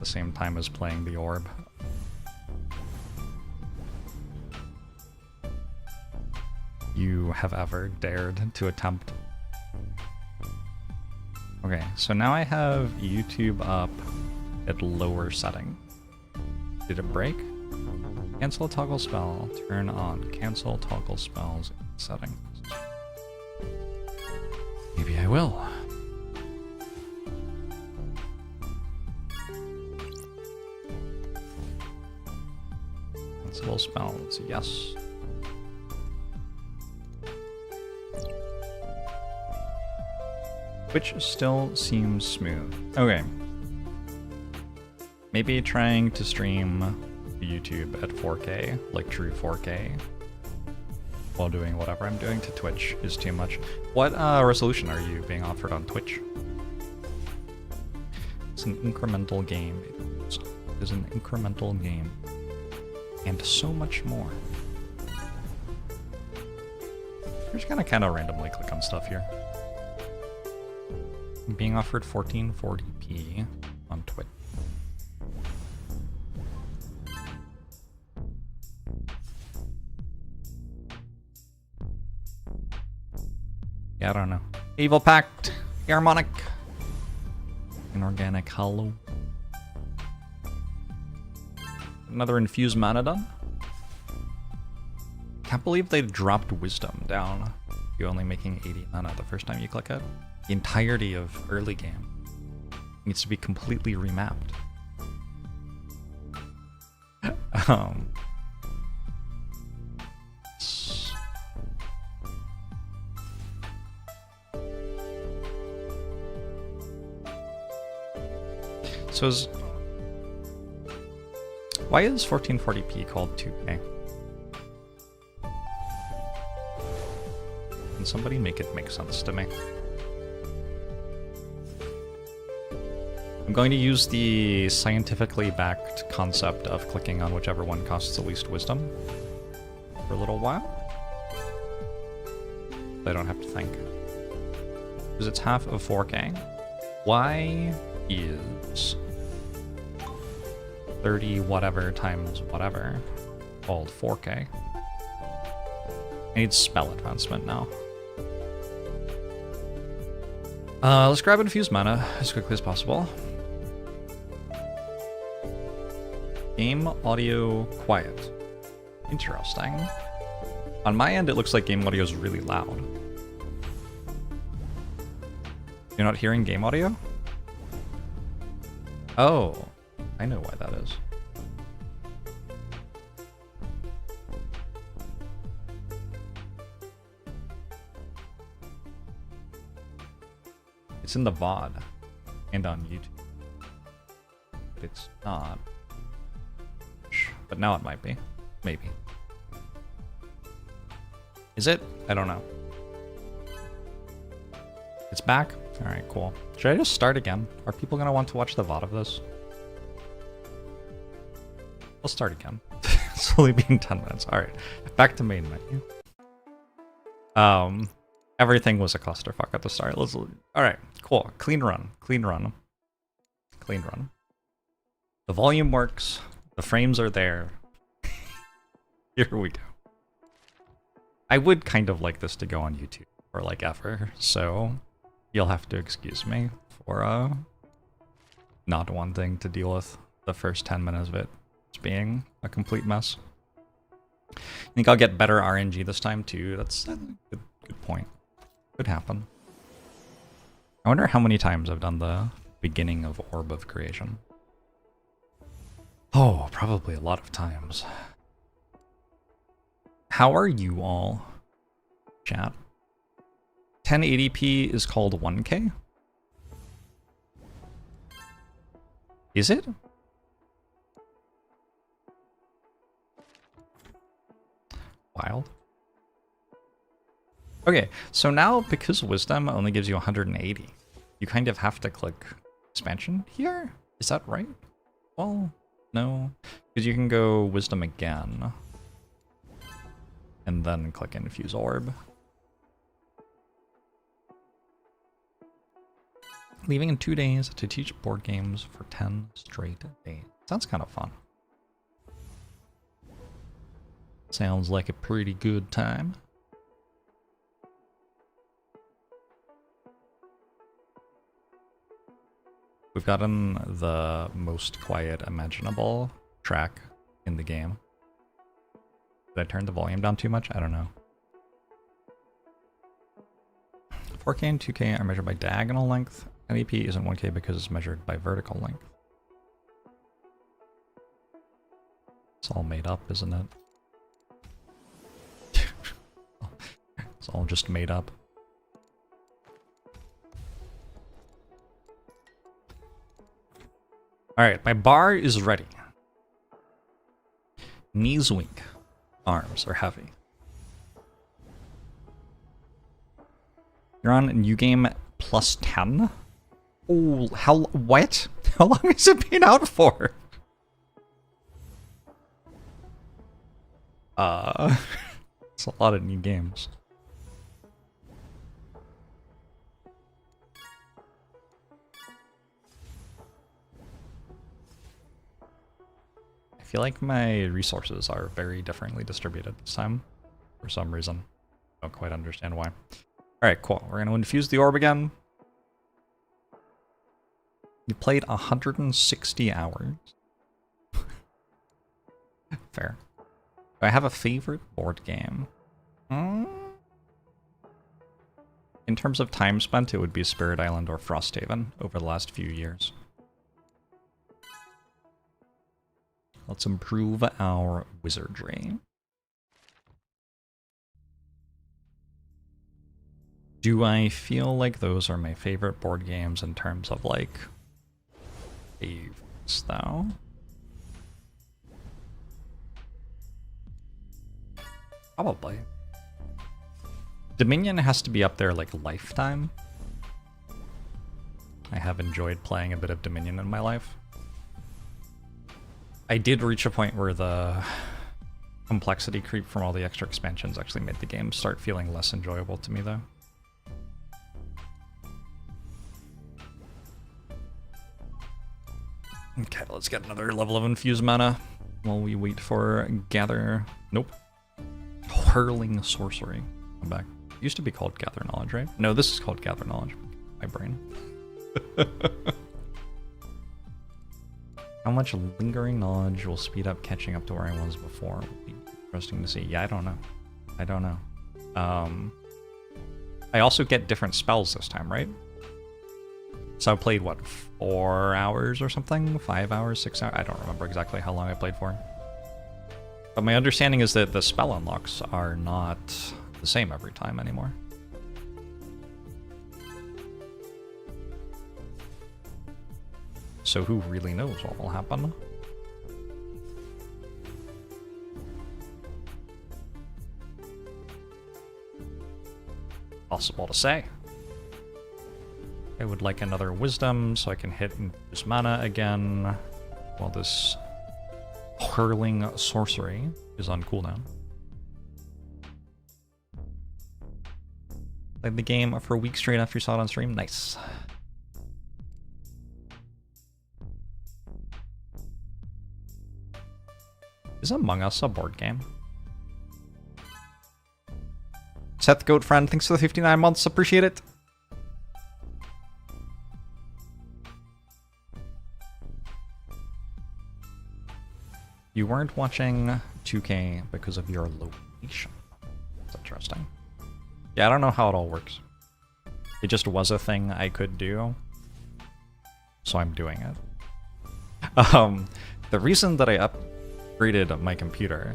the same time as playing the orb. You have ever dared to attempt. Okay, so now I have YouTube up at lower setting. Did it break? Cancel a toggle spell, turn on cancel toggle spells in settings. Maybe I will. Cancel spells, yes. Which still seems smooth. Okay. Maybe trying to stream YouTube at 4K, like true 4K, while doing whatever I'm doing to Twitch is too much. What resolution are you being offered on Twitch? It's an incremental game. It is an incremental game. And so much more. I'm just gonna kind of randomly click on stuff here. I'm being offered 1440p on Twitch. Yeah, I don't know. Evil Pact, Harmonic, Inorganic Hollow. Another infused mana done. Can't believe they dropped Wisdom down. You're only making 80 mana the first time you click it. The entirety of early game needs to be completely remapped. Why is 1440p called 2K? Can somebody make it make sense to me? I'm going to use the scientifically backed concept of clicking on whichever one costs the least wisdom for a little while. I don't have to think. Because it's half of 4K. Why is 30 whatever times whatever called 4K? I need spell advancement now. Let's grab infused mana as quickly as possible. Game audio quiet. Interesting. On my end, it looks like game audio is really loud. You're not hearing game audio? Oh, I know why that is. It's in the VOD and on YouTube. But it's not. But now it might be. Maybe. Is it? I don't know. It's back? Alright, cool. Should I just start again? Are people gonna want to watch the VOD of this? I'll start again. It's only been 10 minutes. Alright, back to main menu. Everything was a clusterfuck at the start. Alright, cool. Clean run. Clean run. Clean run. The volume works. The frames are there. Here we go. I would kind of like this to go on YouTube or like ever, so you'll have to excuse me for not wanting to deal with the first 10 minutes of it being a complete mess. I think I'll get better RNG this time too. That's a good point. Could happen. I wonder how many times I've done the beginning of Orb of Creation. Oh, probably a lot of times. How are you all, chat? 1080p is called 1K? Is it? Wild. Okay, so now because Wisdom only gives you 180, you kind of have to click expansion here? Is that right? Well, no. Because you can go Wisdom again. And then click Infuse Orb. Leaving in 2 days to teach board games for 10 straight days. Sounds kind of fun. Sounds like a pretty good time. We've gotten the most quiet imaginable track in the game. Did I turn the volume down too much? I don't know. 4K and 2K are measured by diagonal length. NEP isn't 1K because it's measured by vertical length. It's all made up, isn't it? It's all just made up. Alright, my bar is ready. Knees weak. Arms are heavy. You're on new game plus 10? Oh, what? How long has it been out for? It's a lot of new games. I feel like my resources are very differently distributed this time, for some reason. I don't quite understand why. Alright, cool. We're gonna infuse the orb again. You played 160 hours. Fair. Do I have a favorite board game? In terms of time spent, it would be Spirit Island or Frosthaven over the last few years. Let's improve our wizardry. Do I feel like those are my favorite board games in terms of, like, favorites, though? Probably. Dominion has to be up there, like, lifetime. I have enjoyed playing a bit of Dominion in my life. I did reach a point where the complexity creep from all the extra expansions actually made the game start feeling less enjoyable to me, though. Okay, let's get another level of infused mana while we wait for gather... Nope. Hurling sorcery. I'm back. It used to be called gather knowledge, right? No, this is called gather knowledge. My brain. How much lingering knowledge will speed up catching up to where I was before? Would be interesting to see. Yeah, I don't know. I don't know. I also get different spells this time, right? So I played, what, 4 hours or something? 5 hours, 6 hours? I don't remember exactly how long I played for. But my understanding is that the spell unlocks are not the same every time anymore. So who really knows what will happen? Possible to say. I would like another wisdom so I can hit this mana again while this hurling sorcery is on cooldown. Played the game for a week straight after you saw it on stream. Nice. Is Among Us a board game? Seth Goat Friend, thanks for the 59 months. Appreciate it. You weren't watching 2K because of your location. That's interesting. Yeah, I don't know how it all works. It just was a thing I could do, so I'm doing it. The reason that I upgraded my computer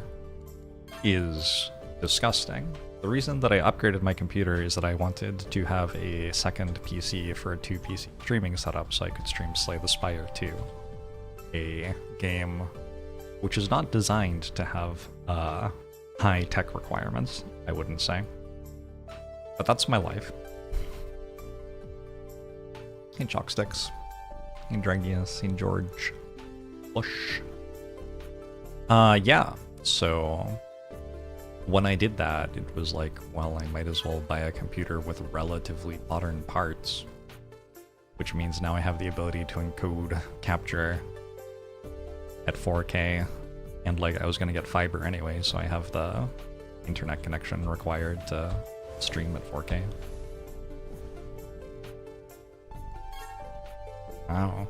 is disgusting. The reason that I upgraded my computer is that I wanted to have a second PC for a 2-PC streaming setup so I could stream Slay the Spire 2, a game which is not designed to have high tech requirements, I wouldn't say. But that's my life. Hey Chalksticks. Hey Dragius. Hey George. Bush. Yeah, so when I did that, it was like, well, I might as well buy a computer with relatively modern parts which means now I have the ability to encode capture at 4K, and like I was gonna get fiber anyway, so I have the internet connection required to stream at 4K. Wow.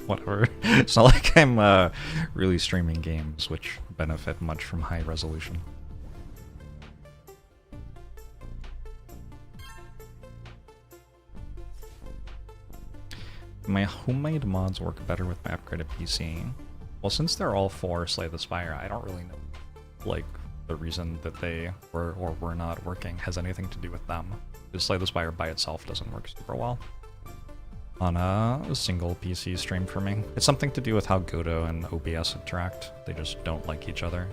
Whatever. It's not like I'm really streaming games which benefit much from high resolution. My homemade mods work better with my upgraded PC. Well, since they're all for Slay the Spire, I don't really know, like, the reason that they were or were not working has anything to do with them. Because Slay the Spire by itself doesn't work super well on a single PC stream for me. It's something to do with how Godot and OBS interact. They just don't like each other.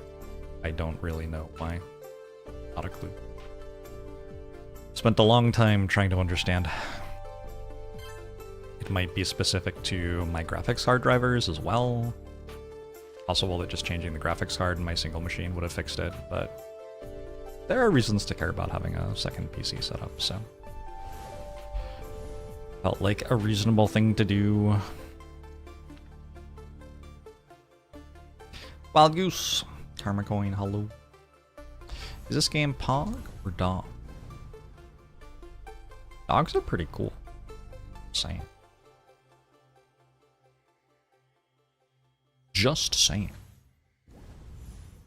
I don't really know why. Not a clue. Spent a long time trying to understand. It might be specific to my graphics card drivers as well. Possible that just changing the graphics card in my single machine would have fixed it, but there are reasons to care about having a second PC set up, so. Felt like a reasonable thing to do. Wild Goose. Karma Coin, hello. Is this game Pog or Dog? Dogs are pretty cool. Saying. Just saying.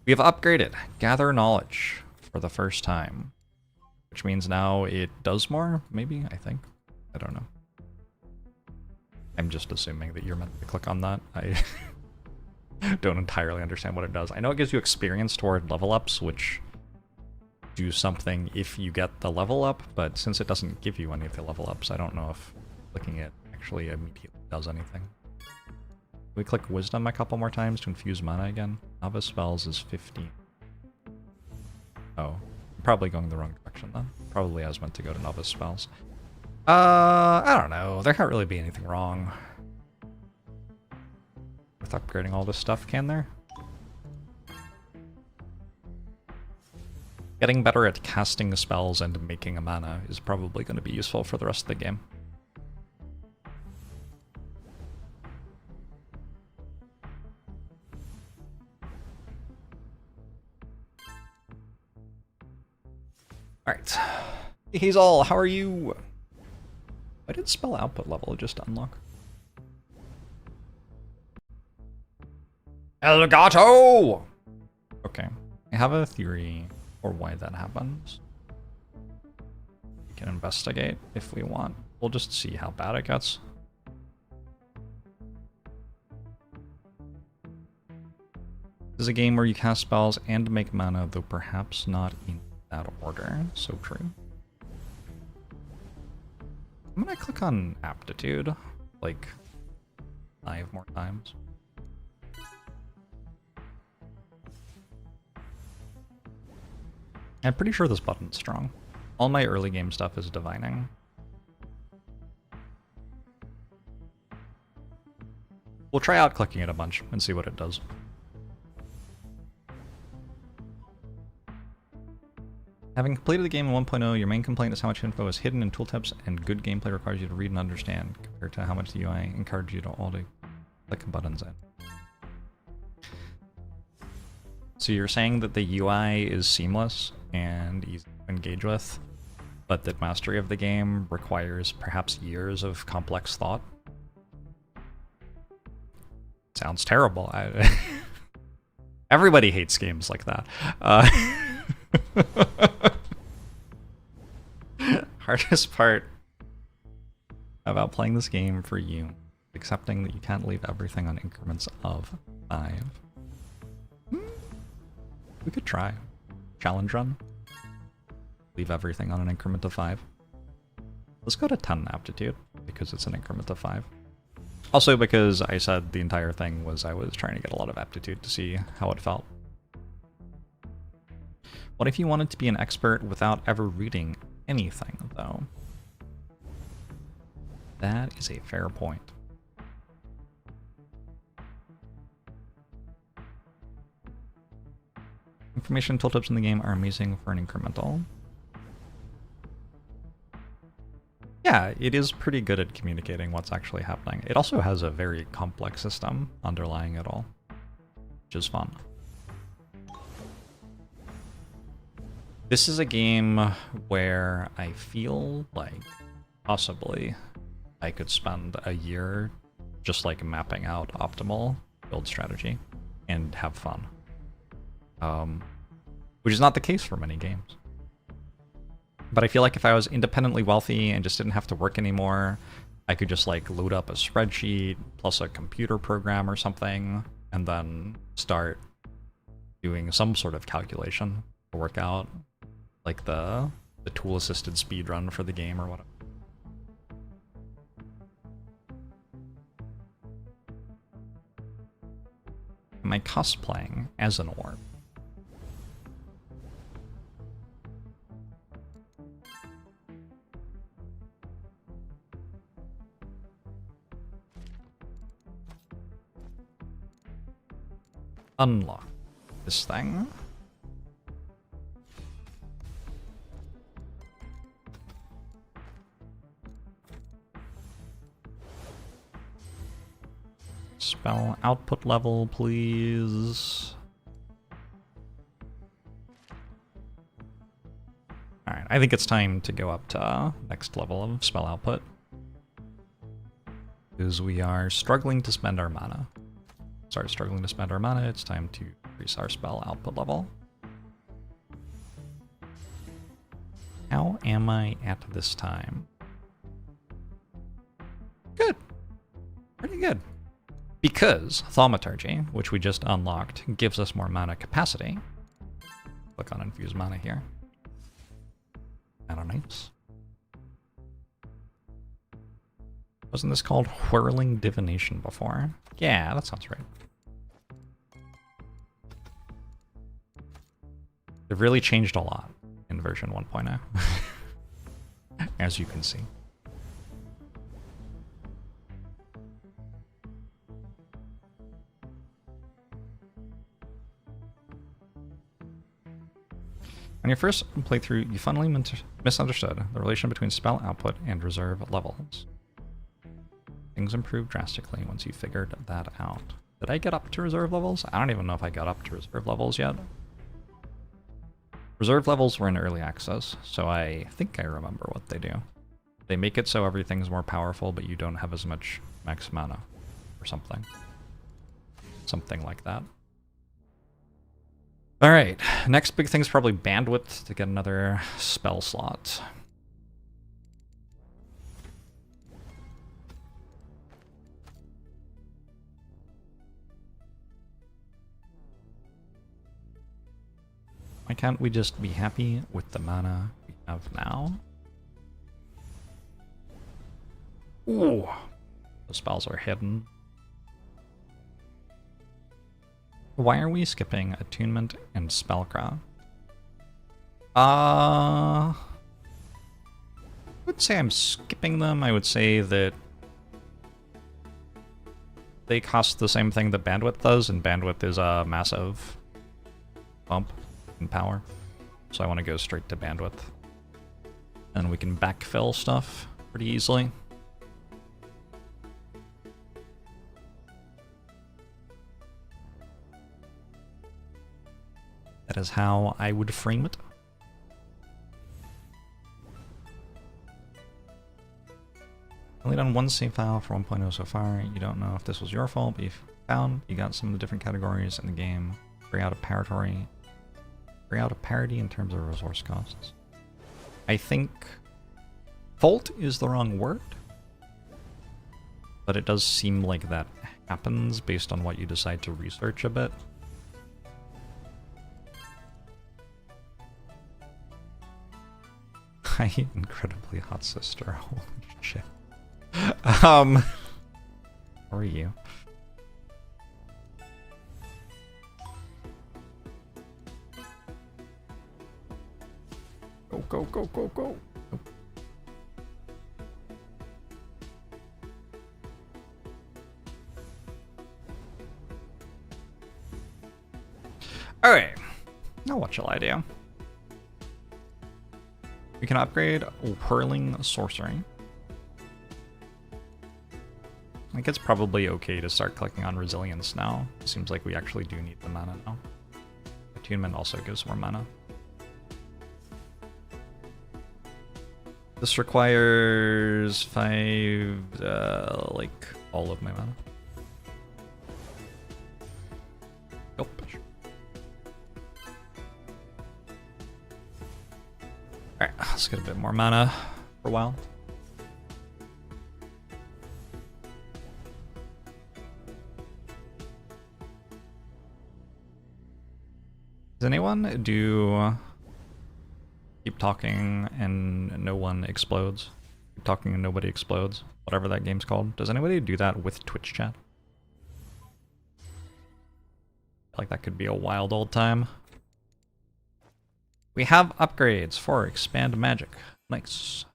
We have upgraded Gather Knowledge for the first time, which means now it does more, maybe, I think. I don't know. I'm just assuming that you're meant to click on that. I don't entirely understand what it does. I know it gives you experience toward level ups, which do something if you get the level up, but since it doesn't give you any of the level ups, I don't know if clicking it actually immediately does anything. We click Wisdom a couple more times to infuse mana again. Novice Spells is 15. Oh, I'm probably going the wrong direction then. Probably I was meant to go to Novice Spells. I don't know. There can't really be anything wrong with upgrading all this stuff, can there? Getting better at casting spells and making a mana is probably going to be useful for the rest of the game. Alright. He's all, how are you? Why did spell output level just unlock? Elgato! Okay. I have a theory for why that happens. We can investigate if we want. We'll just see how bad it gets. This is a game where you cast spells and make mana, though perhaps not in that order. So true. I'm gonna click on Aptitude, like 5 more times. I'm pretty sure this button's strong. All my early game stuff is divining. We'll try out clicking it a bunch and see what it does. Having completed the game in 1.0, your main complaint is how much info is hidden in tooltips, and good gameplay requires you to read and understand, compared to how much the UI encourages you to all to click buttons in. So you're saying that the UI is seamless and easy to engage with, but that mastery of the game requires perhaps years of complex thought? Sounds terrible. Everybody hates games like that. Hardest part about playing this game for you, accepting that you can't leave everything on increments of 5. We could try. Challenge run. Leave everything on an increment of 5. Let's go to 10 aptitude, because it's an increment of 5. Also because I said the entire thing was I was trying to get a lot of aptitude to see how it felt. What if you wanted to be an expert without ever reading anything, though? That is a fair point. Information tooltips in the game are amazing for an incremental. Yeah, Yeah, it is pretty good at communicating what's actually happening. It also has a very complex system underlying it all, which is fun. This is a game where I feel like possibly I could spend a year just like mapping out optimal build strategy and have fun. Which is not the case for many games. But I feel like if I was independently wealthy and just didn't have to work anymore, I could just like load up a spreadsheet plus a computer program or something and then start doing some sort of calculation to work out like the tool-assisted speedrun for the game or whatever. Am I cosplaying as an orb? Unlock this thing. Spell output level, please. Alright, I think it's time to go up to next level of spell output. Because we are struggling to spend our mana. Struggling to spend our mana, it's time to increase our spell output level. How am I at this time? Good. Pretty good. Because Thaumaturgy, which we just unlocked, gives us more mana capacity. Click on Infuse Mana here. Mana nice. Wasn't this called Whirling Divination before? Yeah, that sounds right. They've really changed a lot in version 1.0, as you can see. On your first playthrough, you funnily misunderstood the relation between spell output and reserve levels. Things improved drastically once you figured that out. Did I get up to reserve levels? I don't even know if I got up to reserve levels yet. Reserve levels were in early access, so I think I remember what they do. They make it so everything's more powerful, but you don't have as much max mana, or something. Something like that. Alright, next big thing's probably bandwidth to get another spell slot. Why can't we just be happy with the mana we have now? Ooh, the spells are hidden. Why are we skipping Attunement and Spellcraft? I would say I'm skipping them. I would say that they cost the same thing that Bandwidth does, and Bandwidth is a massive bump in power. So I want to go straight to Bandwidth. And we can backfill stuff pretty easily. That is how I would frame it. Only done one save file for 1.0 so far. You don't know if this was your fault, but you found you got some of the different categories in the game. Bring out a parity. Bring out a parity in terms of resource costs. I think fault is the wrong word, but it does seem like that happens based on what you decide to research a bit. Hi, incredibly hot sister. Holy shit. How are you? Go, go, go, go, go. Oh. Alright. Now what shall I do? We can upgrade Whirling Sorcery. I think it's probably okay to start clicking on Resilience now. It seems like we actually do need the mana now. Attunement also gives more mana. This requires 5, like, all of my mana. Nope. Alright, let's get a bit more mana for a while. Does anyone do keep talking and no one explodes? Keep talking and nobody explodes? Whatever that game's called. Does anybody do that with Twitch chat? Like that could be a wild old time. We have upgrades for Expand Magic. Nice.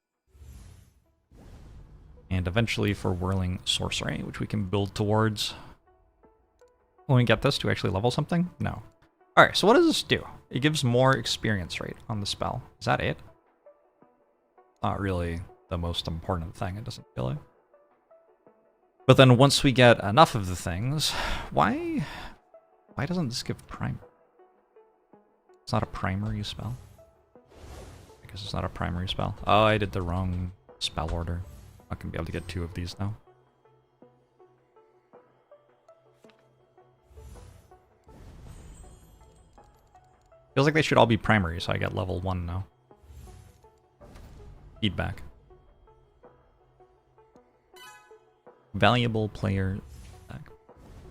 And eventually for Whirling Sorcery, which we can build towards. When we get this, do we actually level something? No. Alright, so what does this do? It gives more experience rate on the spell. Is that it? Not really the most important thing, it doesn't feel like. But then once we get enough of the things, why doesn't this give primer? It's not a primary spell. I guess it's not a primary spell. Oh, I did the wrong spell order. I'm not gonna be able to get 2 of these now. Feels like they should all be primary, so I get level 1 now. Feedback. Valuable player.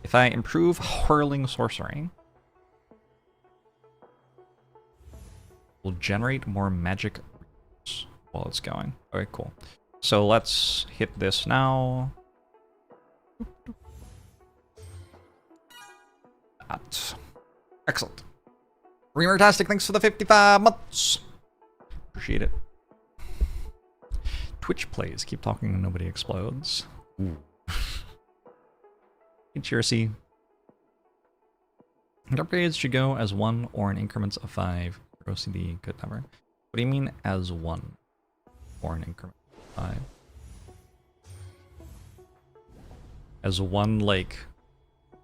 If I improve Whirling Sorcery, will generate more magic while it's going. Okay, cool. So let's hit this now. That. Excellent. Remertastic, thanks for the 55 months. Appreciate it. Twitch plays. Keep talking and nobody explodes. Ooh. Hey, Cheersy. Upgrades should go as 1 or in increments of 5. OCD could never. What do you mean as 1 or in increments of 5? As 1, like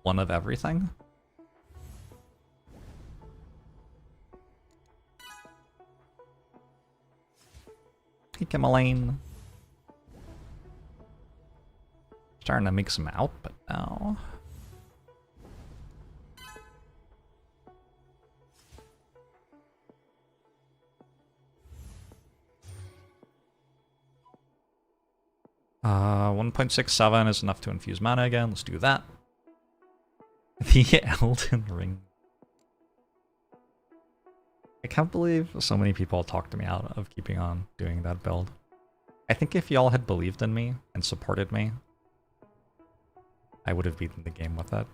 1 of everything? Hey, Kimmelane. Starting to make some output now. Uh, 1.67 is enough to infuse mana again. Let's do that. The Elden Ring. I can't believe so many people talked me out of keeping on doing that build. I think if y'all had believed in me and supported me, I would have beaten the game with it.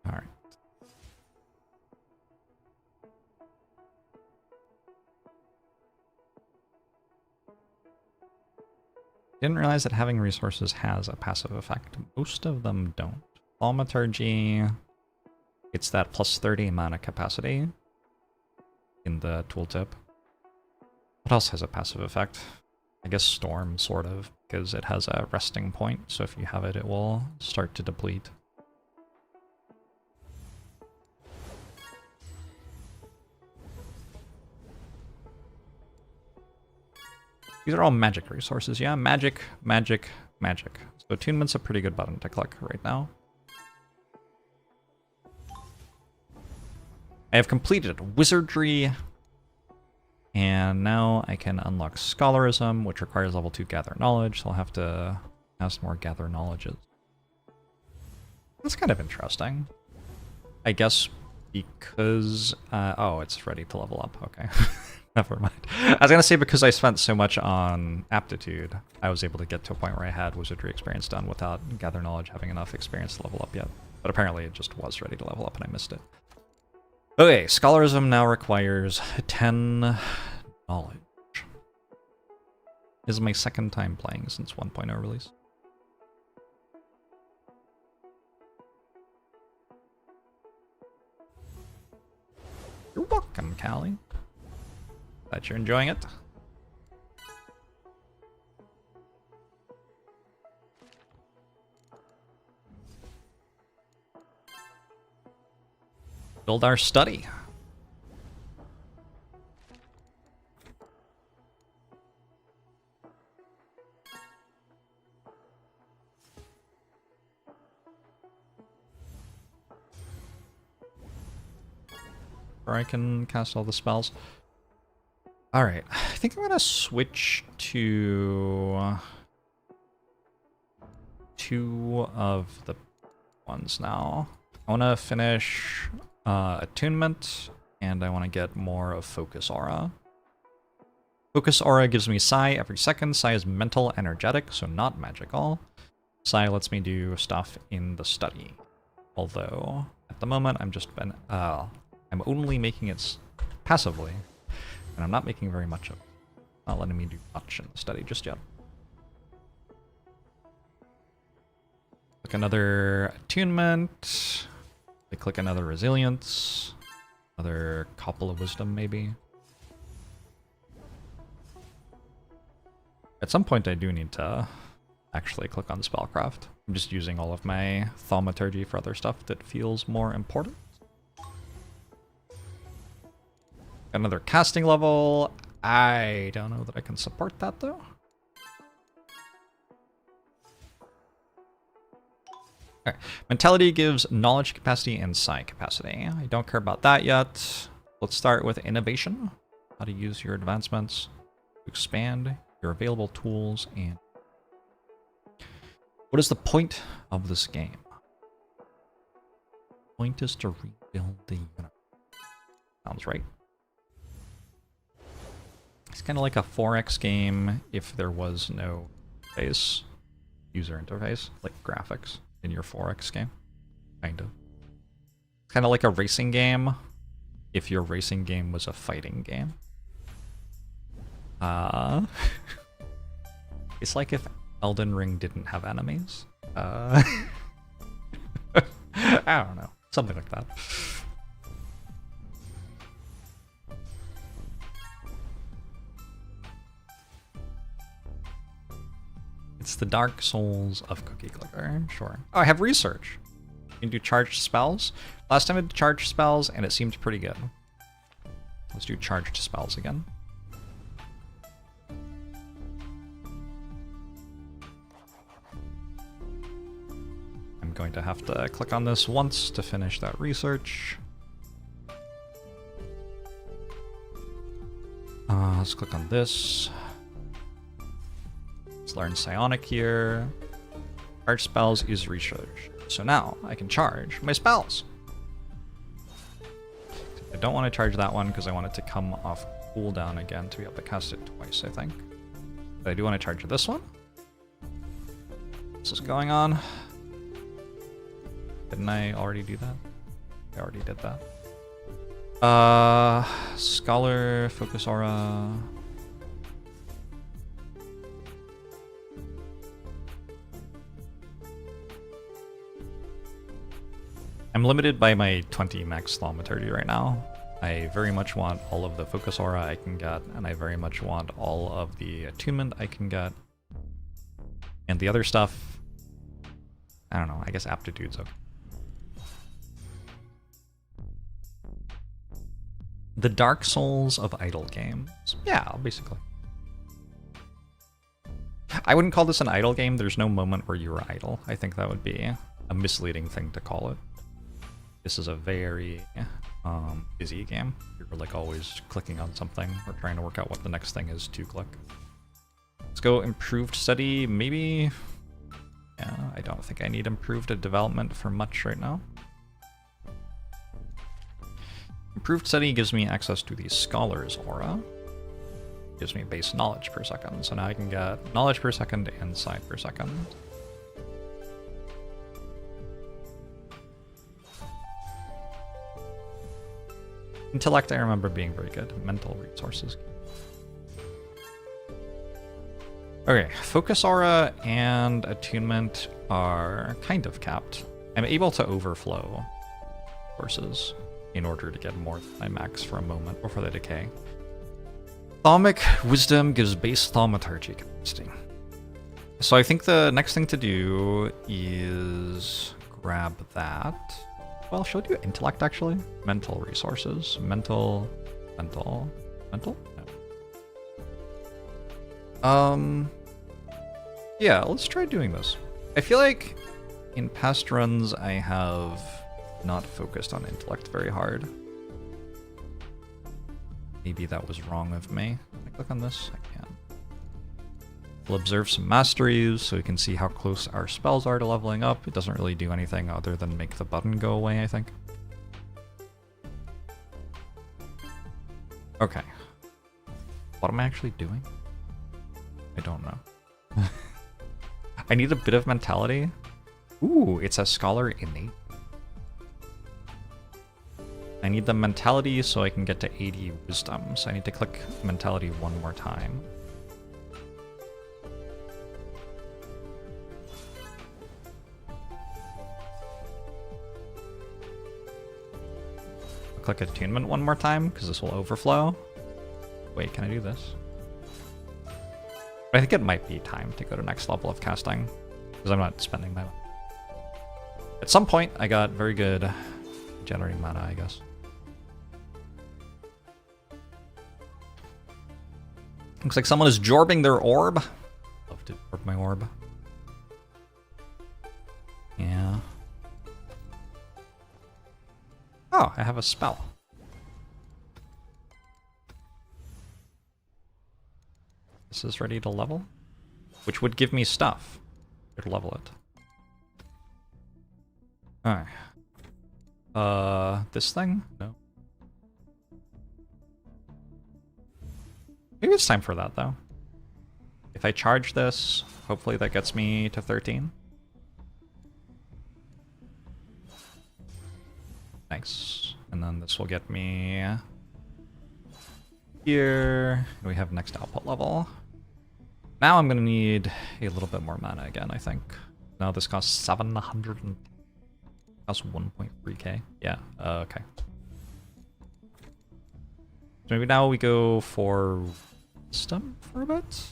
Alright. Didn't realize that having resources has a passive effect. Most of them don't. Thaumaturgy, it's that plus 30 mana capacity in the tooltip. What else has a passive effect? I guess Storm, sort of, because it has a resting point, so if you have it, it will start to deplete. These are all magic resources, yeah? Magic, magic, magic. So Attunement's a pretty good button to click right now. I have completed Wizardry, and now I can unlock Scholarism, which requires level 2 Gather Knowledge, so I'll have to have some more Gather Knowledges. That's kind of interesting. I guess because... oh, it's ready to level up, okay. Never mind. I was gonna say because I spent so much on Aptitude, I was able to get to a point where I had Wizardry experience done without Gather Knowledge having enough experience to level up yet. But apparently it just was ready to level up and I missed it. Okay, Scholarism now requires 10 knowledge. This is my second time playing since 1.0 release. You're welcome, Callie. Glad you're enjoying it. Build our study. Or I can cast all the spells. Alright, I think I'm gonna switch to 2 of the ones now. I want to finish Attunement, and I want to get more of Focus Aura. Focus Aura gives me Psi every second. Psi is mental, energetic, so not magical. Psi lets me do stuff in the study. Although, at the moment, I'm only making it passively, and I'm not making very much of it. Not letting me do much in the study just yet. Click another Attunement. I click another Resilience. Another couple of Wisdom, maybe. At some point, I do need to actually click on Spellcraft. I'm just using all of my Thaumaturgy for other stuff that feels more important. Another casting level. I don't know that I can support that, though. Okay. Mentality gives knowledge capacity and psi capacity. I don't care about that yet. Let's start with innovation. How to use your advancements to expand your available tools. And what is the point of this game? The point is to rebuild the universe. Sounds right. It's kind of like a 4X game if there was no interface, user interface, like graphics in your 4X game. Kind of. It's kind of like a racing game if your racing game was a fighting game. It's like if Elden Ring didn't have enemies. I don't know. Something like that. It's the Dark Souls of Cookie Clicker, sure. Oh, I have research. You can do charged spells. Last time I did charged spells, and it seemed pretty good. Let's do charged spells again. I'm going to have to click on this once to finish that research. Let's click on this. Let's learn Psionic here. Charge spells is research. So now I can charge my spells. I don't want to charge that one because I want it to come off cooldown again to be able to cast it twice, I think. But I do want to charge this one. What's going on? Didn't I already do that? I already did that. Scholar, Focus Aura. I'm limited by my 20 max Thaumaturgy right now. I very much want all of the Focus Aura I can get, and I very much want all of the Attunement I can get. And the other stuff, I don't know, I guess Aptitude's okay. The Dark Souls of idle games. Yeah, basically. I wouldn't call this an idle game. There's no moment where you were idle. I think that would be a misleading thing to call it. This is a very busy game. You're like always clicking on something or trying to work out what the next thing is to click. Let's go improved study, maybe. Yeah, I don't think I need improved development for much right now. Improved study gives me access to the Scholar's Aura. Gives me base knowledge per second. So now I can get knowledge per second and psi per second. Intellect I remember being very good. Mental resources. Okay, Focus Aura and Attunement are kind of capped. I'm able to overflow forces in order to get more than my max for a moment before they decay. Thaumic Wisdom gives base thaumaturgy capacity. So I think the next thing to do is grab that. Well, should I do intellect actually? Mental resources. Mental. No. Yeah, let's try doing this. I feel like in past runs I have not focused on intellect very hard. Maybe that was wrong of me. Can I click on this? I can. We'll observe some masteries so we can see how close our spells are to leveling up. It doesn't really do anything other than make the button go away, I think. Okay. What am I actually doing? I don't know. I need a bit of mentality. Ooh, it's a scholar innate. I need the mentality so I can get to 80 wisdom. So I need to click mentality one more time. I'll click attunement one more time because this will overflow. Wait, can I do this? I think it might be time to go to next level of casting because I'm not spending my... At some point, I got very good generating mana, I guess. Looks like someone is jorbing their orb. Love to jorb my orb. Yeah. Oh, I have a spell. This is ready to level, which would give me stuff. Here to level it. Alright. This thing? No. Maybe it's time for that, though. If I charge this, hopefully that gets me to 13. Nice. And then this will get me here. We have next output level. Now I'm going to need a little bit more mana again, I think. Now this costs 700 and costs 1.3k. Yeah, okay. So maybe now we go for wisdom for a bit?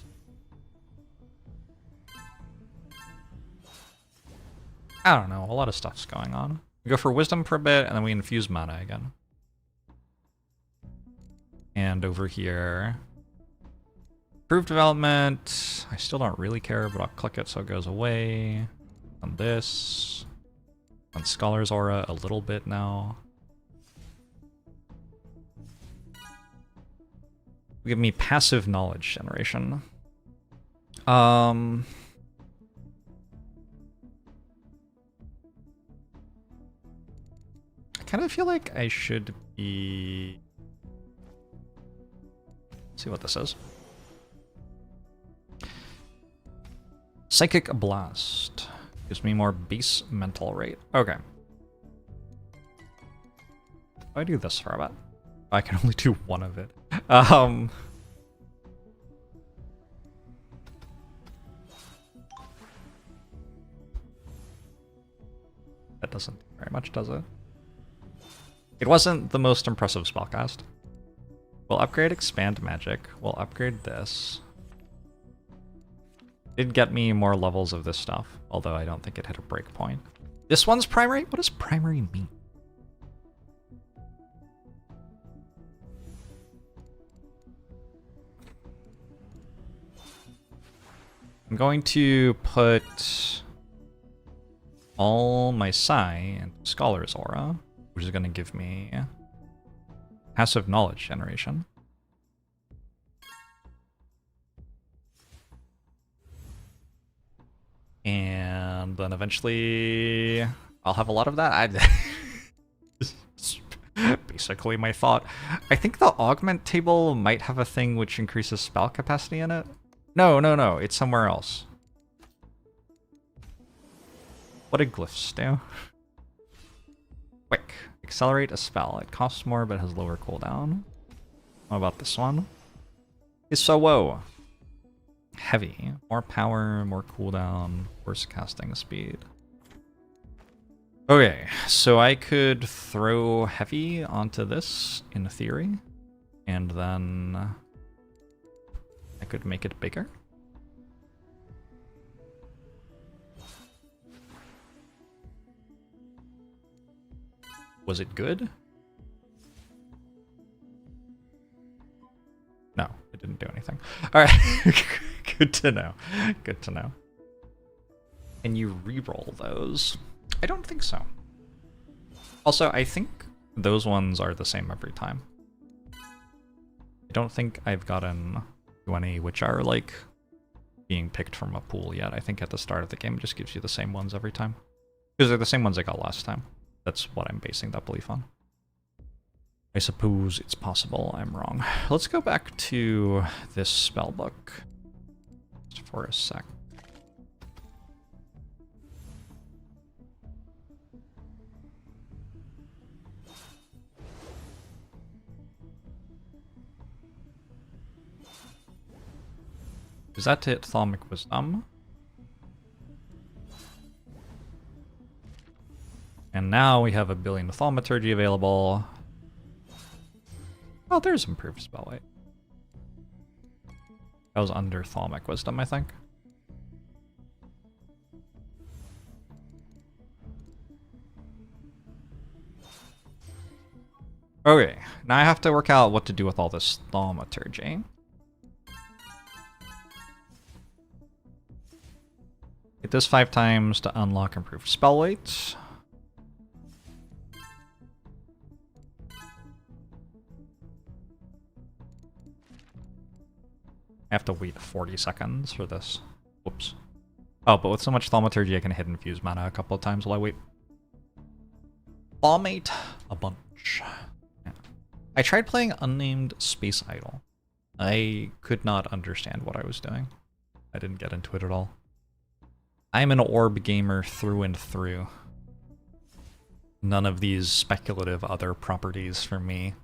I don't know, a lot of stuff's going on. We go for wisdom for a bit, and then we infuse mana again. And over here, improved development. I still don't really care, but I'll click it so it goes away. On this. On Scholar's Aura a little bit now. Give me passive knowledge generation. I kind of feel like I should be... Let's see what this is. Psychic Blast. Gives me more base mental rate. Okay. I do this for a bit. I can only do one of it. That doesn't do very much, does it? It wasn't the most impressive spellcast. We'll upgrade Expand Magic. We'll upgrade this. Did get me more levels of this stuff, although I don't think it hit a breakpoint. This one's primary? What does primary mean? I'm going to put all my Psi into Scholar's Aura, which is going to give me passive knowledge generation. And then eventually I'll have a lot of that. Basically my thought. I think the augment table might have a thing which increases spell capacity in it. No, it's somewhere else. What did glyphs do? Quick. Accelerate a spell. It costs more but has lower cooldown. What about this one? It's so whoa. Heavy. More power, more cooldown, worse casting speed. Okay, so I could throw heavy onto this in theory, and then could make it bigger. Was it good? No, it didn't do anything. Alright, good to know. Good to know. Can you re-roll those? I don't think so. Also, I think those ones are the same every time. I don't think I've gotten to any which are, like, being picked from a pool yet. I think at the start of the game it just gives you the same ones every time. Because they're the same ones I got last time. That's what I'm basing that belief on. I suppose it's possible I'm wrong. Let's go back to this spellbook just for a sec. Is that to hit Thalmic Wisdom? And now we have a billion Thaumaturgy available. Oh, there's improved spell weight. That was under Thalmic Wisdom, I think. Okay, now I have to work out what to do with all this Thaumaturgy. Hit this 5 times to unlock improved spell weight. I have to wait 40 seconds for this. Whoops. Oh, but with so much Thaumaturgy, I can hit infuse mana a couple of times while I wait. Thaumaturgy a bunch. Yeah. I tried playing Unnamed Space Idol. I could not understand what I was doing. I didn't get into it at all. I'm an orb gamer through and through. None of these speculative other properties for me.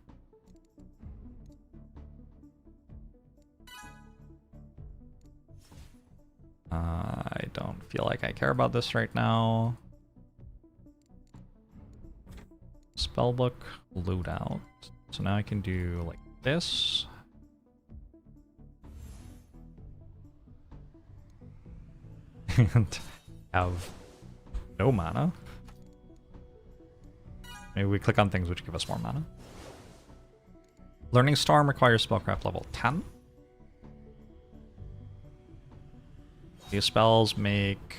I don't feel like I care about this right now. Spellbook loadout. So now I can do like this. And have no mana. Maybe we click on things which give us more mana. Learning Storm requires spellcraft level 10. These spells make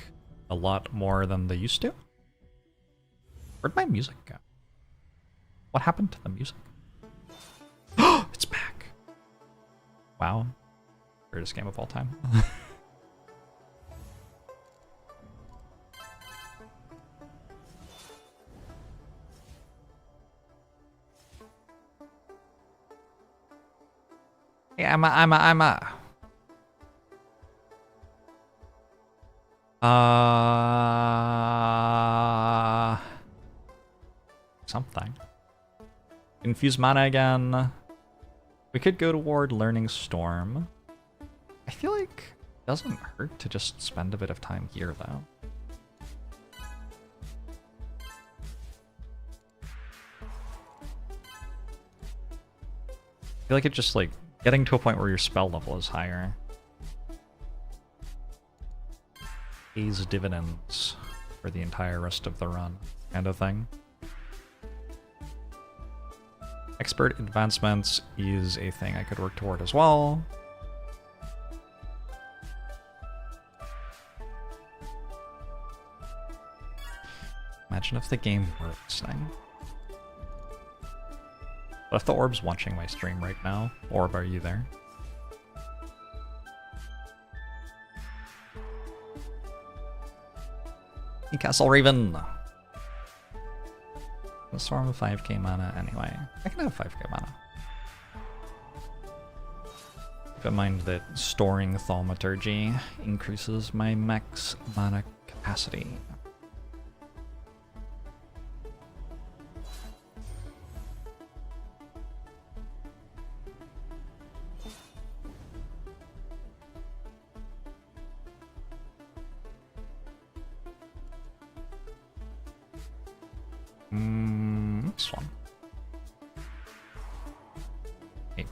a lot more than they used to. Where'd my music go? What happened to the music? Oh, it's back! Wow. Weirdest game of all time. Yeah, I'm a. Something. Infuse mana again. We could go toward Learning Storm. I feel like it doesn't hurt to just spend a bit of time here, though. I feel like it's just like getting to a point where your spell level is higher pays dividends for the entire rest of the run, kind of thing. Expert advancements is a thing I could work toward as well. Imagine if the game works then. What if the orb's watching my stream right now? Orb, are you there? Castle Raven! The Storm of 5k mana anyway. I can have 5k mana. Keep in mind that storing Thaumaturgy increases my max mana capacity. This one. Maybe.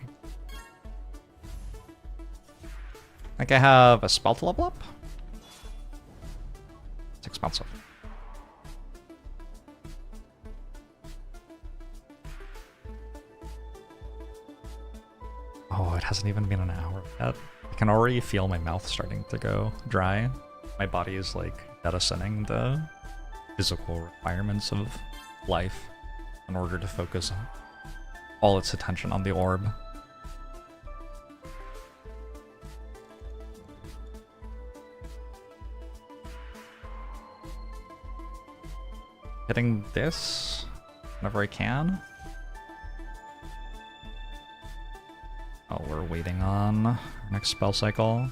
think I have a spell to level up. It's expensive. Oh, it hasn't even been an hour yet. I can already feel my mouth starting to go dry. My body is like jettisoning the physical requirements of life in order to focus all its attention on the orb. Hitting this whenever I can. Oh, we're waiting on our next spell cycle.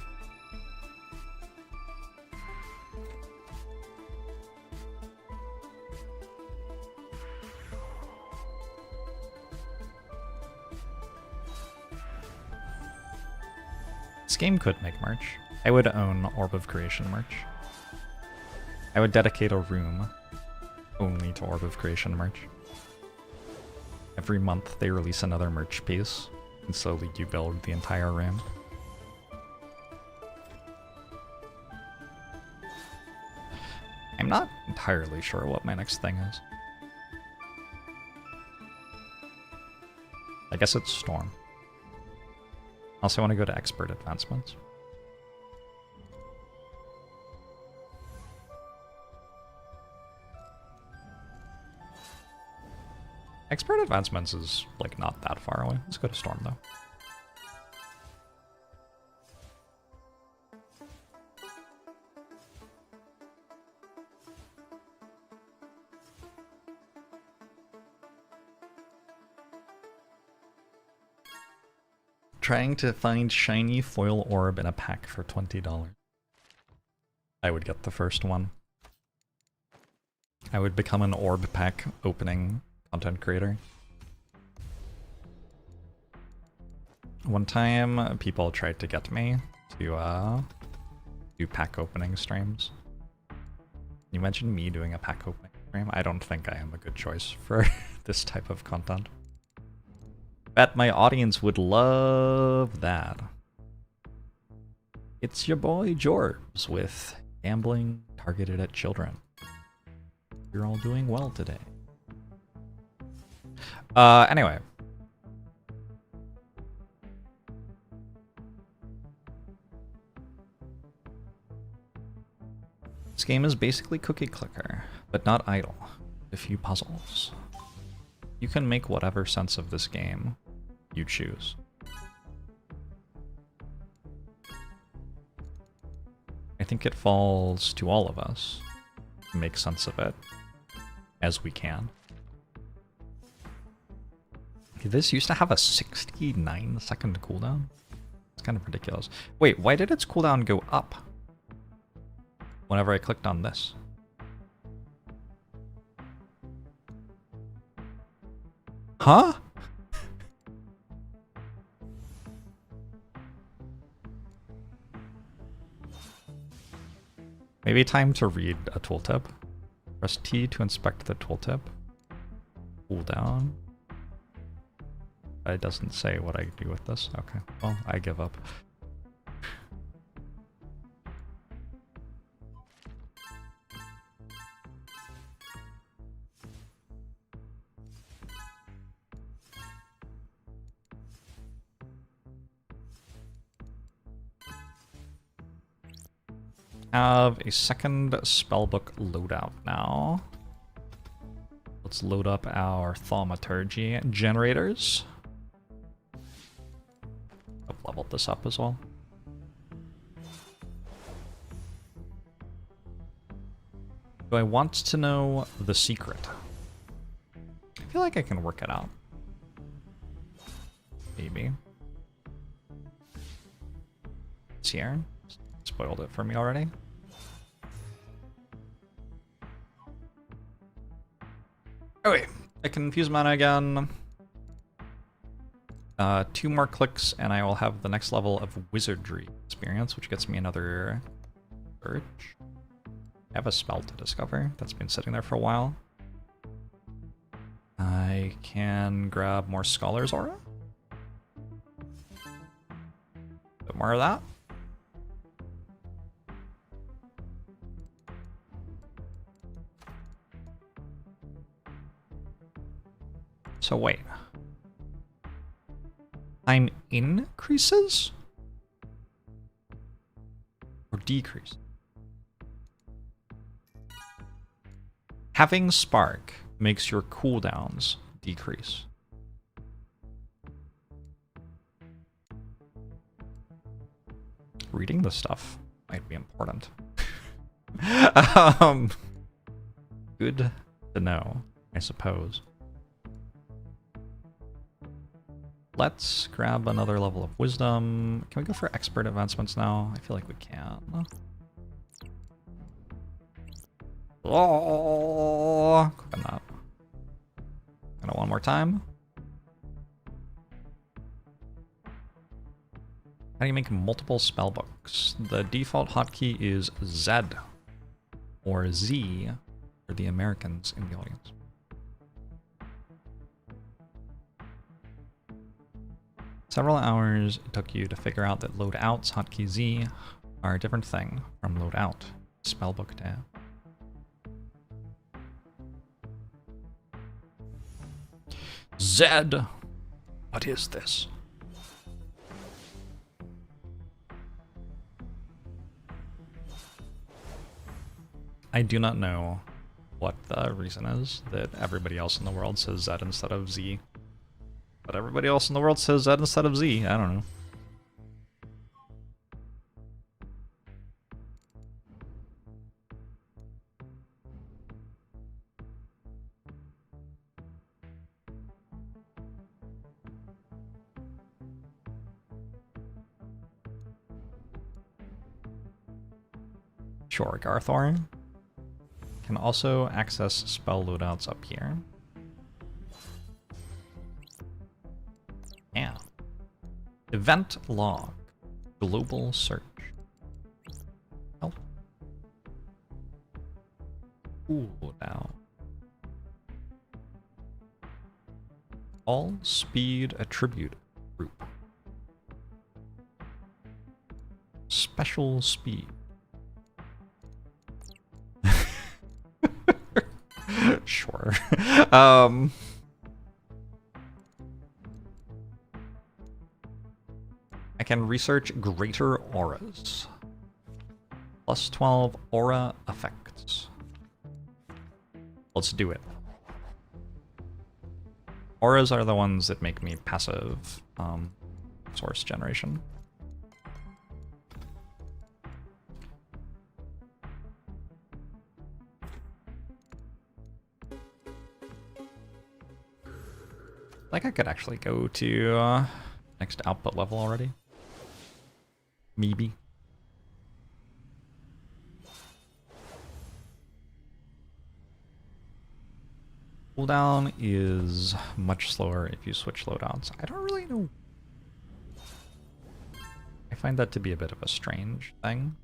This game could make merch. I would own Orb of Creation merch. I would dedicate a room only to Orb of Creation merch. Every month they release another merch piece, and slowly you build the entire room. I'm not entirely sure what my next thing is. I guess it's Storm. Also, I want to go to Expert Advancements. Expert Advancements is, like, not that far away. Let's go to Storm, though. Trying to find shiny foil orb in a pack for $20. I would get the first one. I would become an orb pack opening content creator. One time, people tried to get me to do pack opening streams. You mentioned me doing a pack opening stream. I don't think I am a good choice for this type of content. Bet my audience would love that. It's your boy Jorbs with gambling targeted at children. You're all doing well today. Anyway. This game is basically cookie clicker, but not idle. A few puzzles. You can make whatever sense of this game you choose. I think it falls to all of us to make sense of it as we can. This used to have a 69-second cooldown? It's kind of ridiculous. Wait, why did its cooldown go up whenever I clicked on this? Huh? Maybe time to read a tooltip. Press T to inspect the tooltip. Cooldown. It doesn't say what I do with this. Okay, well, I give up. Have a second spellbook loadout now. Let's load up our thaumaturgy generators. I've leveled this up as well. Do I want to know the secret? I feel like I can work it out. Maybe. It's here. Spoiled it for me already. Oh wait, I can infuse mana again. 2 more clicks and I will have the next level of wizardry experience, which gets me another search. I have a spell to discover that's been sitting there for a while. I can grab more Scholar's Aura. Bit more of that. So wait. Time increases? Or decrease? Having Spark makes your cooldowns decrease. Reading this stuff might be important. Good to know, I suppose. Let's grab another level of wisdom. Can we go for expert advancements now? I feel like we can. Oh, click on that. Gonna one more time. How do you make multiple spellbooks? The default hotkey is Z, or Z for the Americans in the audience. Several hours it took you to figure out that loadout's hotkey Z are a different thing from loadout spellbook tab. Zed! What is this? I do not know what the reason is that everybody else in the world says Z instead of Z. But everybody else in the world says Z instead of Z. I don't know. Sure, Garthor can also access spell loadouts up here. Yeah. Event log. Global search. Oh. Cooldown. All speed attribute group. Special speed. Sure. I can research greater auras. Plus 12 aura effects. Let's do it. Auras are the ones that make me passive source generation. Like I could actually go to next output level already. Maybe. Cooldown is much slower if you switch loadouts. I don't really know. I find that to be a bit of a strange thing.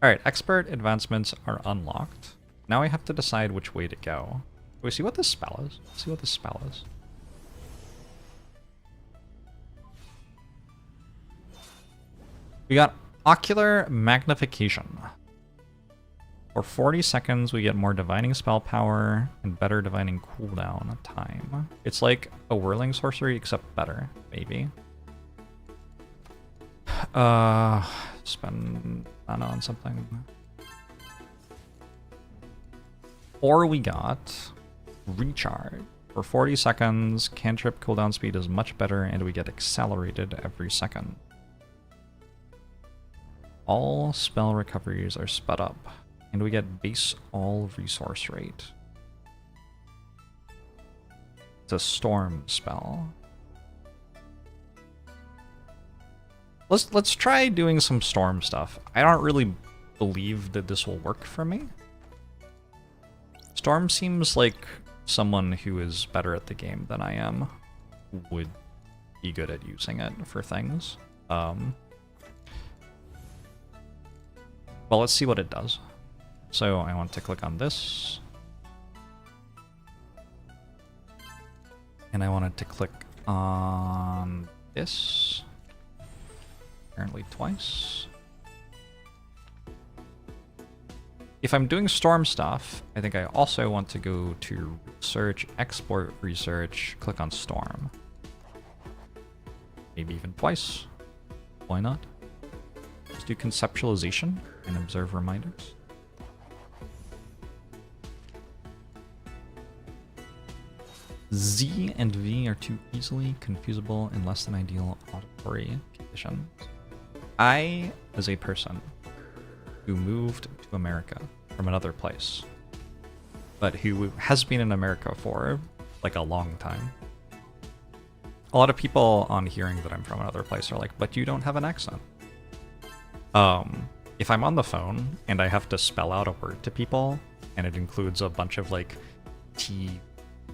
Alright, expert advancements are unlocked. Now I have to decide which way to go. Do we see what this spell is? Let's see what this spell is. We got Ocular Magnification. For 40 seconds, we get more divining spell power and better divining cooldown time. It's like a whirling sorcery, except better, maybe. Spend mana on something. Or we got Recharge. For 40 seconds, cantrip cooldown speed is much better and we get accelerated every second. All spell recoveries are sped up, and we get base all resource rate. It's a storm spell. Let's try doing some storm stuff. I don't really believe that this will work for me. Storm seems like someone who is better at the game than I am would be good at using it for things. Well, let's see what it does. So I want to click on this. And I wanted to click on this. Apparently twice. if I'm doing storm stuff, I think I also want to go to research, export research, click on storm. Maybe even twice. Why not? Let's do conceptualization and observe reminders. Z and V are too easily confusable in less than ideal auditory conditions. I, as a person who moved to America from another place, but who has been in America for like a long time, a lot of people on hearing that I'm from another place are like, but you don't have an accent. If I'm on the phone and I have to spell out a word to people, and it includes a bunch of like T,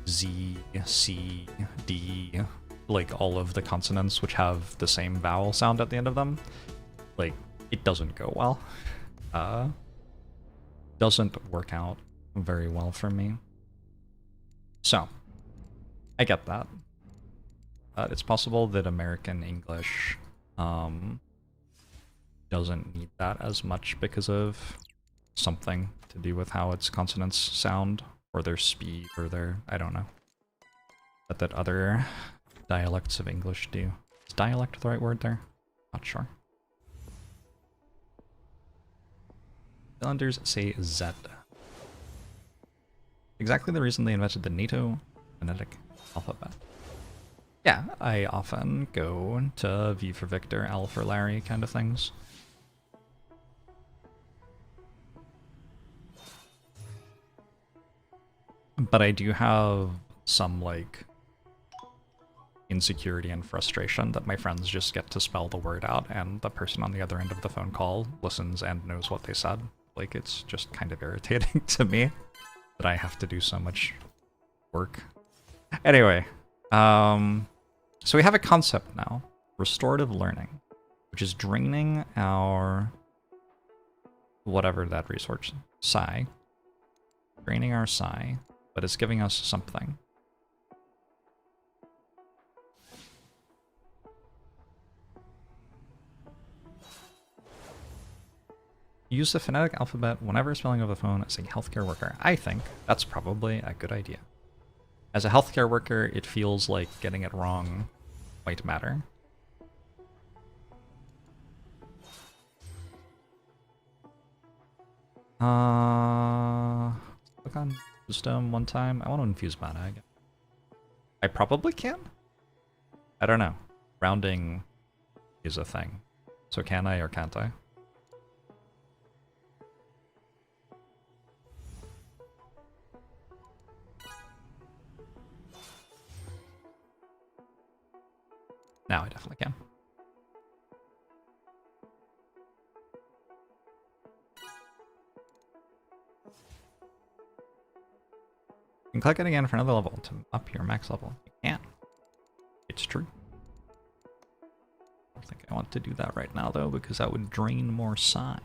Z, C, D, like all of the consonants which have the same vowel sound at the end of them, like it doesn't go well. Doesn't work out very well for me. So, I get that. It's possible that American English doesn't need that as much because of something to do with how its consonants sound, or their speed, or their, I don't know. But that other dialects of English do. Is dialect the right word there? Not sure. Finlanders say Z. Exactly the reason they invented the NATO phonetic alphabet. Yeah, I often go to V for Victor, L for Larry kind of things. But I do have some, like, insecurity and frustration that my friends just get to spell the word out and the person on the other end of the phone call listens and knows what they said. Like, it's just kind of irritating to me that I have to do so much work. Anyway, so we have a concept now, restorative learning, which is draining our, whatever that resource, psi, draining our psi, but it's giving us something. Use the phonetic alphabet whenever spelling over the phone as a healthcare worker. I think that's probably a good idea. As a healthcare worker, it feels like getting it wrong might matter. Click on system one time. I want to infuse mana again. I probably can? I don't know. Rounding is a thing. So can I or can't I? Now I definitely can. You can click it again for another level to up your max level. You can. It's true. I don't think I want to do that right now though, because that would drain more psi.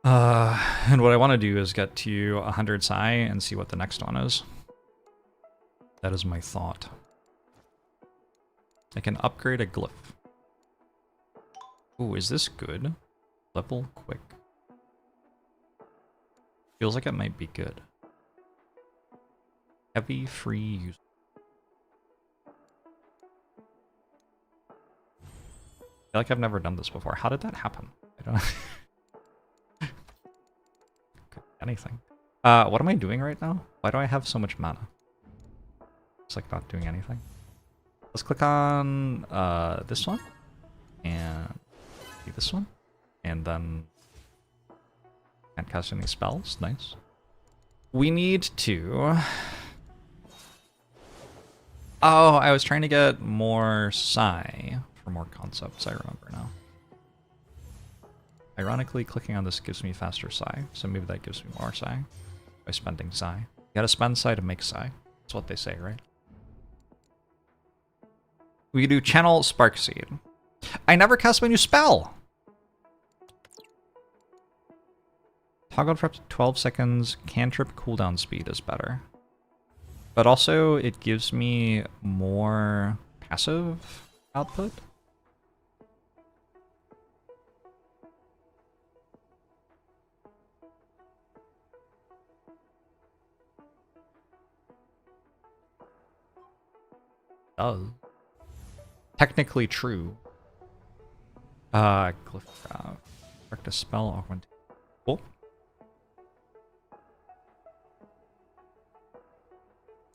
And what I want to do is get to 100 psi and see what the next one is. That is my thought. I can upgrade a glyph. Ooh, is this good? Level quick. Feels like it might be good. Heavy free use. I feel like I've never done this before. How did that happen? I don't know. Anything. What am I doing right now? Why do I have so much mana? It's like not doing anything. Let's click on this one and this one, and then can't cast any spells. Nice. We need to. Oh, I was trying to get more psi for more concepts. I remember now. Ironically, clicking on this gives me faster psi, so maybe that gives me more psi by spending psi. You gotta spend psi to make psi. That's what they say, right? We can do channel Spark Seed. I never cast my new spell! Toggled for up to 12 seconds, cantrip cooldown speed is better. But also, it gives me more passive output. Does. Technically true. Glyph graph. Correct a spell augment. Cool.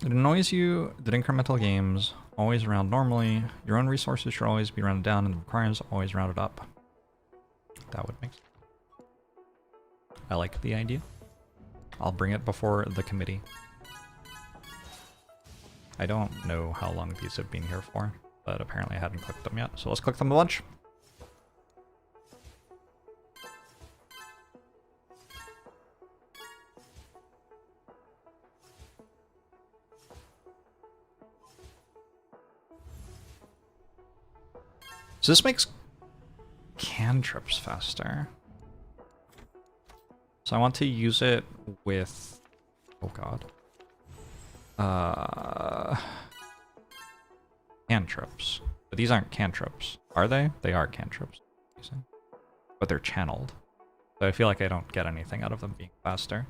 It annoys you that incremental games always round normally. Your own resources should always be rounded down and the requirements always rounded up. That would make sense. I like the idea. I'll bring it before the committee. I don't know how long these have been here for, but apparently I hadn't clicked them yet. So let's click them a bunch. So this makes cantrips faster. So I want to use it with, oh god. Cantrips. But these aren't cantrips. Are they? They are cantrips. But they're channeled. So I feel like I don't get anything out of them being faster.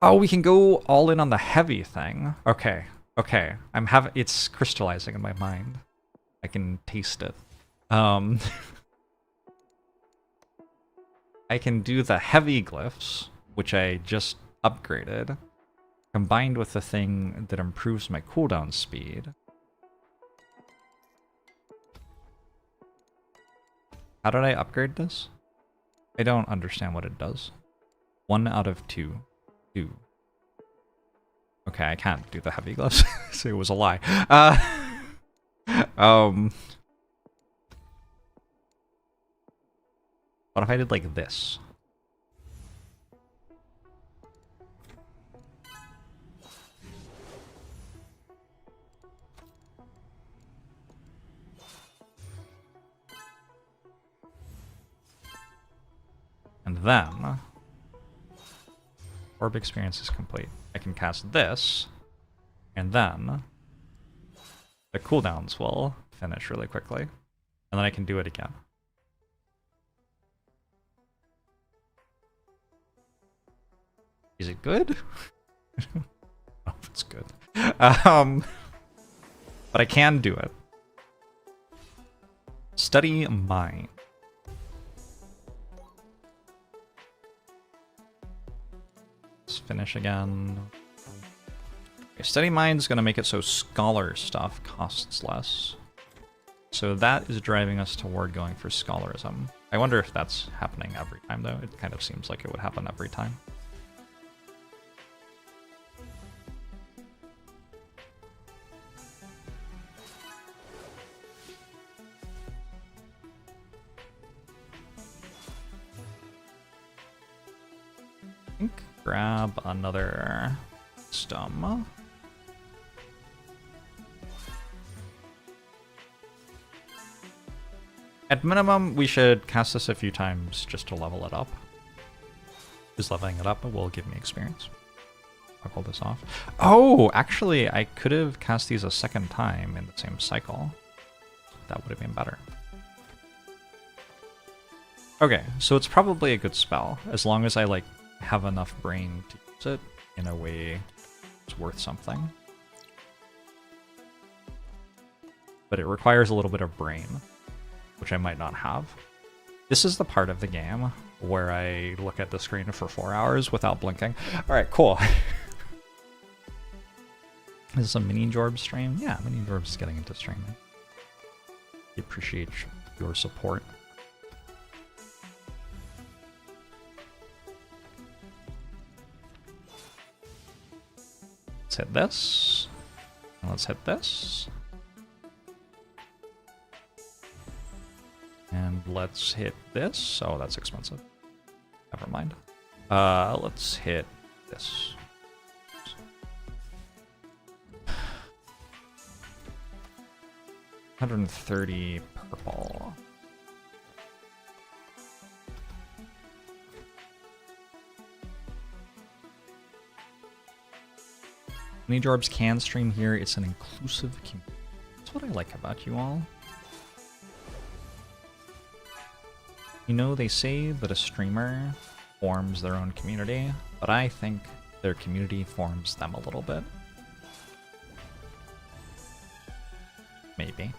Oh, we can go all in on the heavy thing. Okay. Okay. It's crystallizing in my mind. I can taste it. I can do the heavy glyphs, which I just upgraded, combined with the thing that improves my cooldown speed. How did I upgrade this? I don't understand what it does. 1 out of 2. 2. Okay, I can't do the heavy glyphs, so it was a lie. What if I did like this? And then, orb experience is complete. I can cast this, and then the cooldowns will finish really quickly. And then I can do it again. Is it good? I don't know if it's good. But I can do it. Study Mind. Let's finish again. Okay, Study Mind's gonna make it so scholar stuff costs less. So that is driving us toward going for scholarism. I wonder if that's happening every time though. It kind of seems like it would happen every time. Grab another stum. At minimum, we should cast this a few times just to level it up. Because leveling it up will give me experience. I'll pull this off. Oh, actually, I could have cast these a second time in the same cycle. That would have been better. Okay, so it's probably a good spell, as long as I, like, have enough brain to use it in a way it's worth something. But it requires a little bit of brain, which I might not have. This is the part of the game where I look at the screen for 4 hours without blinking. Alright, cool. Is this a mini Jorbs stream? Yeah, mini Jorbs is getting into streaming. I appreciate your support. Let's hit this. And let's hit this. And let's hit this. Oh, that's expensive. Never mind. Let's hit this. 130 purple. Mini Jorbs can stream here. It's an inclusive community. That's what I like about you all. You know, they say that a streamer forms their own community, but I think their community forms them a little bit. Maybe.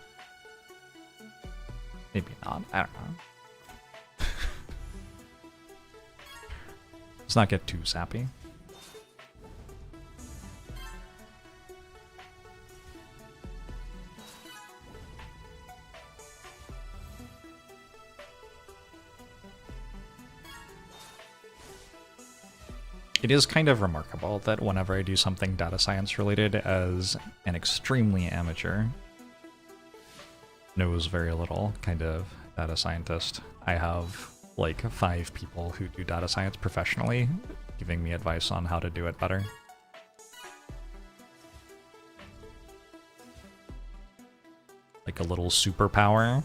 Maybe not. I don't know. Let's not get too sappy. It is kind of remarkable that whenever I do something data science related as an extremely amateur, knows very little kind of data scientist, I have like 5 people who do data science professionally giving me advice on how to do it better. Like a little superpower.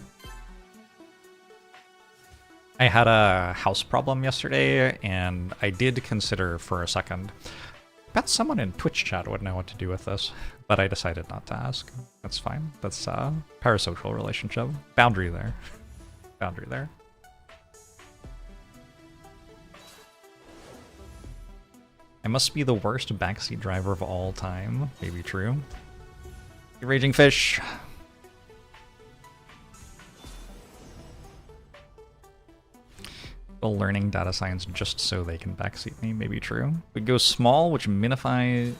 I had a house problem yesterday, and I did consider for a second. I bet someone in Twitch chat would know what to do with this, but I decided not to ask. That's fine. That's a parasocial relationship. Boundary there. Boundary there. I must be the worst backseat driver of all time. Maybe true. You raging fish. Learning data science just so they can backseat me, maybe true. We go small, which minifies.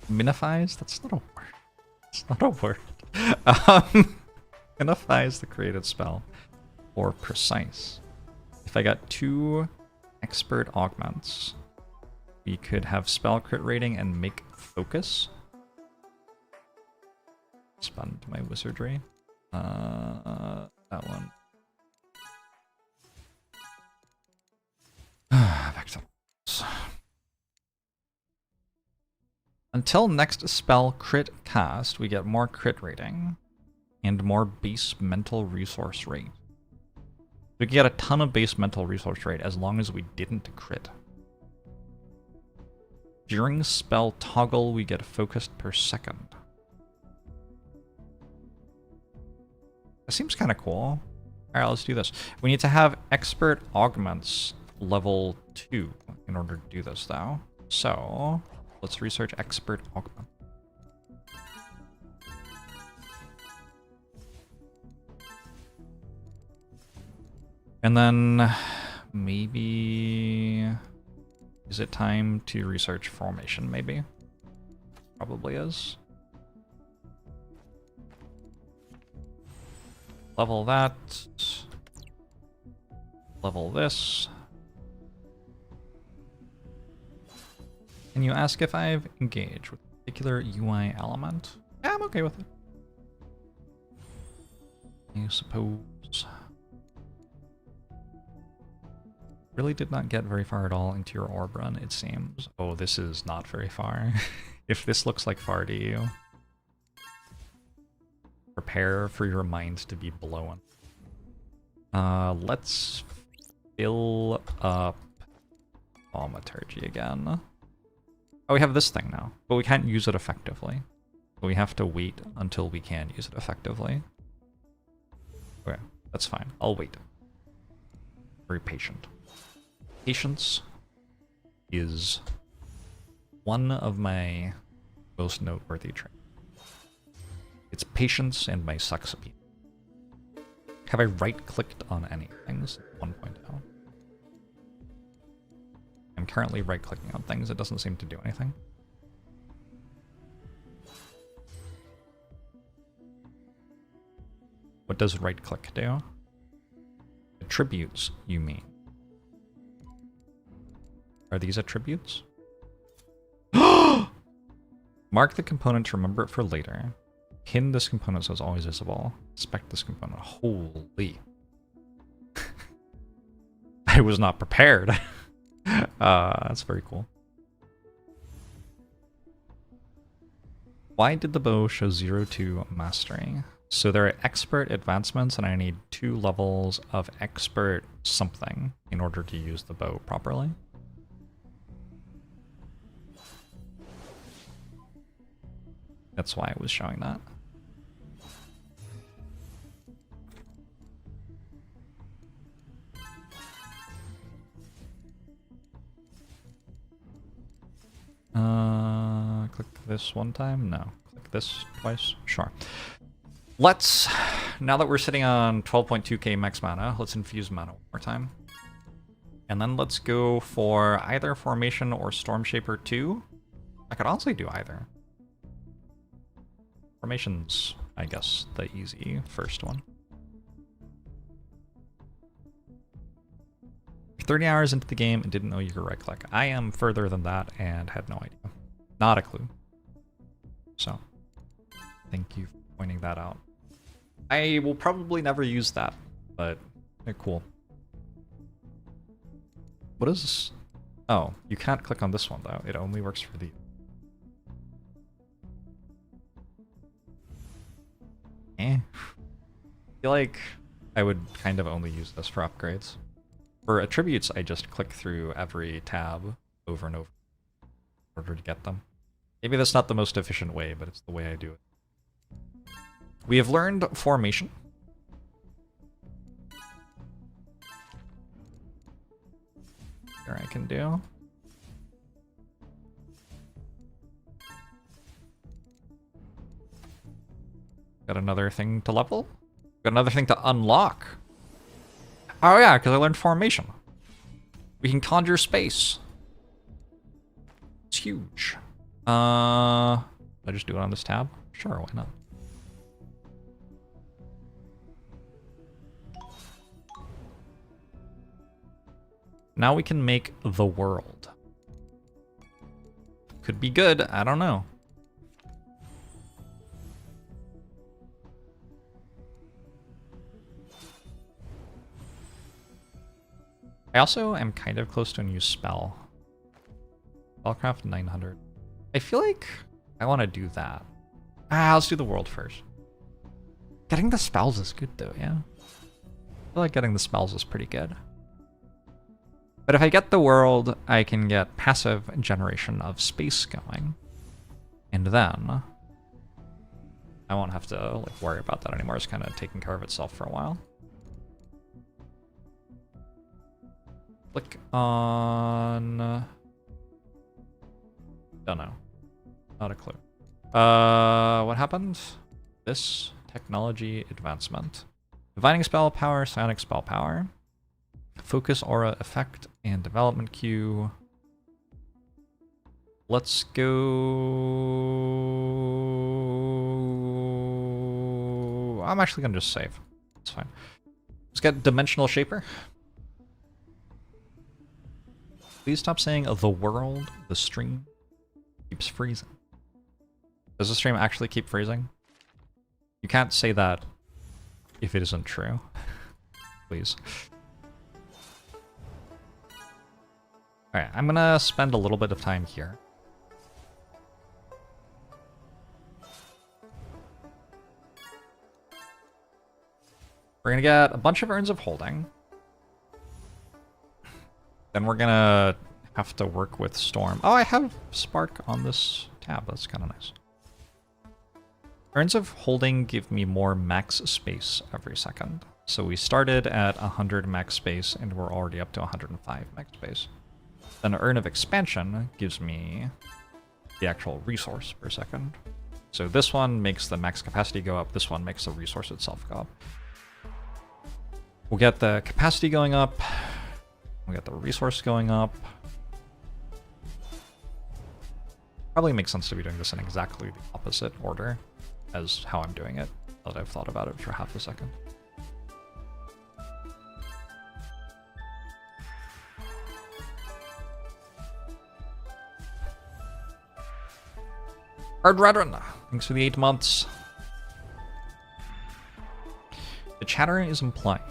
That's not a word. It's not a word. Minifies the created spell. Or precise. If I got 2 expert augments, we could have spell crit rating and make focus. Spun to my wizardry. That one. Back to until next spell crit cast, we get more crit rating and more base mental resource rate. We get a ton of base mental resource rate as long as we didn't crit. During spell toggle, we get focused per second. That seems kind of cool. Alright, let's do this. We need to have expert augments level 2 in order to do this, though. So, let's research expert augment. And then maybe... Is it time to research formation, maybe? Probably is. Level that. Level this. Can you ask if I've engaged with a particular UI element? Yeah, I'm okay with it. I suppose. Really did not get very far at all into your orb run, it seems. Oh, this is not very far. If this looks like far to you, prepare for your mind to be blown. Let's fill up Thaumaturgy again. Oh, we have this thing now, but we can't use it effectively. We have to wait until we can use it effectively. Okay, that's fine. I'll wait. Very patient. Patience is one of my most noteworthy traits. It's patience and my sucks appeal. Have I right-clicked on anything? 1.0. I'm currently right-clicking on things. It doesn't seem to do anything. What does right-click do? Attributes, you mean? Are these attributes? Mark the component to remember it for later. Pin this component so it's always visible. Inspect this component. Holy. I was not prepared. That's very cool. Why did the bow show 0 to mastery? So there are expert advancements and I need 2 levels of expert something in order to use the bow properly. That's why I was showing that. Click this one time? No. Click this twice? Sure. Let's, now that we're sitting on 12.2k max mana, let's infuse mana one more time. And then let's go for either Formation or Stormshaper 2. I could honestly do either. Formation's, I guess, the easy first one. 30 hours into the game and didn't know you could right click. I am further than that and had no idea. Not a clue. So, thank you for pointing that out. I will probably never use that, but they're cool. What is this? Oh, you can't click on this one though. It only works for the... I feel like I would kind of only use this for upgrades. For attributes, I just click through every tab over and over in order to get them. Maybe that's not the most efficient way, but it's the way I do it. We have learned Formation. Here I can do. Got another thing to level. Got another thing to unlock. Oh yeah, because I learned Formation. We can conjure space. It's huge. I just do it on this tab? Sure, why not? Now we can make the world. Could be good, I don't know. I also am kind of close to a new spell. Spellcraft 900. I feel like I want to do that. Let's do the world first. Getting the spells is good though, yeah? I feel like getting the spells is pretty good. But if I get the world, I can get passive generation of space going. And then I won't have to like worry about that anymore. It's kind of taking care of itself for a while. Click on... don't know. Not a clue. What happened? This technology advancement. Divining spell power, psionic spell power. Focus aura effect and development queue. Let's go... I'm actually gonna just save. It's fine. Let's get Dimensional Shaper. Please stop saying the world, the stream keeps freezing. Does the stream actually keep freezing? You can't say that if it isn't true. Please. Alright, I'm gonna spend a little bit of time here. We're gonna get a bunch of Urns of Holding. Then we're gonna have to work with Storm. Oh, I have Spark on this tab. That's kind of nice. Urns of Holding give me more max space every second. So we started at 100 max space and we're already up to 105 max space. Then Urn of Expansion gives me the actual resource per second. So this one makes the max capacity go up. This one makes the resource itself go up. We'll get the capacity going up. We got the resource going up. Probably makes sense to be doing this in exactly the opposite order as how I'm doing it, now that I've thought about it for half a second. Hard Redden, thanks for the 8 months. The chatter is implying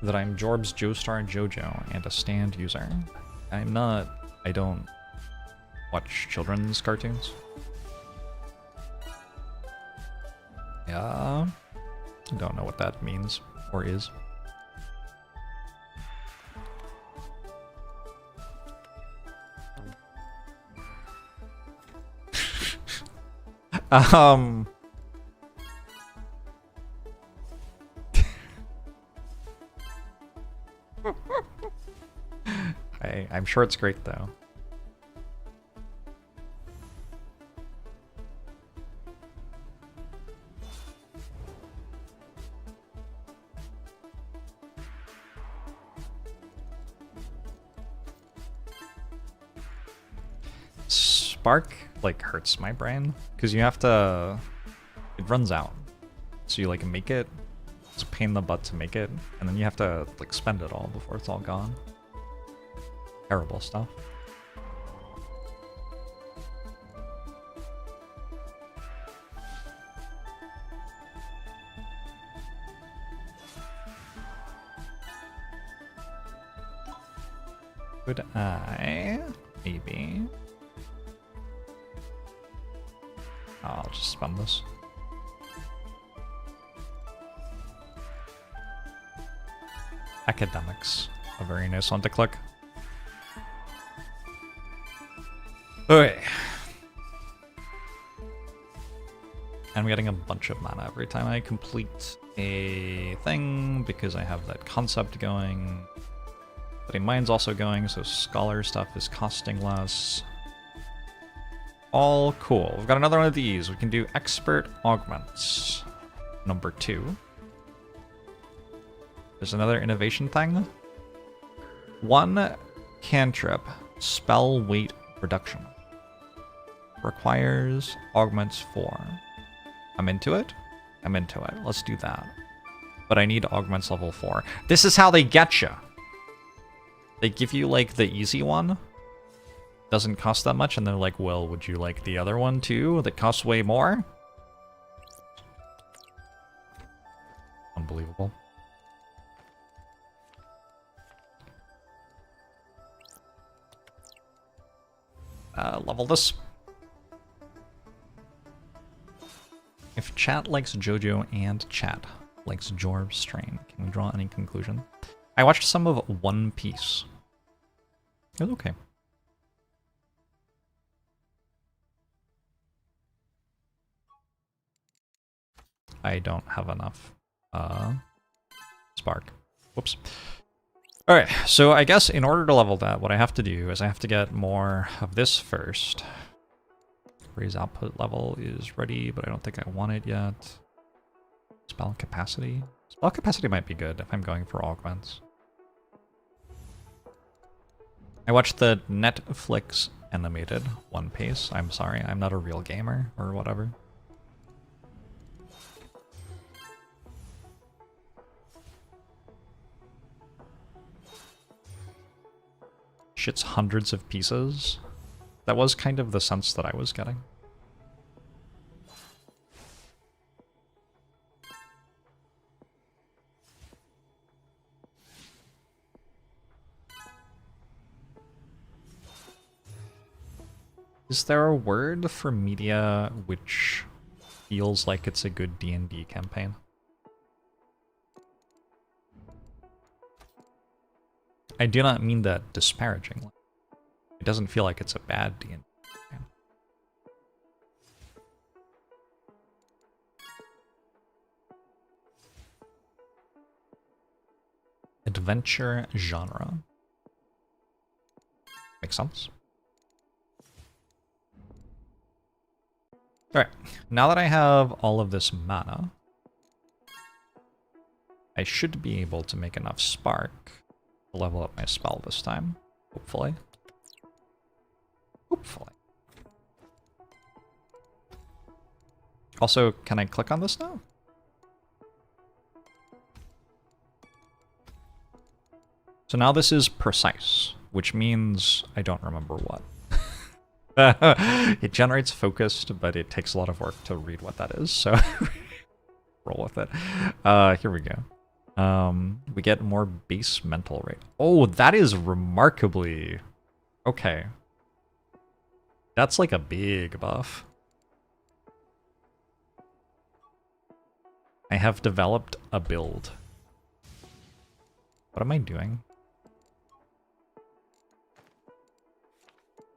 that I'm Jorbs, Joestar, Jojo, and a stand user. I'm not. I don't watch children's cartoons. Yeah. I don't know what that means or is. I'm sure it's great though. Spark, like, hurts my brain. Because you have to... It runs out. So you, like, make it. It's a pain in the butt to make it. And then you have to, like, spend it all before it's all gone. Terrible stuff. Could I... Maybe... I'll just spend this. Academics. A very nice one to click. Okay. I'm getting a bunch of mana every time I complete a thing because I have that concept going. But mine's also going, so scholar stuff is costing less. All cool. We've got another one of these. We can do expert augments. Number 2. There's another innovation thing. 1 cantrip spell weight reduction. Requires augments 4. I'm into it. I'm into it. Let's do that. But I need augments level 4. This is how they get you. They give you, like, the easy one. Doesn't cost that much, and they're like, well, would you like the other one, too? That costs way more? Unbelievable. Level this. If chat likes JoJo and chat likes Jorbs strain, can we draw any conclusion? I watched some of One Piece. It was okay. I don't have enough spark. Whoops. Alright, so I guess in order to level that, what I have to do is I have to get more of this first. Raise output level is ready, but I don't think I want it yet. Spell capacity. Spell capacity might be good if I'm going for augments. I watched the Netflix animated One Piece. I'm sorry, I'm not a real gamer or whatever. Shit's hundreds of pieces. That was kind of the sense that I was getting. Is there a word for media which feels like it's a good D&D campaign? I do not mean that disparagingly. It doesn't feel like it's a bad D&D campaign. Adventure genre. Makes sense. Alright, now that I have all of this mana, I should be able to make enough spark to level up my spell this time, hopefully. Hopefully. Also, can I click on this now? So now this is precise, which means I don't remember what. It generates focused, but it takes a lot of work to read what that is, so roll with it. Here we go. We get more base mental rate. Oh, that is remarkably... Okay. That's like a big buff. I have developed a build. What am I doing?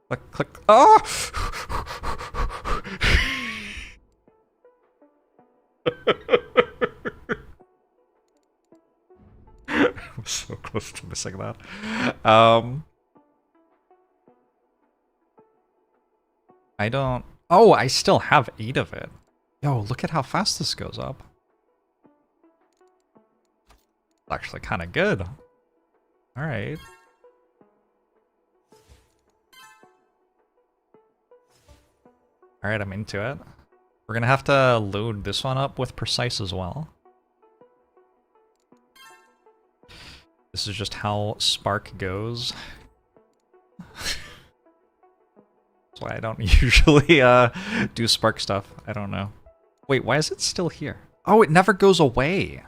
Click, click. Oh! I'm so close to missing that. I don't... Oh, I still have 8 of it. Yo, look at how fast this goes up. It's actually kind of good. Alright. Alright, I'm into it. We're gonna have to load this one up with precise as well. This is just how Spark goes. That's why I don't usually do Spark stuff. I don't know. Wait, why is it still here? Oh, it never goes away.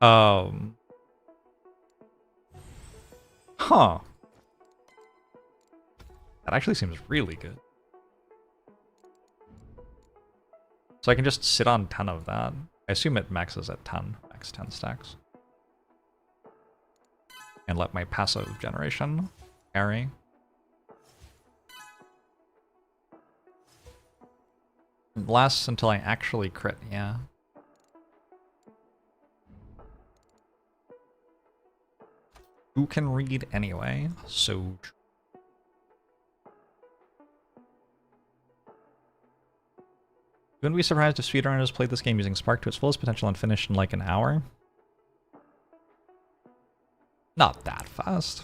Huh. That actually seems really good. So I can just sit on 10 of that. I assume it maxes at 10, max 10 stacks. And let my passive generation carry. It lasts until I actually crit, yeah. Who can read anyway? So wouldn't be surprised if speedrunners played this game using Spark to its fullest potential and finished in like an hour. Not that fast.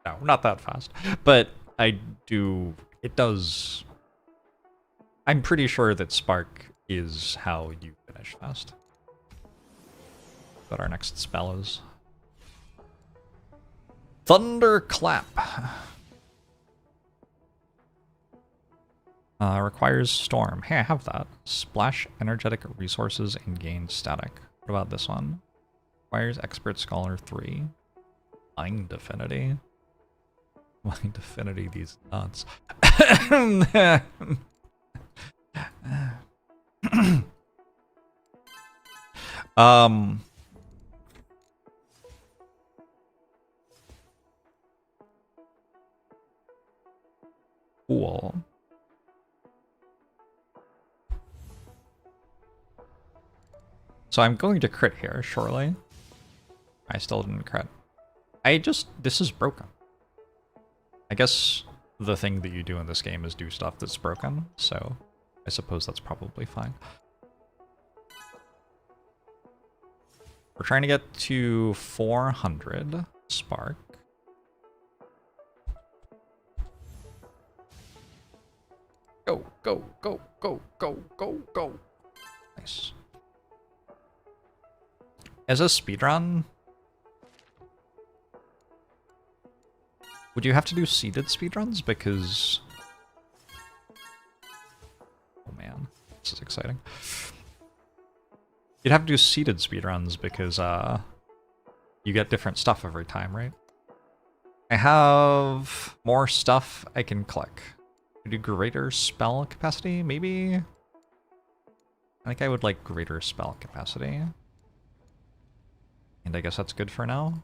No, not that fast. But I do... It does... I'm pretty sure that Spark is how you finish fast. What our next spell is. Thunderclap. Requires Storm. Hey, I have that. Splash energetic resources and gain static. What about this one? Requires Expert Scholar 3. Mind Affinity. Mind Affinity, these nuts. Cool. So I'm going to crit here, surely. I still didn't crit. This is broken. I guess the thing that you do in this game is do stuff that's broken, so I suppose that's probably fine. We're trying to get to 400 Spark. Go, go, go, go, go, go, go. Nice. As a speedrun, would you have to do seeded speedruns? Because... oh man, this is exciting. You'd have to do seeded speedruns because you get different stuff every time, right? I have more stuff I can click. Do greater spell capacity, maybe? I think I would like greater spell capacity. And I guess that's good for now.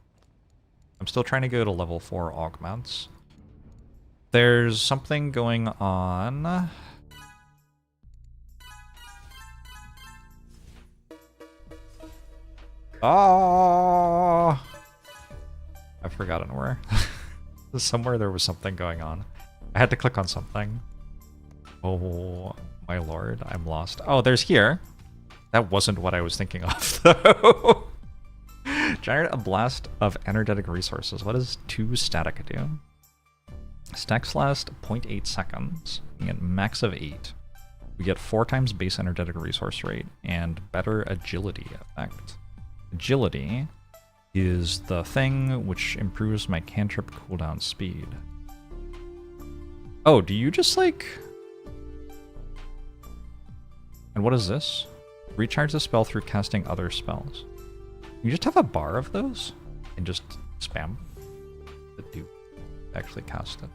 I'm still trying to go to level 4 augments. There's something going on. Oh! I've forgotten where. Somewhere there was something going on. I had to click on something. Oh my lord, I'm lost. Oh, there's here. That wasn't what I was thinking of, though. Generate a blast of energetic resources. What does 2 static do? Stacks last 0.8 seconds. We get max of 8. We get 4 times base energetic resource rate and better agility effect. Agility is the thing which improves my cantrip cooldown speed. Oh, do you just like... and what is this? Recharge the spell through casting other spells. You just have a bar of those and just spam that do actually cast it.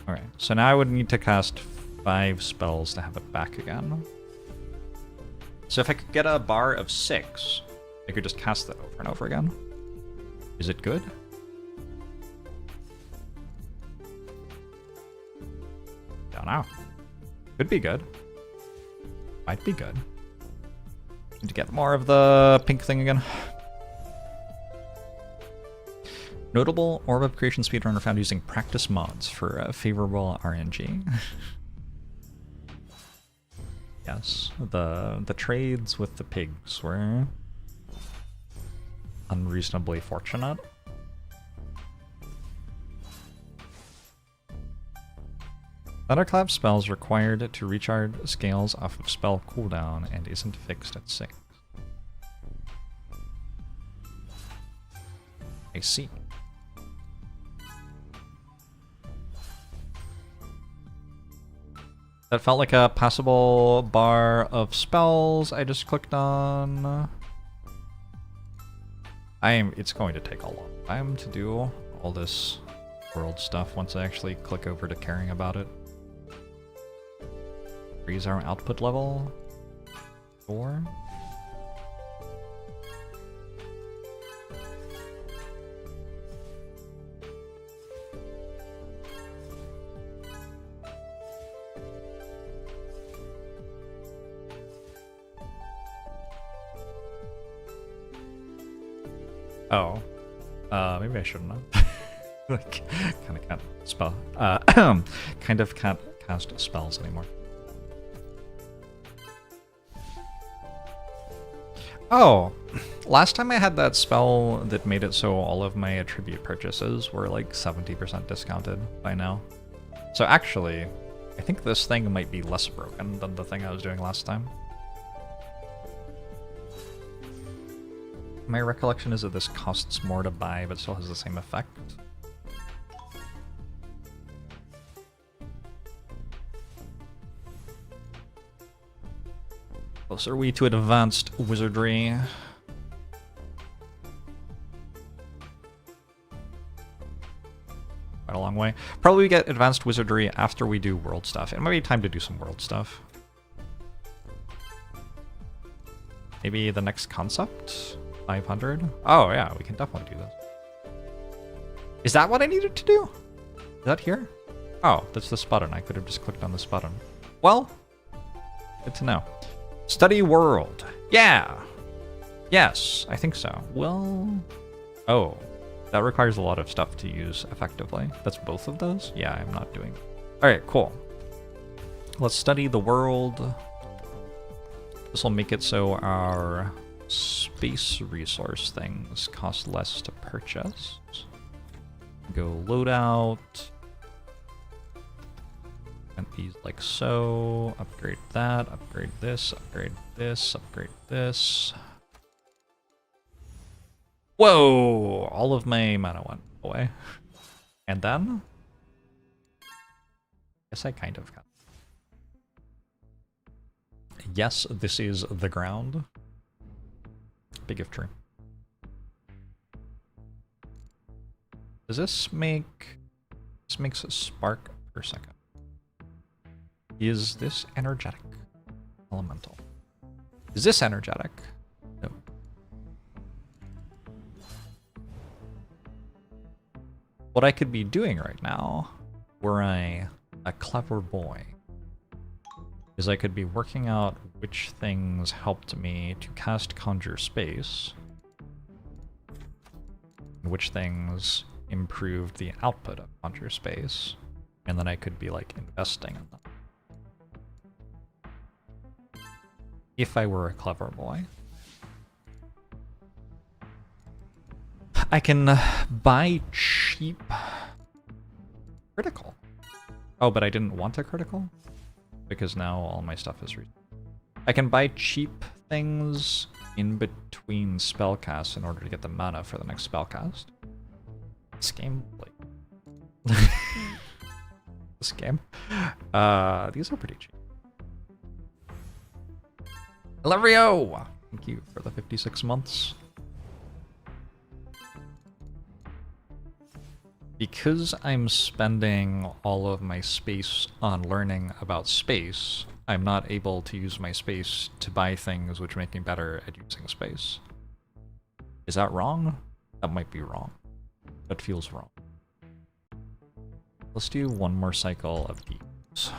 Alright, so now I would need to cast 5 spells to have it back again. So if I could get a bar of 6, I could just cast that over and over again. Is it good? Don't know. Could be good. Might be good. Need to get more of the pink thing again. Notable Orb of Creation speedrunner found using practice mods for favorable RNG. Yes, the trades with the pigs were unreasonably fortunate. Thunderclap spells required to recharge scales off of spell cooldown and isn't fixed at 6. I see. That felt like a passable bar of spells I just clicked on. It's going to take a long time to do all this world stuff once I actually click over to caring about it. Raise our output level. 4. Oh. Maybe I shouldn't have. Like, kind of can't spell. Kind of can't cast spells anymore. Oh, last time I had that spell that made it so all of my attribute purchases were like 70% discounted by now. So actually, I think this thing might be less broken than the thing I was doing last time. My recollection is that this costs more to buy, but still has the same effect. Closer we to advanced wizardry. Quite a long way. Probably we get advanced wizardry after we do world stuff. It might be time to do some world stuff. Maybe the next concept? 500? Oh yeah, we can definitely do this. Is that what I needed to do? Is that here? Oh, that's this button. I could have just clicked on this button. Well, good to know. Study world. Yeah. Yes, I think so. Well, oh, that requires a lot of stuff to use effectively. That's both of those? Yeah, I'm not doing. All right, cool. Let's study the world. This will make it so our space resource things cost less to purchase. Go loadout. And these like so. Upgrade that, upgrade this, upgrade this, upgrade this. Whoa! All of my mana went away. And then? Guess I kind of got. Yes, this is the ground. Big if true. Does this make... This makes a spark per second. Is this energetic? Elemental. Is this energetic? No. What I could be doing right now, were I a clever boy, is I could be working out which things helped me to cast Conjure Space, and which things improved the output of Conjure Space, and then I could be like investing in them. If I were a clever boy. I can buy cheap critical. Oh, but I didn't want a critical? Because now all my stuff is I can buy cheap things in between spellcasts in order to get the mana for the next spellcast. This game, like... this game? These are pretty cheap. Lerio! Thank you for the 56 months. Because I'm spending all of my space on learning about space, I'm not able to use my space to buy things which make me better at using space. Is that wrong? That might be wrong. That feels wrong. Let's do one more cycle of these.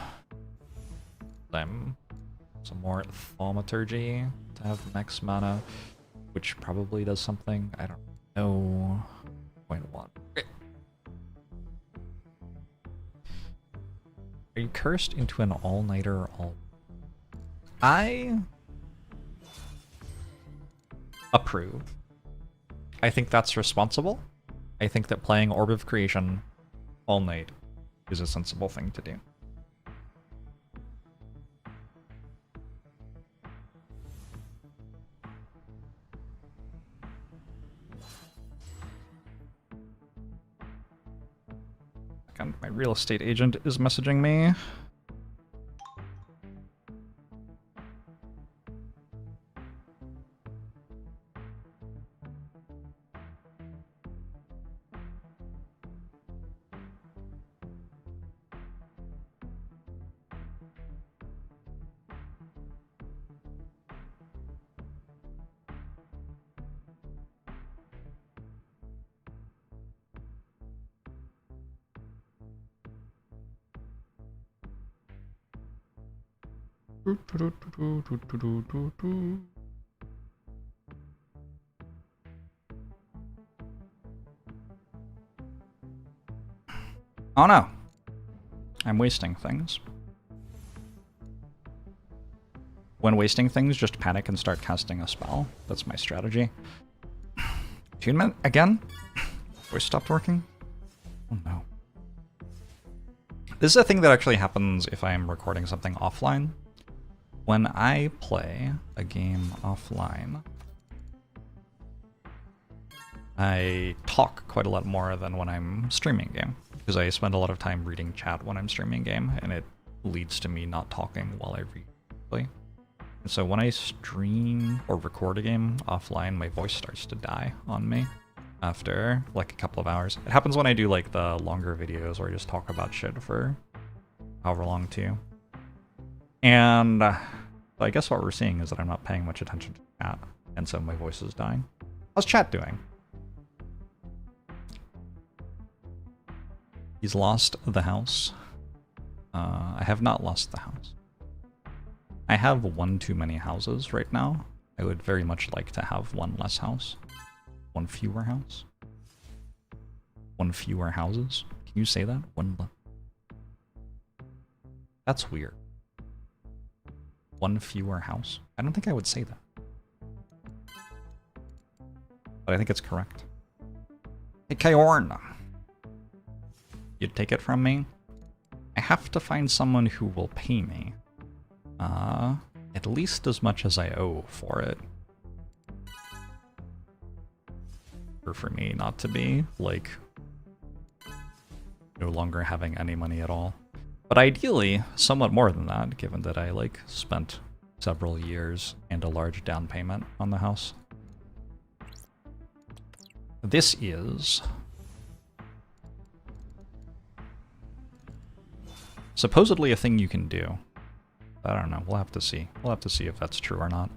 Some more thaumaturgy to have max mana, which probably does something. I don't know. 0.1. Are you cursed into an all-nighter all? I approve. I think that's responsible. I think that playing Orb of Creation all night is a sensible thing to do. Again, my real estate agent is messaging me. Oh no, I'm wasting things. When wasting things, just panic and start casting a spell. That's my strategy. Attunement again? Voice stopped working? Oh no. This is a thing that actually happens if I am recording something offline. When I play a game offline, I talk quite a lot more than when I'm streaming game, because I spend a lot of time reading chat when I'm streaming game, and it leads to me not talking while I read. And so when I stream or record a game offline, my voice starts to die on me after like a couple of hours. It happens when I do like the longer videos where I just talk about shit for however long too. And I guess what we're seeing is that I'm not paying much attention to chat, and so my voice is dying. How's chat doing? He's lost the house. I have not lost the house. I have one too many houses right now. I would very much like to have one less house. One fewer house. One fewer houses. Can you say that? That's weird. One fewer house? I don't think I would say that. But I think it's correct. Hey, Kaorn! You'd take it from me? I have to find someone who will pay me. At least as much as I owe for it. Or for me not to be, like, no longer having any money at all. But ideally, somewhat more than that, given that I, like, spent several years and a large down payment on the house. This is supposedly a thing you can do. I don't know, we'll have to see. We'll have to see if that's true or not.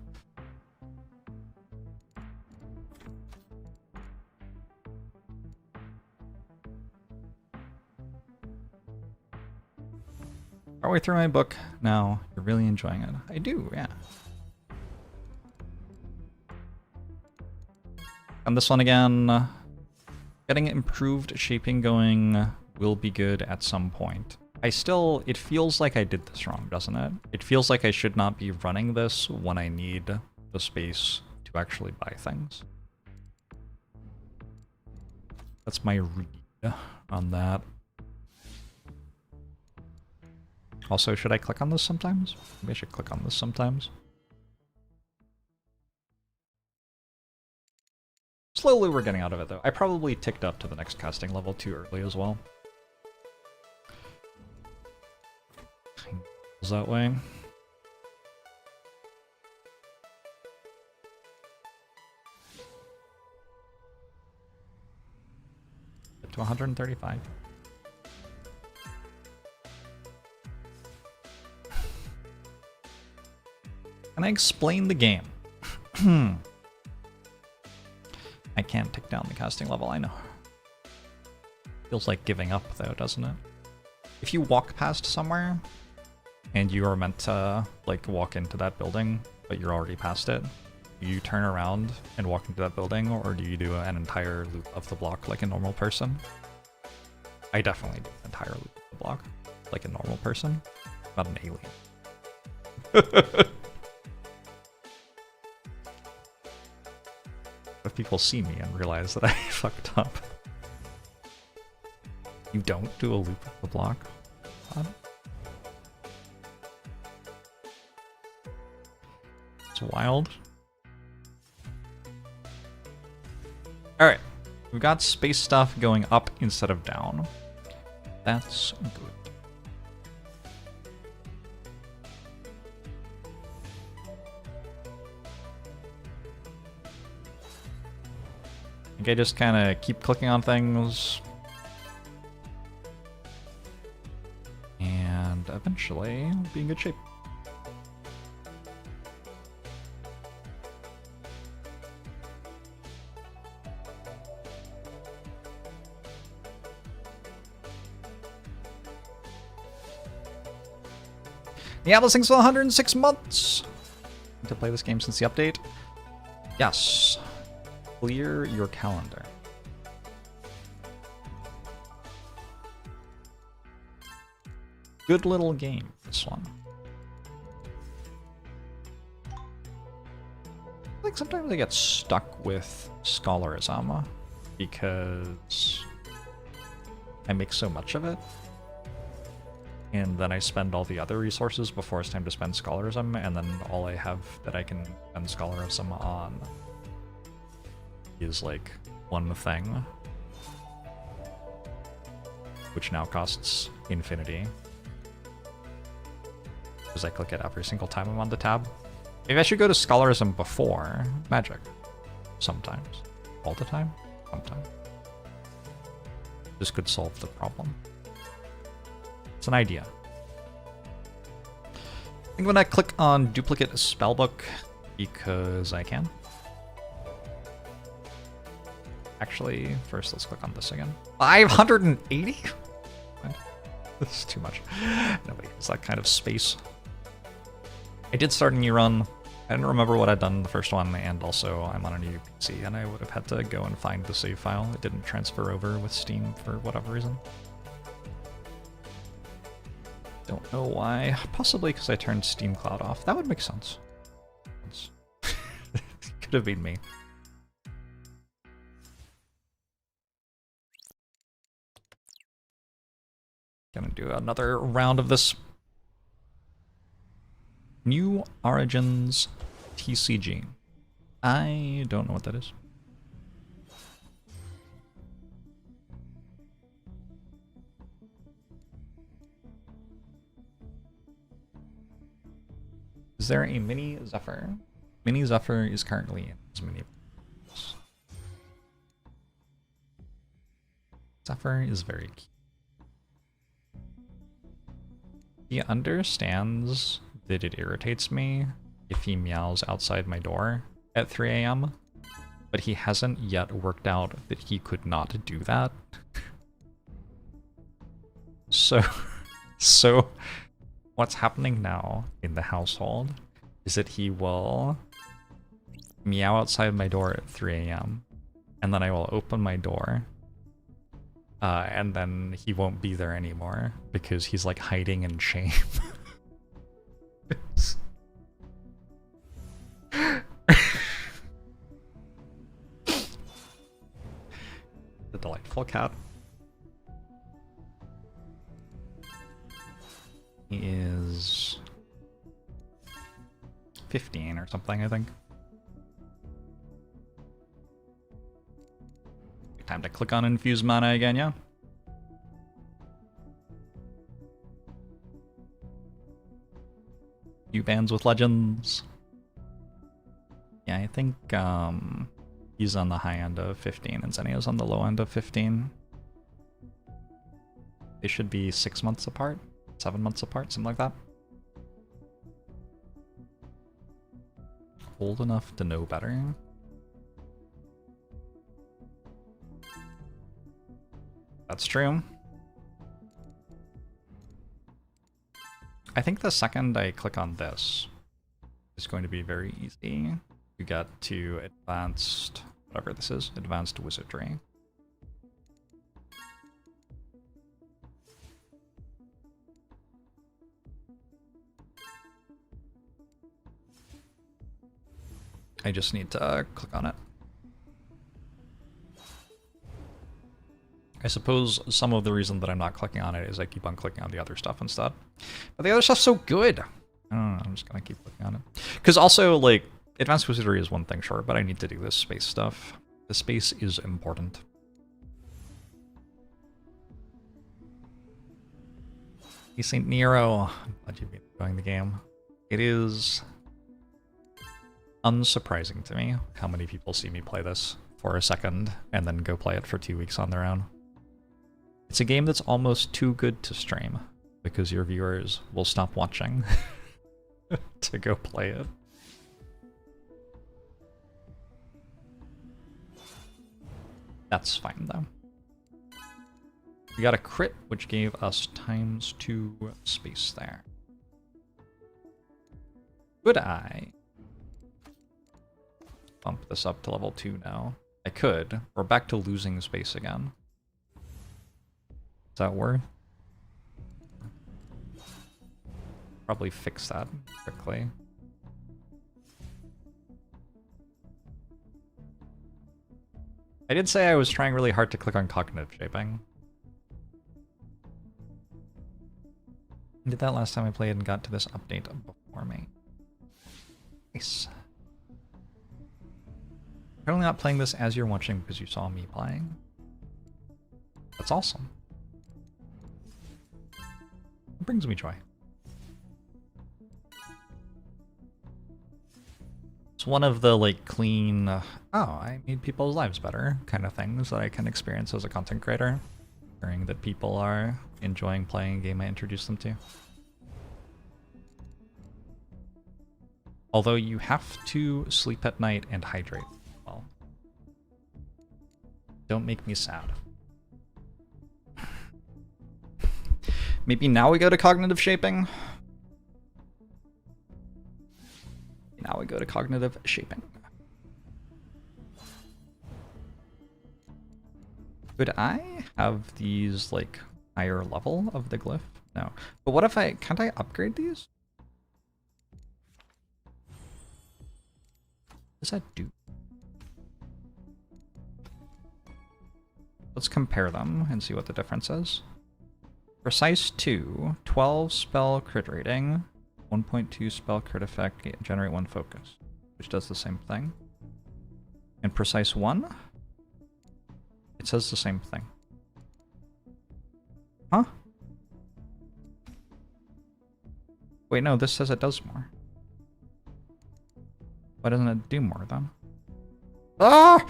Partway through my book now, you're really enjoying it. I do, yeah. And this one again, getting improved shaping going will be good at some point. It feels like I did this wrong, doesn't it? It feels like I should not be running this when I need the space to actually buy things. That's my read on that. Also, should I click on this sometimes? Maybe I should click on this sometimes. Slowly we're getting out of it though. I probably ticked up to the next casting level too early as well. That way. Get to 135. Can I explain the game? I can't tick down the casting level, I know. Feels like giving up though, doesn't it? If you walk past somewhere, and you are meant to, like, walk into that building, but you're already past it, do you turn around and walk into that building, or do you do an entire loop of the block like a normal person? I definitely do an entire loop of the block like a normal person, not an alien. have people see me and realize that I fucked up. You don't do a loop of the block? What? It's wild. Alright. We've got space stuff going up instead of down. That's good. I think I just kind of keep clicking on things. And eventually I'll be in good shape. Yeah, this thing's for 106 months to play this game since the update. Yes. Clear your calendar. Good little game, this one. I think sometimes I get stuck with scholarism because I make so much of it. And then I spend all the other resources before it's time to spend scholarism, and then all I have that I can spend scholarism on is like one thing, which now costs infinity. Because I click it every single time I'm on the tab. Maybe I should go to scholarism before magic. Sometimes. All the time? Sometimes. This could solve the problem. It's an idea. I'm gonna click on duplicate spellbook because I can. Actually, first let's click on this again. 580? This is too much. Nobody has that kind of space. I did start a new run. I didn't remember what I'd done in the first one, and also I'm on a new PC, and I would have had to go and find the save file. It didn't transfer over with Steam for whatever reason. Don't know why. Possibly because I turned Steam Cloud off. That would make sense. Could have been me. Gonna do another round of this. New Origins TCG. I don't know what that is. Is there a mini Zephyr? Mini Zephyr is currently in as many. Zephyr is very cute. He understands that it irritates me if he meows outside my door at 3 AM, but he hasn't yet worked out that he could not do that. So what's happening now in the household is that he will meow outside my door at 3 AM, and then I will open my door, and then he won't be there anymore because he's like hiding in shame. The delightful cat. He is 15 or something, I think. Time to click on Infuse Mana again, yeah? New bands with legends. Yeah, I think he's on the high end of 15 and Zenio's on the low end of 15. They should be 6 months apart, 7 months apart, something like that. Old enough to know better. That's true. I think the second I click on this, it's going to be very easy to get to advanced, whatever this is, advanced wizardry. I just need to click on it. I suppose some of the reason that I'm not clicking on it is I keep on clicking on the other stuff instead. But the other stuff's so good. I don't know, I'm just gonna keep clicking on it. Because also, like, Advanced Wizardry is one thing, sure, but I need to do this space stuff. The space is important. Hey, St. Nero. Glad you've been enjoying the game. It is unsurprising to me how many people see me play this for a second and then go play it for 2 weeks on their own. It's a game that's almost too good to stream because your viewers will stop watching to go play it. That's fine though. We got a crit, which gave us ×2 space there. Could I bump this up to level 2 now? I could. We're back to losing space again. Is that worth? Probably fix that quickly. I did say I was trying really hard to click on cognitive shaping. I did that last time I played and got to this update before me. Nice. Apparently not playing this as you're watching because you saw me playing. That's awesome. It brings me joy. It's one of the, like, clean, oh, I made people's lives better kind of things that I can experience as a content creator. Hearing that people are enjoying playing a game I introduced them to. Although you have to sleep at night and hydrate. Well, don't make me sad. Maybe now we go to cognitive shaping? Now we go to cognitive shaping. Could I have these, like, higher level of the glyph? No. But what if can't I upgrade these? What does that do? Let's compare them and see what the difference is. Precise 2, 12 spell crit rating, 1.2 spell crit effect, generate 1 focus, which does the same thing. And Precise 1, it says the same thing. Huh? Wait, no, this says it does more. Why doesn't it do more then? Ah!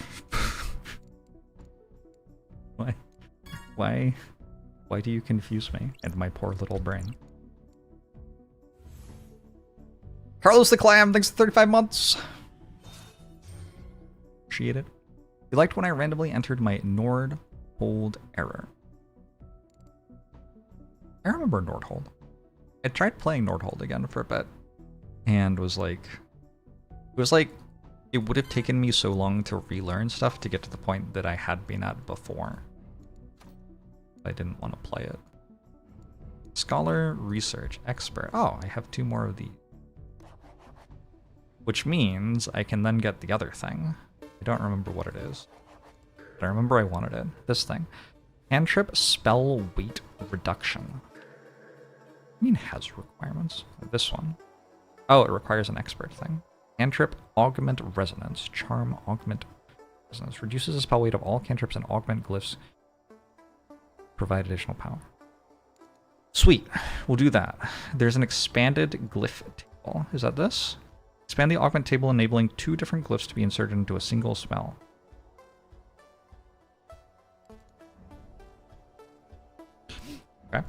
Why do you confuse me and my poor little brain? Carlos the Clam, thanks for 35 months. Appreciate it. You liked when I randomly entered my Nordhold error. I remember Nordhold. I tried playing Nordhold again for a bit and was like, it would have taken me so long to relearn stuff to get to the point that I had been at before. I didn't want to play it. Scholar, Research, Expert. Oh, I have 2 more of these. Which means I can then get the other thing. I don't remember what it is. But I remember I wanted it. This thing. Cantrip Spell Weight Reduction. I mean, it has requirements. This one. Oh, it requires an expert thing. Cantrip Augment Resonance. Charm Augment Resonance. Reduces the spell weight of all cantrips and augment glyphs. Provide additional power. Sweet. We'll do that. There's an expanded glyph table. Is that this? Expand the augment table, enabling 2 different glyphs to be inserted into a single spell. Okay.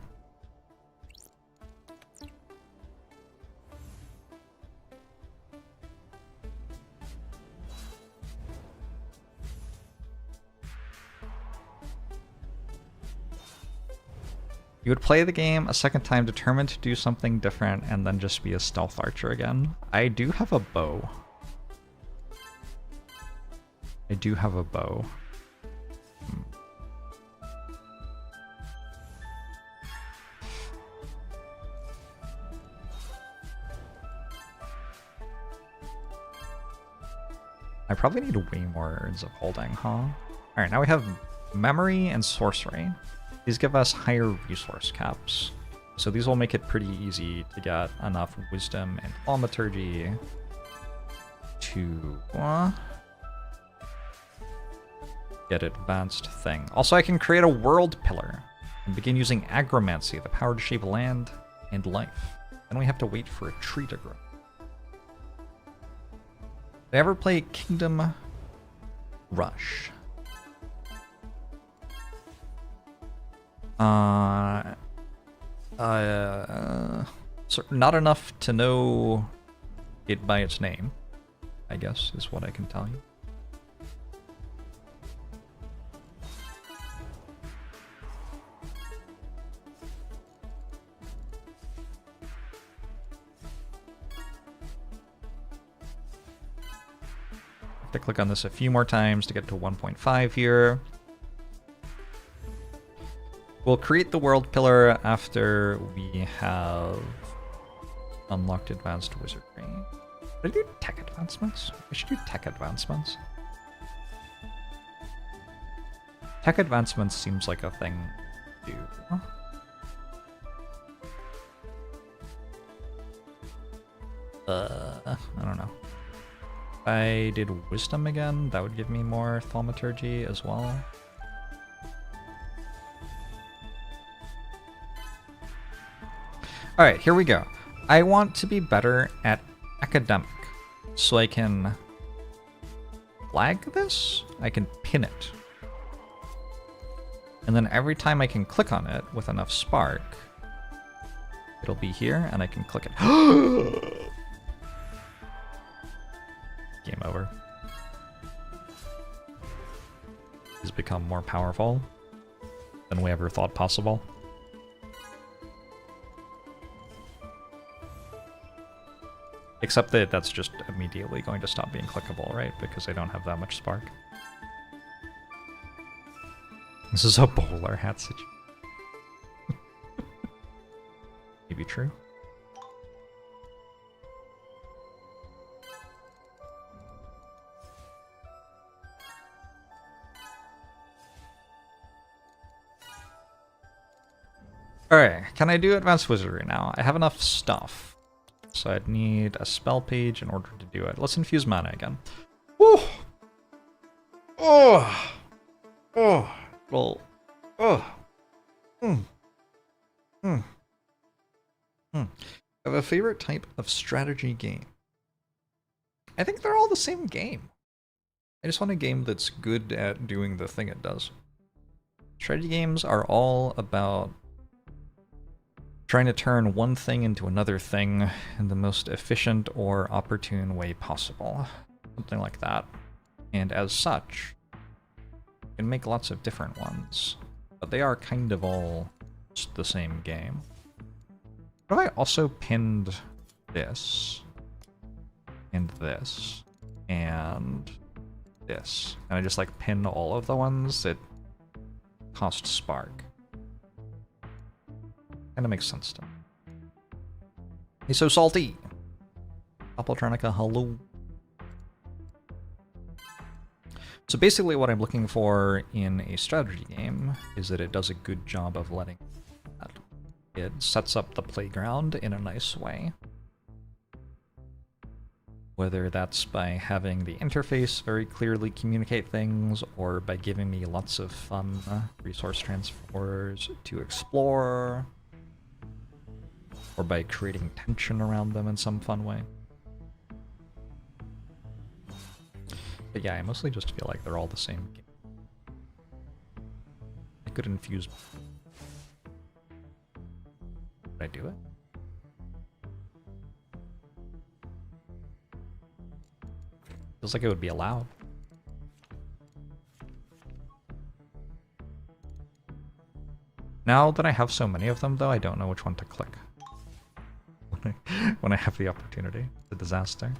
You would play the game a second time determined to do something different and then just be a stealth archer again. I do have a bow. I do have a bow. I probably need way more Urns of Holding, huh? Alright, now we have Memory and sorcery. These give us higher resource caps. So these will make it pretty easy to get enough wisdom and thaumaturgy to get advanced thing. Also, I can create a world pillar and begin using agromancy, the power to shape land and life. Then we have to wait for a tree to grow. Did I ever play Kingdom Rush? So not enough to know it by its name, I guess, is what I can tell you. Have to click on this a few more times to get to 1.5 here. We'll create the world pillar after we have unlocked advanced wizardry. Did I do tech advancements? I should do tech advancements. Tech advancements seems like a thing to do. I don't know. If I did wisdom again, that would give me more thaumaturgy as well. Alright, here we go. I want to be better at academic, so I can flag this, I can pin it. And then every time I can click on it with enough spark, it'll be here and I can click it. Game over. He's become more powerful than we ever thought possible. Except that that's just immediately going to stop being clickable, right? Because I don't have that much spark. This is a bowler hat situation. Maybe true. Alright, can I do advanced wizardry now? I have enough stuff. So I'd need a spell page in order to do it. Let's infuse mana again. Woo! Oh! Oh! Well... Oh! I have a favorite type of strategy game. I think they're all the same game. I just want a game that's good at doing the thing it does. Strategy games are all about trying to turn one thing into another thing in the most efficient or opportune way possible. Something like that. And as such, you can make lots of different ones. But they are kind of all just the same game. But I also pinned this, and this, and this. And I just like pinned all of the ones that cost spark. Kinda makes sense to me. He's so salty! Appletronica, hello. So basically what I'm looking for in a strategy game is that it does a good job of letting that. It sets up the playground in a nice way. Whether that's by having the interface very clearly communicate things, or by giving me lots of fun resource transfers to explore, or by creating tension around them in some fun way. But yeah, I mostly just feel like they're all the same game. I could infuse... Did I do it? Feels like it would be allowed. Now that I have so many of them, though, I don't know which one to click. When I have the opportunity. It's a disaster.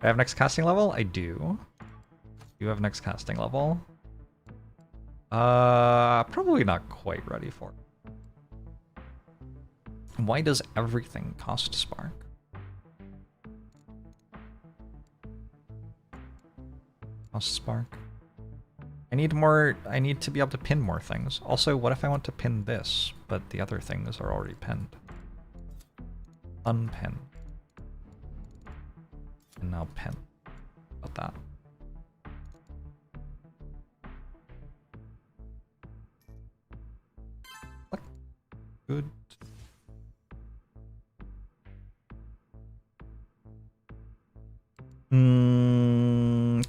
I have next casting level? I do. You have next casting level? Probably not quite ready for it. Why does everything cost spark? Cost spark? I need to be able to pin more things. Also, what if I want to pin this, but the other things are already pinned? Unpin. And now pin. About that. Good.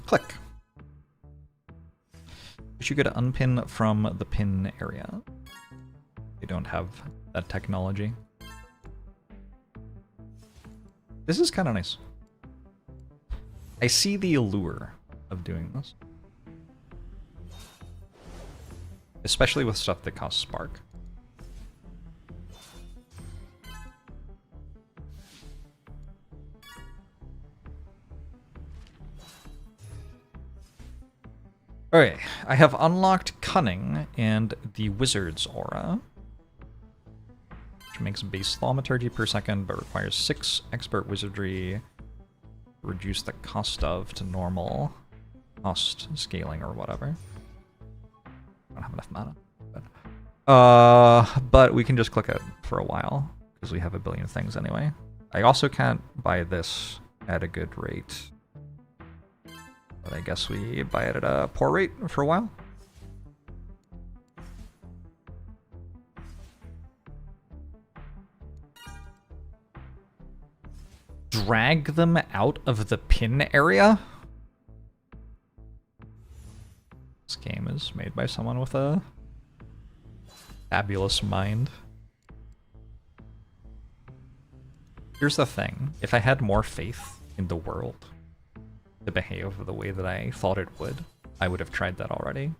Click. But you could unpin from the pin area. They don't have that technology. This is kind of nice. I see the allure of doing this. Especially with stuff that costs spark. Okay, I have unlocked Cunning and the Wizard's Aura, which makes base thaumaturgy per second, but requires 6 expert wizardry, reduce the cost of to normal cost scaling or whatever. I don't have enough mana. But we can just click it for a while, because we have a billion things anyway. I also can't buy this at a good rate. But I guess we buy it at a poor rate for a while. Drag them out of the pin area? This game is made by someone with a fabulous mind. Here's the thing. If I had more faith in the world to behave the way that I thought it would, I would have tried that already.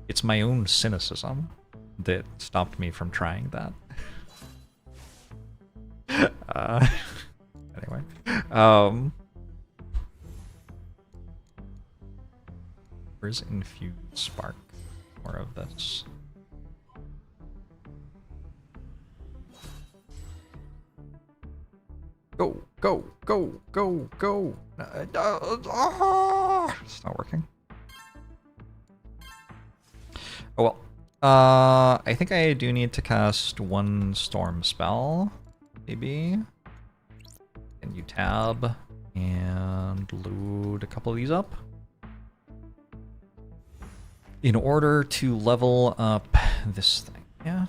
It's my own cynicism that stopped me from trying that. Anyway. Where's Infused Spark? More of this. Go, go, go, go, go. It's not working. Oh well. I think I do need to cast one storm spell, maybe. And you tab and load a couple of these up in order to level up this thing. Yeah.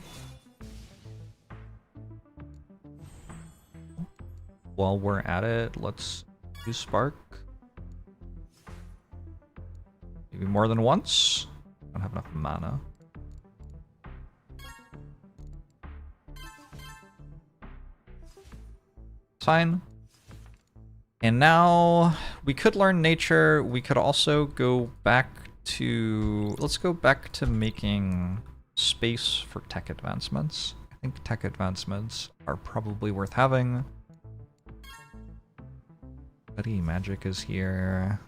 While we're at it, let's use Spark. Maybe more than once. I don't have enough mana. Fine. And now we could learn nature. We could also go back to... Let's go back to making space for tech advancements. I think tech advancements are probably worth having. Buddy Magic is here.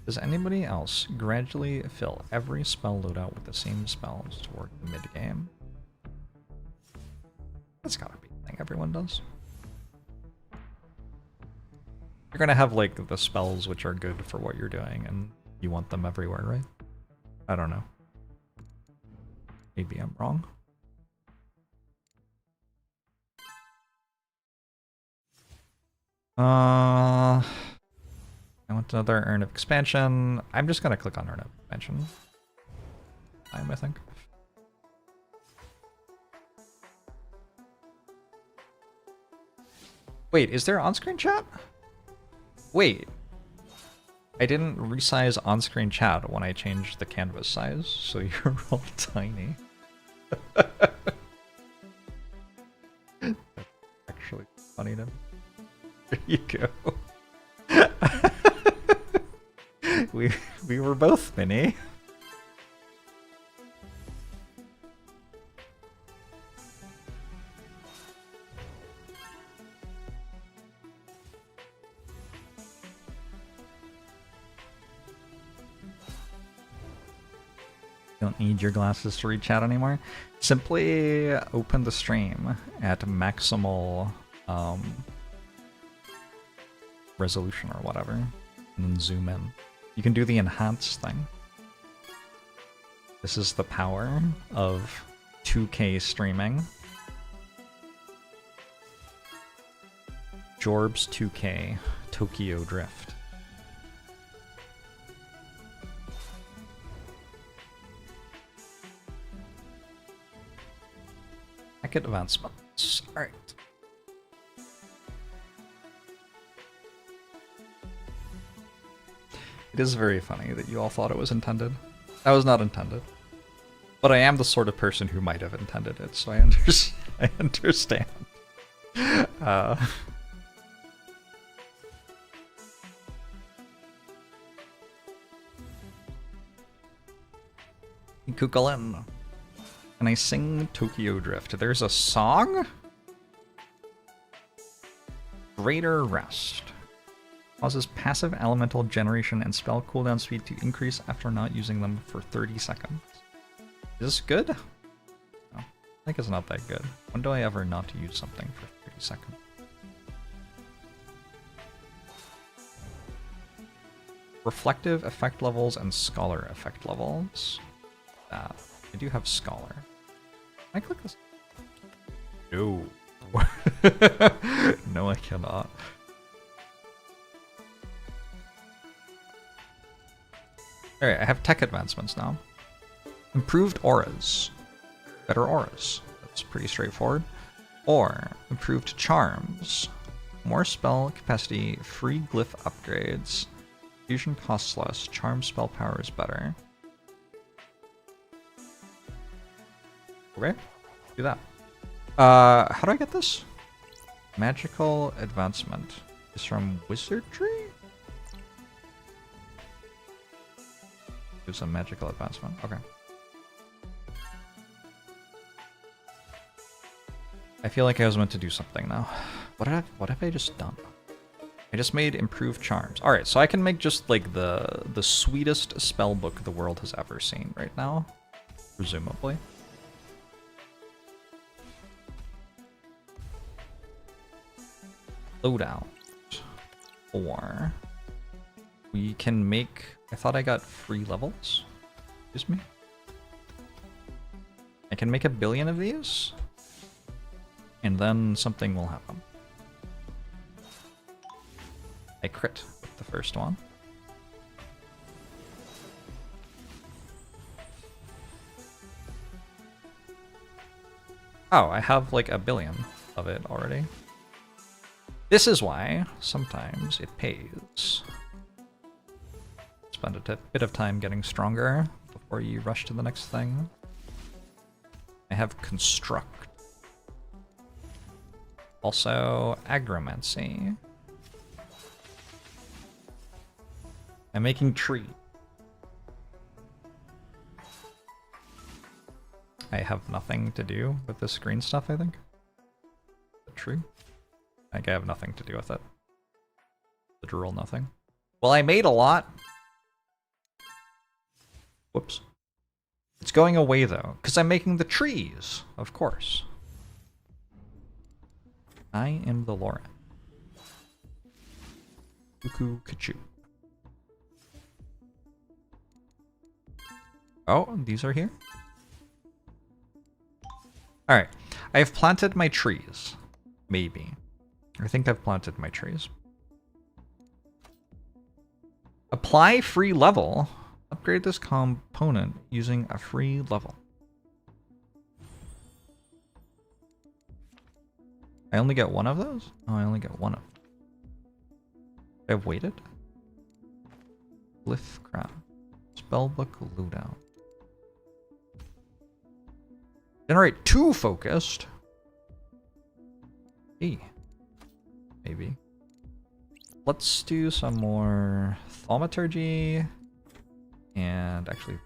Does anybody else gradually fill every spell loadout with the same spells toward the mid-game? That's gotta be a thing everyone does. You're gonna have, like, the spells which are good for what you're doing, and you want them everywhere, right? I don't know. Maybe I'm wrong. I want another Urn of Expansion. I'm just gonna click on Urn of Expansion. I think. Wait, is there on-screen chat? Wait. I didn't resize on-screen chat when I changed the canvas size, so you're all tiny. That's actually funny to me. There you go. We were both mini. don't need your glasses to read chat anymore. Simply open the stream at maximal resolution or whatever, and then zoom in. You can do the enhance thing. This is the power of 2K streaming. Jorbs 2K, Tokyo Drift. Packet advancements. Alright. It is very funny that you all thought it was intended. That was not intended. But I am the sort of person who might have intended it, so I understand. Kukulin. Can I sing Tokyo Drift? There's a song? Greater Rest. Causes passive elemental generation and spell cooldown speed to increase after not using them for 30 seconds. Is this good? No, I think it's not that good. When do I ever not use something for 30 seconds? Reflective effect levels and scholar effect levels. I do have scholar. Can I click this? No. No, I cannot. Alright, I have tech advancements now. Improved auras. Better auras. That's pretty straightforward. Or improved charms. More spell capacity, free glyph upgrades. Fusion costs less, charm spell power is better. Okay, do that. How do I get this? Magical advancement is from wizardry? Do some magical advancement. Okay. I feel like I was meant to do something now. What have I just done? I just made improved charms. All right, so I can make just like the sweetest spell book the world has ever seen right now, presumably. Loadout. Or we can make. I thought I got free levels. Excuse me. I can make 1 billion of these, and then something will happen. I crit with the first one. Oh, I have like 1 billion of it already. This is why sometimes it pays. Spend a bit of time getting stronger before you rush to the next thing. I have construct. Also agromancy. I'm making tree. I have nothing to do with this green stuff, I think. Is that true? I think I have nothing to do with it. Literal nothing. Well, I made a lot. Whoops. It's going away though, because I'm making the trees, of course. I am the Lauren. Cuckoo Kachu. Oh, these are here? Alright. I have planted my trees. Maybe. I think I've planted my trees. Apply free level. Upgrade this component using a free level. I only get one of those? Oh, I only get one of them. I've waited. Glyph crown. Spellbook loadout. Generate 2 focused. E. Maybe. Let's do some more thaumaturgy. And actually,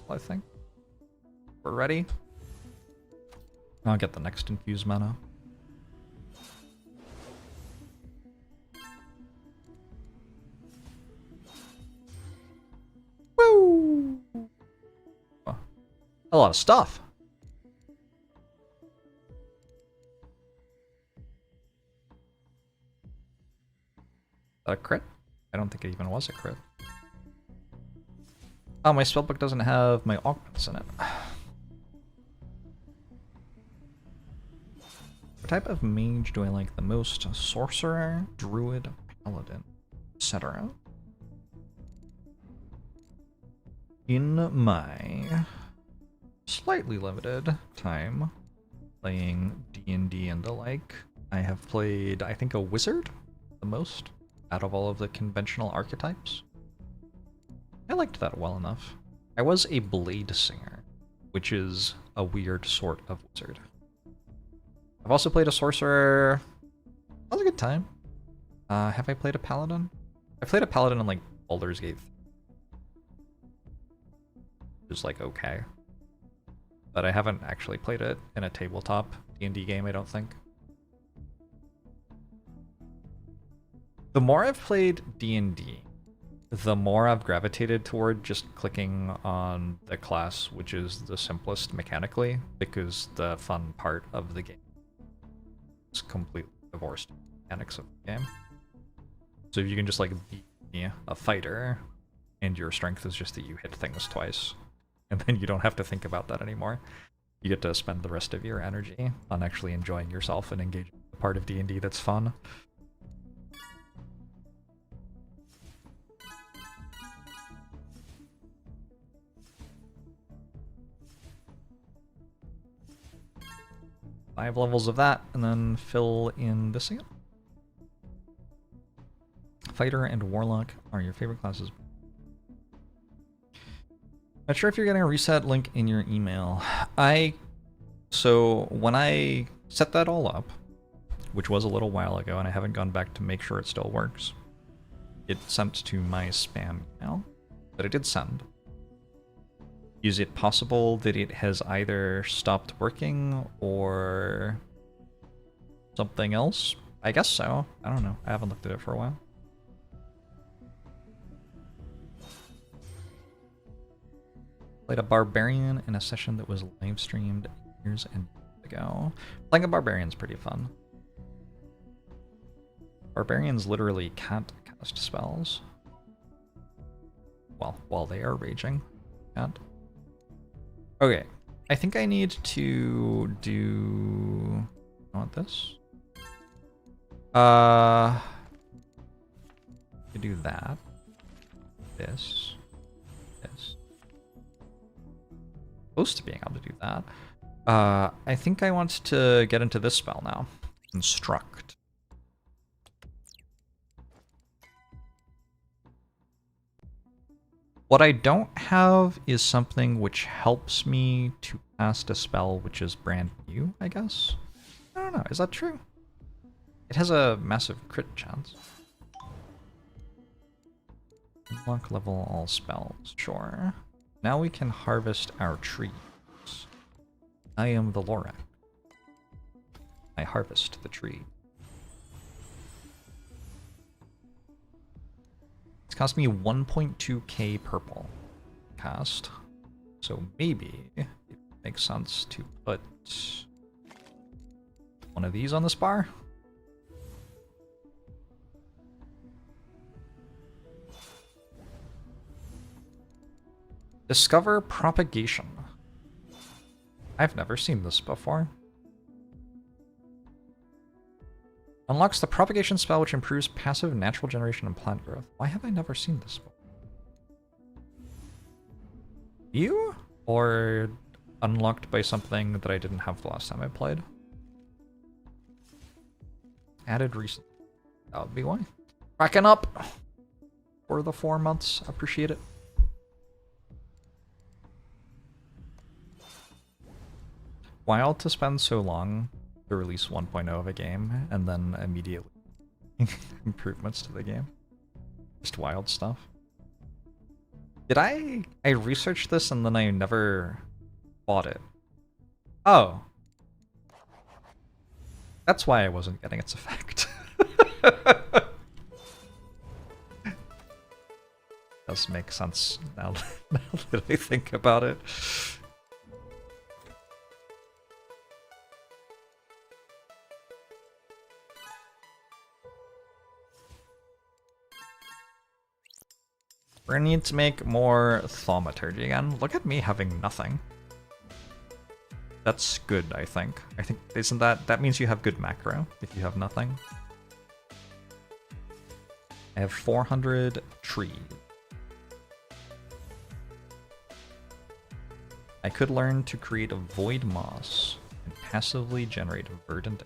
I think we're ready. I'll get the next infused mana. Woo! A lot of stuff. A crit? I don't think it even was a crit. Oh, my spellbook doesn't have my augments in it. What type of mage do I like the most? Sorcerer, druid, paladin, etc. In my slightly limited time playing D&D and the like, I have played, I think, a wizard the most out of all of the conventional archetypes. I liked that well enough. I was a blade singer, which is a weird sort of wizard. I've also played a sorcerer. That was a good time. Have I played a paladin? I played a paladin in like Baldur's Gate. It was like okay. But I haven't actually played it in a tabletop D&D game, I don't think. The more I've played D&D, the more I've gravitated toward just clicking on the class, which is the simplest mechanically, because the fun part of the game is completely divorced from the mechanics of the game. So if you can just like be a fighter, and your strength is just that you hit things twice, and then you don't have to think about that anymore. You get to spend the rest of your energy on actually enjoying yourself and engaging with the part of D&D that's fun. Five levels of that, and then fill in this again. Fighter and Warlock are your favorite classes. Not sure if you're getting a reset link in your email. So when I set that all up, which was a little while ago, and I haven't gone back to make sure it still works, it sent to my spam email, but it did send. Is it possible that it has either stopped working or something else? I guess so. I don't know. I haven't looked at it for a while. Played a barbarian in a session that was live streamed years and years ago. Playing a barbarian's pretty fun. Barbarians literally can't cast spells. Well, while they are raging, can't. Okay, I think I need to do... I want this. To do that. This. Close to being able to do that. I think I want to get into this spell now. Instruct. What I don't have is something which helps me to cast a spell which is brand new, I guess? I don't know, is that true? It has a massive crit chance. Unlock level all spells, sure. Now we can harvest our trees. I am the Lorac. I harvest the tree. It's cost me 1.2k purple cast. So maybe it makes sense to put one of these on the spire. Discover propagation. I've never seen this before. Unlocks the propagation spell which improves passive natural generation and plant growth. Why have I never seen this before? You? Or unlocked by something that I didn't have the last time I played? Added recently. That would be why. Cracking up for the 4 months. Appreciate it. Wild to spend so long to release 1.0 of a game and then immediately improvements to the game. Just wild stuff. Did I researched this and then I never bought it. Oh. That's why I wasn't getting its effect. Does make sense now that I think about it. We're gonna need to make more thaumaturgy again. Look at me having nothing. That's good, I think. Isn't that means you have good macro if you have nothing. I have 400 trees. I could learn to create a void moss and passively generate verdant.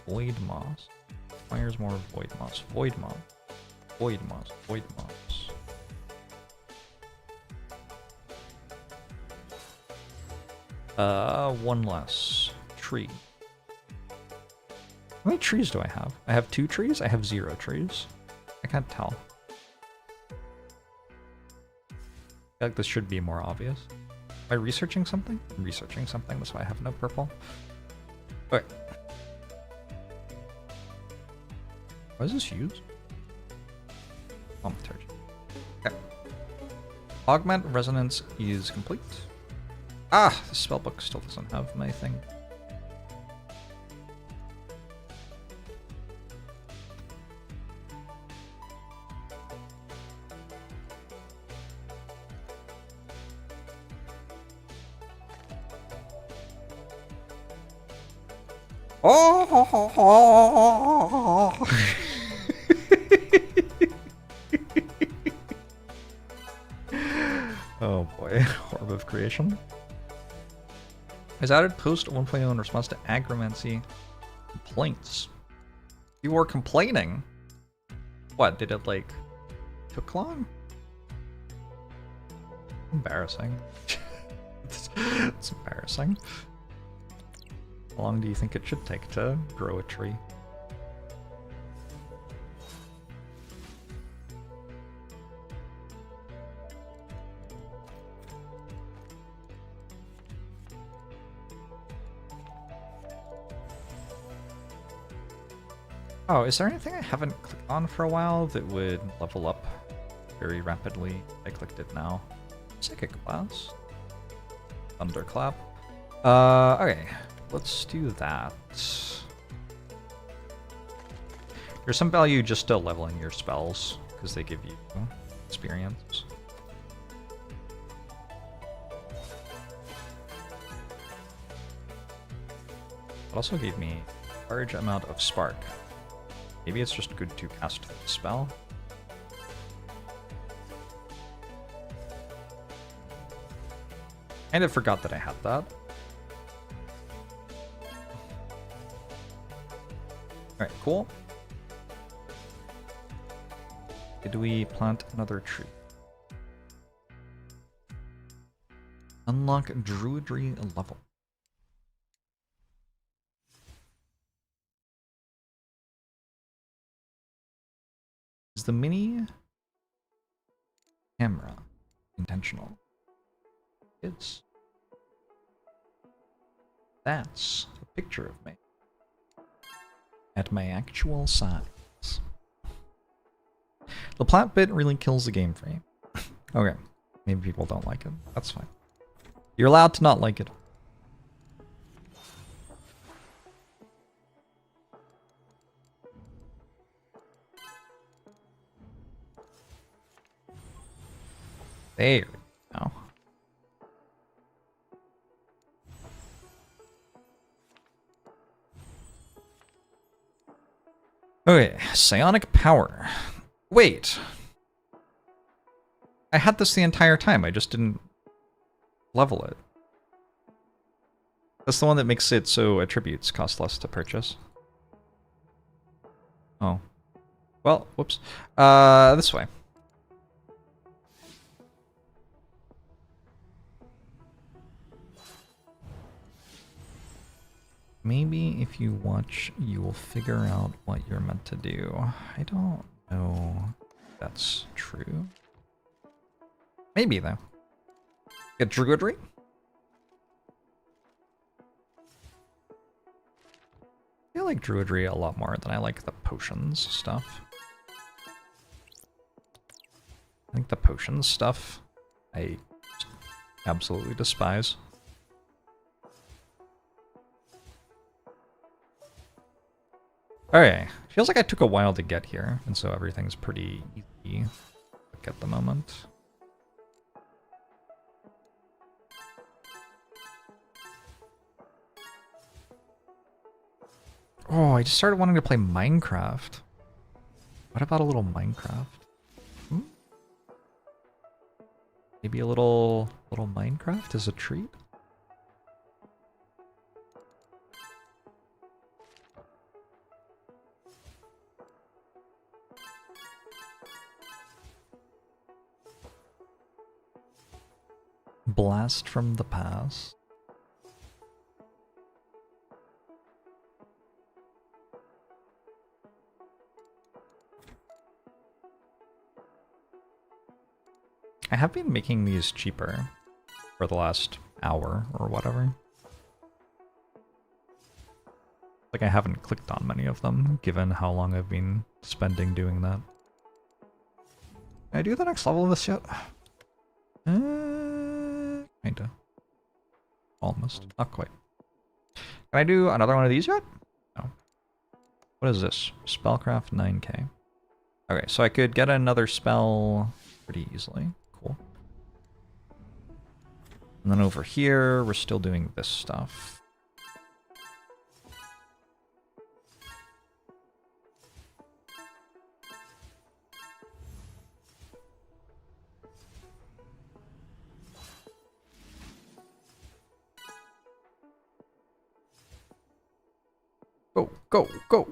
Void moss. Requires more void moss. Void moss. Void moss. Void moss. One less. Tree. How many trees do I have? I have 2 trees? I have 0 trees. I can't tell. I feel like this should be more obvious. Am I researching something? I'm researching something, that's why I have no purple. Okay. What is this used? Thaumaturgy. Okay. Augment resonance is complete. Ah! The spellbook still doesn't have my thing. Oh! Oh boy, Orb of Creation. Is added post 1.0 in response to agromancy complaints. You were complaining? What, did it like took long? Embarrassing. It's embarrassing. How long do you think it should take to grow a tree? Oh, is there anything I haven't clicked on for a while that would level up very rapidly? I clicked it now. Psychic Blast. Thunderclap. Okay. Let's do that. There's some value just to leveling your spells, because they give you experience. It also gave me a large amount of spark. Maybe it's just good to cast the spell. Kind of forgot that I had that. Alright, cool. Did we plant another tree? Unlock Druidry level. Is the mini camera intentional? That's a picture of me. At my actual size. The plant bit really kills the game for me. Okay. Maybe people don't like it. That's fine. You're allowed to not like it. There we go. Okay, psionic power. Wait. I had this the entire time, I just didn't level it. That's the one that makes it so attributes cost less to purchase. Oh. Well, whoops. This way. Maybe if you watch, you will figure out what you're meant to do. I don't know if that's true. Maybe, though. Get Druidry? I like Druidry a lot more than I like the potions stuff. I think the potions stuff I absolutely despise. Okay, feels like I took a while to get here, and so everything's pretty easy at the moment. Oh, I just started wanting to play Minecraft. What about a little Minecraft? Hmm? Maybe a little Minecraft as a treat? Blast from the past. I have been making these cheaper for the last hour or whatever. Like I haven't clicked on many of them, given how long I've been spending doing that. Can I do the next level of this yet? Kinda. Almost. Not quite. Can I do another one of these yet? No. What is this? Spellcraft 9k. Okay, so I could get another spell pretty easily. Cool. And then over here, we're still doing this stuff. Go, go, go!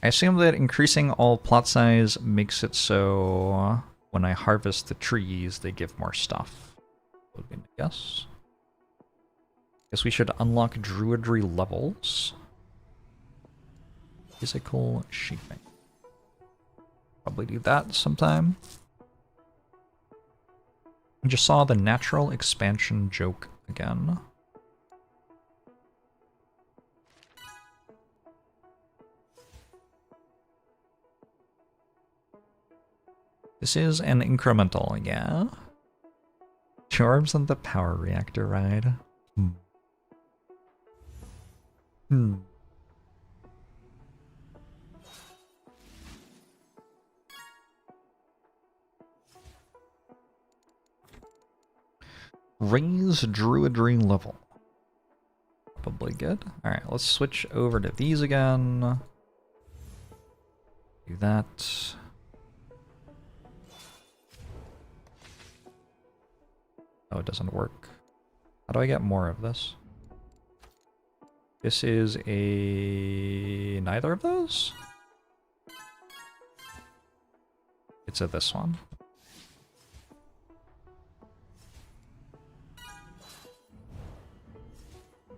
I assume that increasing all plot size makes it so when I harvest the trees, they give more stuff. Would be my guess. Guess we should unlock druidry levels. Physical shaping. Probably do that sometime. I just saw the natural expansion joke again. This is an incremental, yeah? Jorbs and the power reactor ride. Raise druidry level. Probably good. Alright, let's switch over to these again. Do that. Oh, it doesn't work. How do I get more of this? This is a... neither of those? It's a this one.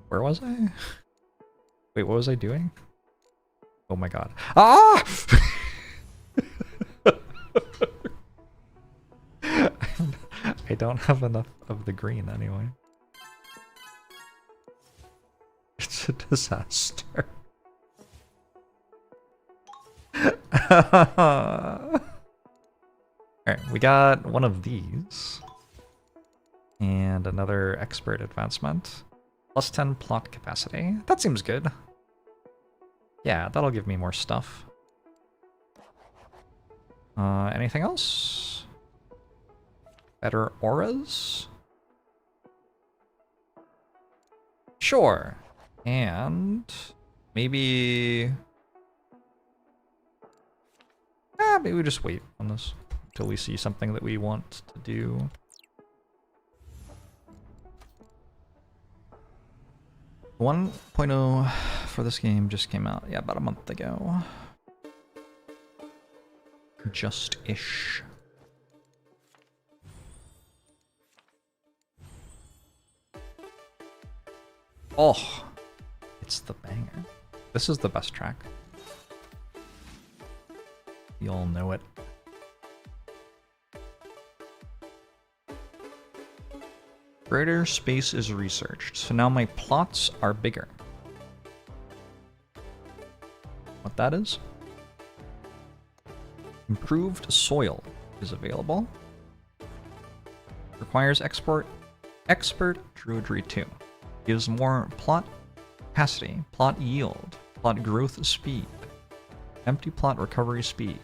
Where was I? Wait, what was I doing? Oh my god. Ah! I don't have enough of the green anyway. It's a disaster. Alright, we got one of these. And another expert advancement. Plus 10 plot capacity. That seems good. Yeah, that'll give me more stuff. Anything else? Better auras? Sure. And maybe... maybe we just wait on this until we see something that we want to do. One 1.0 for this game just came out, yeah, about a month ago. Just-ish. Oh, it's the banger. This is the best track. You all know it. Greater space is researched, so now my plots are bigger. What that is? Improved soil is available. Requires expert Druidry 2. Gives more plot Capacity, plot yield, plot growth speed, empty plot recovery speed,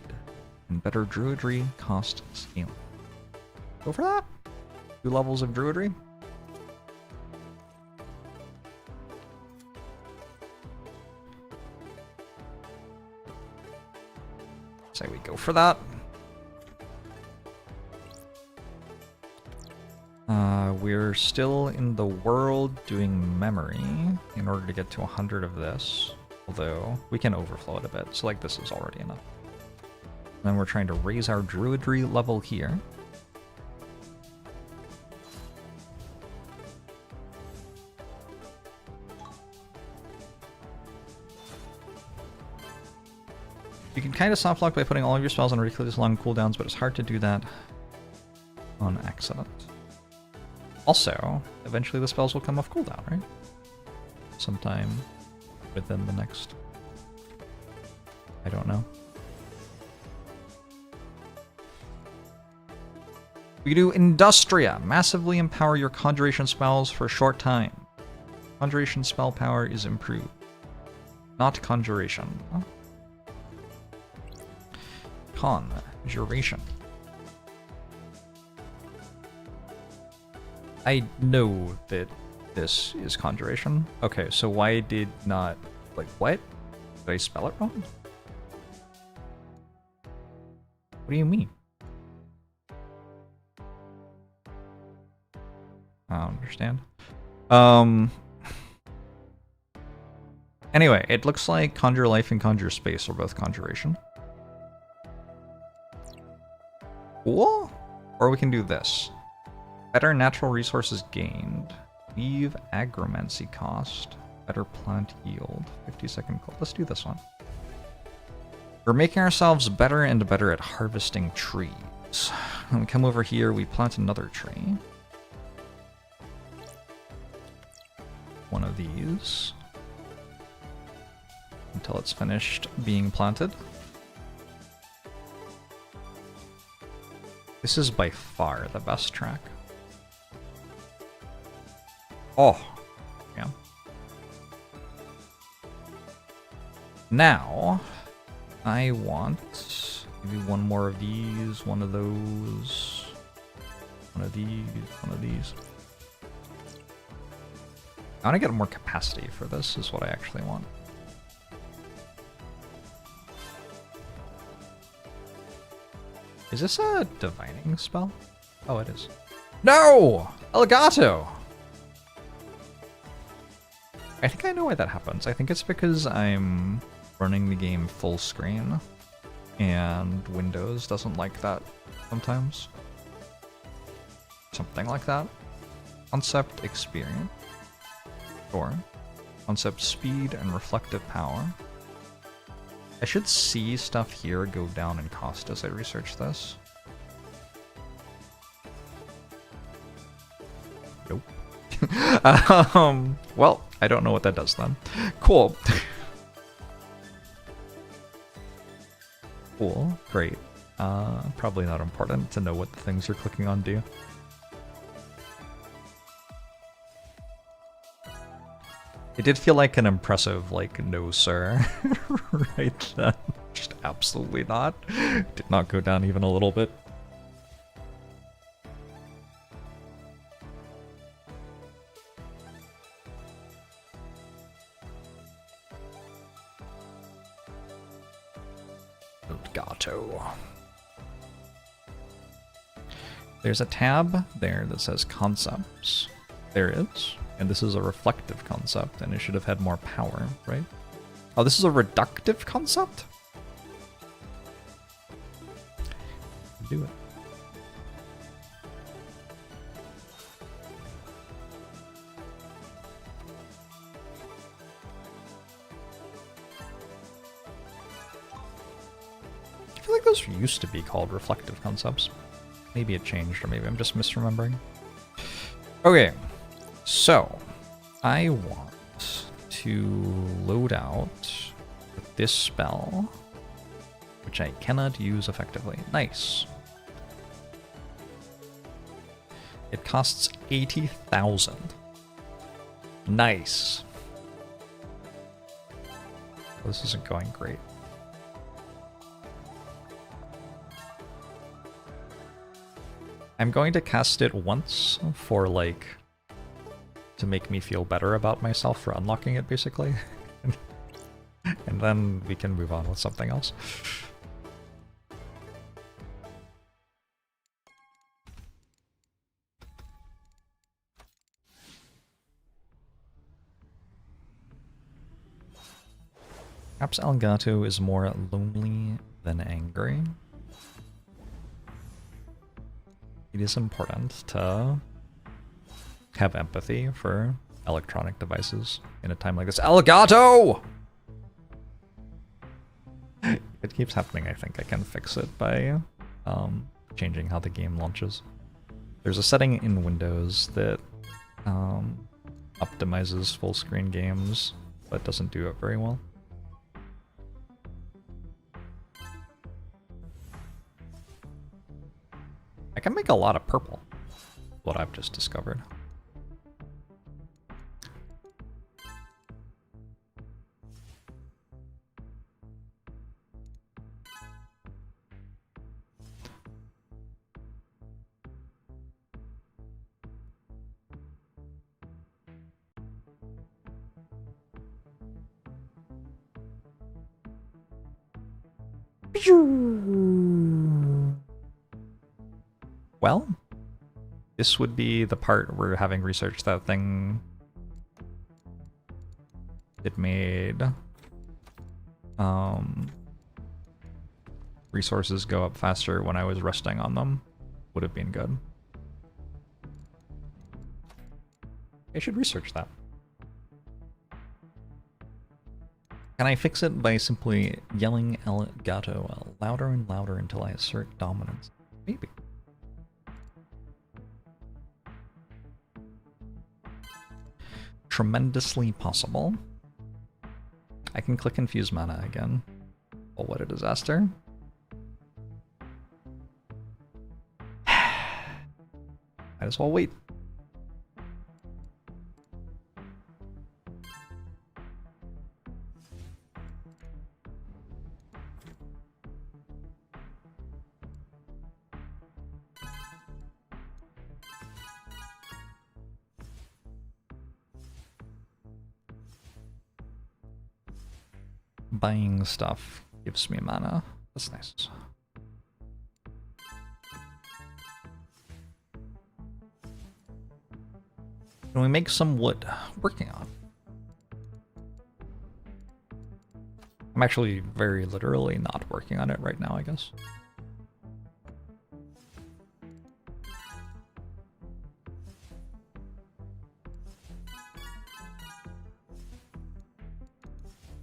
and better druidry cost scaling. Go for that. 2 levels of druidry. Say we go for that. We're still in the world doing memory in order to get to 100 of this. Although, we can overflow it a bit, so like this is already enough. And then we're trying to raise our druidry level here. You can kind of soft lock by putting all of your spells on ridiculously long cooldowns, but it's hard to do that on accident. Also, eventually the spells will come off cooldown, right? Sometime within the next... I don't know. We do Industria. Massively empower your conjuration spells for a short time. Conjuration spell power is improved. Not conjuration. Conjuration. I know that this is conjuration. Okay, so why did not... Like, what? Did I spell it wrong? What do you mean? I don't understand. Anyway, it looks like Conjure Life and Conjure Space are both conjuration. Cool. Or we can do this. Better natural resources gained. Leave agromancy cost. Better plant yield. 50-second cold. Let's do this one. We're making ourselves better and better at harvesting trees. When we come over here, we plant another tree. One of these. Until it's finished being planted. This is by far the best track. Oh, yeah. Now, I want maybe one more of these, one of those, one of these, one of these. I want to get more capacity for this, is what I actually want. Is this a divining spell? Oh, it is. No! Elgato! I think I know why that happens. I think it's because I'm running the game full screen, and Windows doesn't like that sometimes. Something like that. Concept experience. Sure. Concept speed and reflective power. I should see stuff here go down in cost as I research this. Nope. Well, I don't know what that does then. Cool. Cool. Great. Probably not important to know what the things you're clicking on do. It did feel like an impressive, like, no sir, right then. Just absolutely not. Did not go down even a little bit. Elgato. There's a tab there that says concepts. There is. And this is a reflective concept, and it should have had more power, right? Oh, this is a reductive concept? Do it. I feel like those used to be called reflective concepts. Maybe it changed, or maybe I'm just misremembering. Okay. So, I want to load out this spell, which I cannot use effectively. Nice. It costs 80,000. Nice. This isn't going great. I'm going to cast it once for, like, to make me feel better about myself for unlocking it, basically. And then we can move on with something else. Perhaps Elgato is more lonely than angry. It is important to have empathy for electronic devices in a time like this. Elgato! It keeps happening. I think I can fix it by changing how the game launches. There's a setting in Windows that optimizes full screen games, but doesn't do it very well. I can make a lot of purple, what I've just discovered. Well, this would be the part where, having researched that thing, it made resources go up faster when I was resting on them. Would have been good. I should research that. Can I fix it by simply yelling Elgato louder and louder until I assert dominance? Maybe. Tremendously possible. I can click infuse mana again. Oh, what a disaster. Might as well wait. Buying stuff gives me mana. That's nice. Can we make some wood? Working on. I'm actually very literally not working on it right now, I guess.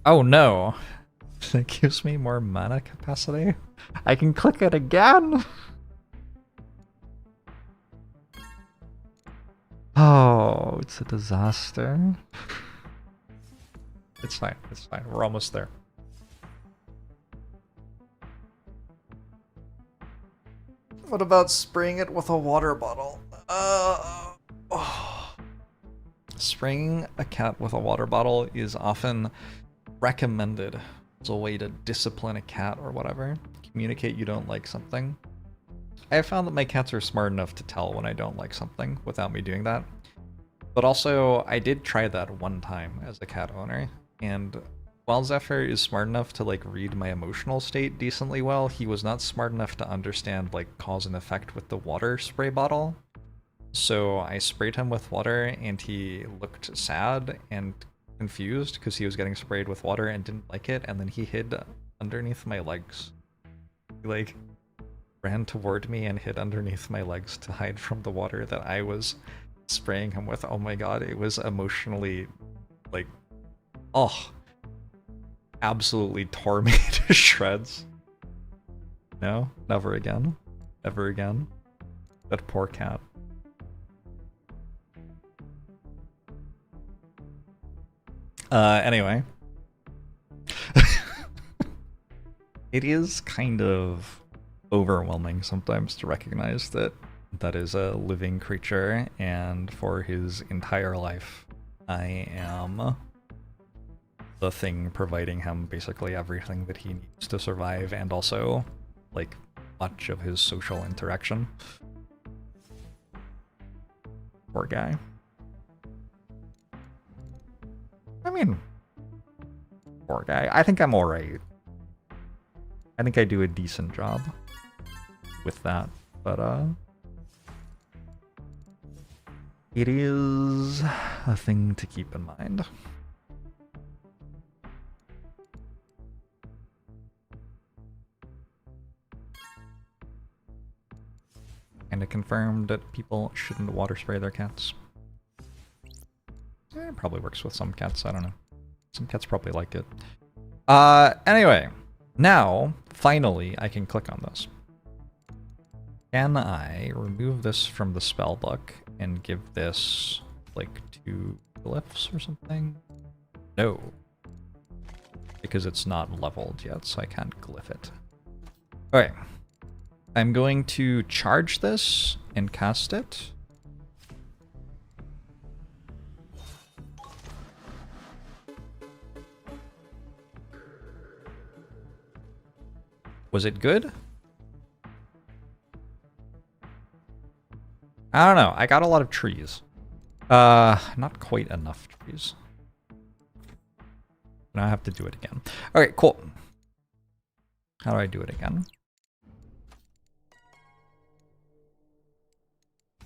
Oh no! That gives me more mana capacity? I can click it again? Oh, it's a disaster. It's fine, it's fine. We're almost there. What about spraying it with a water bottle? Spraying a cat with a water bottle is often recommended as a way to discipline a cat or whatever. Communicate you don't like something. I have found that my cats are smart enough to tell when I don't like something without me doing that. But also, I did try that one time as a cat owner, and while Zephyr is smart enough to, like, read my emotional state decently well, he was not smart enough to understand, like, cause and effect with the water spray bottle. So I sprayed him with water, and he looked sad and confused because he was getting sprayed with water and didn't like it, and then he hid underneath my legs. He, like, ran toward me and hid underneath my legs to hide from the water that I was spraying him with. Oh my god, it was emotionally, like, oh, absolutely tore me to shreds. No, never again. Never again. That poor cat. Anyway. It is kind of overwhelming sometimes to recognize that that is a living creature, and for his entire life I am the thing providing him basically everything that he needs to survive, and also, like, much of his social interaction. Poor guy. I mean, poor guy. I think I'm alright. I think I do a decent job with that, but it is a thing to keep in mind. And it confirmed that people shouldn't water spray their cats. It probably works with some cats, I don't know. Some cats probably like it. Anyway, now, finally, I can click on this. Can I remove this from the spell book and give this, like, 2 glyphs or something? No. Because it's not leveled yet, so I can't glyph it. Okay. I'm going to charge this and cast it. Was it good? I don't know. I got a lot of trees. Not quite enough trees. Now I have to do it again. Okay, cool. How do I do it again?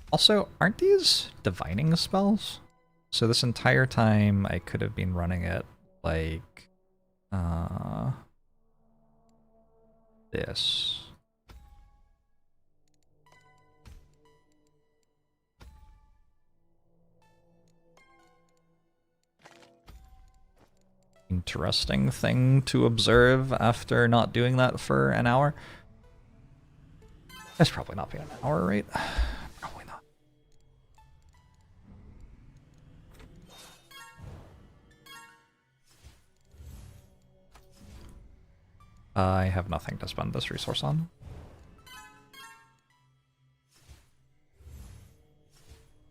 Also, aren't these divining spells? So this entire time I could have been running it like this. Interesting thing to observe after not doing that for an hour. That's probably not been an hour, right? Probably not. I have nothing to spend this resource on.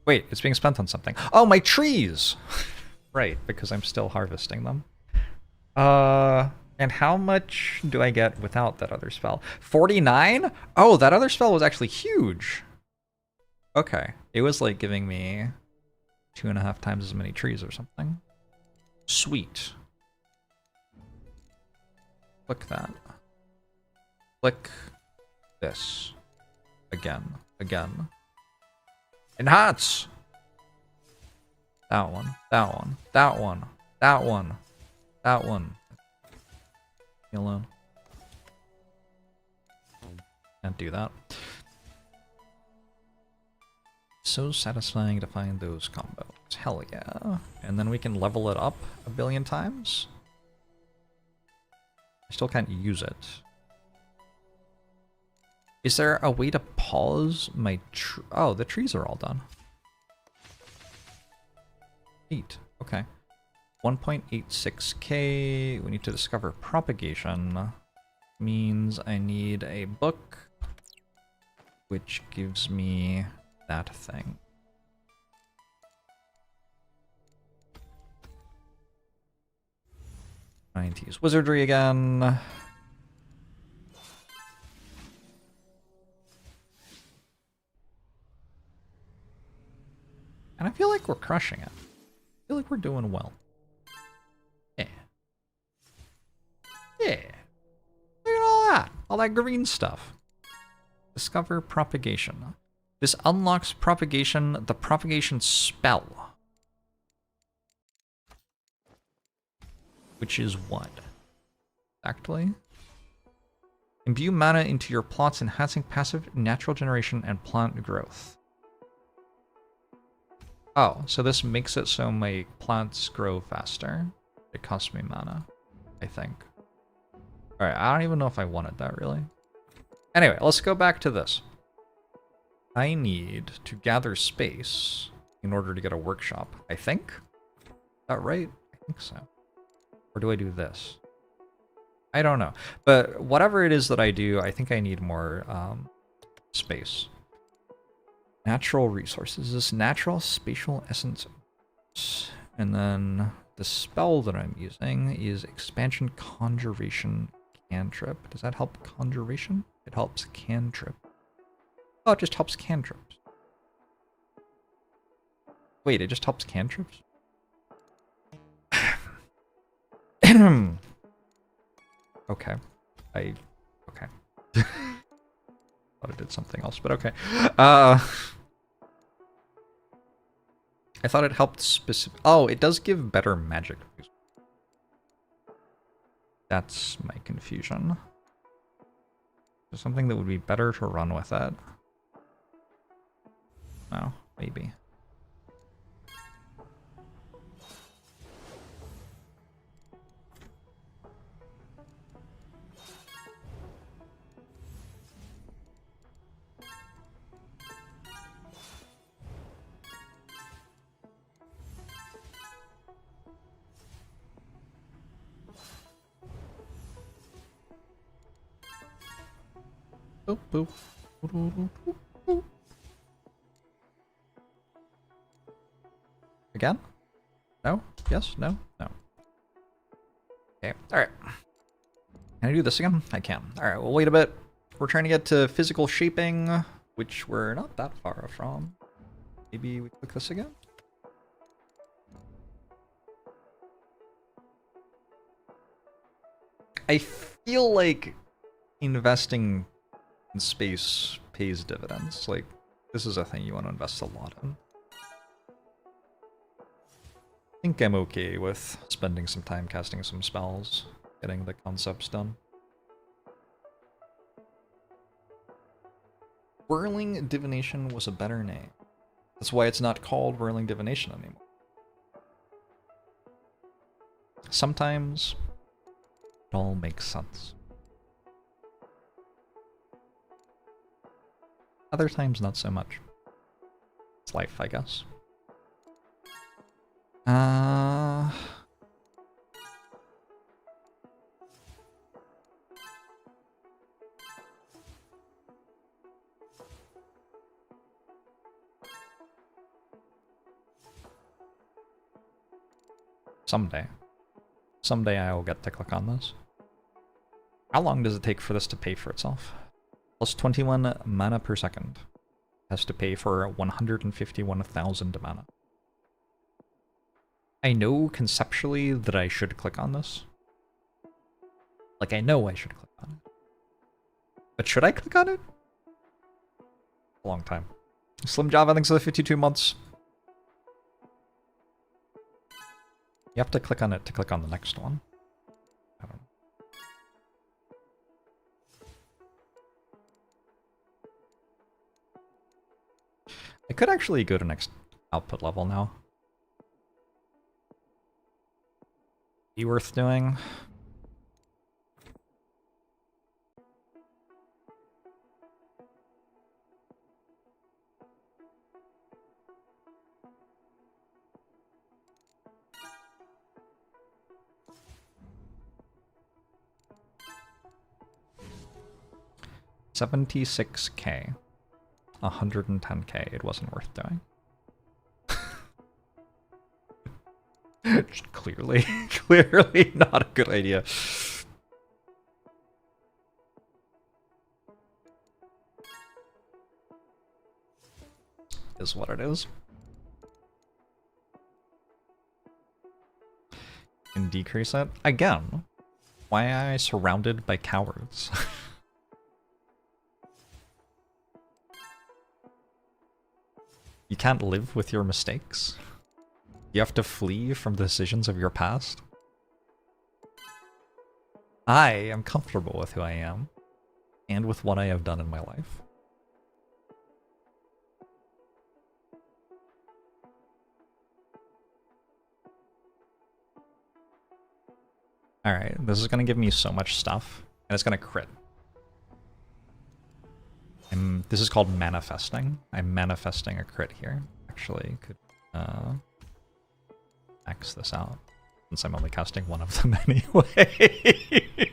Wait, it's being spent on something. Oh, my trees! Right, because I'm still harvesting them. And how much do I get without that other spell? 49? Oh, that other spell was actually huge. Okay. It was like giving me 2.5 times as many trees or something. Sweet. Click that. Click this. Again. Again. Enhance! That one. That one. That one. That one. That one. Leave me alone. Can't do that. So satisfying to find those combos. Hell yeah. And then we can level it up a billion times. I still can't use it. Is there a way to pause my oh, the trees are all done. Neat. Okay. 1.86k. We need to discover propagation. Means I need a book, which gives me that thing. Trying to use wizardry again. And I feel like we're crushing it. I feel like we're doing well. Yeah. Yeah. Look at all that. All that green stuff. Discover propagation. This unlocks propagation, the propagation spell. Which is what? Exactly. Imbue mana into your plots, enhancing passive natural generation and plant growth. Oh, so this makes it so my plants grow faster. It costs me mana, I think. Alright, I don't even know if I wanted that, really. Anyway, let's go back to this. I need to gather space in order to get a workshop, I think? Is that right? I think so. Or do I do this? I don't know. But whatever it is that I do, I think I need more space. Natural resources. This natural spatial essence. And then the spell that I'm using is Expansion Conjuration Cantrip. Does that help Conjuration? It helps Cantrip. Oh, it just helps cantrips. Wait, it just helps cantrips? Okay. Okay. Thought it did something else, but okay. I thought it helped specific. Oh, it does give better magic. That's my confusion. There's something that would be better to run with it. Oh, maybe. Boop, boop. Again? No? Yes? No? No. Okay, alright. Can I do this again? I can. Alright, we'll wait a bit. We're trying to get to physical shaping, which we're not that far from. Maybe we click this again? I feel like investing in space pays dividends. Like, this is a thing you want to invest a lot in. I think I'm okay with spending some time casting some spells, getting the concepts done. Whirling Divination was a better name. That's why it's not called Whirling Divination anymore. Sometimes it all makes sense. Other times, not so much. It's life, I guess. Someday. Someday I will get to click on this. How long does it take for this to pay for itself? Plus 21 mana per second. Has to pay for 151,000 mana. I know conceptually that I should click on this. Like, I know I should click on it. But should I click on it? A long time. Slim Java, thanks for the 52 months. You have to click on it to click on the next one. I don't know. I could actually go to next output level now. Be worth doing. $76K. 110K. It wasn't worth doing. Clearly not a good idea. Is what it is. And decrease it. Again, why am I surrounded by cowards? You can't live with your mistakes? You have to flee from the decisions of your past? I am comfortable with who I am, and with what I have done in my life. Alright, this is gonna give me so much stuff, and it's gonna crit. This is called manifesting. I'm manifesting a crit here. Actually, could max this out, since I'm only casting one of them anyway.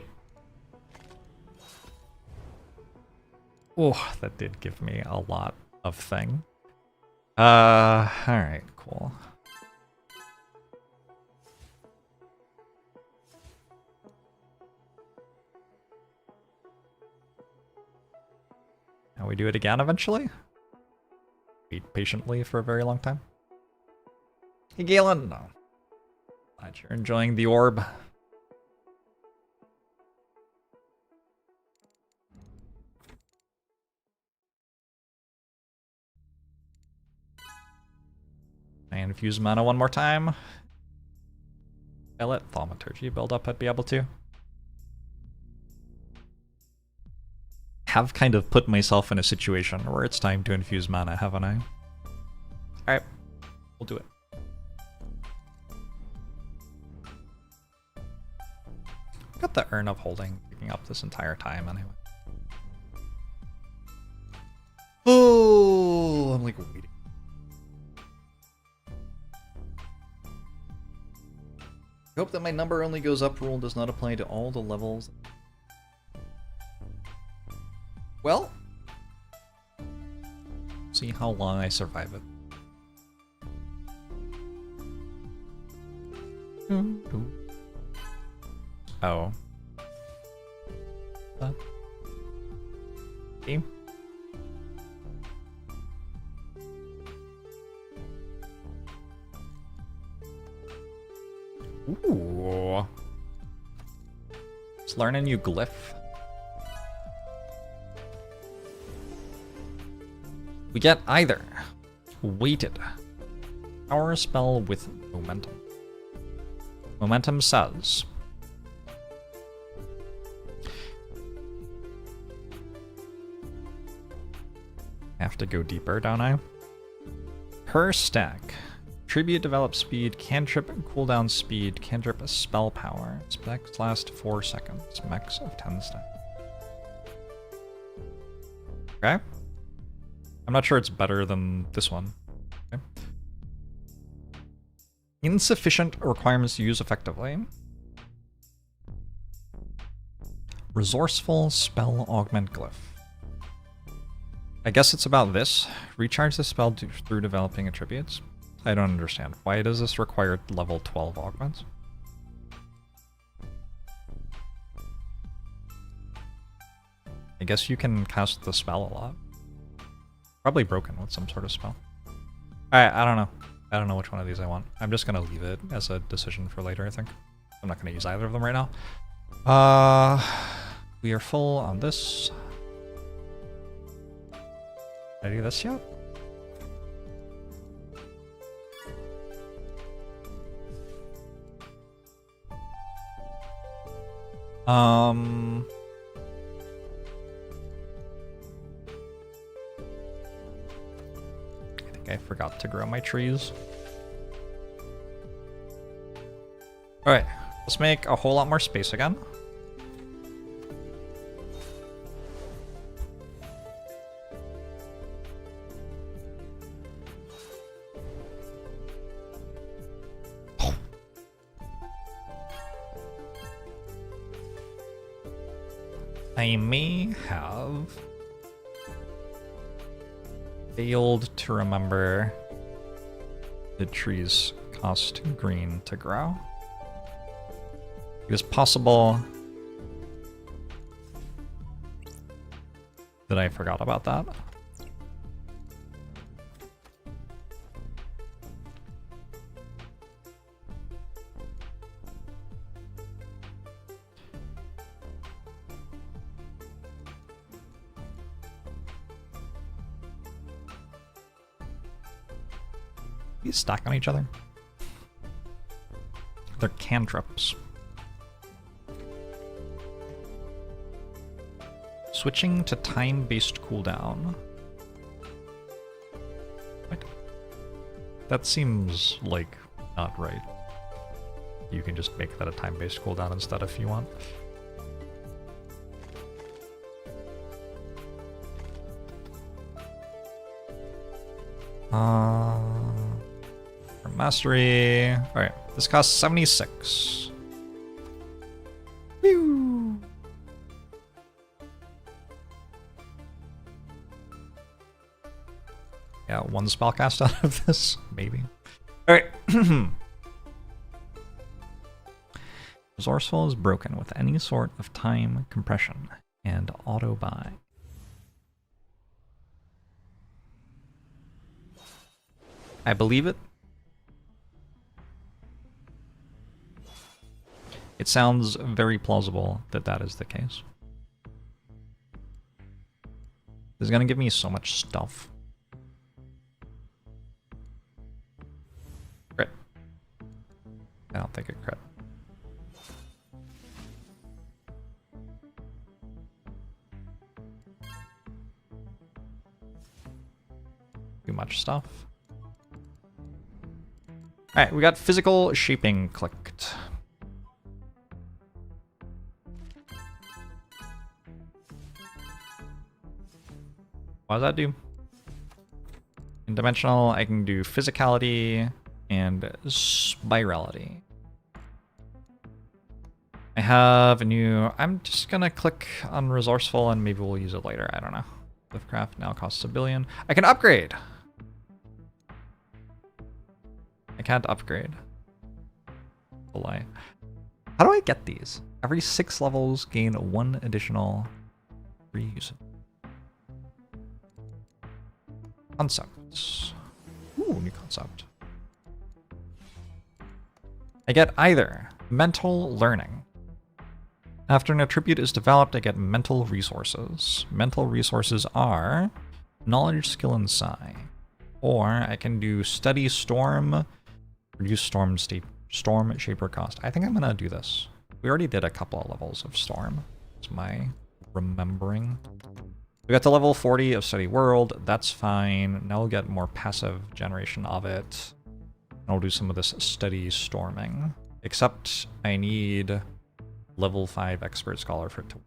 Oh, that did give me a lot of thing. Alright, cool. Now we do it again eventually. Wait patiently for a very long time. Hey Galen! No. Glad you're enjoying the orb. I infuse mana one more time. I let Thaumaturgy build up, I'd be able to. Have kind of put myself in a situation where it's time to infuse mana, haven't I? Alright, we'll do it. Got the Urn of Holding picking up this entire time anyway. Oh, I'm like waiting. I hope that my number only goes up rule does not apply to all the levels. Well, see how long I survive it. Oh. Okay. Ooh. Let's learn a new glyph. We get either weighted power spell with momentum. Momentum says I have to go deeper, don't I? Per stack. Tribute develops speed, cantrip cooldown speed, cantrip spell power. Specs last 4 seconds. Max of 10 stacks. Okay. I'm not sure it's better than this one. Okay. Insufficient requirements to use effectively. Resourceful spell augment glyph. I guess it's about this. Recharge the spell through developing attributes. I don't understand. Why does this require level 12 augments? I guess you can cast the spell a lot. Probably broken with some sort of spell. Alright, I don't know. I don't know which one of these I want. I'm just gonna leave it as a decision for later, I think. I'm not gonna use either of them right now. We are full on this. Did I do this yet? I think I forgot to grow my trees. Alright, let's make a whole lot more space again. I may have failed to remember the trees cost green to grow. It is possible that I forgot about that. These stack on each other. They're cantrips. Switching to time-based cooldown. What? That seems like not right. You can just make that a time-based cooldown instead if you want. For mastery. Alright, this costs 76. Whew. Yeah, one spell cast out of this, maybe. Alright. Resourceful is broken with any sort of time compression and auto buy. I believe it. It sounds very plausible that that is the case. This is gonna give me so much stuff. Crit. I don't think it crit. Too much stuff. Alright, we got physical shaping clicked. What does that do? In dimensional, I can do physicality and spirality. I have a new... I'm just gonna click on resourceful and maybe we'll use it later. I don't know. Liftcraft now costs 1 billion. I can upgrade! I can't upgrade. A lie. How do I get these? Every 6 levels gain 1 additional reuse. Concepts. Ooh, new concept. I get either mental learning. After an attribute is developed, I get mental resources. Mental resources are knowledge, skill, and psi. Or I can do study storm, reduce storm shaper cost. I think I'm gonna do this. We already did a couple of levels of storm. It's my remembering. We got to level 40 of Study World. That's fine. Now we'll get more passive generation of it. And we'll do some of this study storming. Except I need level 5 Expert Scholar for it to...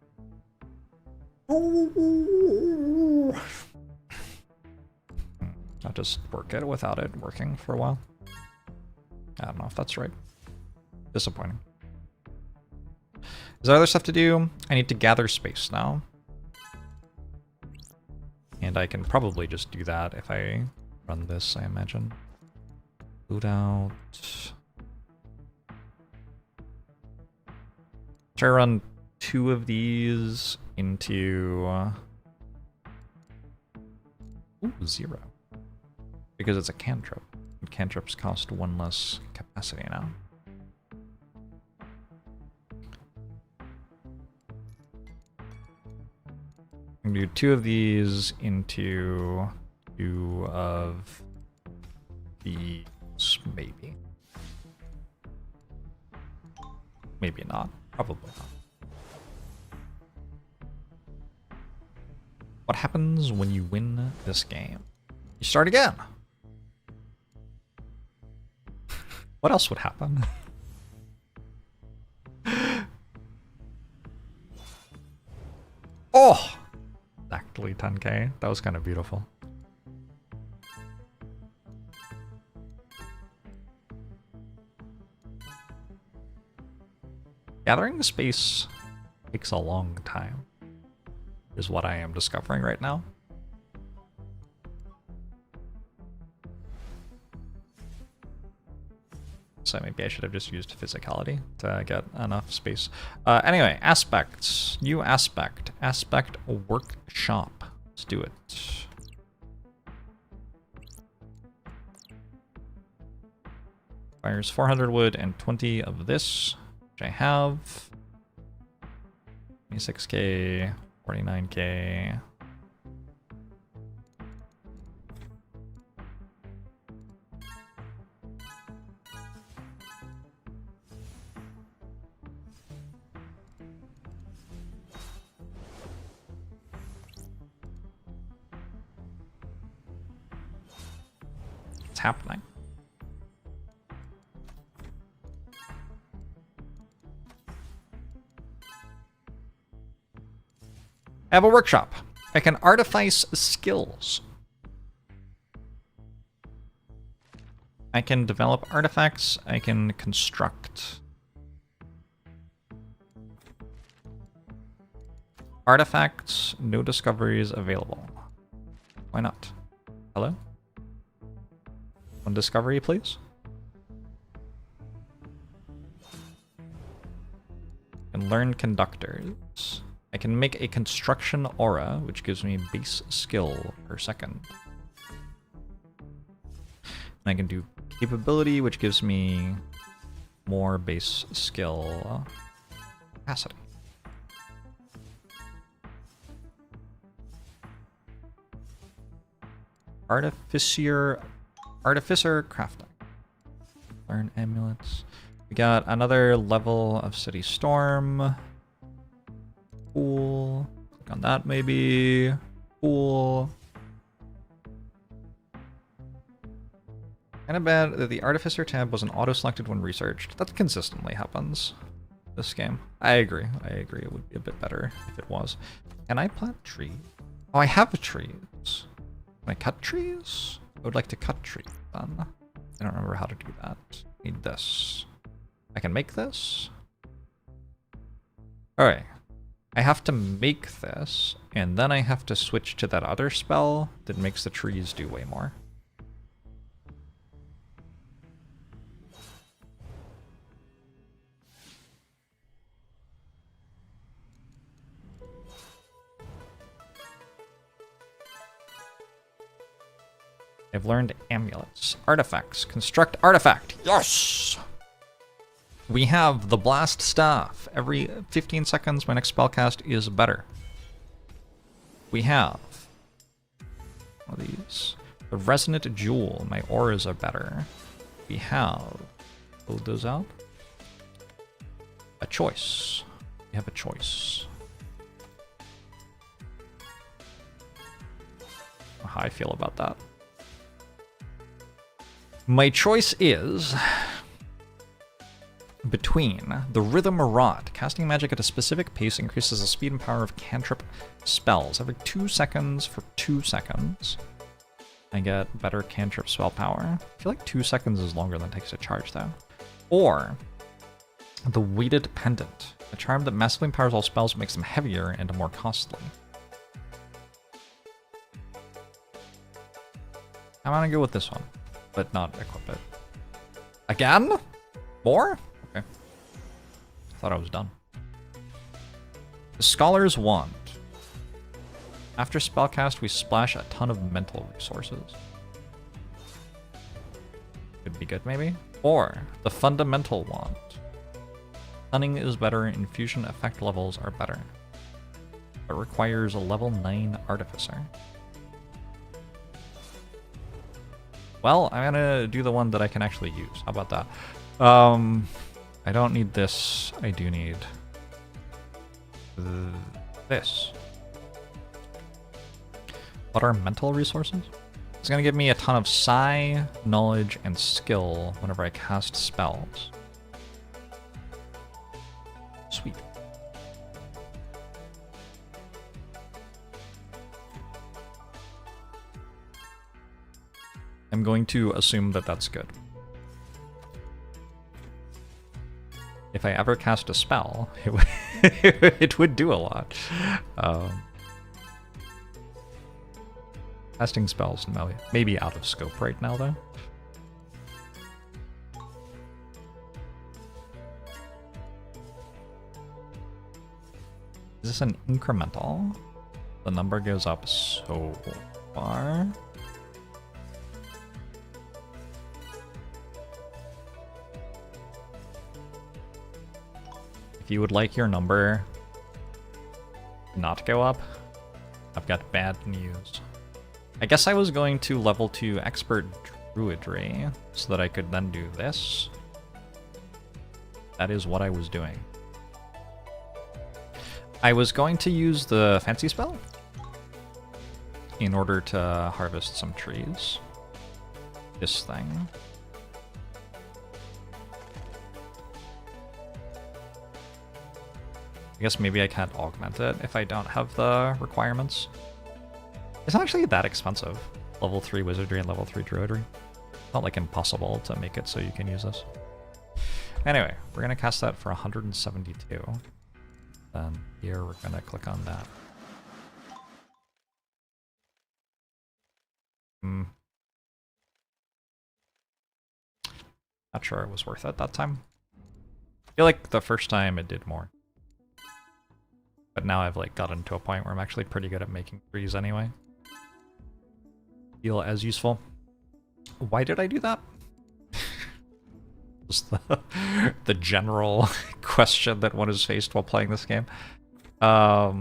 I'll just work it without it working for a while. I don't know if that's right. Disappointing. Is there other stuff to do? I need to gather space now. And I can probably just do that if I run this, I imagine. Boot out. Try to run 2 of these into... Ooh, 0. Because it's a cantrip. And cantrips cost 1 less capacity now. I'm gonna do 2 of these into 2 of these, maybe. Maybe not. Probably not. What happens when you win this game? You start again. What else would happen? Oh! Exactly 10k. That was kind of beautiful. Gathering space takes a long time, is what I am discovering right now. So maybe I should have just used physicality to get enough space. Anyway, aspects. New aspect. Aspect workshop. Let's do it. Fires 400 wood and 20 of this, which I have. 26k, 49k. Happening. I have a workshop. I can artifice skills. I can develop artifacts. I can construct. Artifacts, no discoveries available. Why not? Hello? One discovery, please. And learn conductors. I can make a construction aura, which gives me base skill per second. I can do capability, which gives me more base skill capacity. Artificer crafting. Learn amulets. We got another level of City Storm. Cool. Click on that maybe. Cool. Kind of bad that the Artificer tab wasn't auto-selected when researched. That consistently happens this game. I agree. It would be a bit better if it was. Can I plant trees? Oh, I have trees. Can I cut trees? I would like to cut trees then. I don't remember how to do that. Need this. I can make this. Alright. I have to make this, and then I have to switch to that other spell that makes the trees do way more. I've learned amulets. Artifacts. Construct artifact. Yes! We have the blast staff. Every 15 seconds my next spellcast is better. We have one of these. The resonant jewel. My auras are better. We have, build those out. A choice. We have a choice. How I feel about that. My choice is between the Rhythm Rod. Casting magic at a specific pace increases the speed and power of cantrip spells. Every 2 seconds for 2 seconds, I get better cantrip spell power. I feel like 2 seconds is longer than it takes to charge though. Or the Weighted Pendant. A charm that massively empowers all spells but makes them heavier and more costly. I'm gonna go with this one, but not equip it. Again? More? Okay. I thought I was done. The Scholar's Wand. After spellcast, we splash a ton of mental resources. Could be good, maybe? Or the Fundamental Wand. Stunning is better, infusion effect levels are better. It requires a level 9 Artificer. Well, I'm gonna do the one that I can actually use. How about that? I don't need this. I do need this. What are mental resources? It's gonna give me a ton of psi, knowledge, and skill whenever I cast spells. Sweet. I'm going to assume that that's good. If I ever cast a spell, it would do a lot. Casting spells, no, maybe out of scope right now, though. Is this an incremental? The number goes up so far. If you would like your number not go up, I've got bad news. I guess I was going to level 2 Expert Druidry so that I could then do this. That is what I was doing. I was going to use the Fancy Spell in order to harvest some trees. This thing. I guess maybe I can't augment it if I don't have the requirements. It's not actually that expensive. Level 3 Wizardry and level 3 Druidry. It's not like impossible to make it so you can use this. Anyway, we're gonna cast that for 172. Then here we're gonna click on that. Not sure it was worth it that time. I feel like the first time it did more. But now I've like gotten to a point where I'm actually pretty good at making trees anyway. Feel as useful. Why did I do that? Just the general question that one is faced while playing this game. I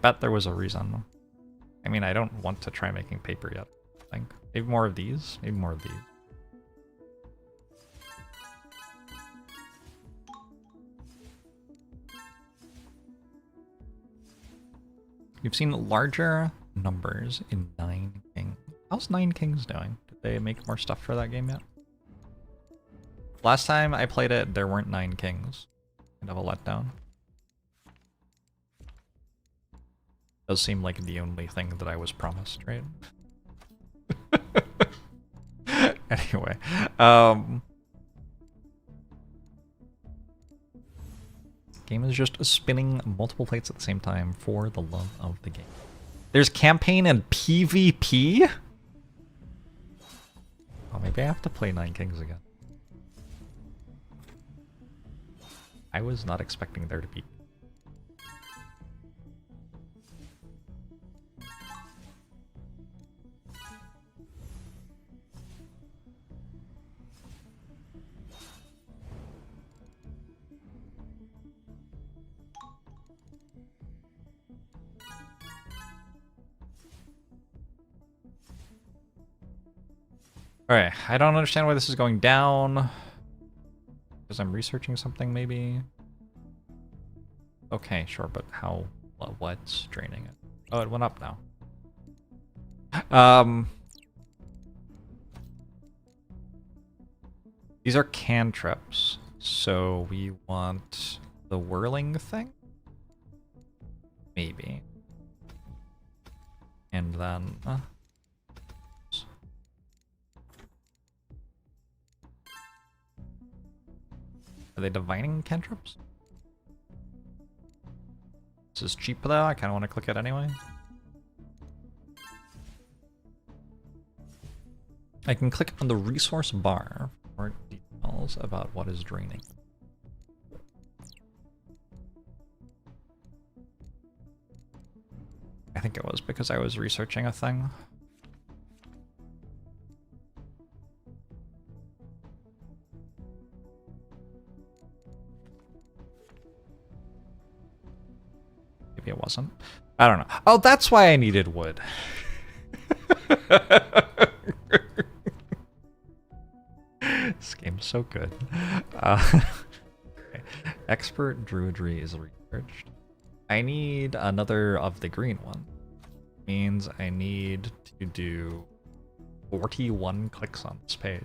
bet there was a reason. I mean, I don't want to try making paper yet, I think. Maybe more of these? Maybe more of these. You've seen larger numbers in 9 Kings. How's 9 Kings doing? Did they make more stuff for that game yet? Last time I played it, there weren't 9 Kings. Kind of a letdown. Does seem like the only thing that I was promised, right? Anyway, game is just spinning multiple plates at the same time for the love of the game. There's campaign and PvP? Oh, maybe I have to play 9 Kings again. I was not expecting there to be. Alright, I don't understand why this is going down. Because I'm researching something, maybe? Okay, sure, but how... what's draining it? Oh, it went up now. These are cantrips, so we want the whirling thing? Maybe. And then... Are they divining cantrips? This is cheap though, I kind of want to click it anyway. I can click on the resource bar for more details about what is draining. I think it was because I was researching a thing. Maybe it wasn't. I don't know. Oh, that's why I needed wood. This game's so good. Okay. Expert Druidry is researched. I need another of the green one. Means I need to do 41 clicks on this page.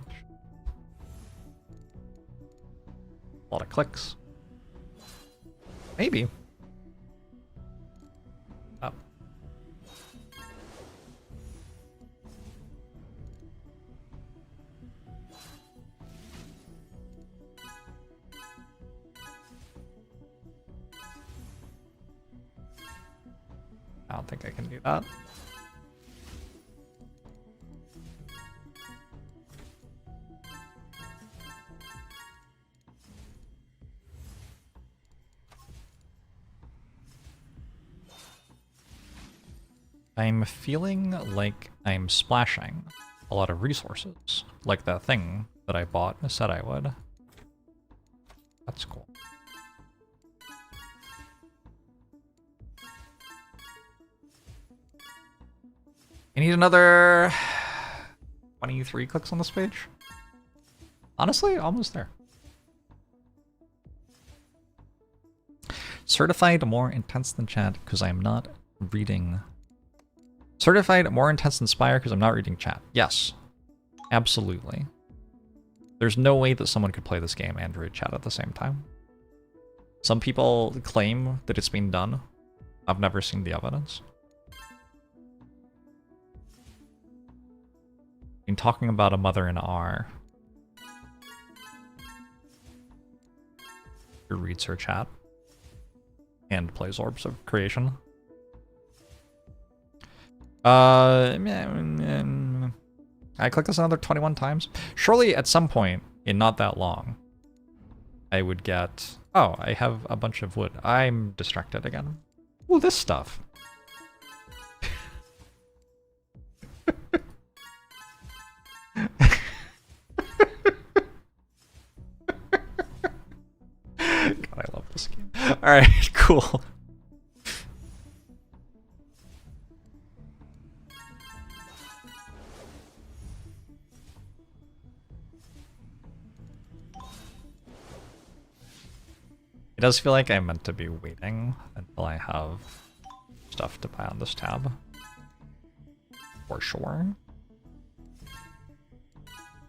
A lot of clicks. Maybe. Oh. I don't think I can do that. I'm feeling like I'm splashing a lot of resources, like that thing that I bought and said I would. That's cool. I need another 23 clicks on this page. Honestly, almost there. Certified more intense than chat because I'm not reading. Certified more intense than Spire because I'm not reading chat. Yes, absolutely. There's no way that someone could play this game and read chat at the same time. Some people claim that it's been done. I've never seen the evidence. Been talking about a mother in R who reads her chat and plays Orbs of Creation. I click this another 21 times. Surely at some point in not that long, I would get... Oh, I have a bunch of wood. I'm distracted again. Ooh, this stuff. God, I love this game. Alright, cool. It does feel like I'm meant to be waiting until I have stuff to buy on this tab. For sure.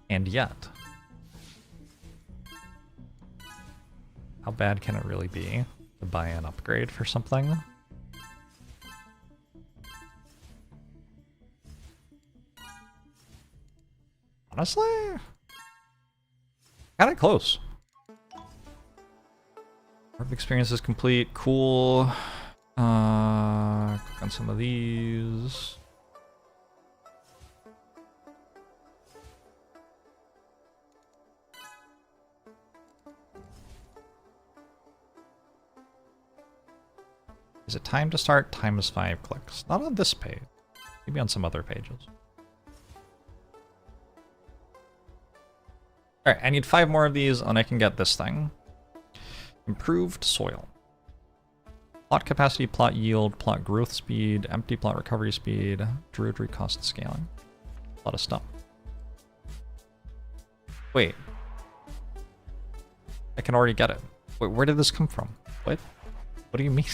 And yet, how bad can it really be to buy an upgrade for something? Honestly, kinda close. Warp experience is complete. Cool. Click on some of these. Is it time to start? Time is 5 clicks. Not on this page. Maybe on some other pages. Alright, I need 5 more of these and I can get this thing. Improved soil. Plot capacity, plot yield, plot growth speed, empty plot recovery speed, druidry cost scaling. A lot of stuff. Wait. I can already get it. Wait, where did this come from? What? What do you mean?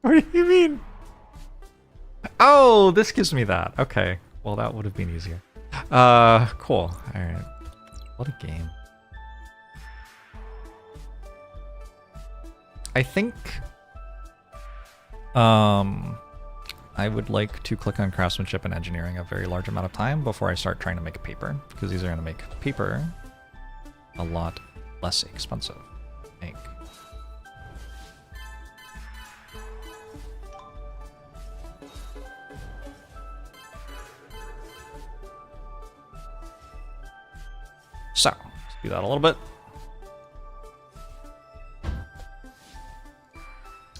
What do you mean? Oh, this gives me that. Okay. Well, that would have been easier. Cool. Alright. What a game. I think I would like to click on craftsmanship and engineering a very large amount of time before I start trying to make a paper, because these are going to make paper a lot less expensive to make. So, let's do that a little bit.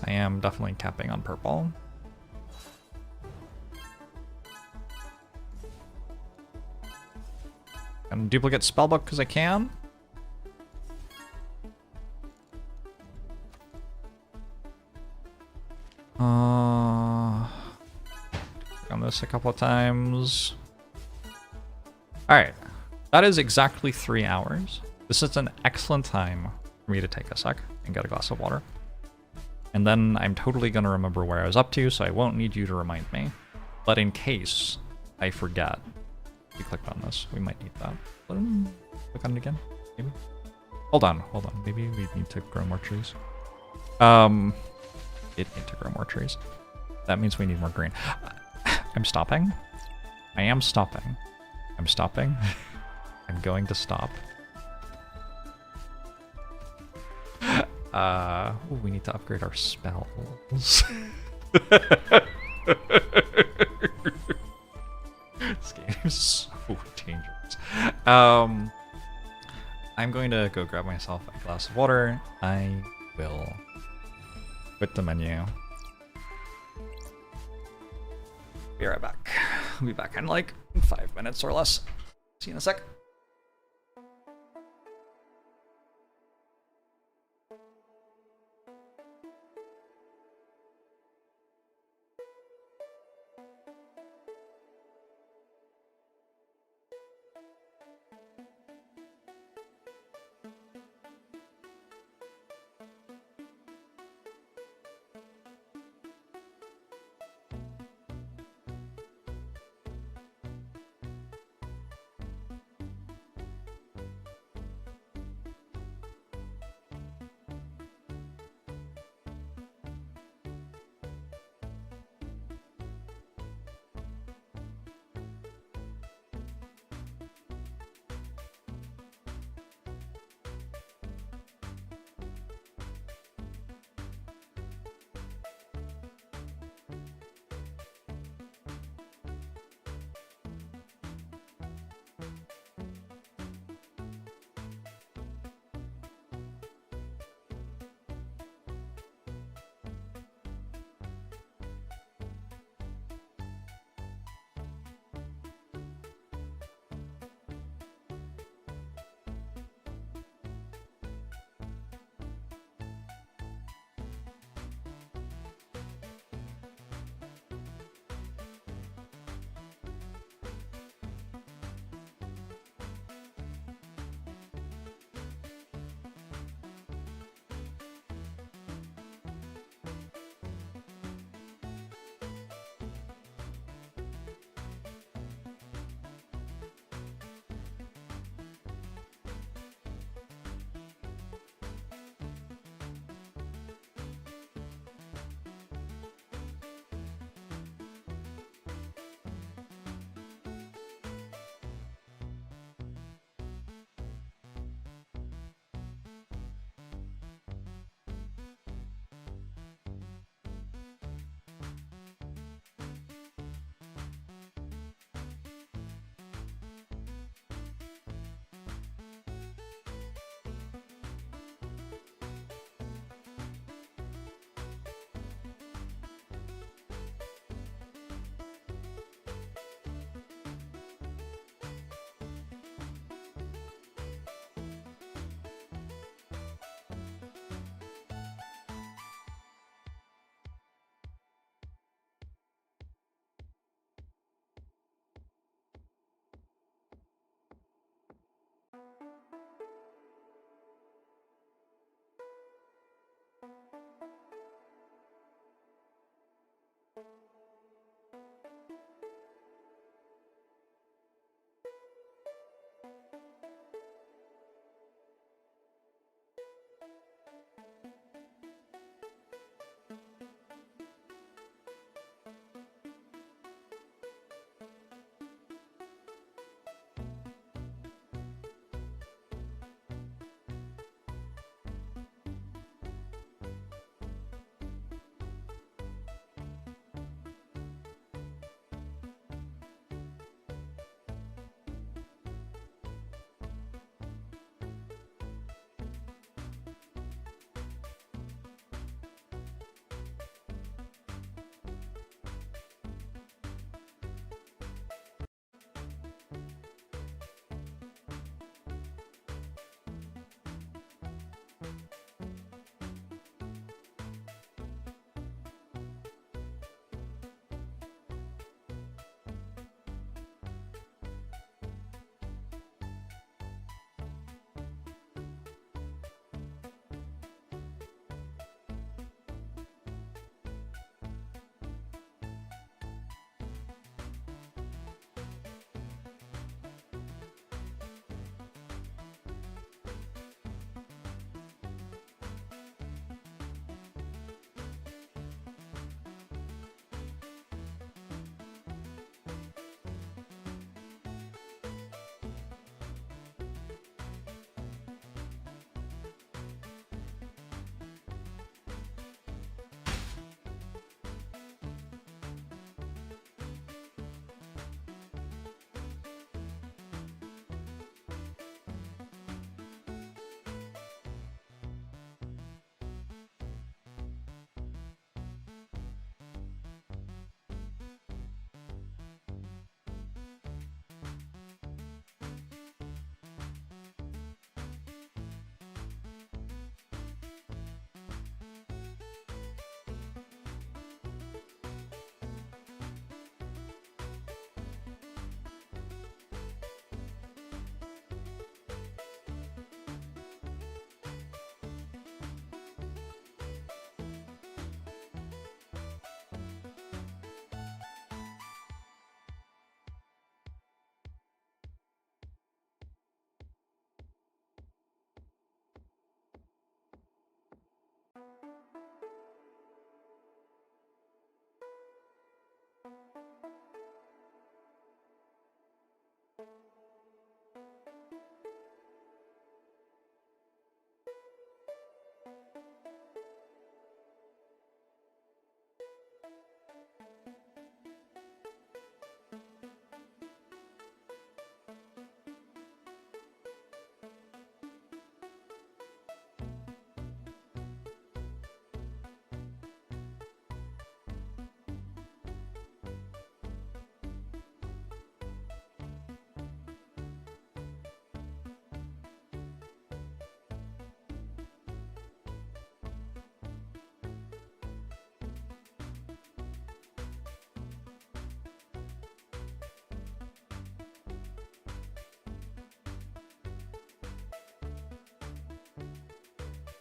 I am definitely capping on purple. Gonna duplicate spellbook because I can. On this a couple of times. Alright. That is exactly 3 hours. This is an excellent time for me to take a sec and get a glass of water. And then I'm totally gonna remember where I was up to, so I won't need you to remind me. But in case I forget, we clicked on this, we might need that. Click on it again, maybe? Hold on. Maybe we need to grow more trees. It need to grow more trees. That means we need more green. I'm stopping. I am stopping. I'm stopping. I'm going to stop. Ooh, we need to upgrade our spells. This game is so dangerous. I'm going to go grab myself a glass of water. I will quit the menu. Be right back. I'll be back in like 5 minutes or less. See you in a sec.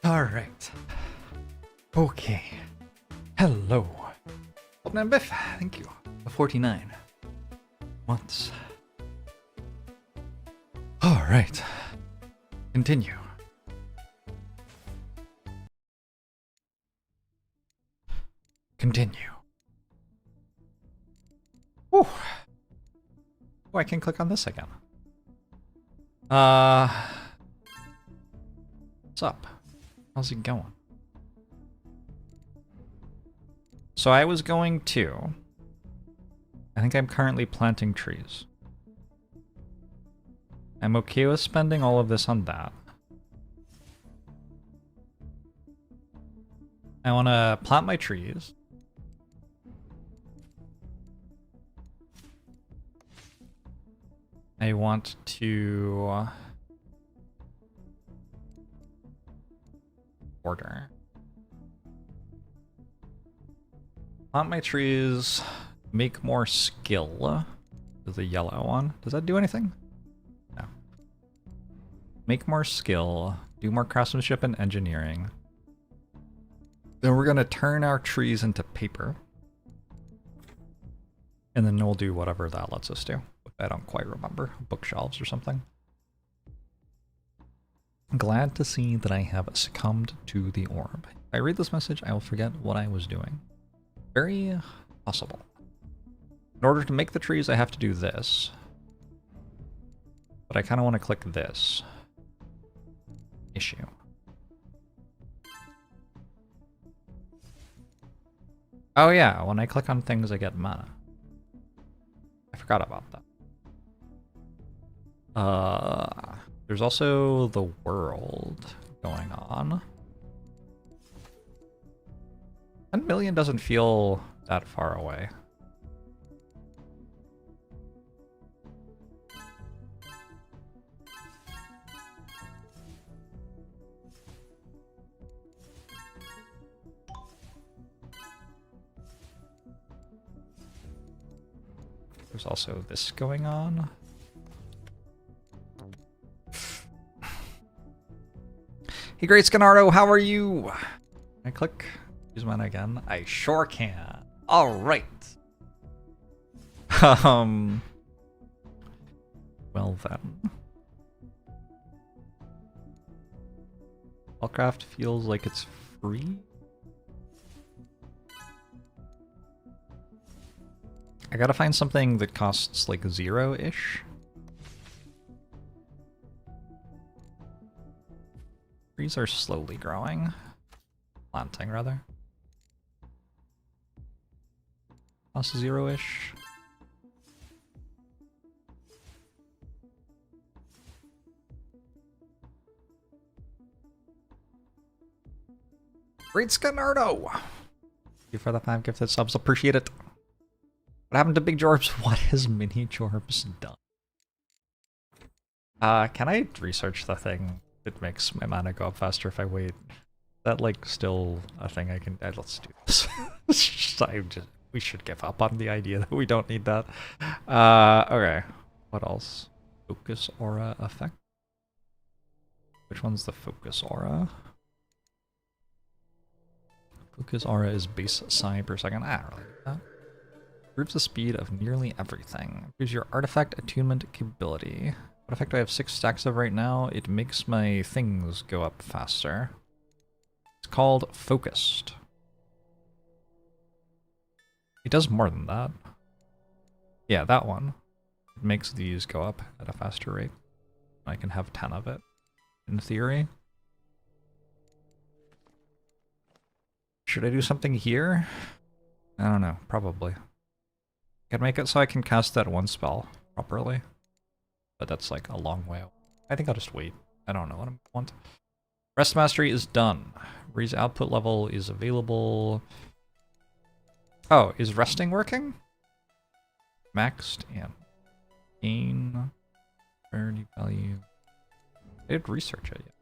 All right. Okay. Hello. Open Biff, thank you. 49 months. All right. Continue. Continue. Whew. Oh, I can click on this again. What's up? How's it going? So I was going to... I think I'm currently planting trees. I'm okay with spending all of this on that. I want to plant my trees. I want to... order. Plant my trees, make more skill. Is the yellow one? Does that do anything? No. Make more skill, do more craftsmanship and engineering. Then we're gonna turn our trees into paper. And then we'll do whatever that lets us do. I don't quite remember. Bookshelves or something. Glad to see that I have succumbed to the orb. If I read this message, I will forget what I was doing. Very possible. In order to make the trees, I have to do this. But I kind of want to click this. Issue. Oh yeah, when I click on things, I get mana. I forgot about that. There's also the world going on. 10 million doesn't feel that far away. There's also this going on. Hey, Great Scanardo, how are you? Can I click use mana again? I sure can. All right. Well then. Spellcraft feels like it's free. I gotta find something that costs like 0-ish. Trees are slowly growing. Planting, rather. Costs 0-ish. Great Scanardo! Thank you for the 5 gifted subs, appreciate it. What happened to Big Jorbs? What has Mini Jorbs done? Can I research the thing that makes my mana go up faster if I wait? Is that like still a thing I can... let's do this. We should give up on the idea that we don't need that. Okay. What else? Focus aura effect? Which one's the focus aura? Focus aura is base psi per second. I don't really like that. Improves the speed of nearly everything. Improves your artifact attunement capability. What effect do I have 6 stacks of right now? It makes my things go up faster. It's called Focused. It does more than that. Yeah, that one. It makes these go up at a faster rate. I can have 10 of it, in theory. Should I do something here? I don't know, probably. I can make it so I can cast that one spell properly. But that's like a long way away. I think I'll just wait. I don't know what I want. Rest Mastery is done. Raise output level is available. Oh, is resting working? Maxed and gain. Rarity value. I didn't research it yet.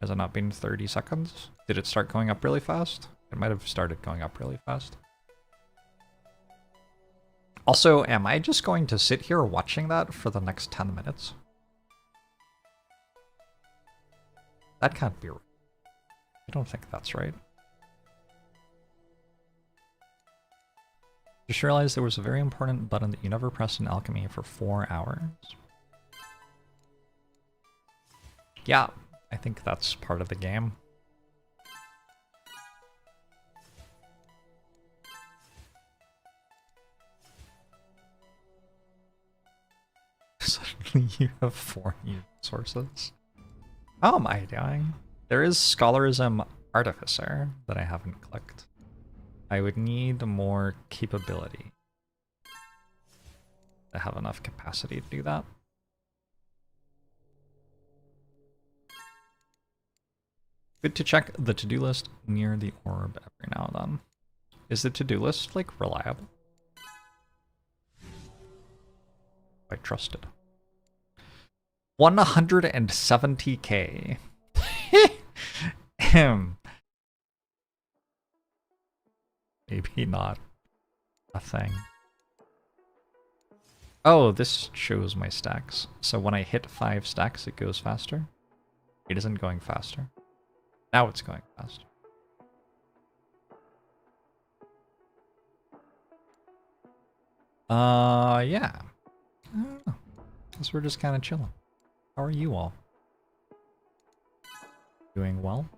Has it not been 30 seconds? Did it start going up really fast? It might have started going up really fast. Also, am I just going to sit here watching that for the next 10 minutes? That can't be right. I don't think that's right. Just realized there was a very important button that you never pressed in Alchemy for 4 hours. Yeah, I think that's part of the game. Suddenly you have 4 new sources. How am I doing? There is Scholarism Artificer that I haven't clicked. I would need more capability to have enough capacity to do that. Good to check the to-do list near the orb every now and then. Is the to-do list, like, reliable? I trust it. 170k. Maybe not a thing. Oh, this shows my stacks. So when I hit 5 stacks, it goes faster. It isn't going faster. Now it's going faster. Yeah. I don't know. Guess we're just kind of chilling. How are you all? Doing well?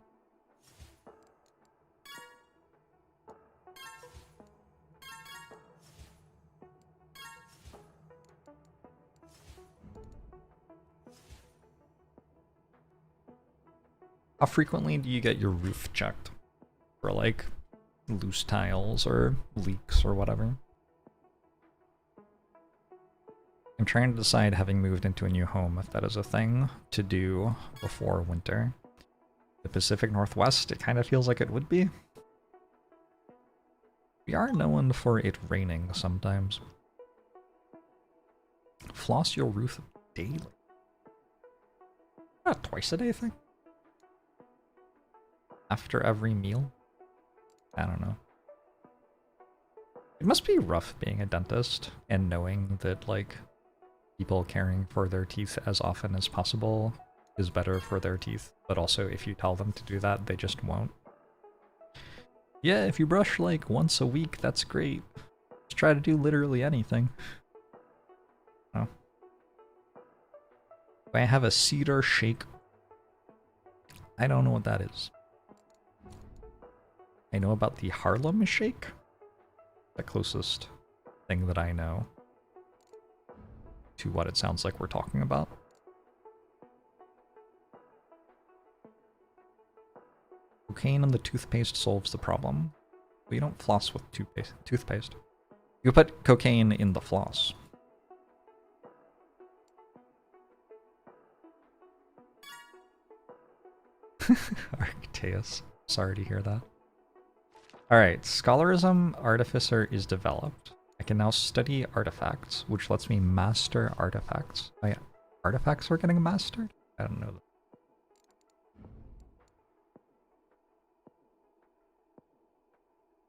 How frequently do you get your roof checked? For like loose tiles or leaks or whatever? I'm trying to decide, having moved into a new home, if that is a thing to do before winter. The Pacific Northwest, it kind of feels like it would be. We are known for it raining sometimes. Floss your roof daily. Not twice a day thing? After every meal? I don't know. It must be rough being a dentist and knowing that, like, people caring for their teeth as often as possible is better for their teeth, but also if you tell them to do that, they just won't. Yeah, if you brush like once a week, that's great. Just try to do literally anything. Oh. Do I have a cedar shake? I don't know what that is. I know about the Harlem Shake. The closest thing that I know to what it sounds like we're talking about. Cocaine in the toothpaste solves the problem. But you don't floss with toothpaste. You put cocaine in the floss. Arcteus. Sorry to hear that. Alright, Scholarism Artificer is developed. I can now study artifacts, which lets me master artifacts. Oh yeah, artifacts are getting mastered? I don't know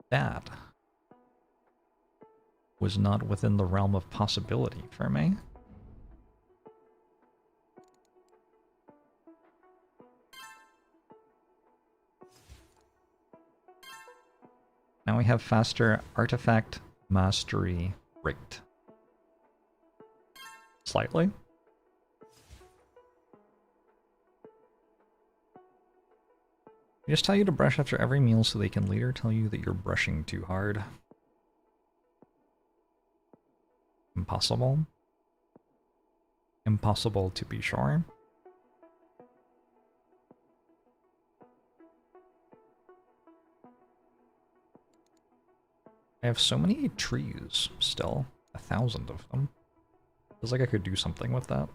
that. That was not within the realm of possibility for me. Now we have faster artifact mastery rate. Slightly. They just tell you to brush after every meal so they can later tell you that you're brushing too hard. Impossible. Impossible to be sure. I have so many trees still. 1,000 of them. Feels like I could do something with that.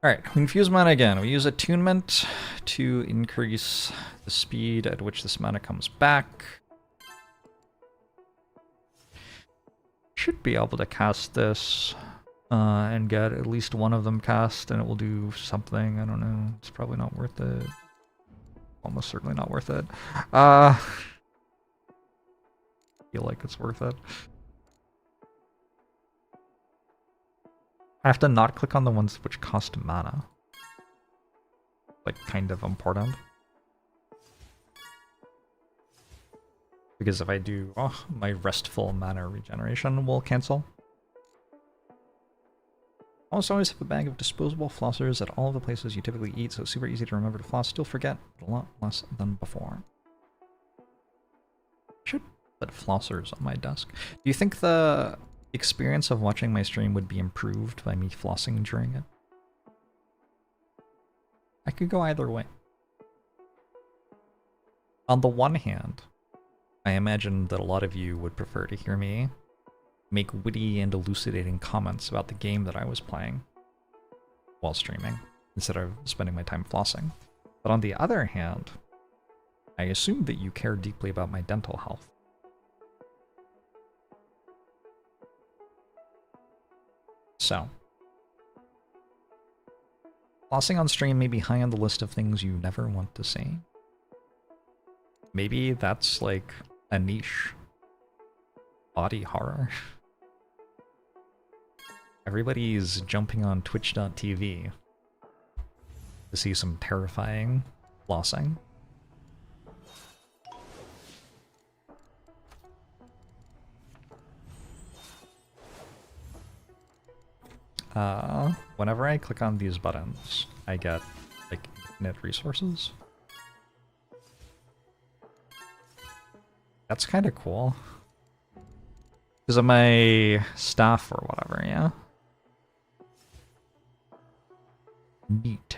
Alright, we infuse mana again. We use attunement to increase the speed at which this mana comes back. Should be able to cast this and get at least one of them cast, and it will do something. I don't know. It's probably not worth it. Almost certainly not worth it. I feel like it's worth it. I have to not click on the ones which cost mana. Like, kind of important. Because if I do, my restful mana regeneration will cancel. Also, always have a bag of disposable flossers at all the places you typically eat, so it's super easy to remember to floss. Still forget, but a lot less than before. Should put flossers on my desk. Do you think the experience of watching my stream would be improved by me flossing during it? I could go either way. On the one hand, I imagine that a lot of you would prefer to hear me make witty and elucidating comments about the game that I was playing while streaming, instead of spending my time flossing. But on the other hand, I assume that you care deeply about my dental health. So, flossing on stream may be high on the list of things you never want to see. Maybe that's like a niche. Body horror. Everybody's jumping on twitch.tv to see some terrifying flossing. Whenever I click on these buttons, I get like infinite resources. That's kind of cool. Because of my staff or whatever, yeah? Neat.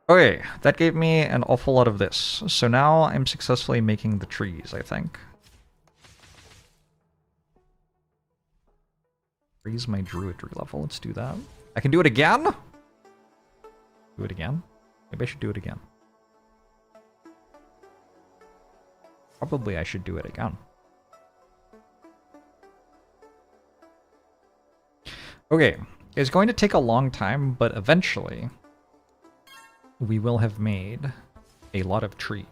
Okay, that gave me an awful lot of this. So now I'm successfully making the trees, I think. Raise my druidry level, let's do that. I can do it again? Do it again? Maybe I should do it again. Probably I should do it again. Okay, it's going to take a long time, but eventually we will have made a lot of trees.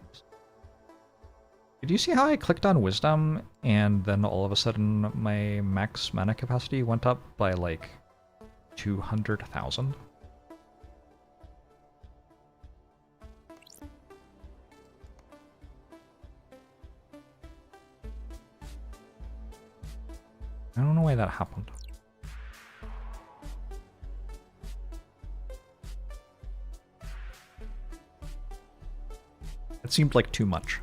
Did you see how I clicked on wisdom and then all of a sudden my max mana capacity went up by like 200,000? I don't know why that happened. It seemed like too much.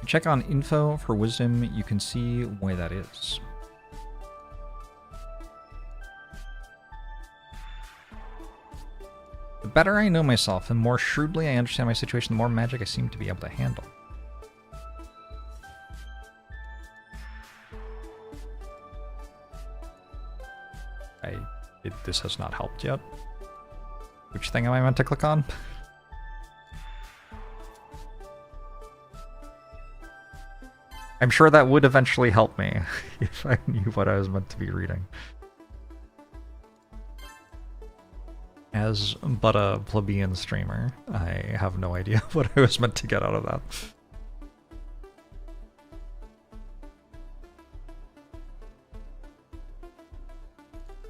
Check on info for wisdom, you can see why that is. The better I know myself and more shrewdly I understand my situation, the more magic I seem to be able to handle. This has not helped yet. Which thing am I meant to click on? I'm sure that would eventually help me if I knew what I was meant to be reading. As but a plebeian streamer, I have no idea what I was meant to get out of that.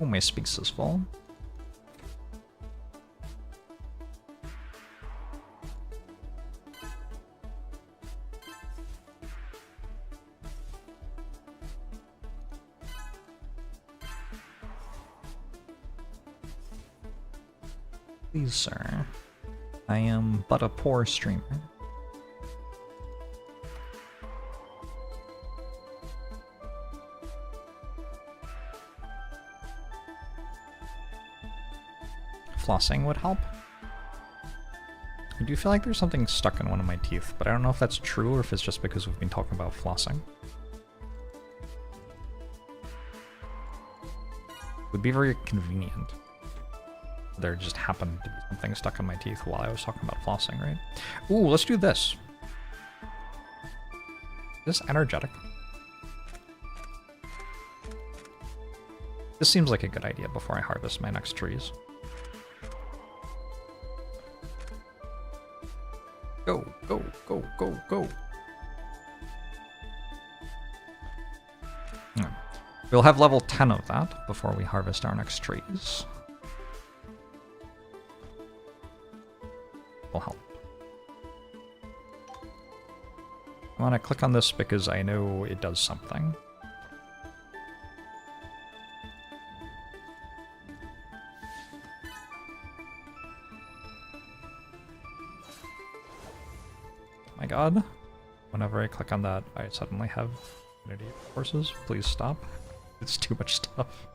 Oh, my space is full. Please, sir. I am but a poor streamer. Flossing would help. I do feel like there's something stuck in one of my teeth, but I don't know if that's true or if it's just because we've been talking about flossing. It would be very convenient. There just happened to be something stuck in my teeth while I was talking about flossing, right? Ooh, let's do this. Is this energetic? This seems like a good idea before I harvest my next trees. Go, go, go, go, go. Yeah. We'll have level 10 of that before we harvest our next trees. Will help. I want to click on this because I know it does something. My god. Whenever I click on that, I suddenly have infinity forces. Please stop. It's too much stuff.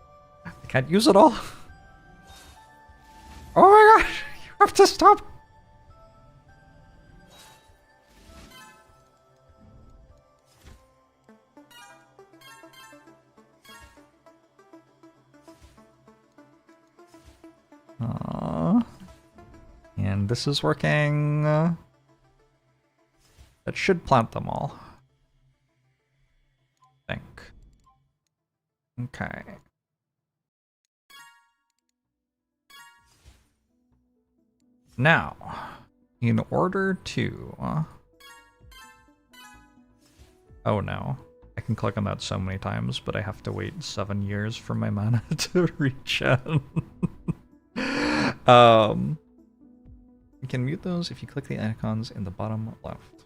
I can't use it all. Oh my gosh! You have to stop! And this is working. That should plant them all. I think. Okay. Now, in order to Oh no. I can click on that so many times, but I have to wait 7 years for my mana to reach in. You can mute those if you click the icons in the bottom left.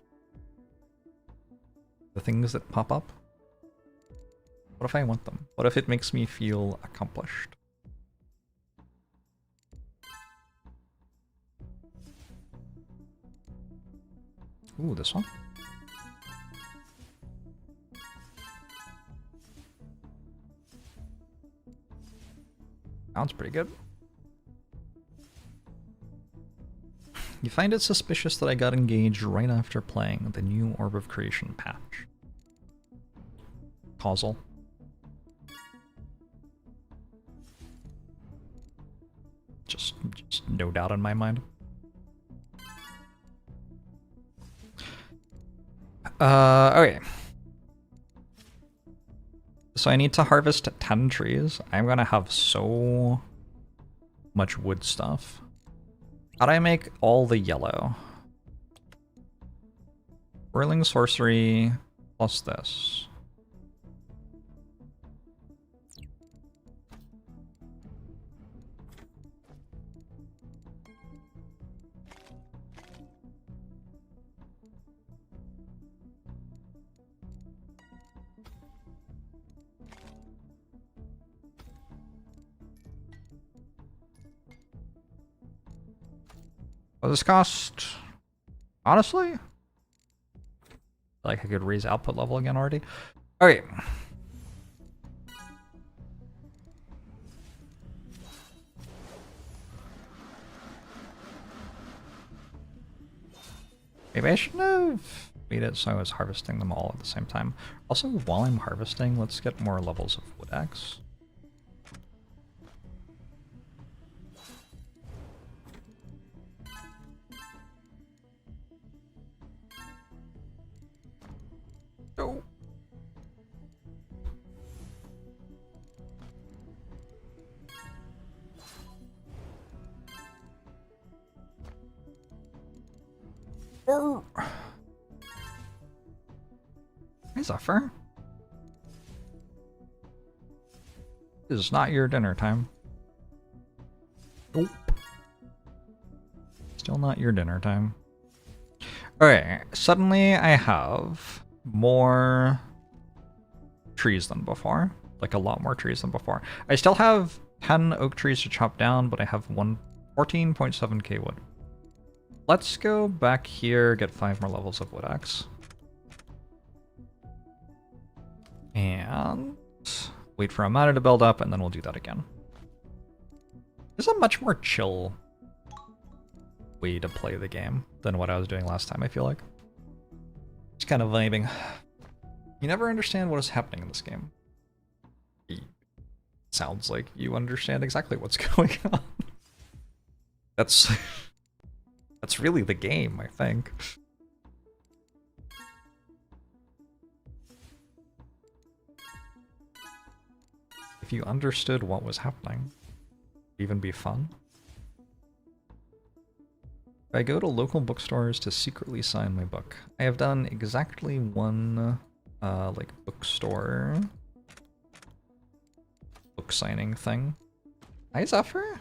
The things that pop up. What if I want them? What if it makes me feel accomplished? Ooh, this one? Sounds pretty good. You find it suspicious that I got engaged right after playing the new Orb of Creation patch. Causal. Just no doubt in my mind. Okay. So I need to harvest 10 trees. I'm gonna have so much wood stuff. How do I make all the yellow? Whirling sorcery plus this. What does this cost? Honestly? Like I could raise output level again already? Okay. Maybe I shouldn't have made it so I was harvesting them all at the same time. Also, while I'm harvesting, let's get more levels of wood axe. Oh. Hey, Zephyr. This is not your dinner time. Nope. Still not your dinner time. Okay, suddenly I have more trees than before. Like a lot more trees than before. I still have 10 oak trees to chop down, but I have 14.7k wood. Let's go back here, get 5 more levels of wood axe. And wait for a mana to build up, and then we'll do that again. This is a much more chill way to play the game than what I was doing last time, I feel like. Just kind of vibing. You never understand what is happening in this game. It sounds like you understand exactly what's going on. That's really the game, I think. If you understood what was happening, it'd even be fun. If I go to local bookstores to secretly sign my book, I have done exactly one, like, bookstore book signing thing. Hi, Zephyr?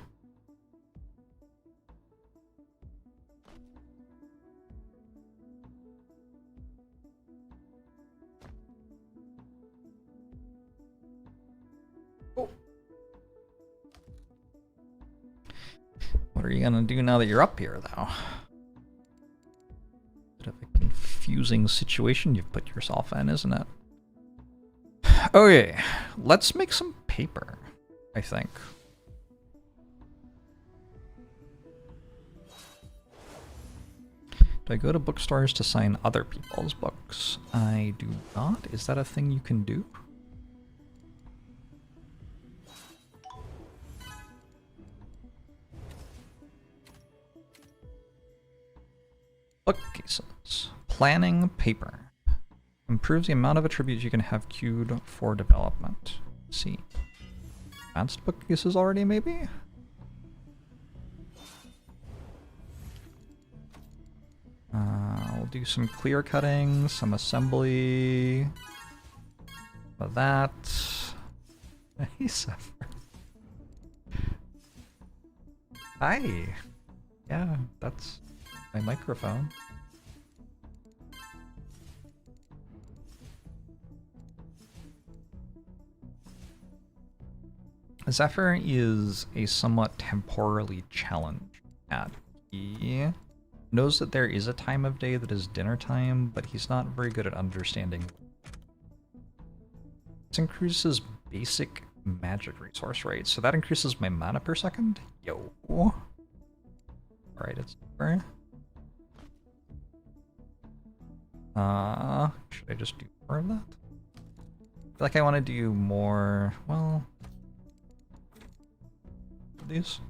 Oh. What are you gonna do now that you're up here, though? Bit of a confusing situation you've put yourself in, isn't it? Okay, let's make some paper, I think. Do I go to bookstores to sign other people's books? I do not. Is that a thing you can do? Bookcases. Planning paper. Improves the amount of attributes you can have queued for development. Let's see. Advanced bookcases already, maybe? We'll do some clear cutting, some assembly. Of that. Hey, Zephyr. Hi. Yeah, that's my microphone. Zephyr is a somewhat temporally challenged cat. He knows that there is a time of day that is dinner time, but he's not very good at understanding. This increases basic magic resource rate, so that increases my mana per second. Yo. Alright, it's over. Should I just do more of that? I feel like I want to do more, well, these.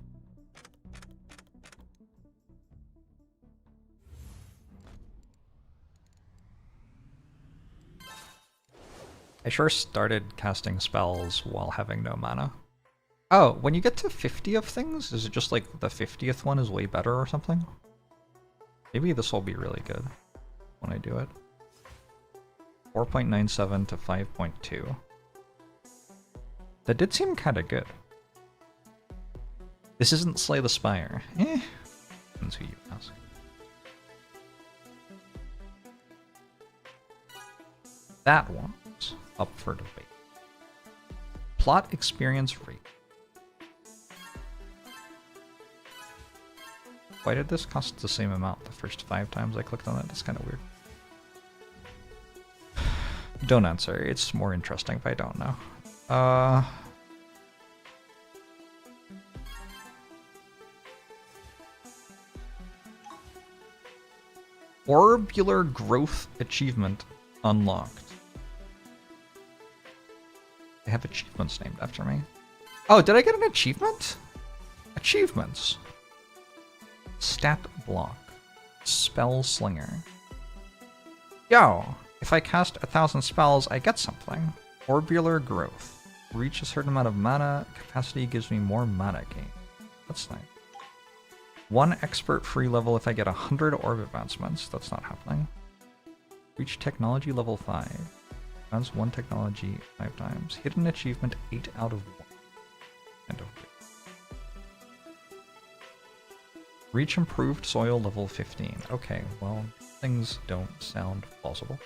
I sure started casting spells while having no mana. Oh, when you get to 50 of things, is it just like the 50th one is way better or something? Maybe this will be really good when I do it. 4.97 to 5.2. That did seem kinda good. This isn't Slay the Spire. Depends who you ask. That one's up for debate. Plot experience rate. Why did this cost the same amount the first 5 times I clicked on it? That's kind of weird. Don't answer. It's more interesting if I don't know. Orbular growth achievement unlocked. They have achievements named after me. Oh, did I get an achievement? Achievements. Stat block. Spell slinger. Yo, if I cast 1,000 spells, I get something. Orbular growth. Reach a certain amount of mana. Capacity gives me more mana gain. That's nice. 1 expert free level if I get 100 orb advancements. That's not happening. Reach technology level 5. Advance 1 technology 5 times. Hidden achievement 8 out of 1. End of Reach improved soil level 15. Okay, well, things don't sound plausible.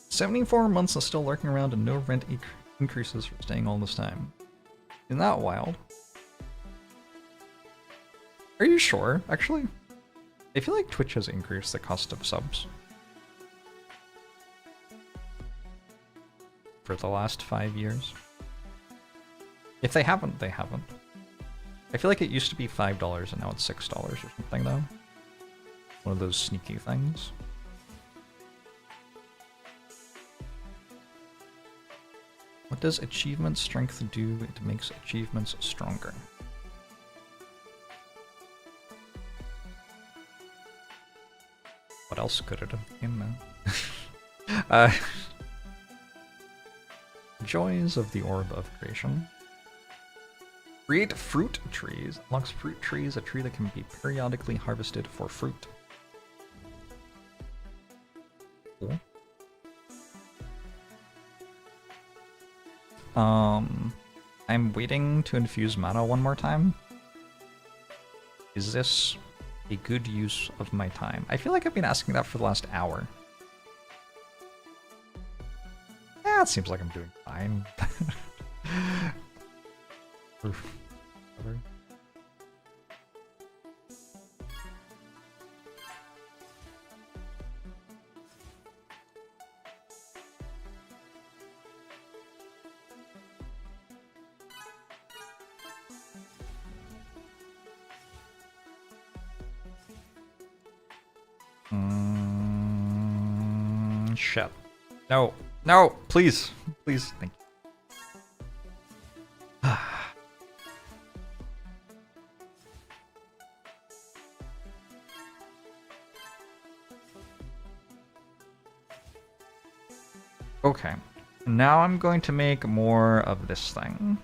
$74 months and still lurking around and no rent increases for staying all this time. Isn't that wild? Are you sure, actually? I feel like Twitch has increased the cost of subs. For the last 5 years. If they haven't, they haven't. I feel like it used to be $5 and now it's $6 or something though. One of those sneaky things. What does achievement strength do? It makes achievements stronger. What else could it have been, man? Joys of the Orb of Creation. Create fruit trees. Unlocks fruit trees, a tree that can be periodically harvested for fruit. Cool. I'm waiting to infuse mana one more time. Is this a good use of my time? I feel like I've been asking that for the last hour. Yeah, it seems like I'm doing fine. Shit. No. No, please. Please. Thank you. Okay. Now I'm going to make more of this thing.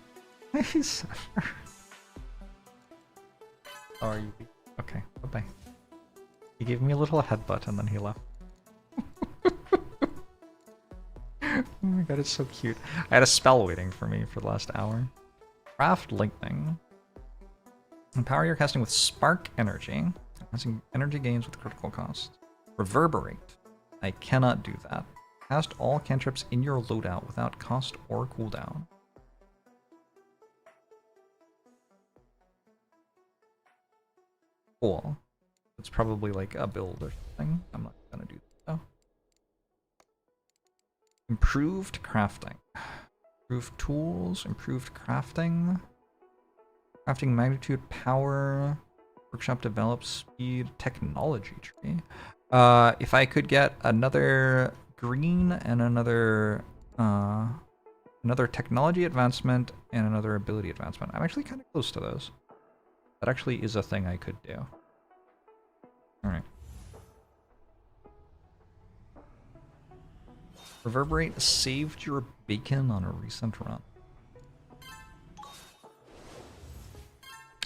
How are you? Okay, bye-bye. He gave me a little headbutt and then he left. Oh my god, it's so cute. I had a spell waiting for me for the last hour. Craft Lightning. Empower your casting with Spark Energy. Enhancing energy gains with critical cost. Reverberate. I cannot do that. Cast all cantrips in your loadout without cost or cooldown. Cool. It's probably like a build or something. I'm not gonna do that though. Improved crafting. Improved tools, improved crafting. Crafting magnitude, power. Workshop develops speed, technology tree. If I could get another green and another technology advancement and another ability advancement. I'm actually kind of close to those. That actually is a thing I could do. Alright. Reverberate saved your bacon on a recent run.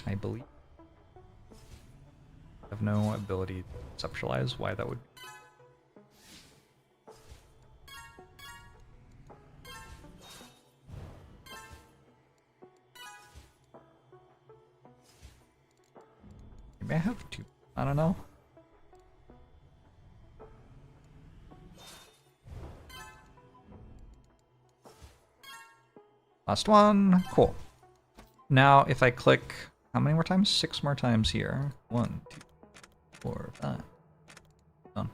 I believe. I have no ability to conceptualize why that would be. Maybe I have two. I don't know. Last one. Cool. Now, if I click, how many more times? 6 more times here. 1, 2, 4, 5. Done.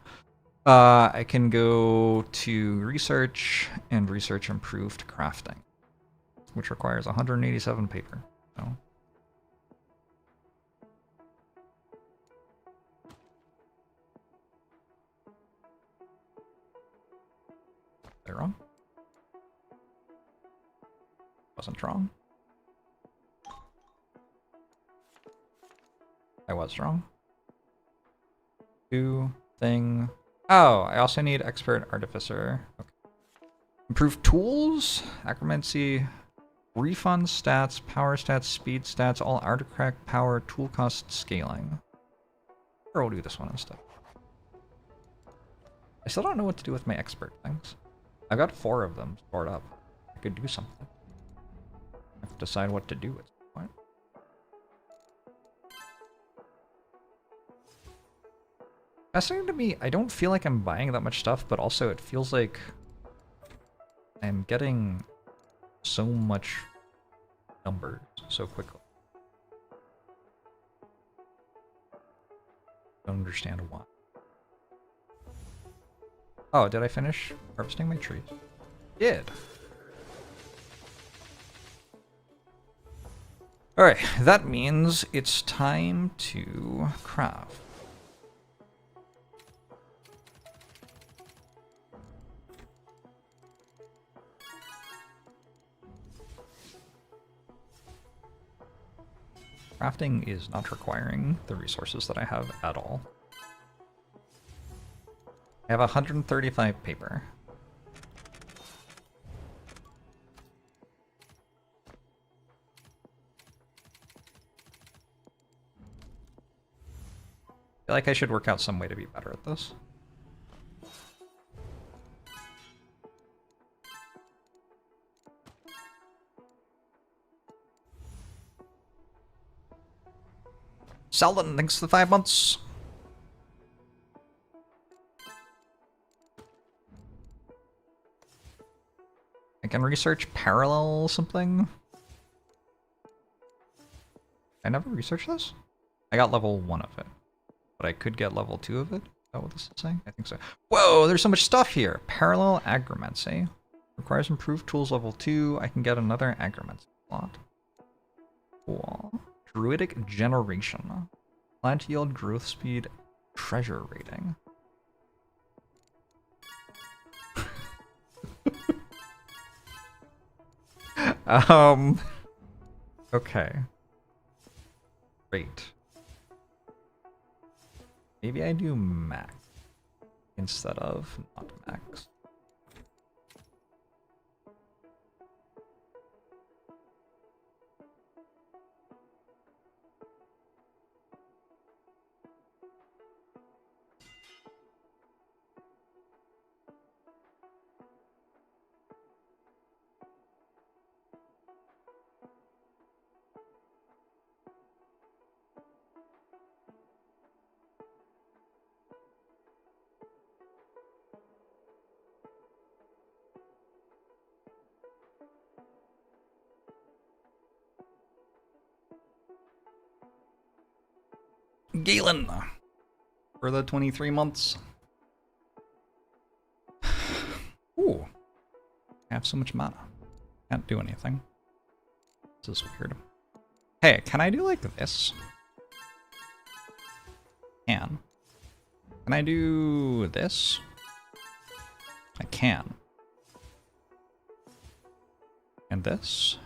I can go to research and research improved crafting, which requires 187 paper. So. Was I wrong? Wasn't wrong. I was wrong. Thing. Oh, I also need expert artificer. Okay. Improved tools, acromancy, refund stats, power stats, speed stats, all artifact power, tool cost scaling. Or we'll do this one instead. I still don't know what to do with my expert things. I've got 4 of them stored up. I could do something. I have to decide what to do at some point. Fascinating to me, I don't feel like I'm buying that much stuff, but also it feels like I'm getting so much numbers so quickly. I don't understand why. Oh, did I finish harvesting my trees? Did. Alright, that means it's time to craft. Crafting is not requiring the resources that I have at all. I have 135 paper. I feel like I should work out some way to be better at this. Selden, thanks for the 5 months. I can research parallel something. I never researched this? I got level 1 of it. But I could get level 2 of it? Is that what this is saying? I think so. Whoa, there's so much stuff here! Parallel agromancy. Requires improved tools level 2. I can get another agromancy slot. Cool. Druidic generation. Plant yield, growth speed, treasure rating. Okay. Great. Maybe I do max instead of not max. Galen for the 23 months. Ooh. I have so much mana. Can't do anything. This is weird. Hey, can I do like this? Can I do this? I can. And this?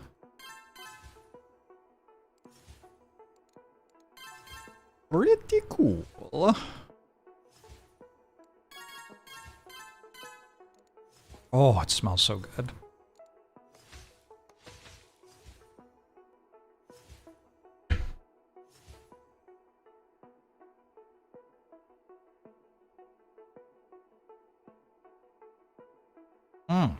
Pretty cool. Oh, it smells so good. Mmm.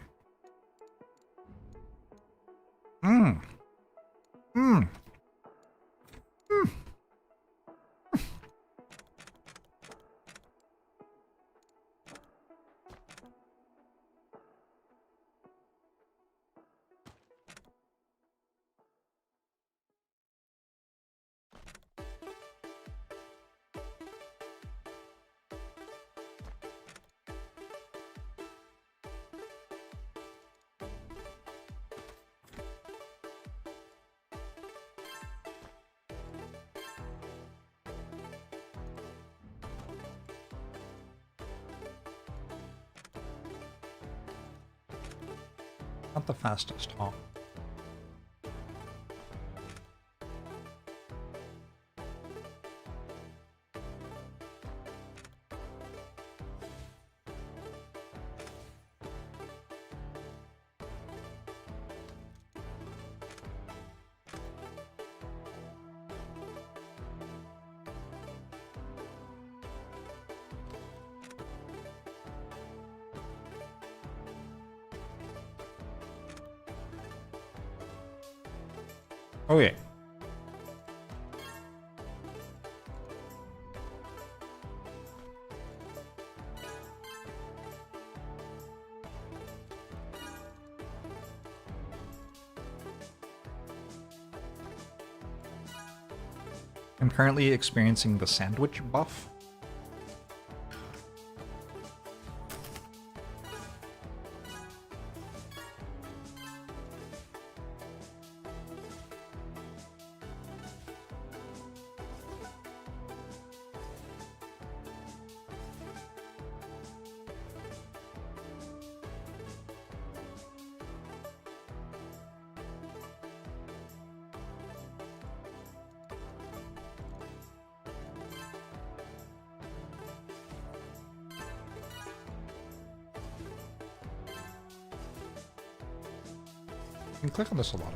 Mmm. Mmm. Mmm. Not the fastest, huh? Oh yeah. I'm currently experiencing the sandwich buff. You can click on this a lot.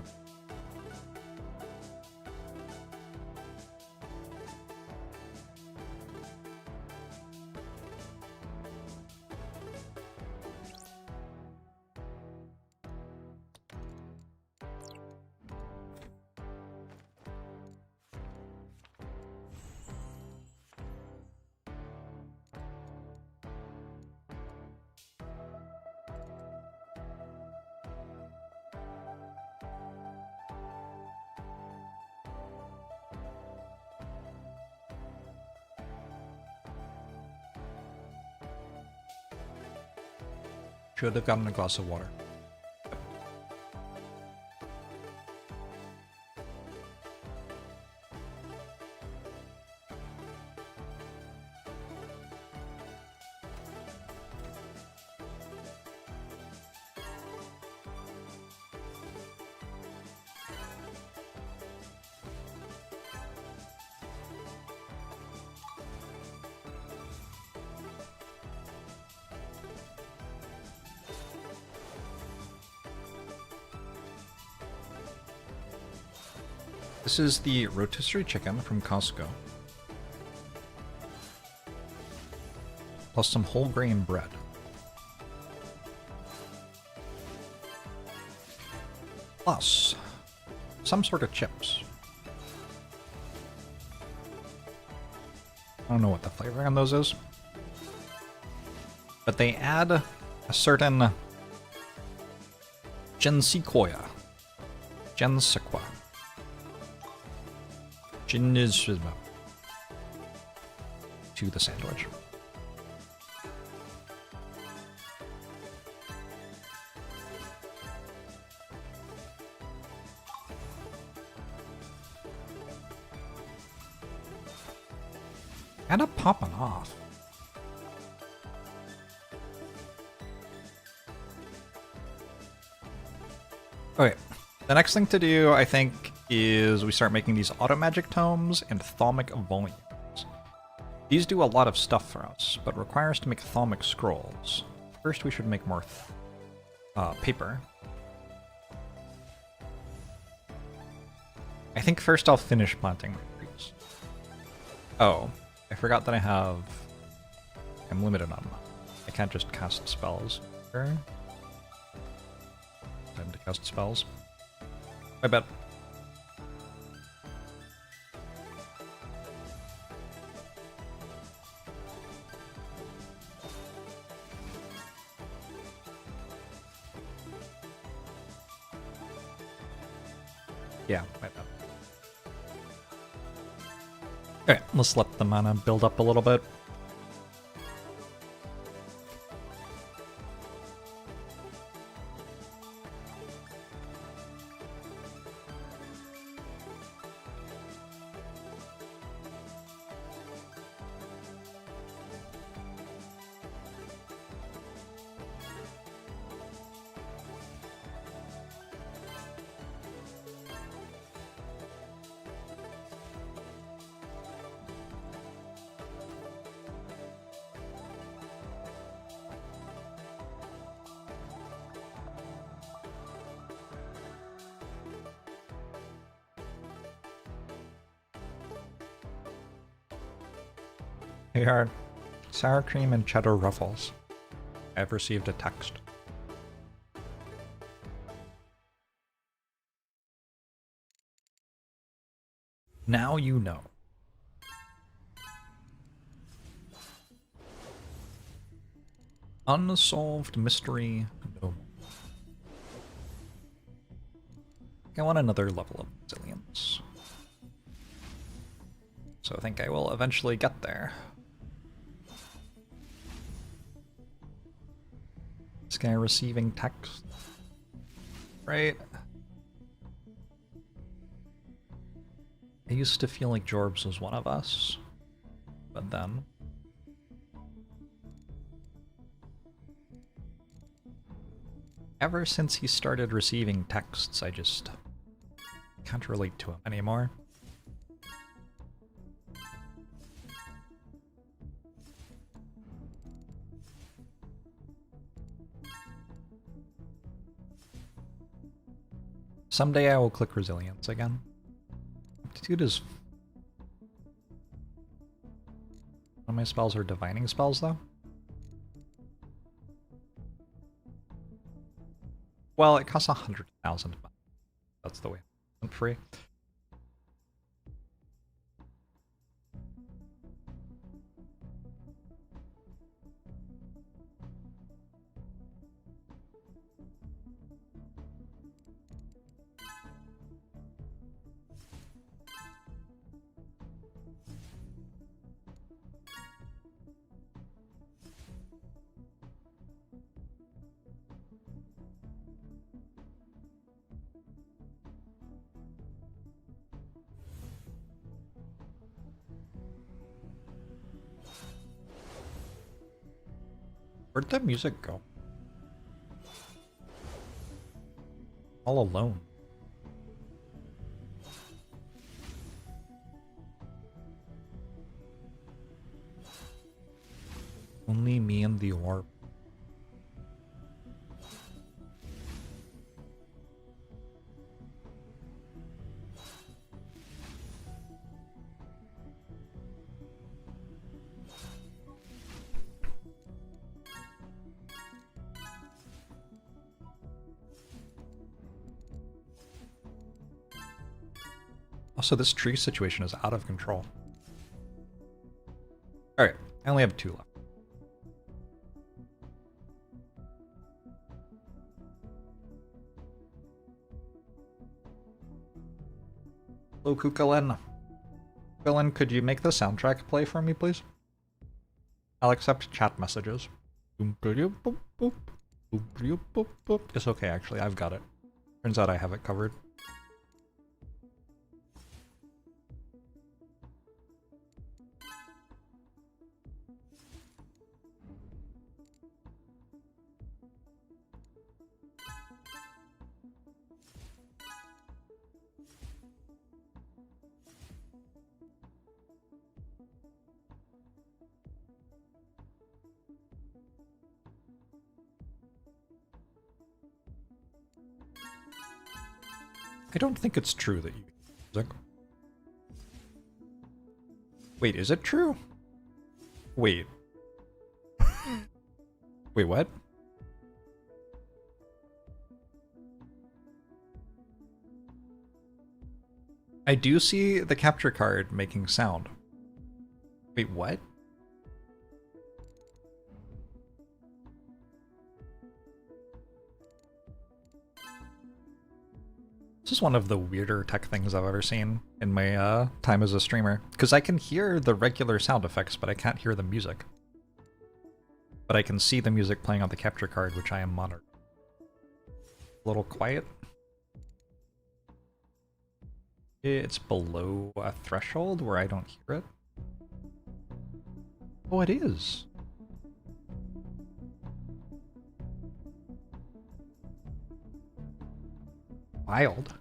Should have gotten a glass of water. This is the rotisserie chicken from Costco. Plus some whole grain bread. Plus some sort of chips. I don't know what the flavor on those is. But they add a certain gensequoia. to the sandwich. End up popping off. Okay, the next thing to do, I think, is we start making these auto magic tomes and thaumic volumes. These do a lot of stuff for us, but require us to make thaumic scrolls. First, we should make more paper. I think first I'll finish planting my trees. Oh, I forgot that I'm limited on that. I can't just cast spells. Time to cast spells. I bet. Yeah, I bet. Alright, let's let the mana build up a little bit. They are sour cream and cheddar ruffles. I've received a text. Now you know. Unsolved mystery. No. I want another level of resilience. So I think I will eventually get there. This guy receiving text. Right? I used to feel like Jorbs was one of us, but then... ever since he started receiving texts, I just can't relate to him anymore. Someday I will click resilience again. Aptitude is... One of my spells are divining spells, though. Well, it costs 100,000. That's the way it's free. Where'd the music go? All alone. Only me and the orb. Also, this tree situation is out of control. Alright, I only have 2 left. Hello, Kukalin. Kukalin, could you make the soundtrack play for me, please? I'll accept chat messages. It's okay, actually. I've got it. Turns out I have it covered. I don't think it's true that you music. Wait, is it true? Wait. Wait, what? I do see the capture card making sound. Wait, what? This is one of the weirder tech things I've ever seen in my time as a streamer. Because I can hear the regular sound effects, but I can't hear the music. But I can see the music playing on the capture card, which I am monitoring. A little quiet. It's below a threshold where I don't hear it. Oh, it is. Wild.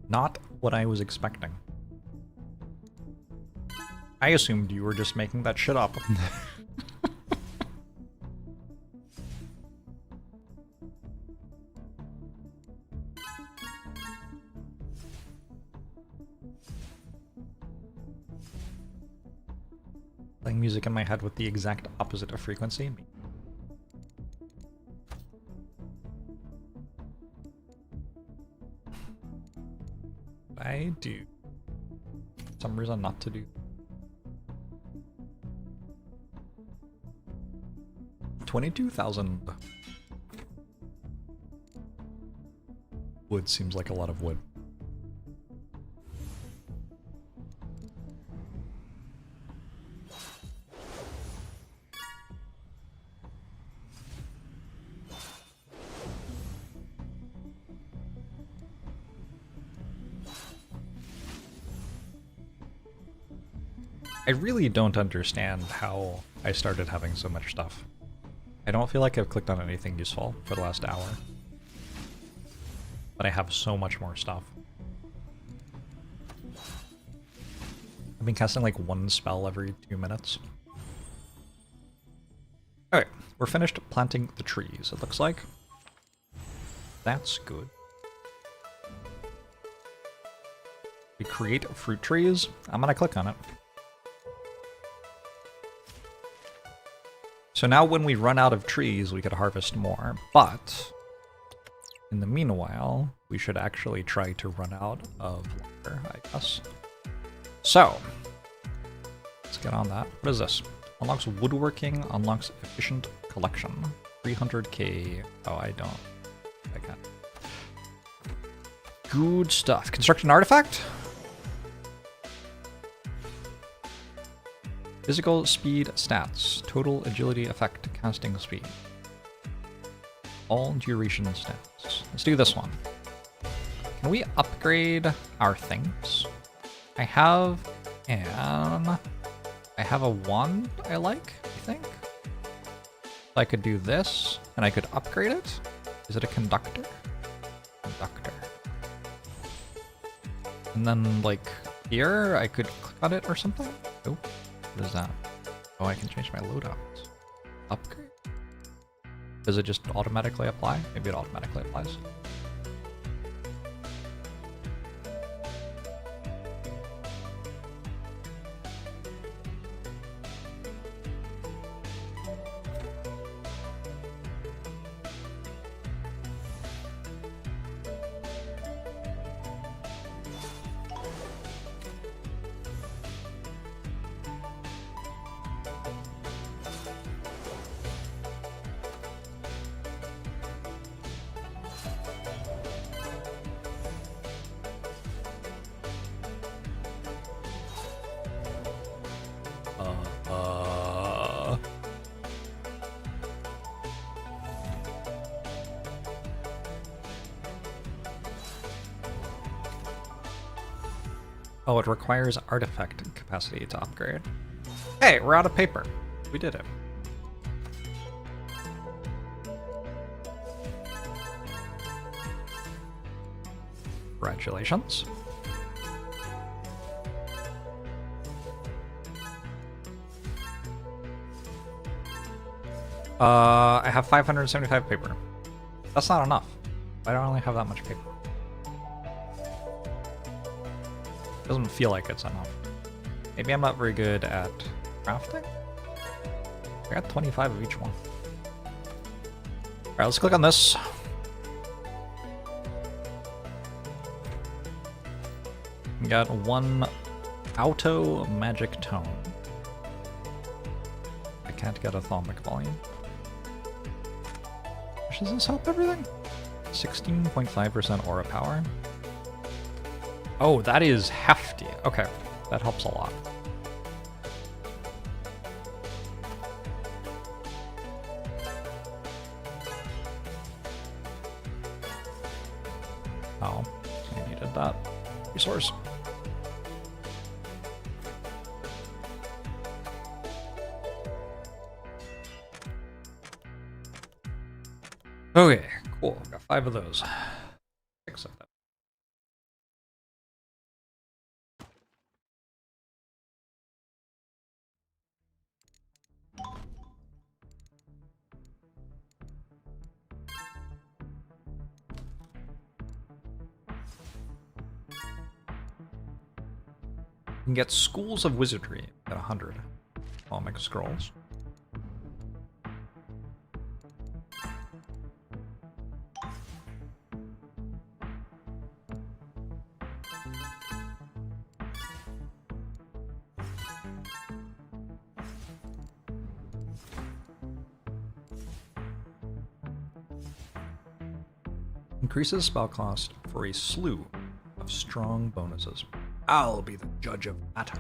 Not what I was expecting. I assumed you were just making that shit up. Playing music in my head with the exact opposite of frequency. I do. For some reason not to do. $22,000. Wood seems like a lot of wood. I really don't understand how I started having so much stuff. I don't feel like I've clicked on anything useful for the last hour. But I have so much more stuff. I've been casting like one spell every 2 minutes. Alright, we're finished planting the trees, it looks like. That's good. We create fruit trees. I'm gonna click on it. So now when we run out of trees, we could harvest more, but in the meanwhile, we should actually try to run out of water, I guess. So, let's get on that. What is this? Unlocks woodworking, unlocks efficient collection. 300k. Oh, I don't. I can't. Good stuff. Construct an artifact? Physical speed stats. Total agility effect. Casting speed. All duration stats. Let's do this one. Can we upgrade our things? I have a wand I like, I think. I could do this, and I could upgrade it. Is it a conductor? Conductor. And then, like, here, I could click on it or something? Nope. What is that? Oh, I can change my loadouts. Upgrade? Does it just automatically apply? Maybe it automatically applies. Oh, it requires artifact capacity to upgrade. Hey, we're out of paper. We did it. Congratulations. I have 575 paper. That's not enough. I don't only have that much paper. Doesn't feel like it's enough. Maybe I'm not very good at crafting? I got 25 of each one. Alright, let's click on this. We got one auto magic tone. I can't get atomic volume. Does this help everything? 16.5% aura power. Oh, that is hefty. Okay, that helps a lot. Oh, I needed that resource. Okay, cool. Got 5 of those. 6 of them. You can get Schools of Wizardry at 100 Atomic Scrolls. Increases spell cost for a slew of strong bonuses. I'll be the judge of that.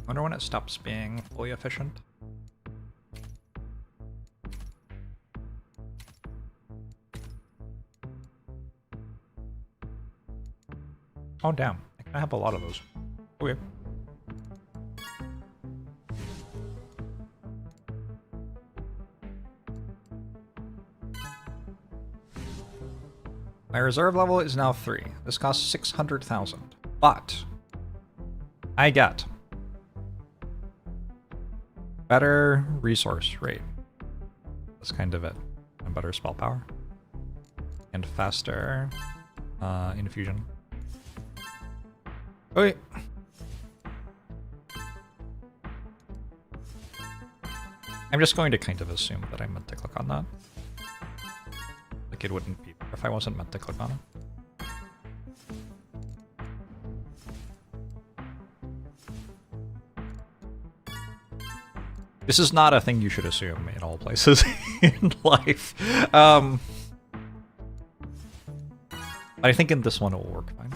Wonder when it stops being fully efficient. Oh damn, I have a lot of those. Okay. My reserve level is now 3. This costs 600,000. But I get better resource rate. That's kind of it. And better spell power. And faster infusion. Okay. I'm just going to kind of assume that I meant to click on that. Like it wouldn't be if I wasn't meant to click on it. This is not a thing you should assume in all places in life. But I think in this one it will work fine.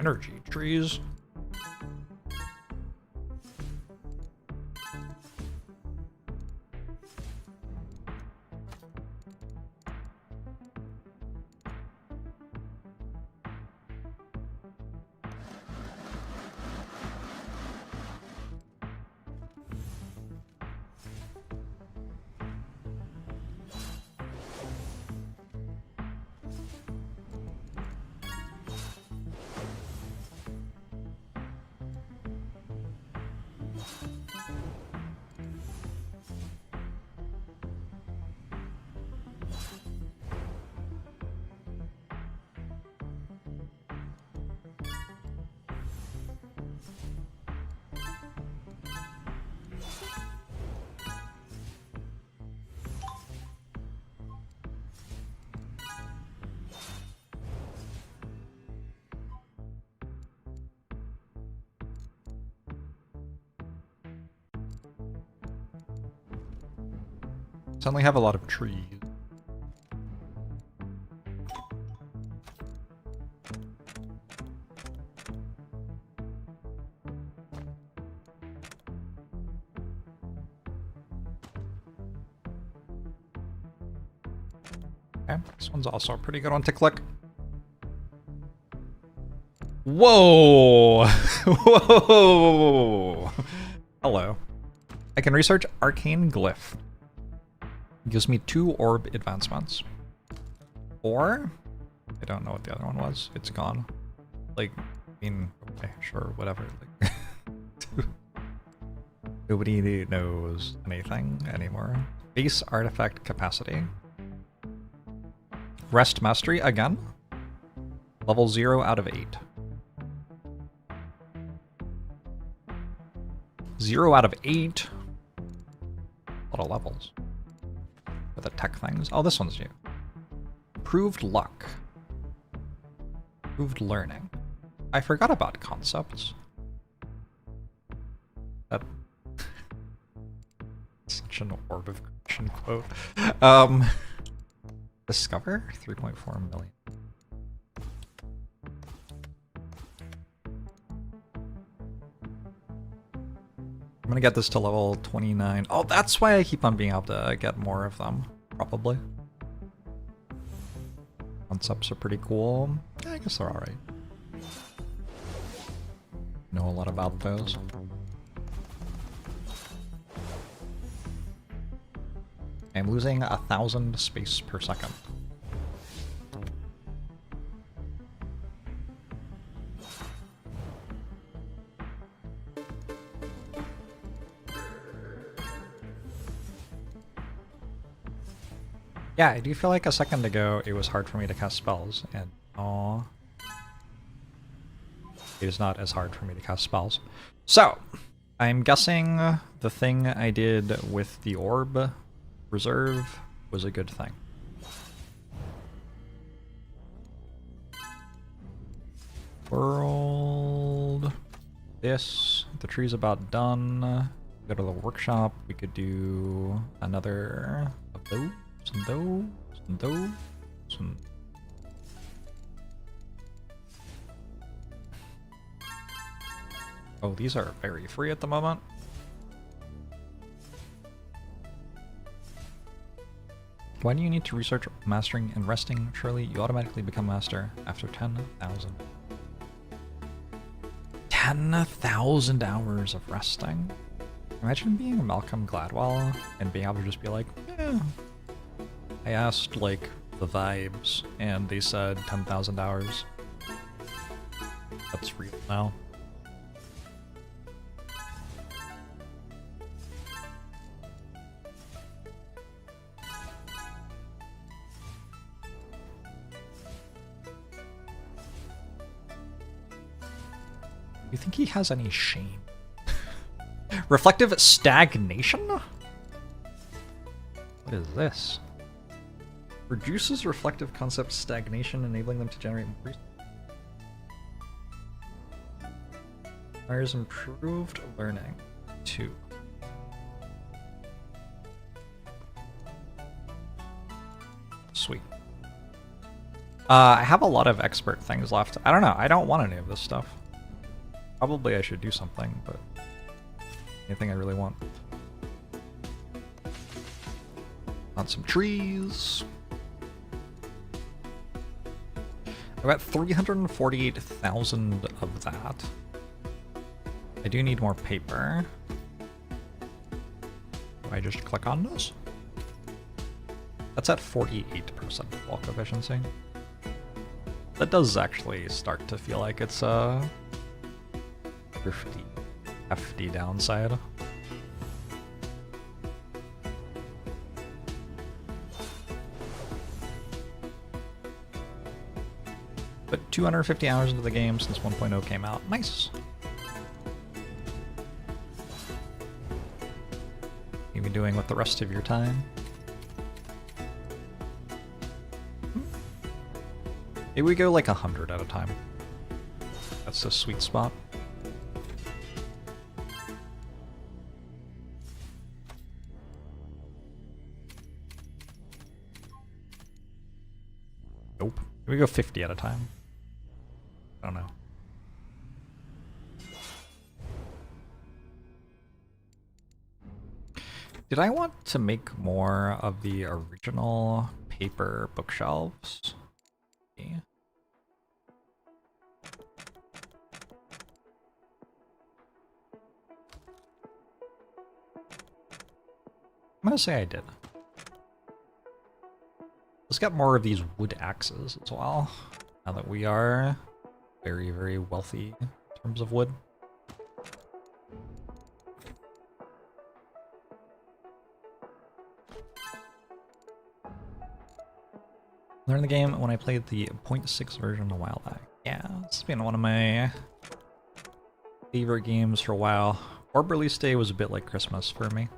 Energy trees. Suddenly have a lot of trees. Okay, this one's also a pretty good one to click. Whoa! Whoa! Hello. I can research Arcane Glyph. It gives me 2 orb advancements. Or, I don't know what the other one was. It's gone. Like, I mean, okay, sure, whatever. Like, nobody knows anything anymore. Base artifact capacity. Rest mastery again. Level 0 out of 8. 0 out of 8. A lot of levels. For the tech things. Oh, this one's new. Improved luck. Improved learning. I forgot about concepts. That such an orb of creation quote. Discover 3.4 million. I'm gonna get this to level 29. Oh, that's why I keep on being able to get more of them, probably. Concepts are pretty cool. Yeah, I guess they're alright. Know a lot about those. I'm losing 1,000 space per second. Yeah, I do feel like a second ago it was hard for me to cast spells, and oh, it is not as hard for me to cast spells. So, I'm guessing the thing I did with the orb reserve was a good thing. World. This. The tree's about done. Go to the workshop. We could do another of those. And those. Oh, these are very free at the moment. Why do you need to research mastering and resting? Surely you automatically become master after 10,000. 10,000 hours of resting? Imagine being a Malcolm Gladwell and being able to just be like, yeah. I asked, like, the vibes, and they said 10,000 hours. That's real now. You think he has any shame? Reflective stagnation? What is this? Reduces reflective concept stagnation, enabling them to generate more. Requires improved learning. 2. Sweet. I have a lot of expert things left. I don't know. I don't want any of this stuff. Probably I should do something, but anything I really want. Want some trees. I got 348,000 of that. I do need more paper. Do I just click on this? That's at 48% bulk efficiency. That does actually start to feel like it's a hefty downside. But 250 hours into the game since 1.0 came out. Nice. You be doing with the rest of your time? Maybe we go like 100 at a time. That's the sweet spot. Nope. We go 50 at a time. I don't know. Did I want to make more of the original paper bookshelves? Okay. I'm gonna say I did. Let's get more of these wood axes as well, now that we are very, very wealthy in terms of wood. Learned the game when I played the 0.6 version a while back. Yeah, it's been one of my favorite games for a while. Orb release day was a bit like Christmas for me.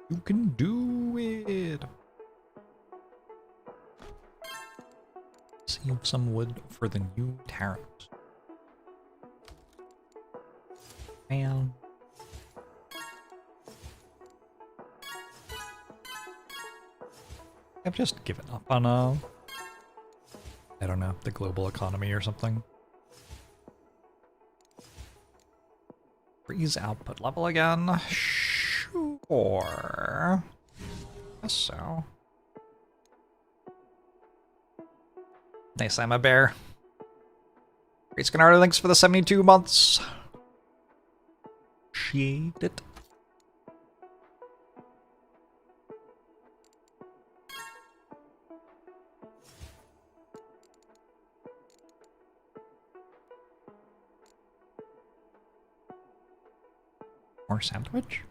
You can do it! Save some wood for the new tariffs. Man. I've just given up on, I don't know, the global economy or something. Freeze output level again. Sure. Guess so. Nice, I'm a bear. Great Scanardo, thanks for the 72 months. Appreciate it. More sandwich?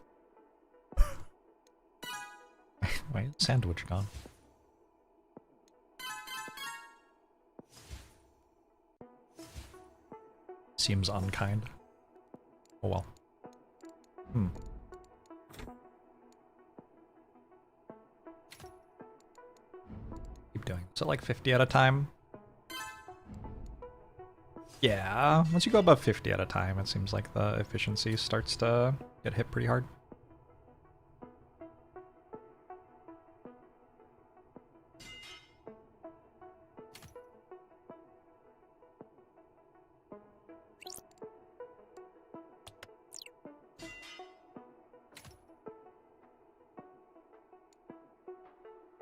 Wait, sandwich gone. Seems unkind. Oh well. Keep doing. Is it like 50 at a time? Yeah, once you go above 50 at a time, it seems like the efficiency starts to get hit pretty hard.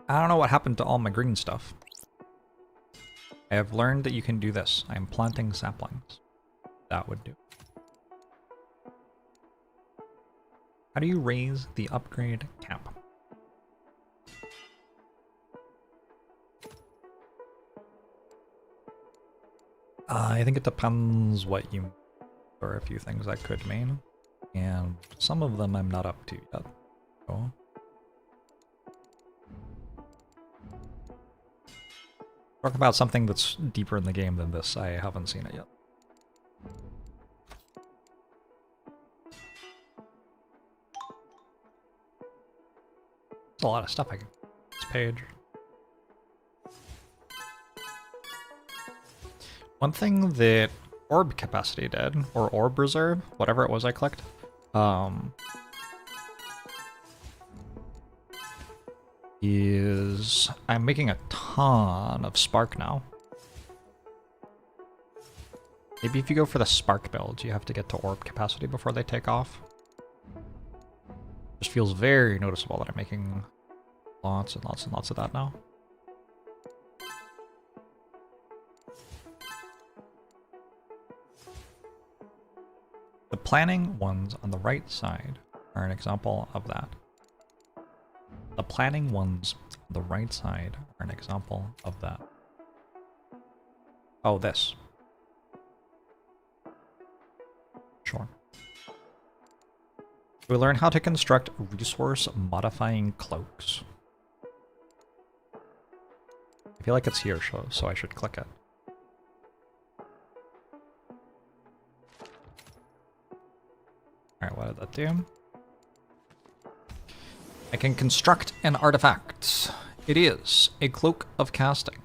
I don't know what happened to all my green stuff. I have learned that you can do this. I am planting saplings. That would do. How do you raise the upgrade cap? I think it depends what you... There are a few things that could mean, and some of them I'm not up to yet. So. Talk about something that's deeper in the game than this. I haven't seen it yet. There's a lot of stuff I can... This page. One thing that orb capacity did, or orb reserve, whatever it was I clicked, is I'm making a ton of spark now. Maybe if you go for the spark build, you have to get to orb capacity before they take off. Just feels very noticeable that I'm making lots and lots and lots of that now. The planning ones on the right side are an example of that. The planning ones on the right side are an example of that. Oh, this. Sure. We learn how to construct resource modifying cloaks. I feel like it's here, so I should click it. Alright, what did that do? I can construct an artifact. It is a cloak of casting.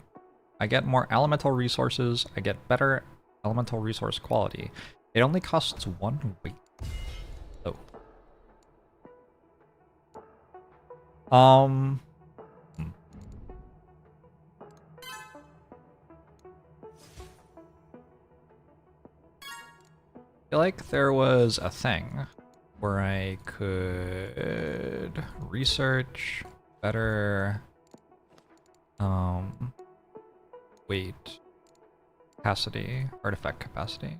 I get more elemental resources. I get better elemental resource quality. It only costs 1 weight. Oh. I feel like there was a thing where I could research better weight capacity, artifact capacity.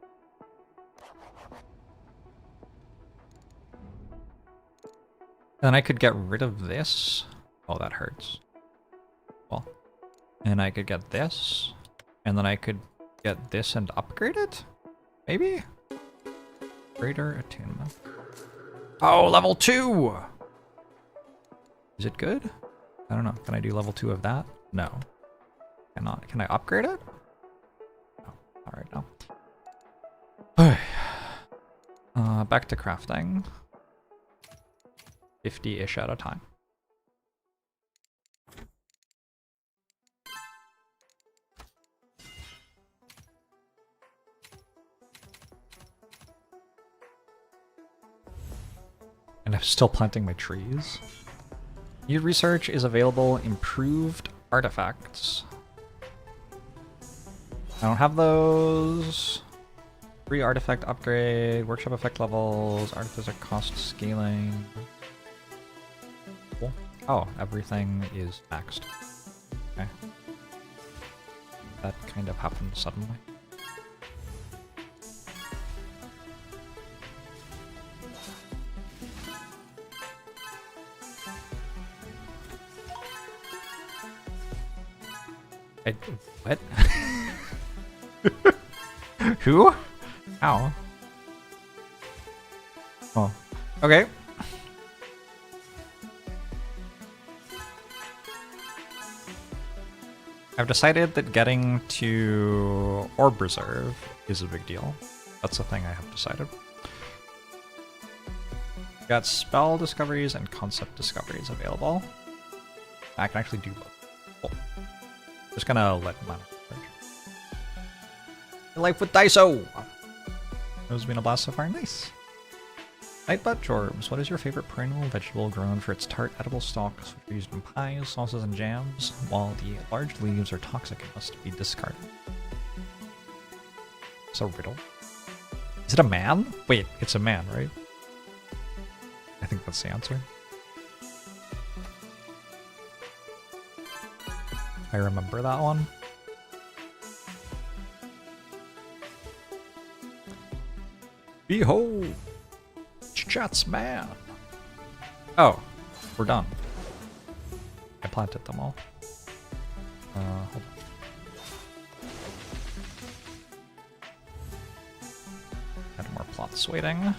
Then I could get rid of this. Oh, that hurts. Well, and I could get this, and then I could get this and upgrade it? Maybe? Greater attunement. Oh, level 2! Is it good? I don't know. Can I do level 2 of that? No. Cannot. Can I upgrade it? No. Alright, no. Back to crafting. 50-ish at a time. And I'm still planting my trees. New research is available. Improved artifacts. I don't have those. Free artifact upgrade. Workshop effect levels. Artificer cost scaling. Cool. Oh, everything is maxed. Okay. That kind of happened suddenly. What? Who? How? Oh. Okay. I've decided that getting to Orb Reserve is a big deal. That's the thing I have decided. Got spell discoveries and concept discoveries available. I can actually do both. Cool. Just gonna let mana. Life with Daiso! It's been a blast so far. Nice. Nightbot Jorbs, what is your favorite perennial vegetable grown for its tart, edible stalks, which are used in pies, sauces, and jams, while the large leaves are toxic and must be discarded? It's a riddle. Is it a man? Wait, it's a man, right? I think that's the answer. I remember that one. Behold! Chat's man! Oh, we're done. I planted them all. Hold on. Had more plots waiting.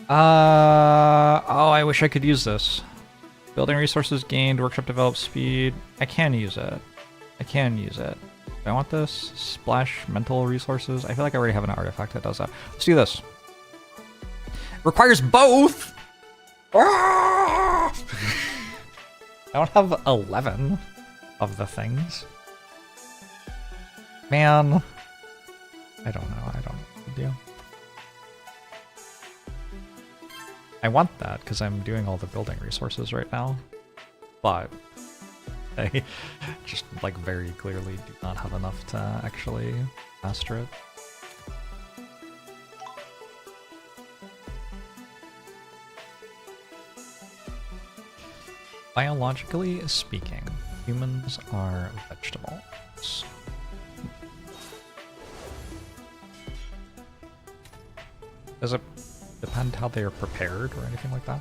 Oh, I wish I could use this. Building resources gained, workshop develop speed. I can use it. I can use it. Do I want this? Splash mental resources. I feel like I already have an artifact that does that. Let's do this. Requires both! I don't have 11 of the things. Man. I don't know. I don't know what to do. I want that because I'm doing all the building resources right now, but I just like very clearly do not have enough to actually master it. Biologically speaking, humans are vegetables. Does it depend how they are prepared or anything like that?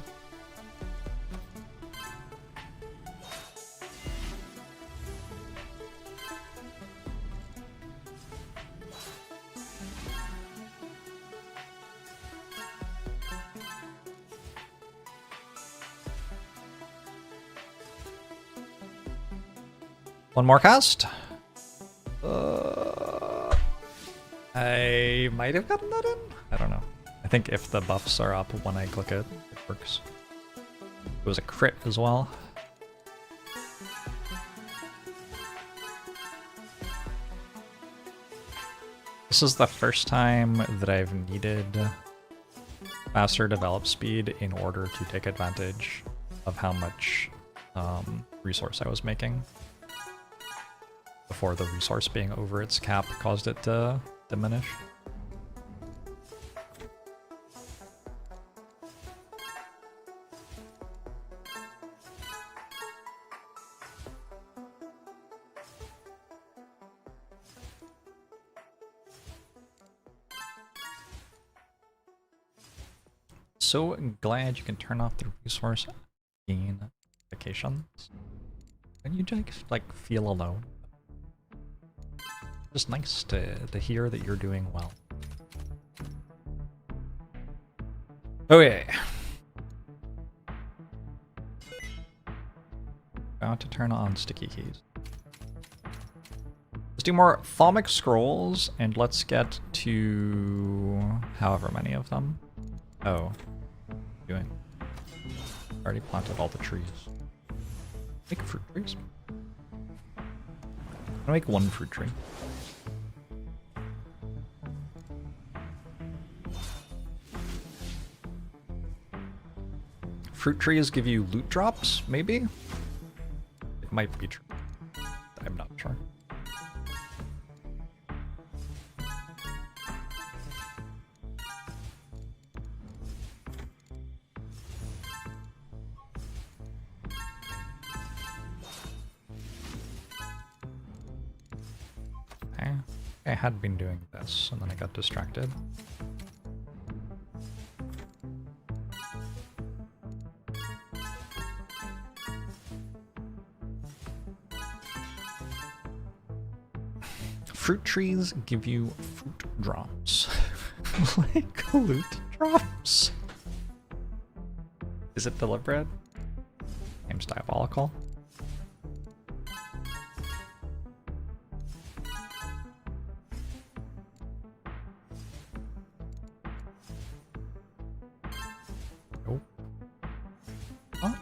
One more cast. I might have gotten that in. I don't know. I think if the buffs are up when I click it, it works. It was a crit as well. This is the first time that I've needed faster develop speed in order to take advantage of how much resource I was making. Before the resource being over its cap caused it to diminish. So glad you can turn off the resource gain notifications when you just like feel alone. Just nice to hear that you're doing well. Okay. About to turn on sticky keys. Let's do more Thaumic Scrolls, and let's get to however many of them. Oh. Doing. Already planted all the trees. Make fruit trees. I'm gonna make one fruit tree. Fruit trees give you loot drops, maybe? It might be true. I'm not sure. I had been doing this, and then I got distracted. Fruit trees give you fruit drops. Like loot drops. Is it deliberate? Game's diabolical. Nope. What?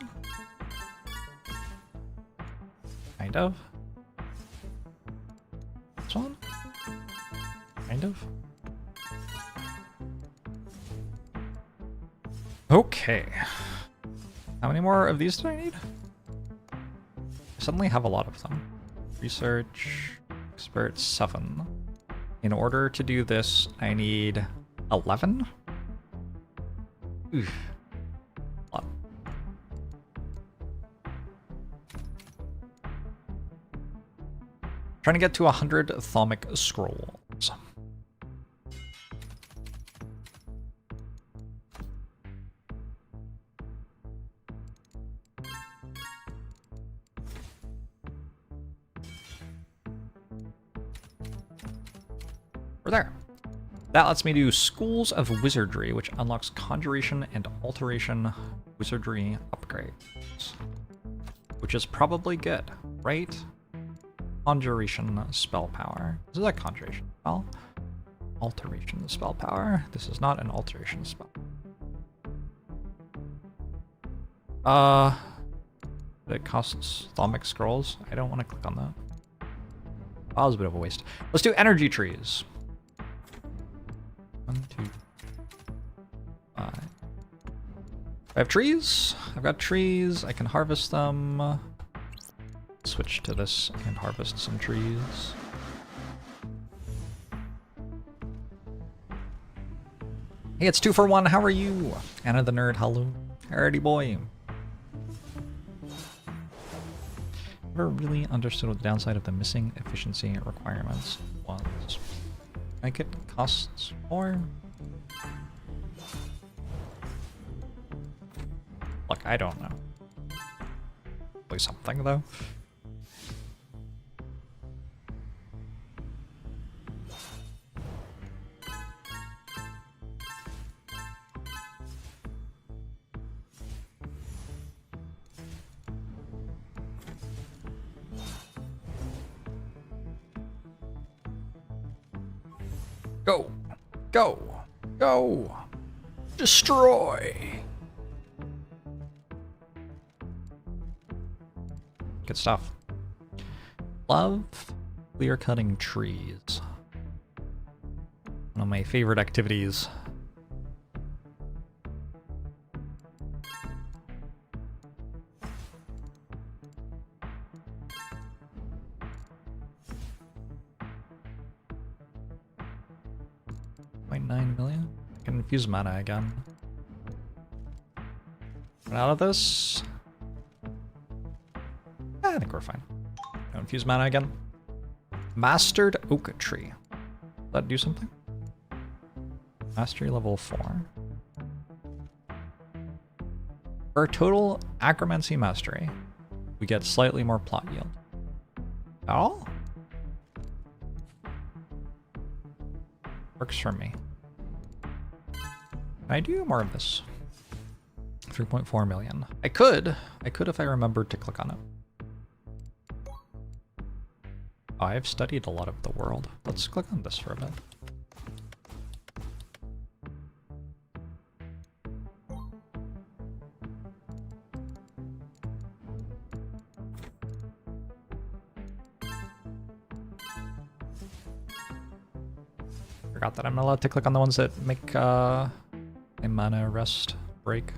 Kind of. This one? Kind of. Okay. How many more of these do I need? I suddenly have a lot of them. Research, expert 7. In order to do this, I need 11? Oof. A lot. Trying to get to 100 Thaumic Scrolls. We're there. That lets me do Schools of Wizardry, which unlocks Conjuration and Alteration Wizardry upgrades. Which is probably good, right? Conjuration spell power. This is a conjuration spell. Alteration spell power. This is not an alteration spell. It costs Thaumic Scrolls. I don't want to click on that. That was a bit of a waste. Let's do energy trees. 1, 2, 5. I have trees. I've got trees. I can harvest them. Switch to this and harvest some trees. Hey, it's 2 for 1. How are you? Anna the Nerd, hello. Alrighty, boy. Never really understood what the downside of the missing efficiency requirements was. Make it costs more? Look, I don't know. Probably something, though. Go! Go! Go! Destroy! Good stuff. Love clear cutting trees. One of my favorite activities. $0.9 million. I can infuse mana again. Run out of this. I think we're fine. Infuse mana again. Mastered Oak Tree. Does that do something? Mastery level 4. For total Acromancy Mastery, we get slightly more plot yield. At all? Works for me. Can I do more of this? 3.4 million. I could if I remembered to click on it. Oh, I've studied a lot of the world. Let's click on this for a bit. Forgot that I'm not allowed to click on the ones that make a mana rest break.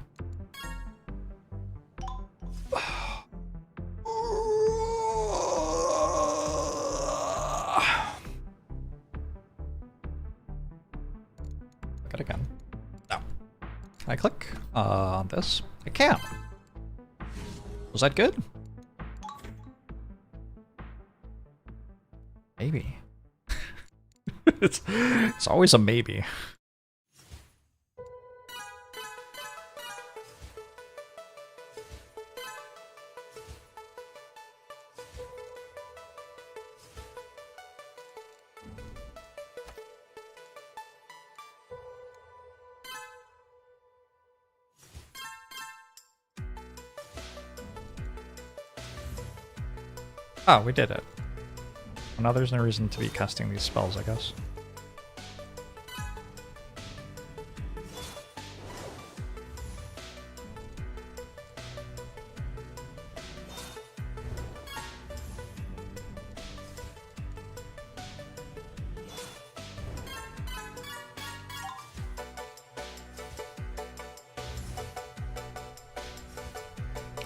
Click it again. No. Can I click on this? I can. Was that good? Maybe. It's always a maybe. Oh, we did it. Well, now there's no reason to be casting these spells, I guess.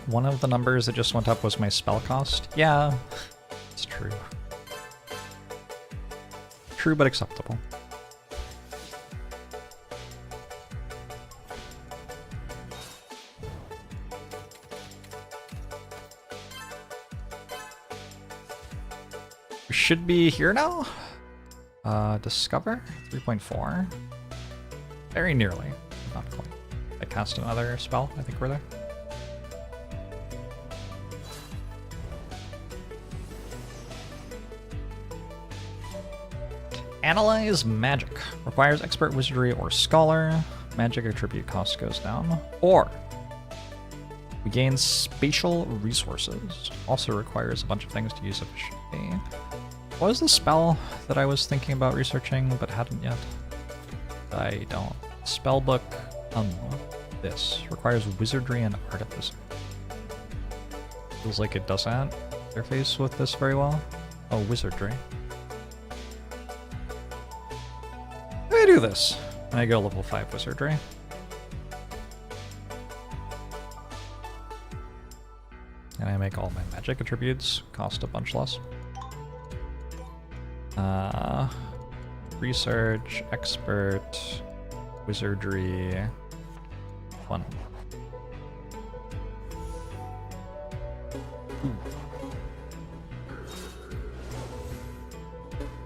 One of the numbers that just went up was my spell cost. Yeah, it's true. True but acceptable. We should be here now. Discover 3.4. Very nearly. Not quite. I cast another spell. I think we're there. Analyze Magic. Requires Expert Wizardry or Scholar. Magic attribute cost goes down. Or we gain Spatial Resources. Also requires a bunch of things to use efficiently. What was the spell that I was thinking about researching but hadn't yet? I don't. Spellbook. This requires Wizardry and Artificer. Feels like it doesn't interface with this very well. Oh, Wizardry. I do this. I go level 5 Wizardry. And I make all my magic attributes cost a bunch less. Research, Expert, Wizardry, 1. Ooh.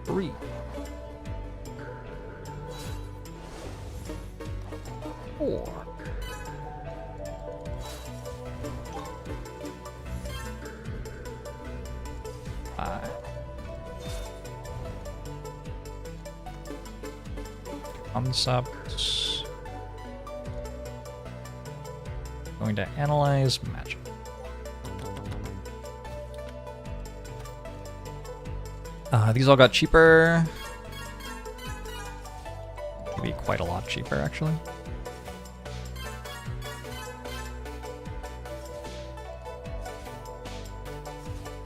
3. 4. 5. Concepts. Going to analyze magic. These all got cheaper. Maybe quite a lot cheaper, actually.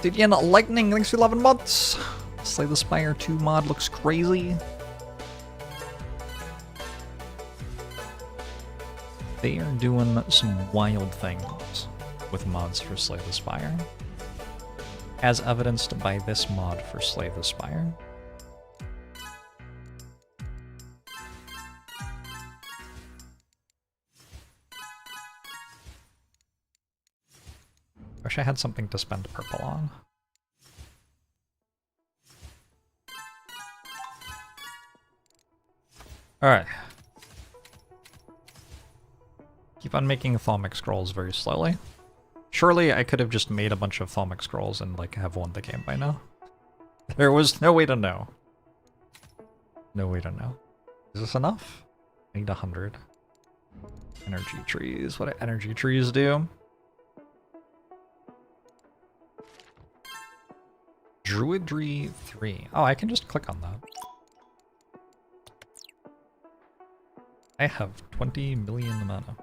Didian Lightning, thanks for 11 months. Slay the Spire 2 mod looks crazy. They are doing some wild things with mods for Slay the Spire, as evidenced by this mod for Slay the Spire. Wish I had something to spend purple on. Alright. Keep on making Thaumic Scrolls very slowly. Surely I could have just made a bunch of Thaumic Scrolls and like have won the game by now. There was no way to know. No way to know. Is this enough? I need 100. Energy trees. What do energy trees do? Druidry 3. Oh, I can just click on that. I have 20 million mana.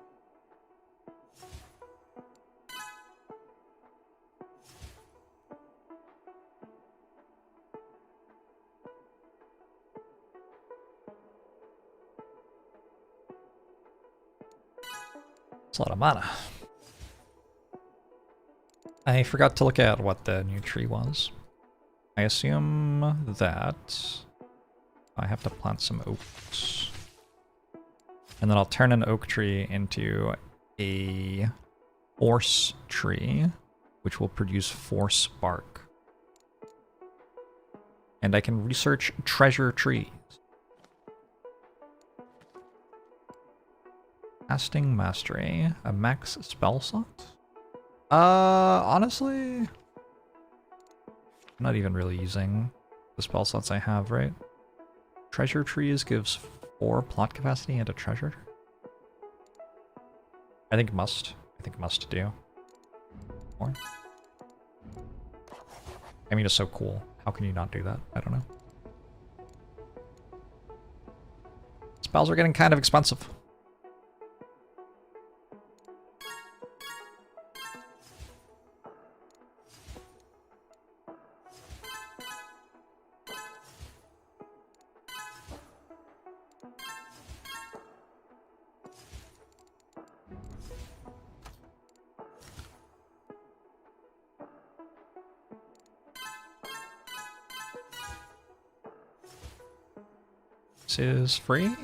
It's a lot of mana. I forgot to look at what the new tree was. I assume that I have to plant some oaks. And then I'll turn an oak tree into a force tree, which will produce force bark. And I can research treasure trees. Casting Mastery, a max spell slot? Honestly, I'm not even really using the spell slots I have, right? Treasure trees gives 4 plot capacity and a treasure. I think must do. 4. I mean, it's so cool. How can you not do that? I don't know. Spells are getting kind of expensive. This is free.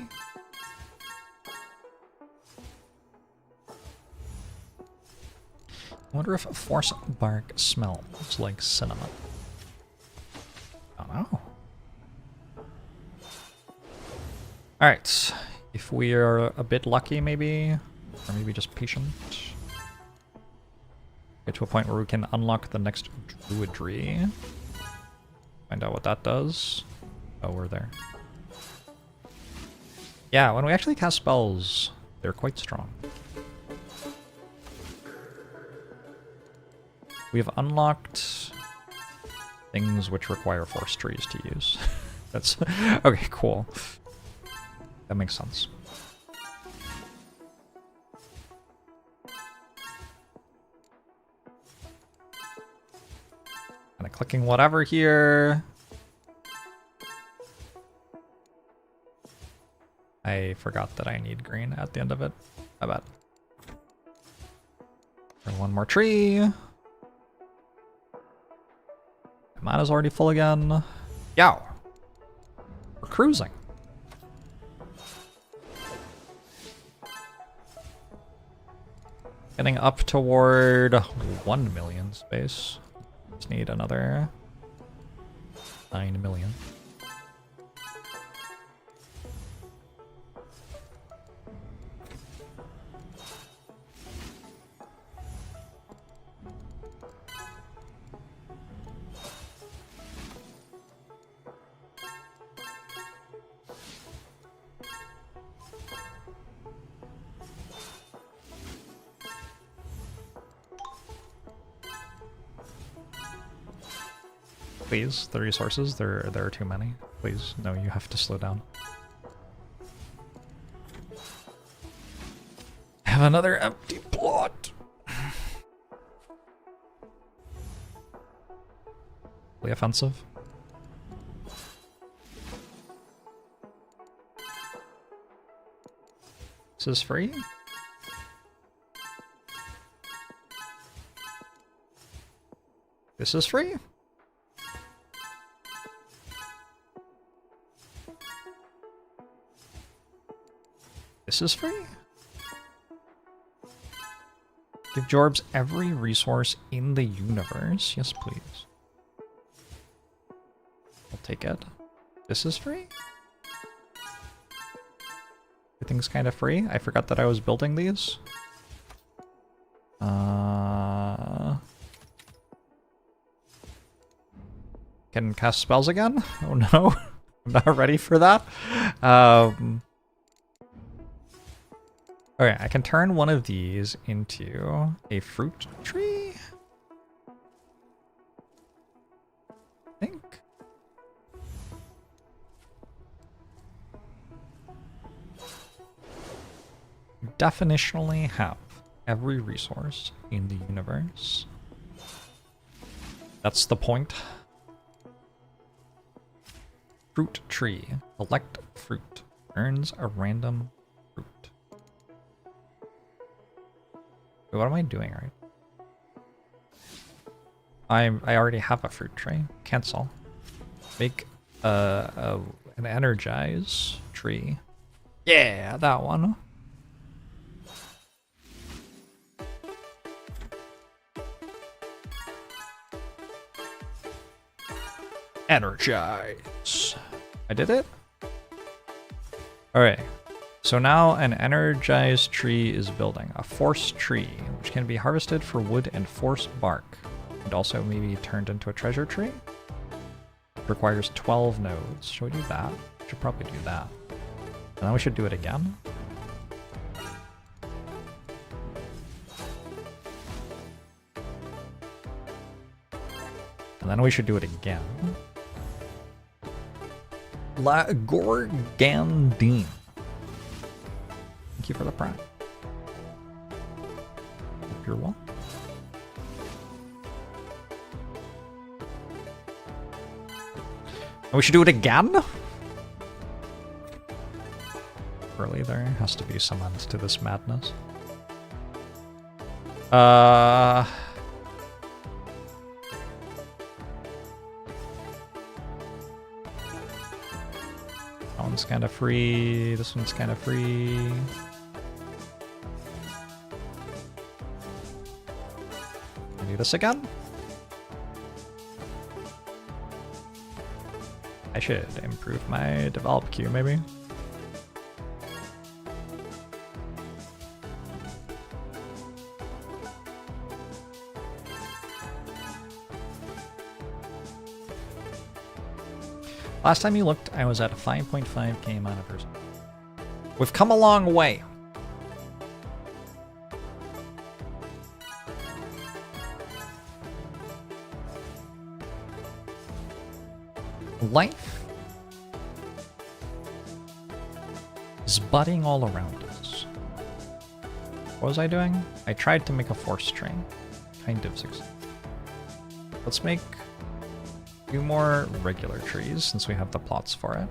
I wonder if force bark smells like cinnamon. I don't know. Alright. If we are a bit lucky, maybe, or maybe just patient, get to a point where we can unlock the next druidry. Find out what that does. Oh, we're there. Yeah, when we actually cast spells, they're quite strong. We have unlocked things which require force trees to use. That's okay, cool. That makes sense. Kind of clicking whatever here. I forgot that I need green at the end of it. I bet. And one more tree. Mana's already full again. Yow! We're cruising. Getting up toward 1 million space. Just need another 9 million. Please, the resources, there are too many. Please, no, you have to slow down. have another empty plot. Really offensive. This is free? This is free? This is free? Give Jorbs every resource in the universe. Yes, please. I'll take it. This is free? Everything's kind of free. I forgot that I was building these. Can cast spells again? Oh no. I'm not ready for that. Okay, I can turn one of these into a fruit tree. I think. You definitionally have every resource in the universe. That's the point. Fruit tree. Select fruit. Earns a random fruit. Wait, what am I doing right? I already have a fruit tree. Cancel. Make an energize tree. Yeah, that one. Energize. I did it? Alright. So now an energized tree is building. A force tree, which can be harvested for wood and force bark. And also maybe turned into a treasure tree. Requires 12 nodes. Should we do that? Should probably do that. And then we should do it again. And then we should do it again. La Gorgandine. Thank you for the prime. Hope you're well. And we should do it again? Surely there has to be some end to this madness. That one's kind of free. This one's kind of free. Can I do this again? I should improve my develop queue, maybe. Last time you looked, I was at 5.5k amount of person. We've come a long way. Life is budding all around us. What was I doing? I tried to make a force train. Kind of succeeded. Let's make 2 more regular trees since we have the plots for it.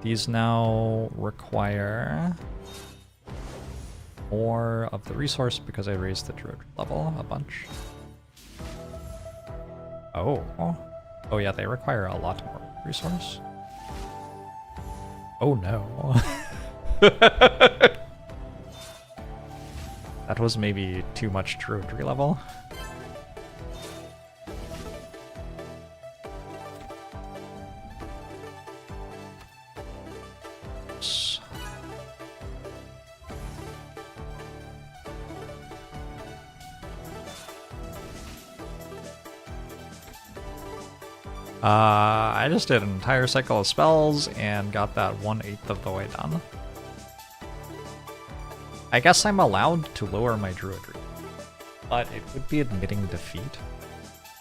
These now require more of the resource because I raised the druid level a bunch. Oh. Oh yeah, they require a lot more resource. Oh no. That was maybe too much druidry level. I just did an entire cycle of spells and got that 1/8 of the way done. I guess I'm allowed to lower my druidry, but it would be admitting defeat.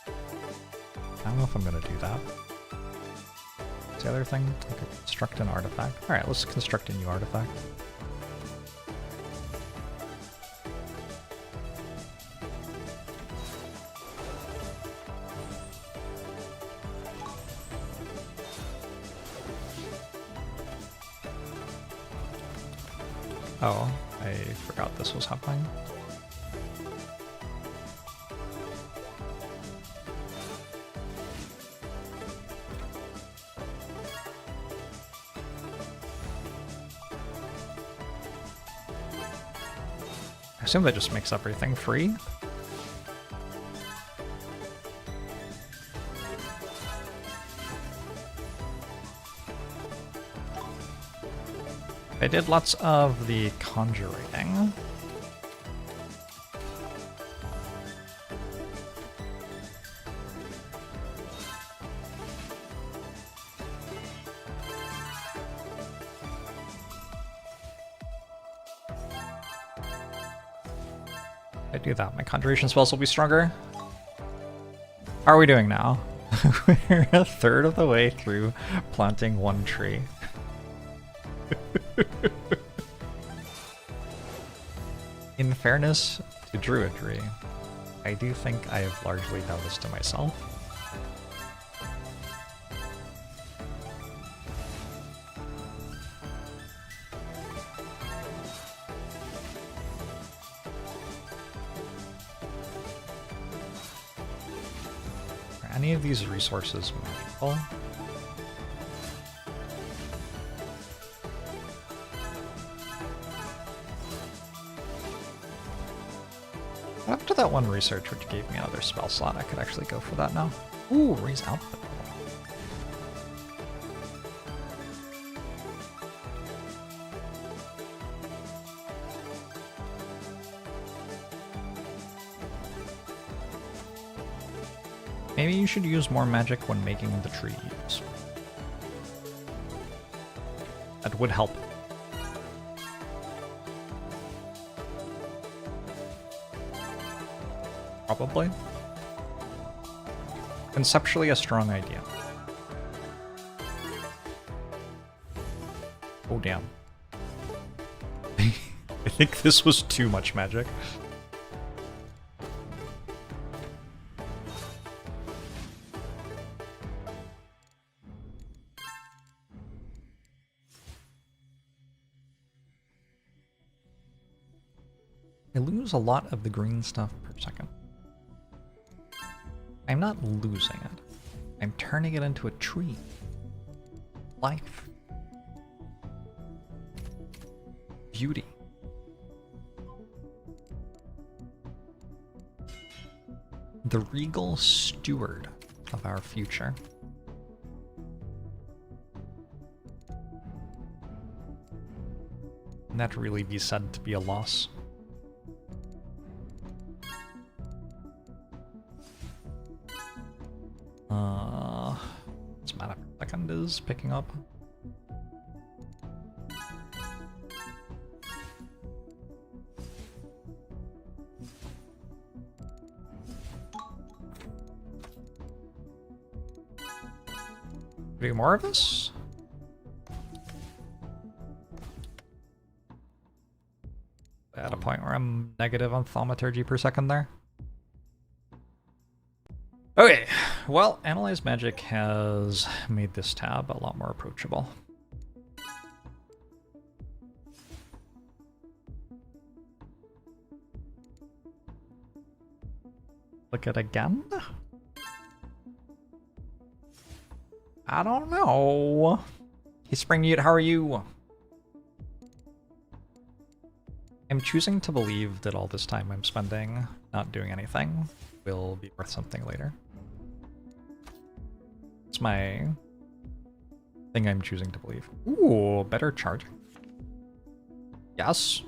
I don't know if I'm gonna do that. What's the other thing? I could construct an artifact. Alright, let's construct a new artifact. Oh, I forgot this was happening. I assume that just makes everything free. I did lots of the conjuring. If I do that, my conjuration spells will be stronger. How are we doing now? We're a third of the way through planting one tree. In fairness to Druidry, I do think I have largely done this to myself. Are any of these resources magical? After that one research, which gave me another spell slot, I could actually go for that now. Ooh, raise output. Maybe you should use more magic when making the trees. That would help. Probably. Conceptually a strong idea. Oh damn. I think this was too much magic. I lose a lot of the green stuff per second. I'm not losing it. I'm turning it into a tree. Life. Beauty. The regal steward of our future. Can that really be said to be a loss? What's mana per second is picking up. Do more of this? At a point where I'm negative on thaumaturgy per second there. Okay, well, Analyze Magic has made this tab a lot more approachable. Look at again? I don't know. Hey, Spring Ute, how are you? I'm choosing to believe that all this time I'm spending not doing anything will be worth something later. It's my thing I'm choosing to believe. Ooh, better charging. Yes.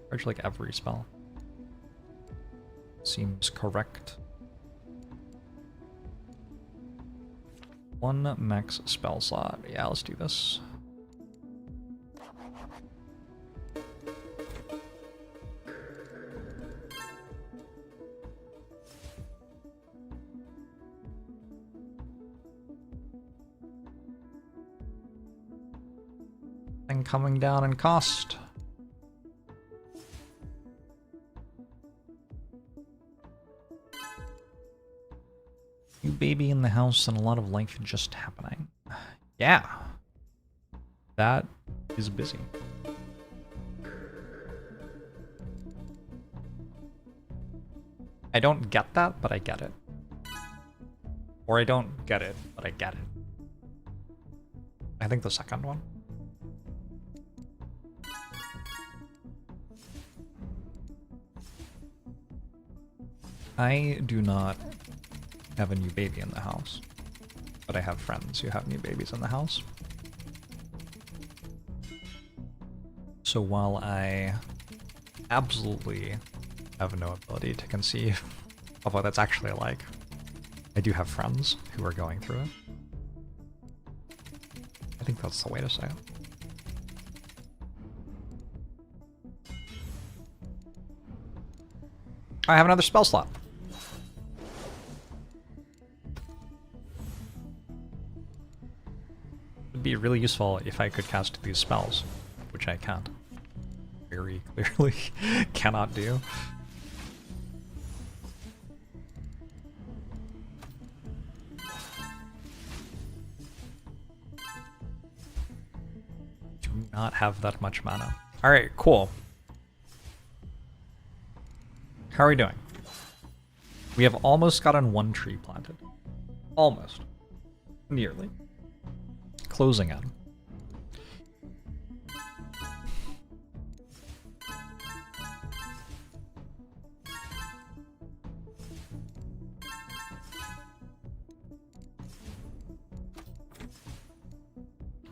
Charge like every spell. Seems correct. One max spell slot. Yeah, let's do this. And coming down in cost. New baby in the house and a lot of life just happening. Yeah. That is busy. I don't get that, but I get it. Or I don't get it, but I get it. I think the second one. I do not have a new baby in the house, but I have friends who have new babies in the house. So while I absolutely have no ability to conceive of what that's actually like, I do have friends who are going through it. I think that's the way to say it. I have another spell slot. It'd be really useful if I could cast these spells, which I can't. Very clearly cannot do. Do not have that much mana. Alright, cool. How are we doing? We have almost gotten one tree planted. Almost. Nearly. Closing in.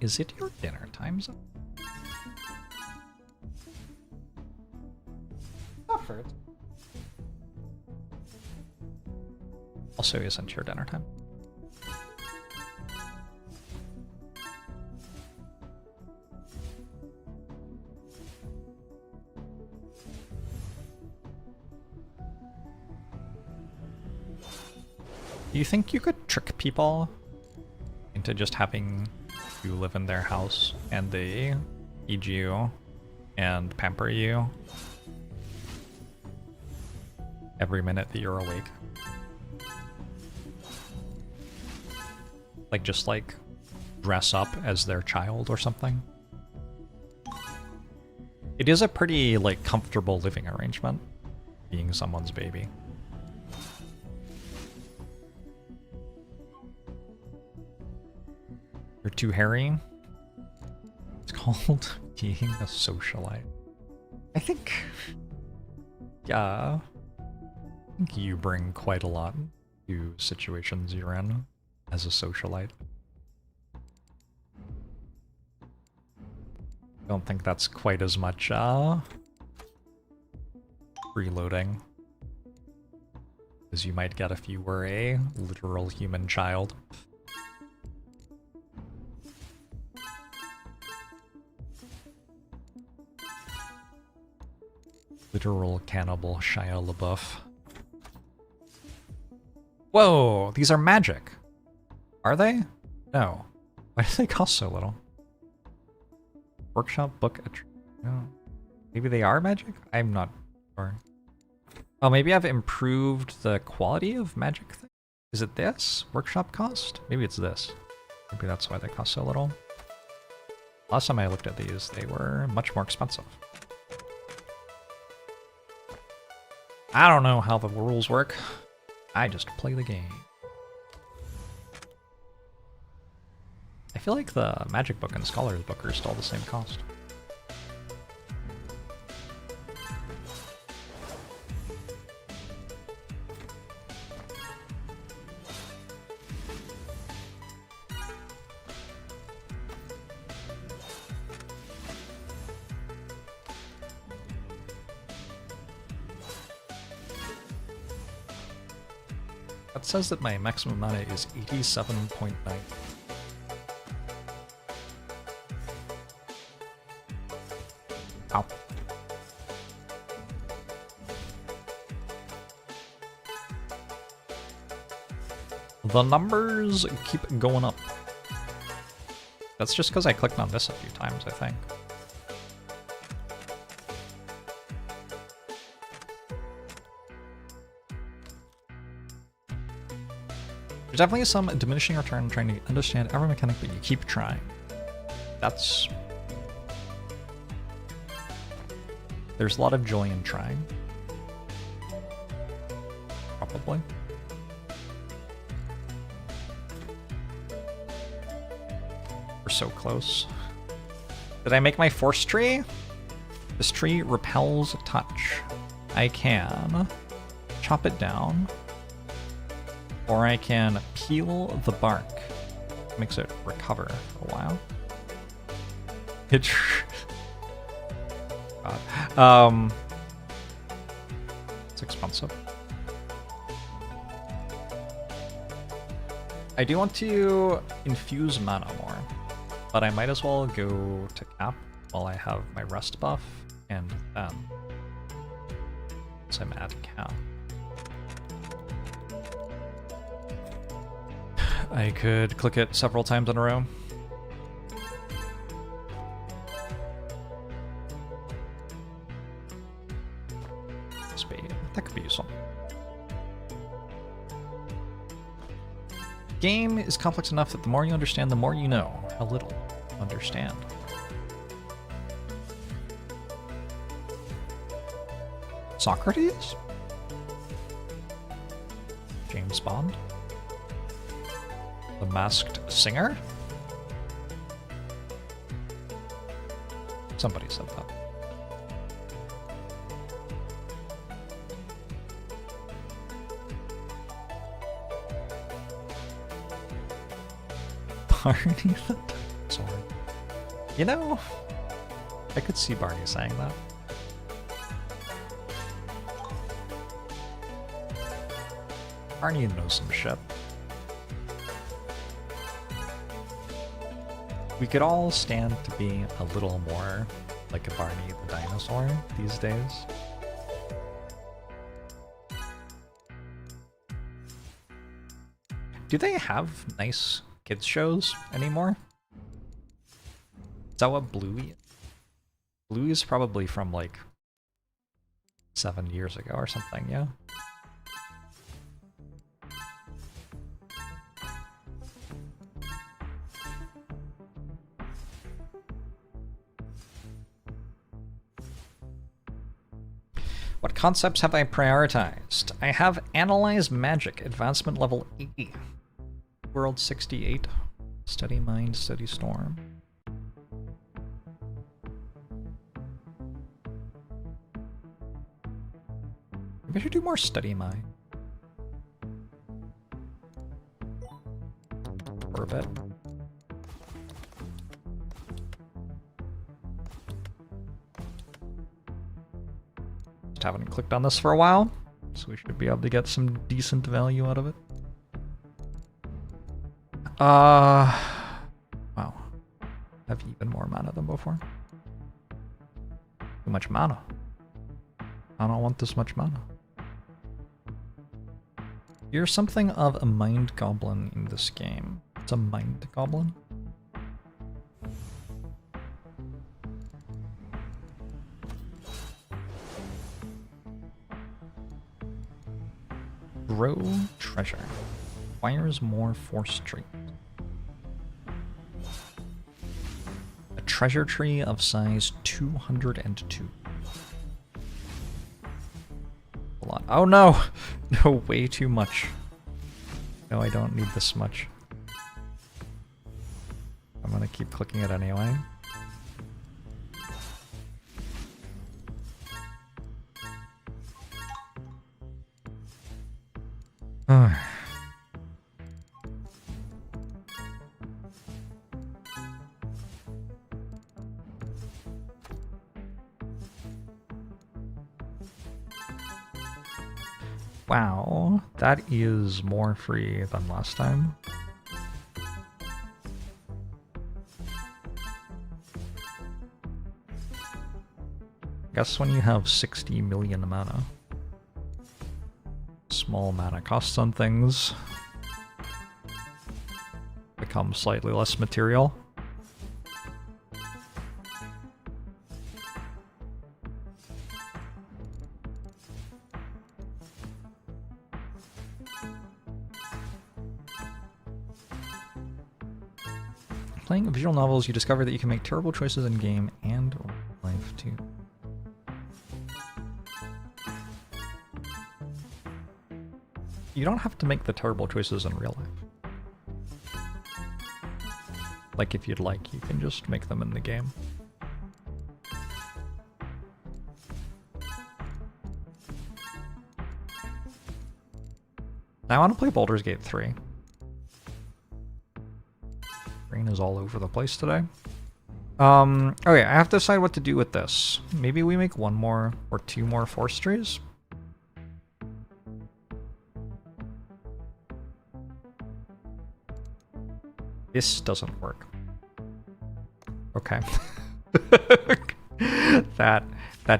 Is it your dinner time zone? Effort. Also isn't your dinner time. Do you think you could trick people into just having you live in their house and they feed you and pamper you every minute that you're awake? Like, just like dress up as their child or something? It is a pretty, like, comfortable living arrangement, being someone's baby. You're too hairy? It's called being a socialite. I think... yeah. I think you bring quite a lot to situations you're in as a socialite. Don't think that's quite as much, freeloading as you might get if you were a literal human child. Literal cannibal Shia LaBeouf. Whoa, these are magic. Are they? No. Why do they cost so little? Workshop book no. Maybe they are magic? I'm not sure. Oh, maybe I've improved the quality of magic thing? Is it this? Workshop cost? Maybe it's this. Maybe that's why they cost so little. Last time I looked at these, they were much more expensive. I don't know how the rules work. I just play the game. I feel like the magic book and scholar's book are still the same cost. That says that my maximum mana is 87.9. Ow. The numbers keep going up. That's just because I clicked on this a few times, I think. There's definitely some diminishing return trying to understand every mechanic, but you keep trying. That's... There's a lot of joy in trying. Probably. We're so close. Did I make my force tree? This tree repels touch. I can chop it down, or I can peel the bark. Makes it recover for a while. It's expensive. I do want to infuse mana more, but I might as well go to cap while I have my rest buff, and then once I'm at cap, I could click it several times in a row. Spade. That could be useful. Game is complex enough that the more you understand, the more you know. How little you understand. Socrates? James Bond? The Masked Singer? Somebody said that. Barney the dinosaur. You know, I could see Barney saying that. Barney knows some shit. We could all stand to be a little more like a Barney the dinosaur these days. Do they have nice kids shows anymore? Is that what Bluey is? Bluey is probably from like 7 years ago or something, yeah? What concepts have I prioritized? I have Analyze Magic, Advancement Level 80. World 68. Study Mind, Study Storm. Maybe I should do more Study Mind. For a bit. Just haven't clicked on this for a while, so we should be able to get some decent value out of it. Wow. Have even more mana than before. Too much mana. I don't want this much mana. You're something of a mind goblin in this game. It's a mind goblin. Grow treasure. Requires more force trees. A treasure tree of size 202. A lot. Oh no! No, way too much. No, I don't need this much. I'm gonna keep clicking it anyway. Wow, that is more free than last time. Guess when you have 60 million mana. Small mana costs on things become slightly less material. Playing visual novels, you discover that you can make terrible choices in game and life too. You don't have to make the terrible choices in real life. Like, if you'd like, you can just make them in the game. I want to play Baldur's Gate 3. Brain is all over the place today. Okay, I have to decide what to do with this. Maybe we make one more or two more forest trees? This doesn't work. Okay. That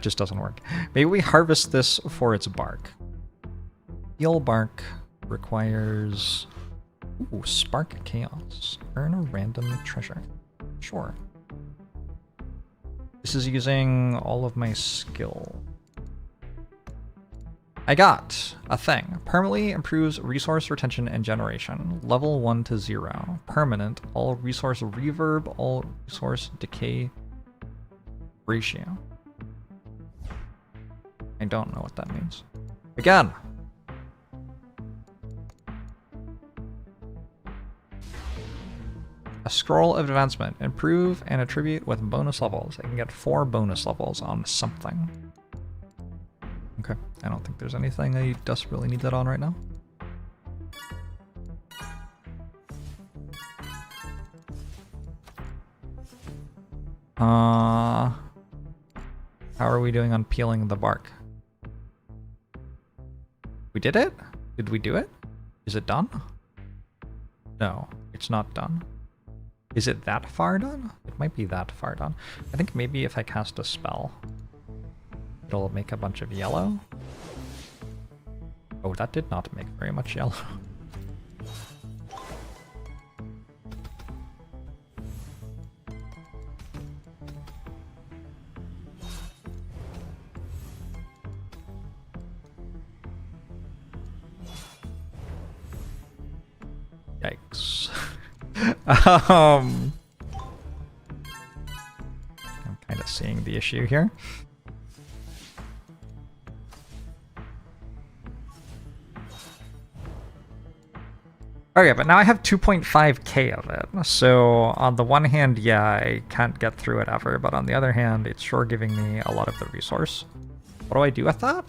just doesn't work. Maybe we harvest this for its bark. Eel bark requires... Ooh, Spark Chaos. Earn a random treasure. Sure. This is using all of my skill. I got a thing. Permanently improves resource retention and generation. Level 1 to 0. Permanent. All resource reverb. All resource decay ratio. I don't know what that means. Again. A scroll of advancement. Improve and attribute with bonus levels. I can get 4 bonus levels on something. Okay, I don't think there's anything I desperately need that on right now. How are we doing on peeling the bark? We did it? Did we do it? Is it done? No, it's not done. Is it that far done? It might be that far done. I think maybe if I cast a spell, it'll make a bunch of yellow. Oh, that did not make very much yellow. Yikes. I'm kind of seeing the issue here. Okay, but now I have 2.5k of it. So on the one hand, yeah, I can't get through it ever, but on the other hand, it's sure giving me a lot of the resource. What do I do with that?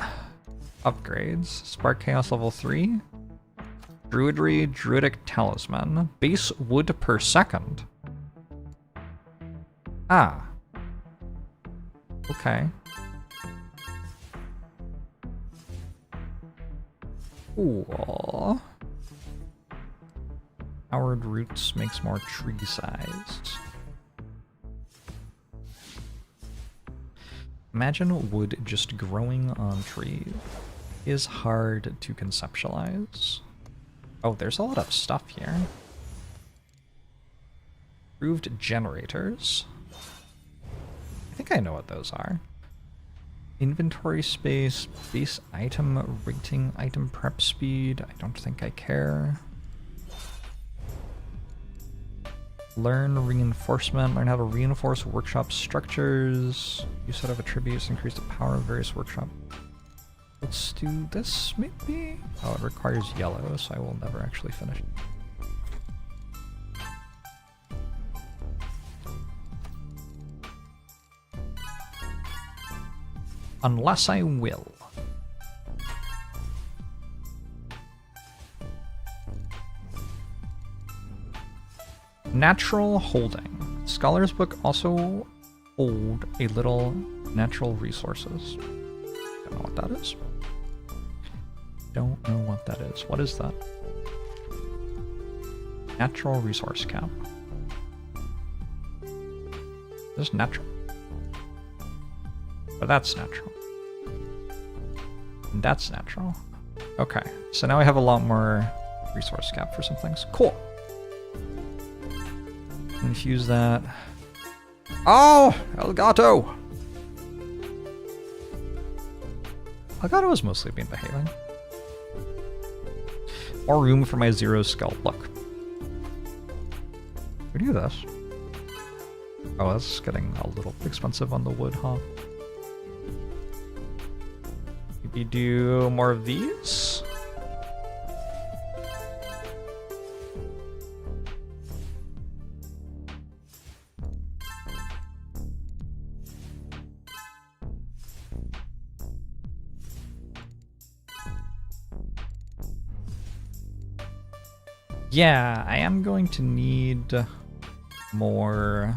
Upgrades. Spark Chaos level 3. Druidry, Druidic Talisman. Base wood per second. Ah. Okay. Cool. Powered roots makes more tree-sized. Imagine wood just growing on trees. Is hard to conceptualize. Oh, there's a lot of stuff here. Improved generators. I think I know what those are. Inventory space, base item rating, item prep speed. I don't think I care. Learn reinforcement. Learn how to reinforce workshop structures. Use set of attributes. Increase the power of various workshop. Let's do this, maybe? Oh, it requires yellow, so I will never actually finish. Unless I will. Natural holding. Scholar's Book also hold a little natural resources. Don't know what that is. Don't know what that is. What is that? Natural resource cap. This is natural. But that's natural. And that's natural. Okay, so now I have a lot more resource cap for some things. Cool. Infuse that. Oh! Elgato! Elgato has mostly been behaving. More room for my zero skull. Look. We do this. Oh, that's getting a little expensive on the wood, huh? Maybe do more of these? Yeah, I am going to need more...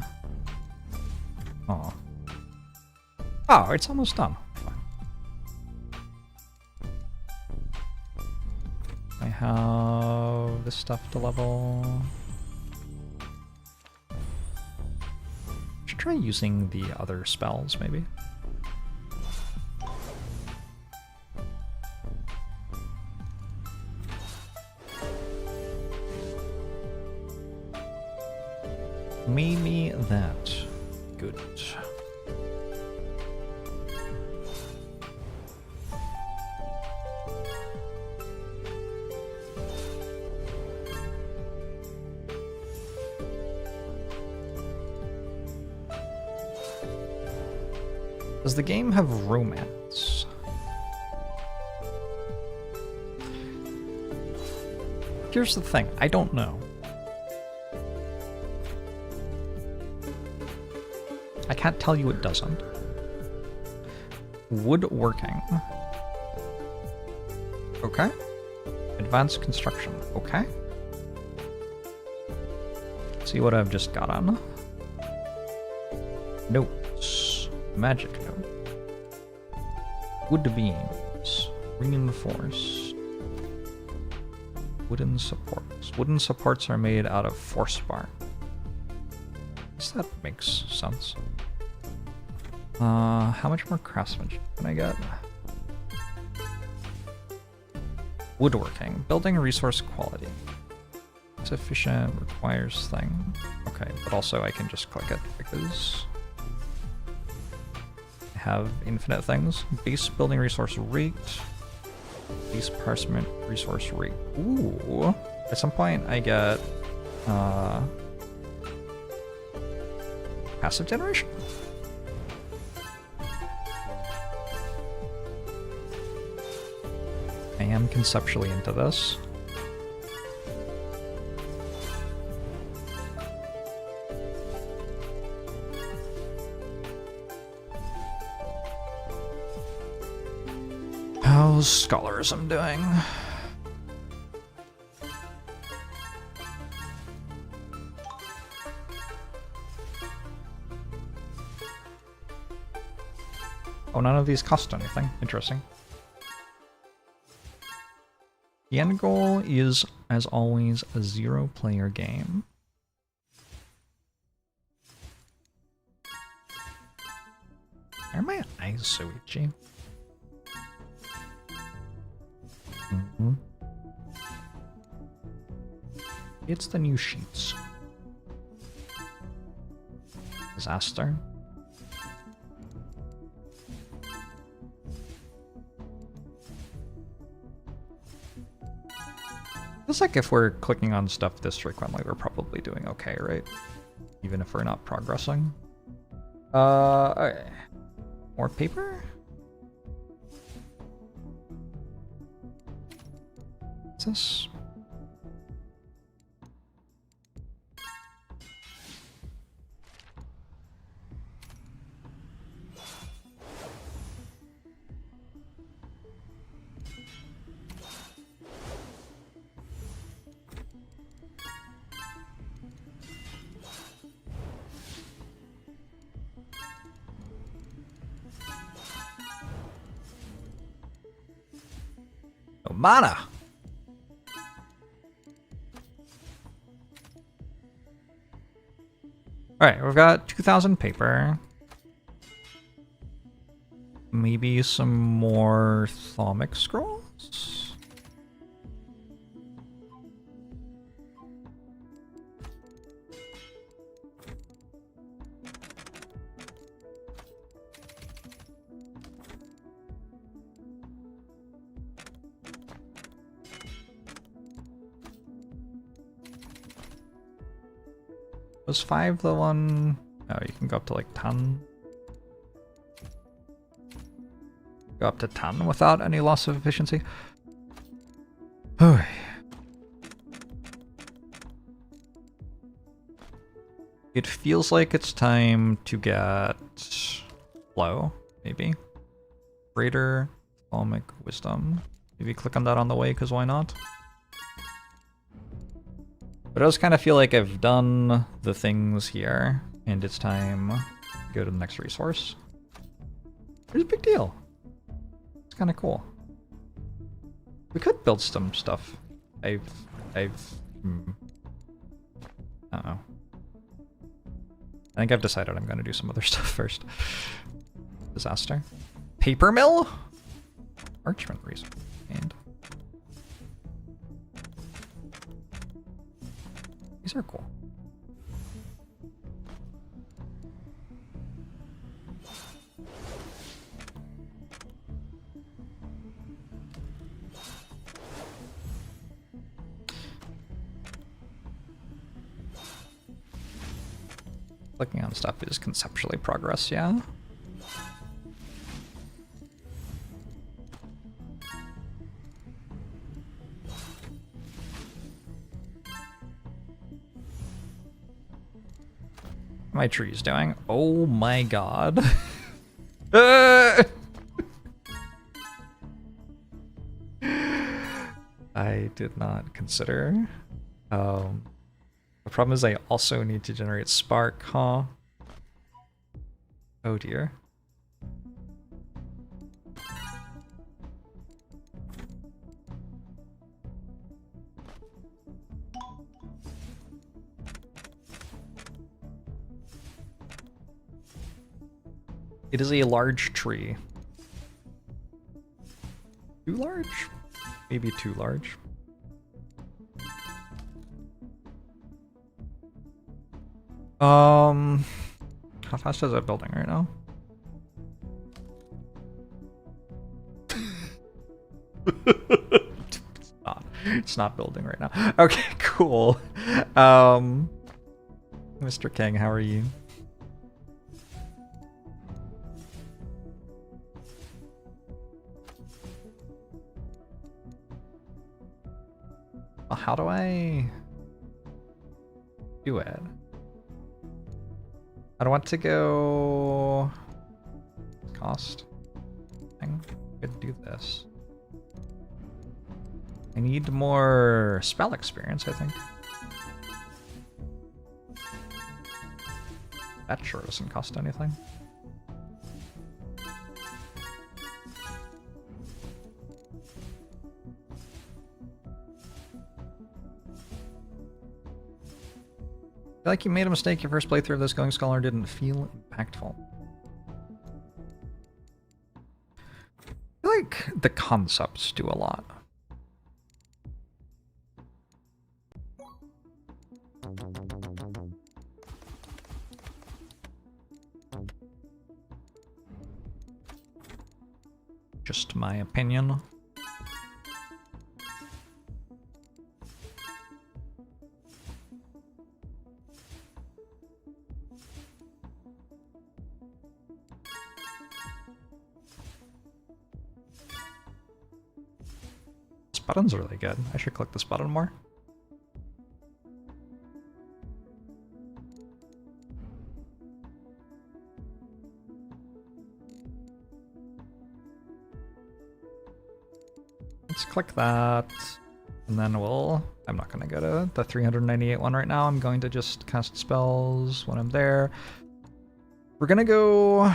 Oh. Oh, it's almost done. I have this stuff to level. Should try using the other spells, maybe. Maybe that. Good. Does the game have romance? Here's the thing, I don't know. I can't tell you it doesn't. Woodworking. Okay. Advanced construction. Okay. Let's see what I've just got on. Notes. Magic note. Wood beams. Reinforced. Wooden supports. Wooden supports are made out of force bar. Guess that makes sense. How much more craftsmanship can I get? Woodworking. Building resource quality. It's efficient, requires thing. Okay, but also I can just click it because I have infinite things. Base building resource rate. Base parchment resource rate. Ooh. At some point I get passive generation. I am conceptually into this. How's scholarism doing? Oh, none of these cost anything. Interesting. The end goal is, as always, a 0-player game. Why are my eyes so itchy? It's the new sheets. Disaster. Feels like if we're clicking on stuff this frequently, we're probably doing okay, right? Even if we're not progressing. Okay. More paper? What's this? Oh, mana! Alright, we've got 2,000 paper. Maybe some more Thaumic scrolls? Was 5 the one Oh, you can go up to like 10. Go up to 10 without any loss of efficiency. It feels like it's time to get flow, maybe. Greater Phalmic Wisdom. Maybe click on that on the way, because why not? But I just kind of feel like I've done the things here, and it's time to go to the next resource. It's a big deal. It's kind of cool. We could build some stuff. I don't know. I think I've decided I'm going to do some other stuff first. Disaster. Paper mill? Archman resource. And these are cool. Clicking on stuff is conceptually progress, yeah? My tree's doing. Oh my god. I did not consider. The problem is I also need to generate spark, huh? Oh dear. It is a large tree. Too large? Maybe too large. How fast is that building right now? It's not building right now. Okay, cool. Mr. King, how are you? How do I do it? I don't want to go cost thing. I could do this. I need more spell experience, I think. That sure doesn't cost anything. I feel like you made a mistake. Your first playthrough of this Going Scholar didn't feel impactful. I feel like the concepts do a lot. Just my opinion. This button's really good. I should click this button more. Let's click that, and then I'm not going to go to the 398 one right now. I'm going to just cast spells when I'm there. We're going to go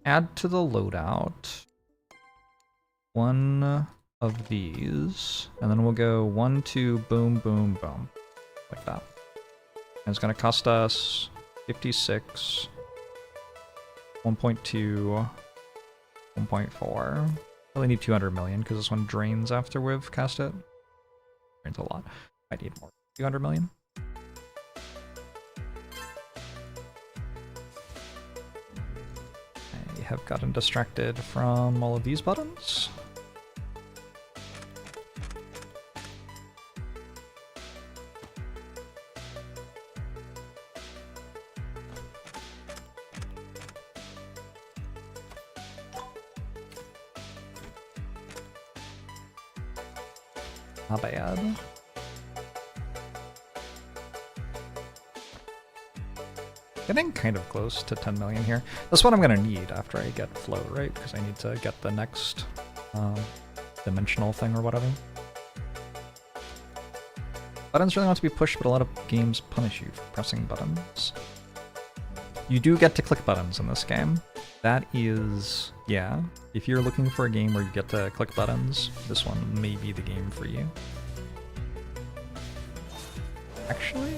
add to the loadout one of these, and then we'll go 1, 2, boom, boom, boom, like that. And it's going to cost us 56, 1.2, 1.4. Really need 200 million because this one drains after we've cast it. Drains a lot. I need more. 200 million. I have gotten distracted from all of these buttons. Not bad. Getting kind of close to 10 million here. That's what I'm gonna need after I get flow, right? Because I need to get the next dimensional thing or whatever. Buttons really want to be pushed, but a lot of games punish you for pressing buttons. You do get to click buttons in this game. That is, yeah, if you're looking for a game where you get to click buttons, this one may be the game for you. Actually,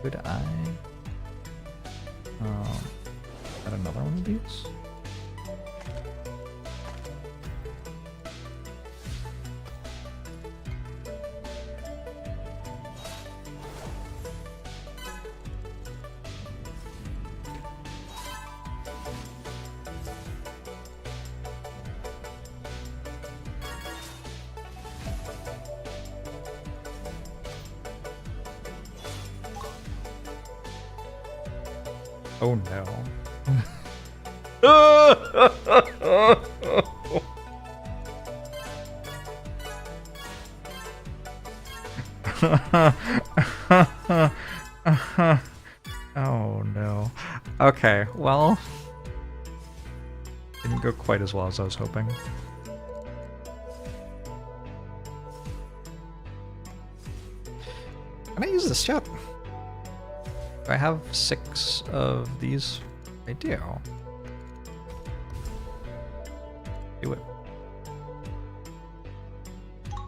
could I get another one of these? Oh no. Oh no. Okay, well, didn't go quite as well as I was hoping. Can I use this yet? Do I have 6 of these? I do. Do it.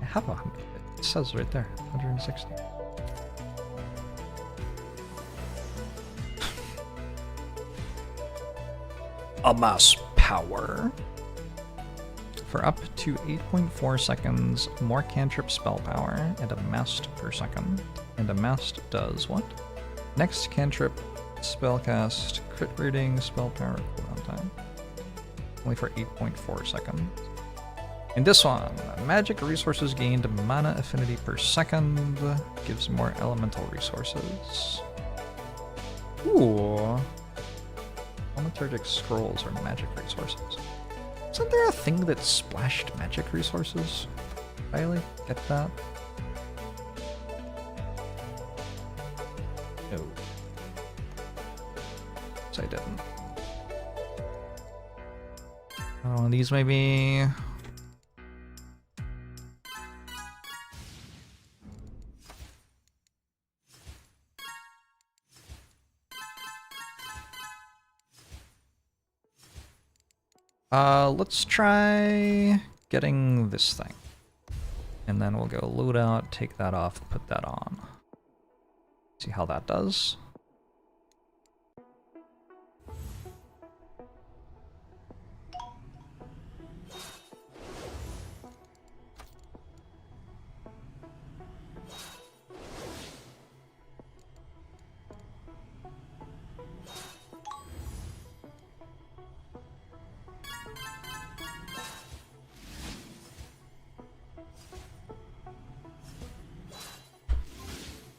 I have 100. It says right there, 160. Amass power. For up to 8.4 seconds, more cantrip spell power and amassed per second. And amassed does what? Next cantrip, spellcast, crit rating, spell power, cooldown time. Only for 8.4 seconds. In this one, magic resources gained mana affinity per second, gives more elemental resources. Ooh. Thaumaturgic scrolls are magic resources. Isn't there a thing that splashed magic resources? Riley, get that? No. So I didn't. Oh, these may be... let's try getting this thing. And then we'll go load out, take that off, put that on. See how that does.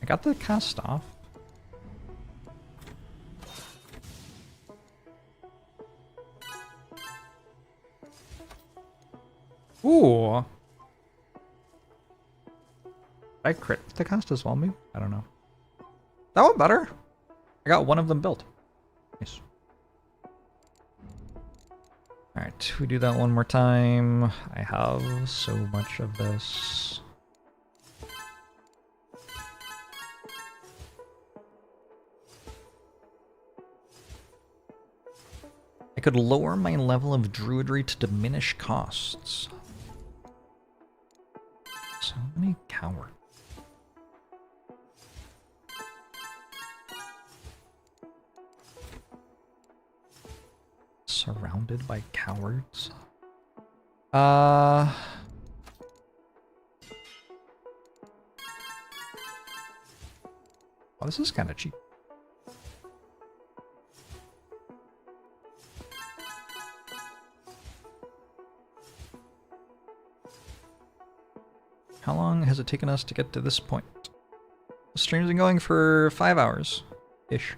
I got the cast off. Ooh. Did I crit the cast as well, maybe? I don't know. That one better. I got one of them built. Nice. Alright, we do that one more time. I have so much of this. I could lower my level of druidry to diminish costs. So many cowards. Surrounded by cowards. Oh, this is kind of cheap. How long has it taken us to get to this point? The stream's been going for 5 hours-ish.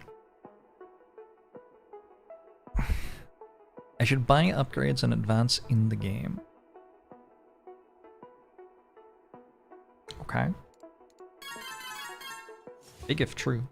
I should buy upgrades in advance in the game. Okay. Big if true.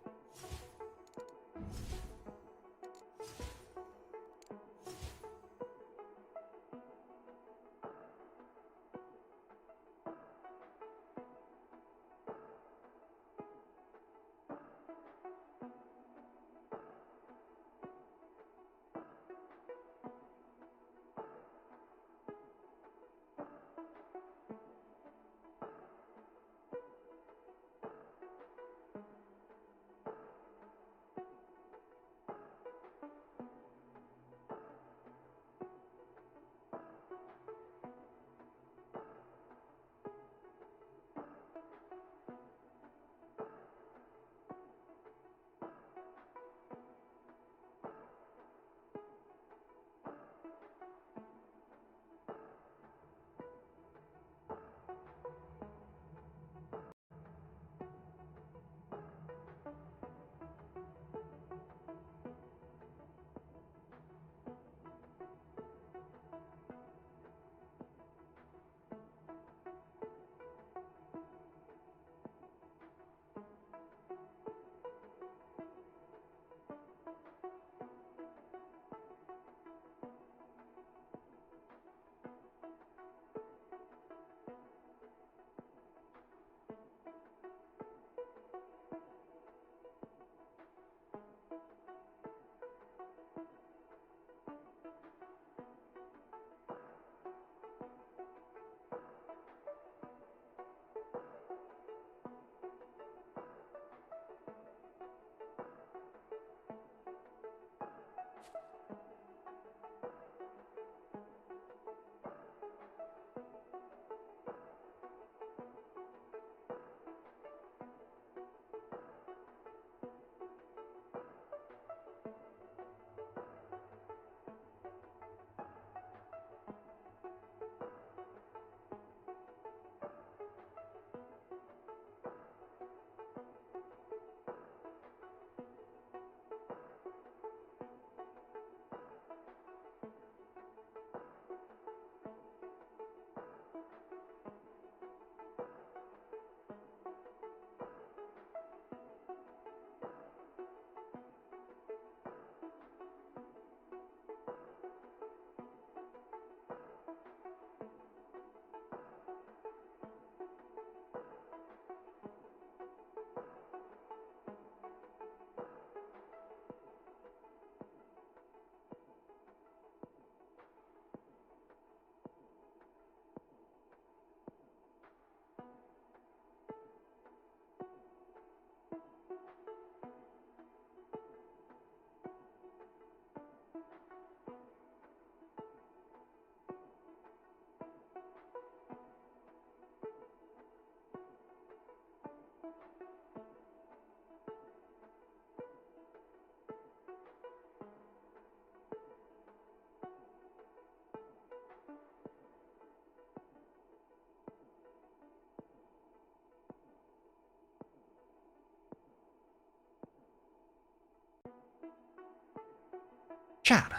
Chat.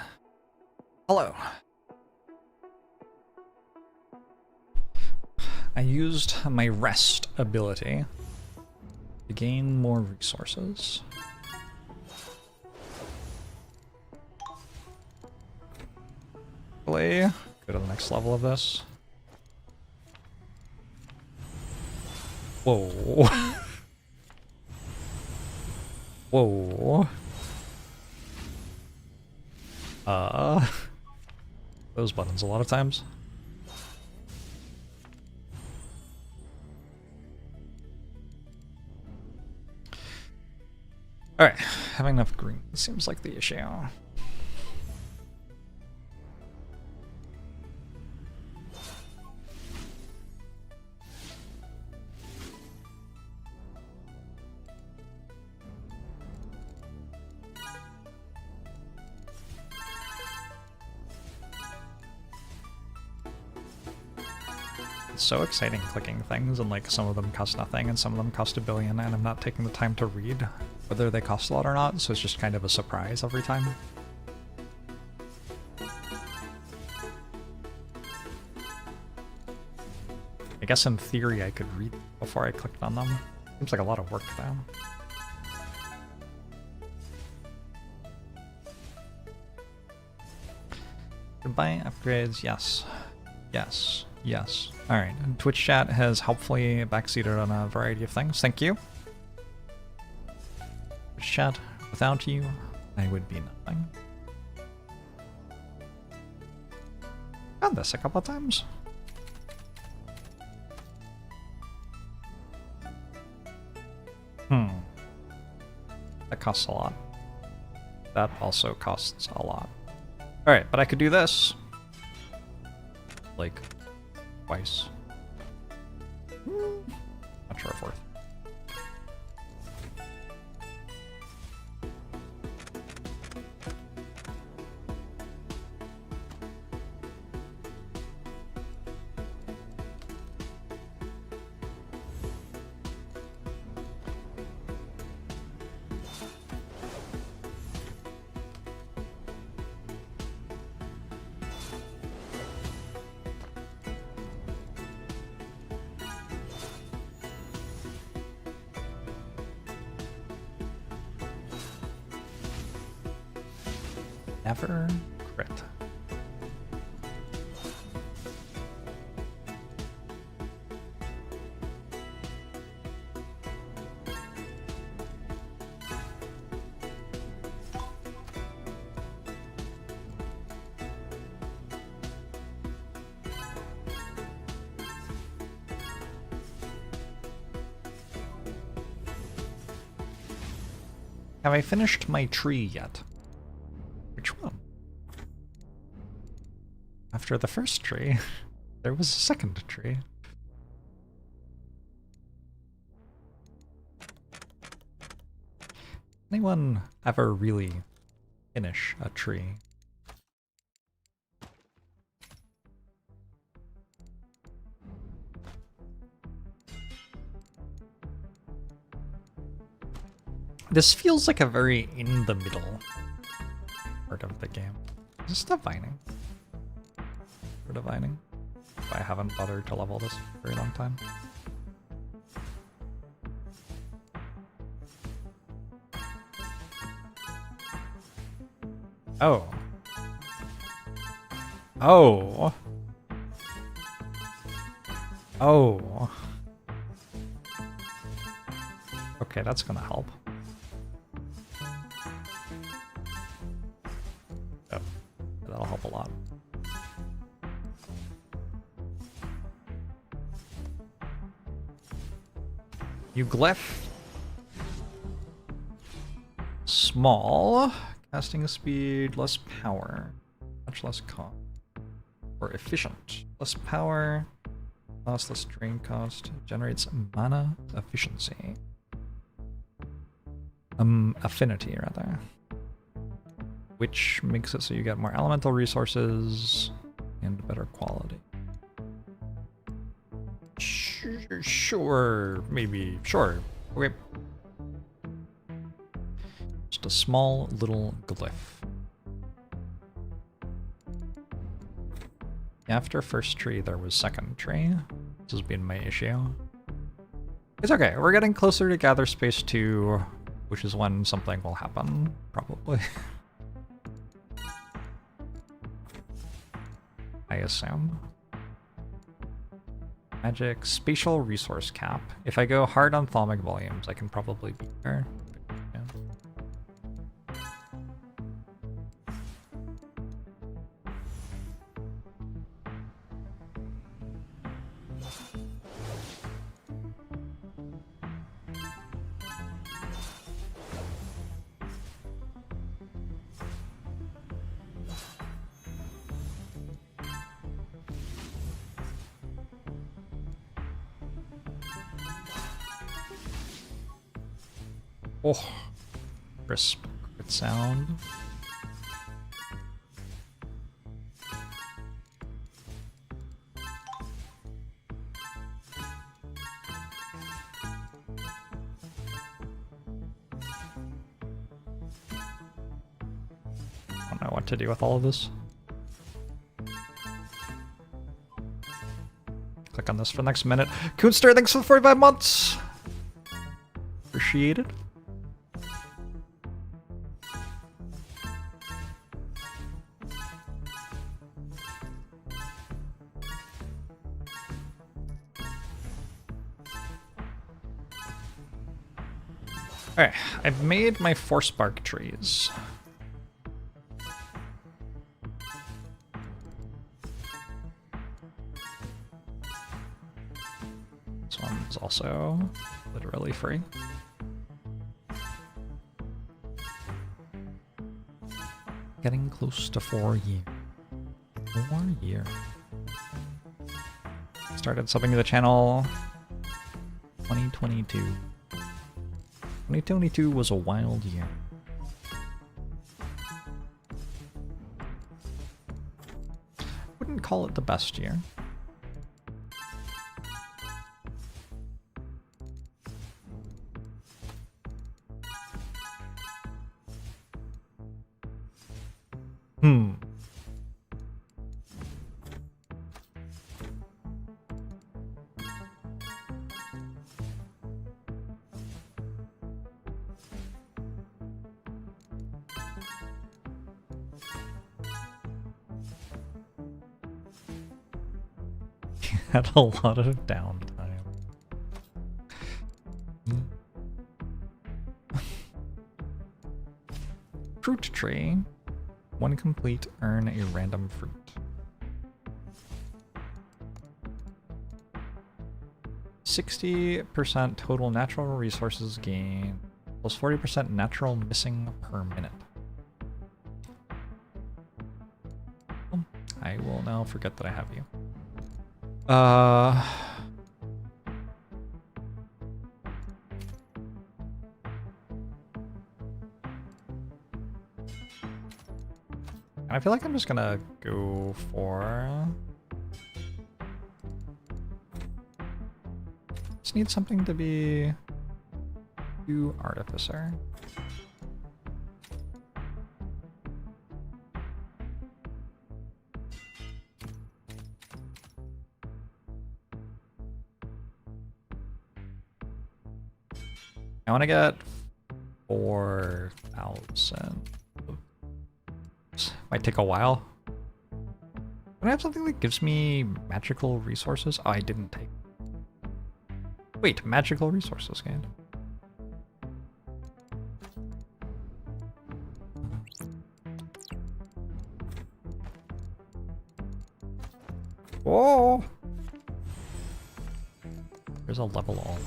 Hello. I used my rest ability to gain more resources. Go to the next level of this. Whoa. Whoa. Those buttons a lot of times. Alright, having enough green seems like the issue. It's so exciting clicking things, and like some of them cost nothing and some of them cost $1 billion, and I'm not taking the time to read whether they cost a lot or not, so it's just kind of a surprise every time. I guess in theory I could read before I clicked on them. Seems like a lot of work though. Goodbye upgrades, yes. Yes, yes. Alright, Twitch chat has helpfully backseated on a variety of things. Thank you. Twitch chat, without you, I would be nothing. Done this a couple of times. That costs a lot. That also costs a lot. Alright, but I could do this. Like, twice. Not sure if worth. Never crit. Have I finished my tree yet? Which one? After the first tree, there was a second tree. Anyone ever really finish a tree? This feels like a very in the middle part of the game. Is this divining? For divining? I haven't bothered to level this for a very long time. Oh. Oh. Oh. Okay, that's gonna help. Oh, that'll help a lot. You glyph. Small. Casting speed, less power. Much less cost. Or efficient. Less power. Cost, less drain cost. Generates mana efficiency. Affinity, rather. Which makes it so you get more elemental resources and better quality. Sure, maybe, sure. Okay. Just a small little glyph. After first tree, there was second tree. This has been my issue. It's okay, we're getting closer to Gather Space 2, which is when something will happen, probably. I assume. Magic, spatial resource cap. If I go hard on thalamic volumes, I can probably beat her. Yeah. Oh, crisp crit sound. I don't know what to do with all of this. Click on this for the next minute. Coonster, thanks for the 45 months. Appreciate it. Alright, I've made my 4 spark trees. This one's also literally free. Getting close to 4 years. 4 years. Started subbing to the channel 2022. 2022 was a wild year. Wouldn't call it the best year. Had a lot of downtime. Fruit tree. 1 complete, earn a random fruit. %60% total natural resources gain, plus 40% natural missing per minute. I will now forget that I have you. I feel like I'm just gonna go for... Just need something to be... Do Artificer. I want to get 4,000. Might take a while. Don't I have something that gives me magical resources? Oh, I didn't take. Wait, magical resources gained. Whoa! There's a level all.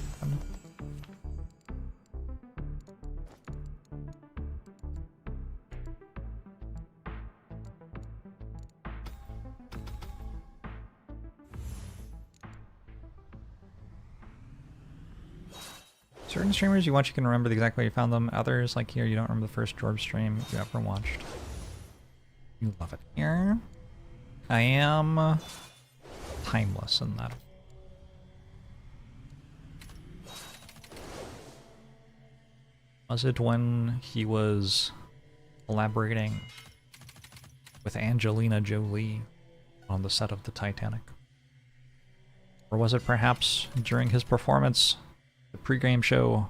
Certain streamers you watch, you can remember the exact way you found them. Others, like here, you don't remember the first Jorbs stream you ever watched. You love it. Here, I am timeless in that. Was it when he was collaborating with Angelina Jolie on the set of the Titanic? Or was it perhaps during his performance the pre-game show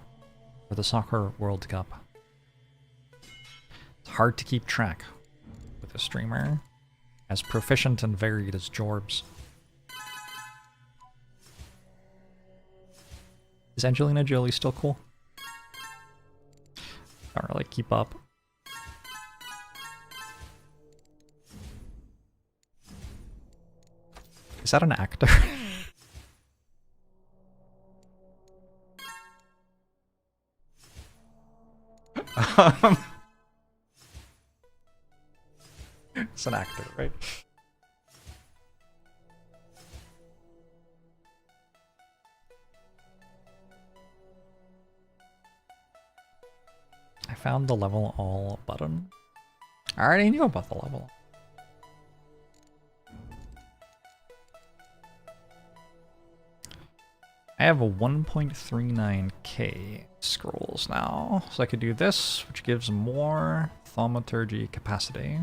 for the Soccer World Cup? It's hard to keep track with a streamer as proficient and varied as Jorbs. Is Angelina Jolie still cool? Don't really keep up. Is that an actor? It's an actor, right? I found the level all button. I already knew about the level. I have a 1.39k scrolls now, so I could do this, which gives more thaumaturgy capacity.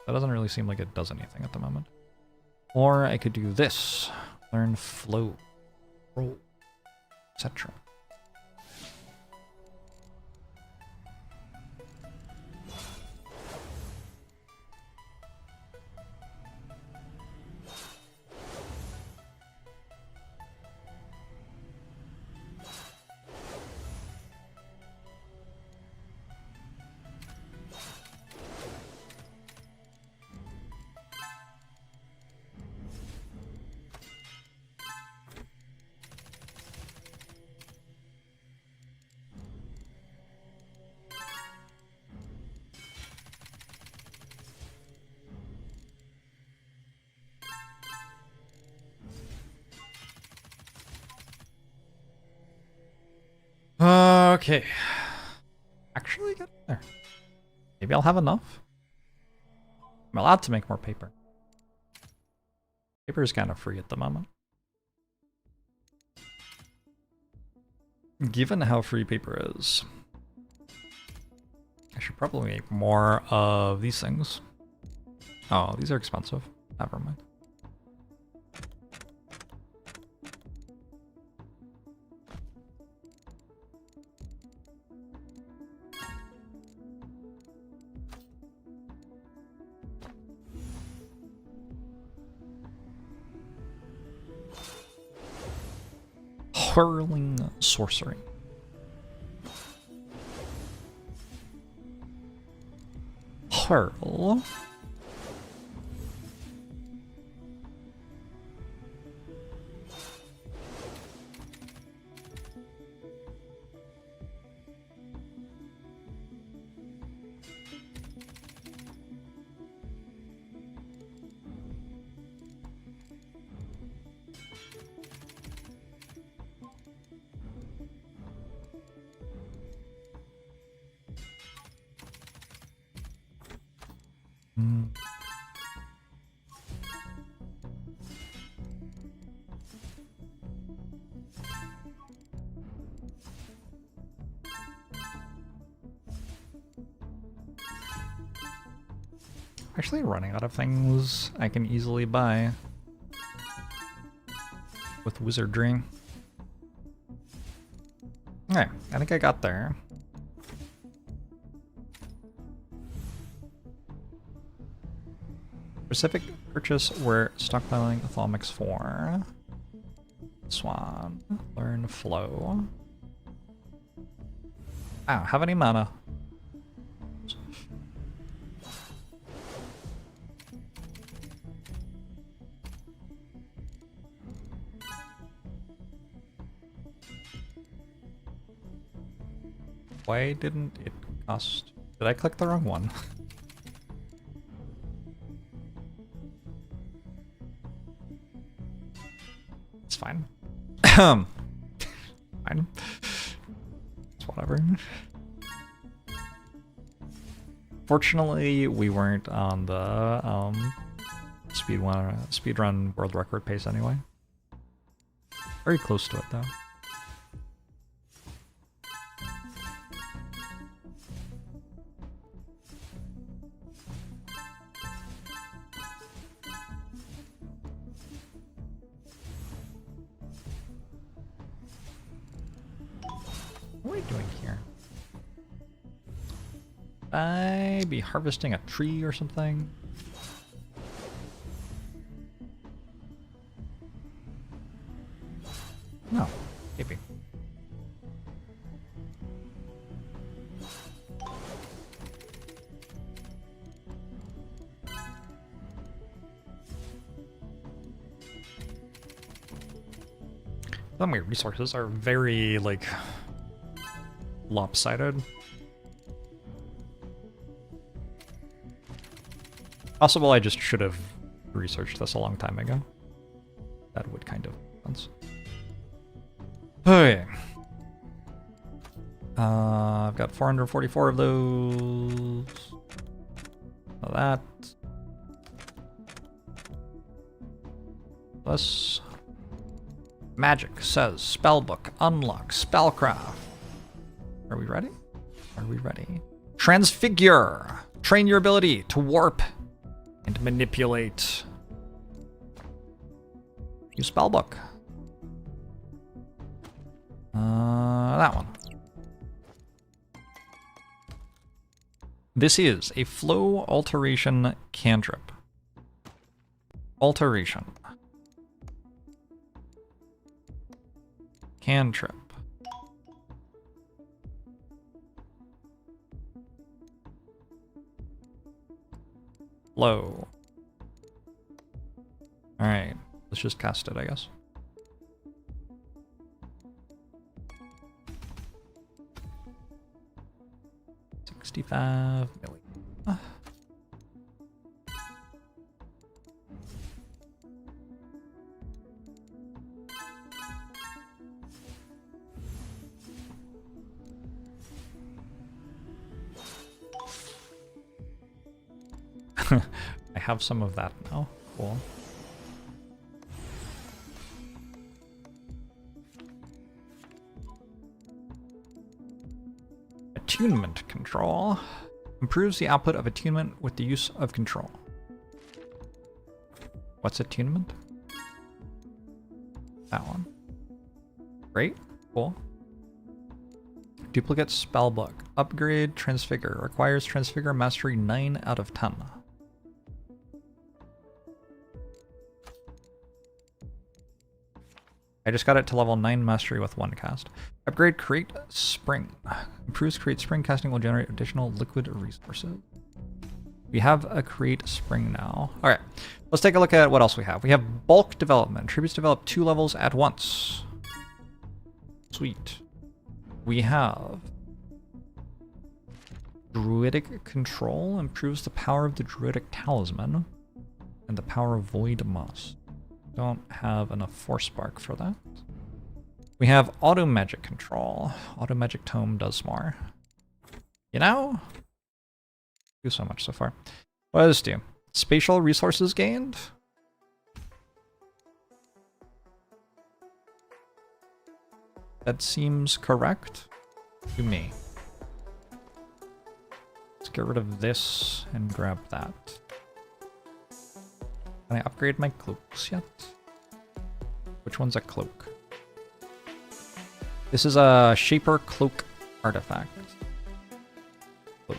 That doesn't really seem like it does anything at the moment. Or I could do this, Learn flow, roll, etc. Okay. Actually, get there. Maybe I'll have enough. I'm allowed to make more paper. Paper is kind of free at the moment. Given how free paper is, I should probably make more of these things. Oh, these are expensive. Never mind. Whirling sorcery. Whirl. Actually running out of things I can easily buy with wizardry. Okay, I think I got there. Specific purchase we're stockpiling Athomics for. Swan. Learn flow. I don't have any mana. Why didn't it cost? Did I click the wrong one? It's fine. Fine. It's whatever. Fortunately, we weren't on the speedrun world record pace anyway. Very close to it though. What are we doing here? I be harvesting a tree or something? No, maybe. Some of my resources are very, like, lopsided. Possible I just should have researched this a long time ago. That would kind of make sense. Okay. I've got 444 of those. That. Plus. Magic says spellbook unlocks spellcraft. Are we ready? Are we ready? Transfigure. Train your ability to warp and manipulate. Use spellbook. That one. This is a flow alteration cantrip. Alteration. Cantrip. Flow. Alright, let's just cast it, I guess. $65 million. I have some of that now. Cool. Attunement control. Improves the output of attunement with the use of control. What's attunement? That one. Great. Cool. Duplicate spellbook. Upgrade transfigure. Requires transfigure mastery 9 out of 10. I just got it to level 9 mastery with 1 cast. Upgrade create spring. Improves create spring casting will generate additional liquid resources. We have a create spring now. Alright, let's take a look at what else we have. We have bulk development. Tributes develop 2 levels at once. Sweet. We have druidic control. Improves the power of the druidic talisman and the power of void moss. Don't have enough force spark for that. We have auto magic control. Auto magic tome does more. You know? Do so much so far. What does this do? Spatial resources gained? That seems correct to me. Let's get rid of this and grab that. Can I upgrade my cloaks yet? Which one's a cloak? This is a Shaper Cloak artifact. Cloak.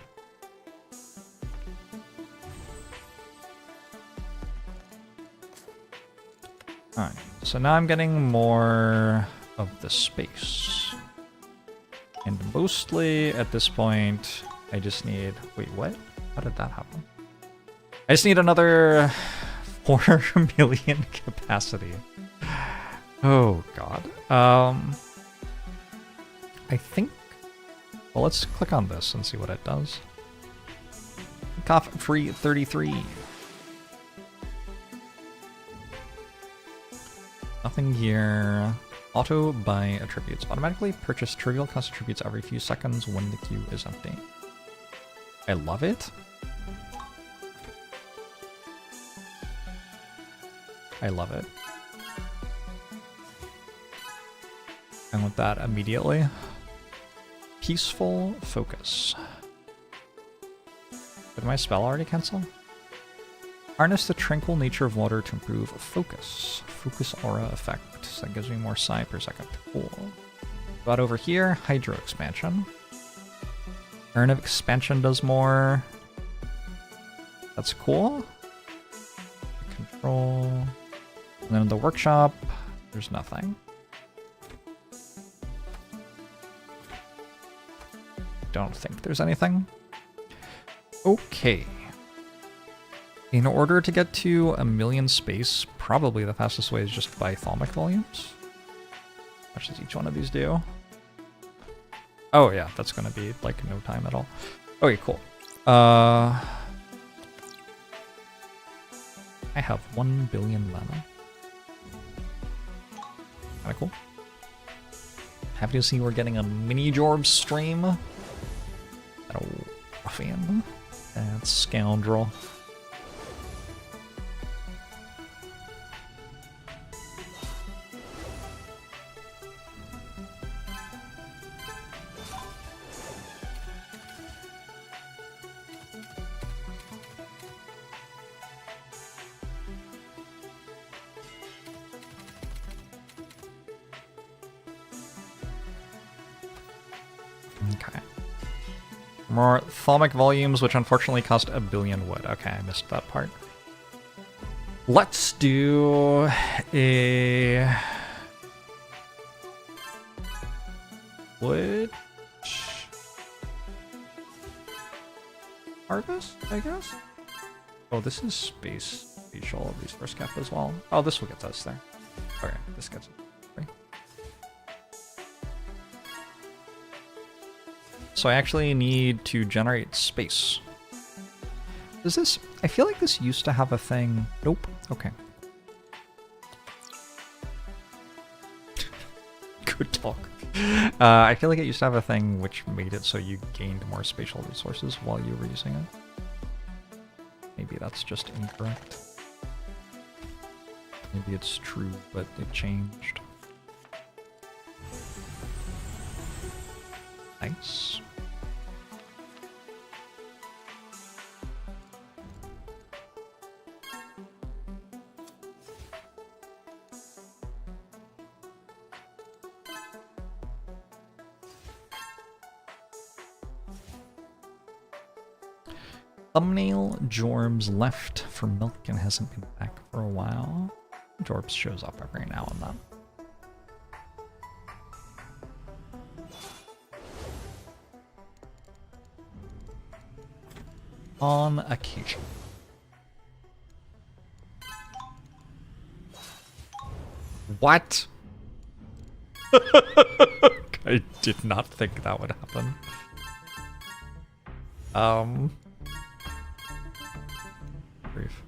Alright, so now I'm getting more of the space. And mostly at this point, I just need... Wait, what? How did that happen? I just need another 4 million capacity. Oh god. I think... Well, let's click on this and see what it does. Cough free 33. Nothing here. Auto buy attributes. Automatically purchase trivial cost attributes every few seconds when the queue is empty. I love it. I love it. I want that immediately. Peaceful focus. Did my spell already cancel? Harness the tranquil nature of water to improve focus. Focus aura effect. So that gives me more psi per second. Cool. But over here, hydro expansion. Urn of expansion does more. That's cool. Control. And then in the workshop, there's nothing. Don't think there's anything. Okay. In order to get to 1 million space, probably the fastest way is just by thalmic volumes. How much does each one of these do? Oh yeah, that's gonna be like no time at all. Okay, cool. I have 1 billion mana. Kinda cool. Happy to see we're getting a mini Jorbs stream. That old ruffian. That scoundrel. Okay. More thalamic volumes, which unfortunately cost 1 billion wood. Okay, I missed that part. Let's do a wood harvest, I guess? Oh, this is spatial resource cap as well. Oh, this will get us there. Okay, this gets it. So I actually need to generate space. Does this... I feel like this used to have a thing... Nope. Okay. Good talk. I feel like it used to have a thing which made it so you gained more spatial resources while you were using it. Maybe that's just incorrect. Maybe it's true, but it changed. Nice. Thumbnail Jorbs left for milk and hasn't been back for a while. Jorbs shows up every now and then. On occasion. What? I did not think that would happen. Brief.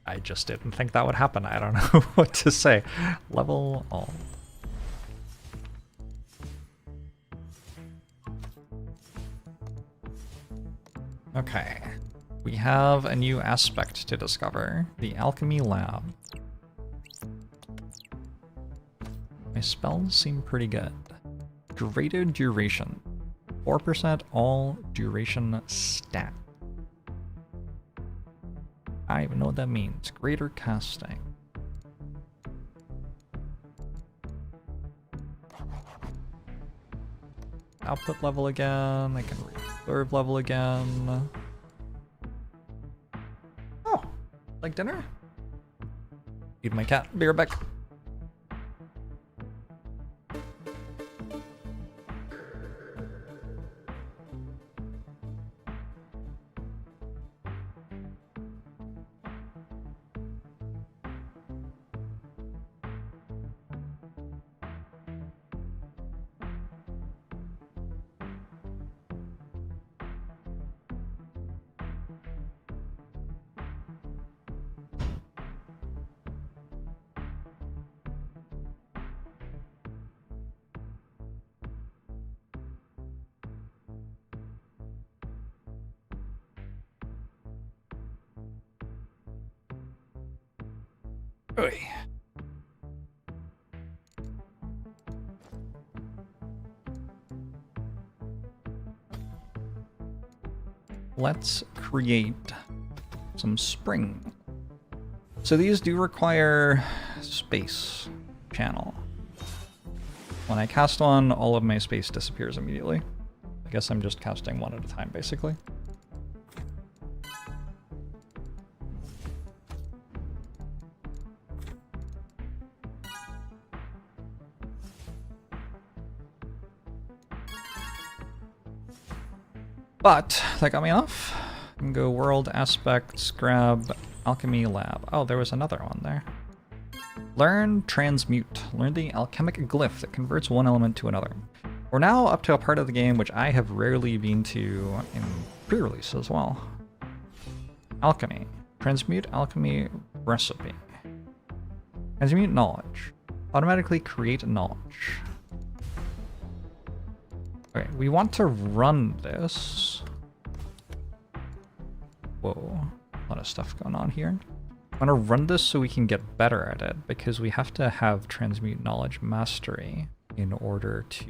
I just didn't think that would happen. I don't know what to say. Level all. Okay. We have a new aspect to discover. The alchemy lab. My spells seem pretty good. Greater duration. 4% all duration stat. I don't even know what that means. Greater casting. Output level again. I can reserve level again. Oh, like dinner? Feed my cat. Be right back. Oy. Let's create some spring. So these do require space channel. When I cast one, all of my space disappears immediately. I guess I'm just casting one at a time, basically. But that got me off. I can go world aspects, grab alchemy lab. Oh, there was another one there. Learn transmute. Learn the alchemic glyph that converts one element to another. We're now up to a part of the game which I have rarely been to in pre-release as well. Alchemy. Transmute alchemy recipe. Transmute knowledge. Automatically create knowledge. Okay, we want to run this. Whoa, a lot of stuff going on here. I want to run this so we can get better at it, because we have to have transmute knowledge mastery in order to...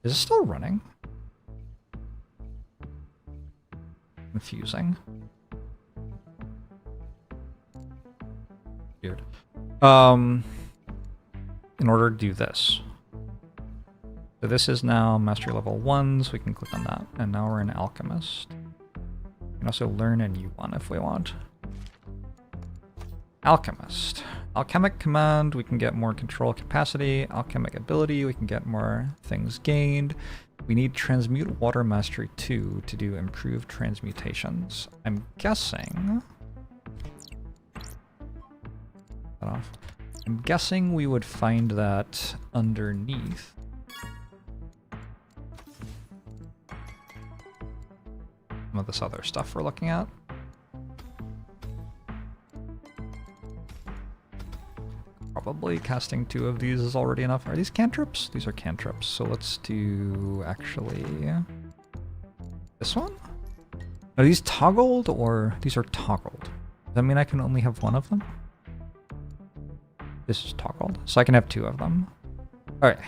Is it still running? Confusing. Weird. In order to do this. So this is now mastery level 1, so we can click on that. And now we're an alchemist. We can also learn a new one if we want. Alchemist. Alchemic command, we can get more control capacity. Alchemic ability, we can get more things gained. We need transmute water mastery 2 to do improved transmutations. I'm guessing... That off. I'm guessing we would find that underneath. Some of this other stuff we're looking at. Probably casting 2 of these is already enough. Are these cantrips? These are cantrips. So let's do actually this one? Are these toggled or these are toggled? Does that mean I can only have one of them? This is toggled, so I can have 2 of them. All right,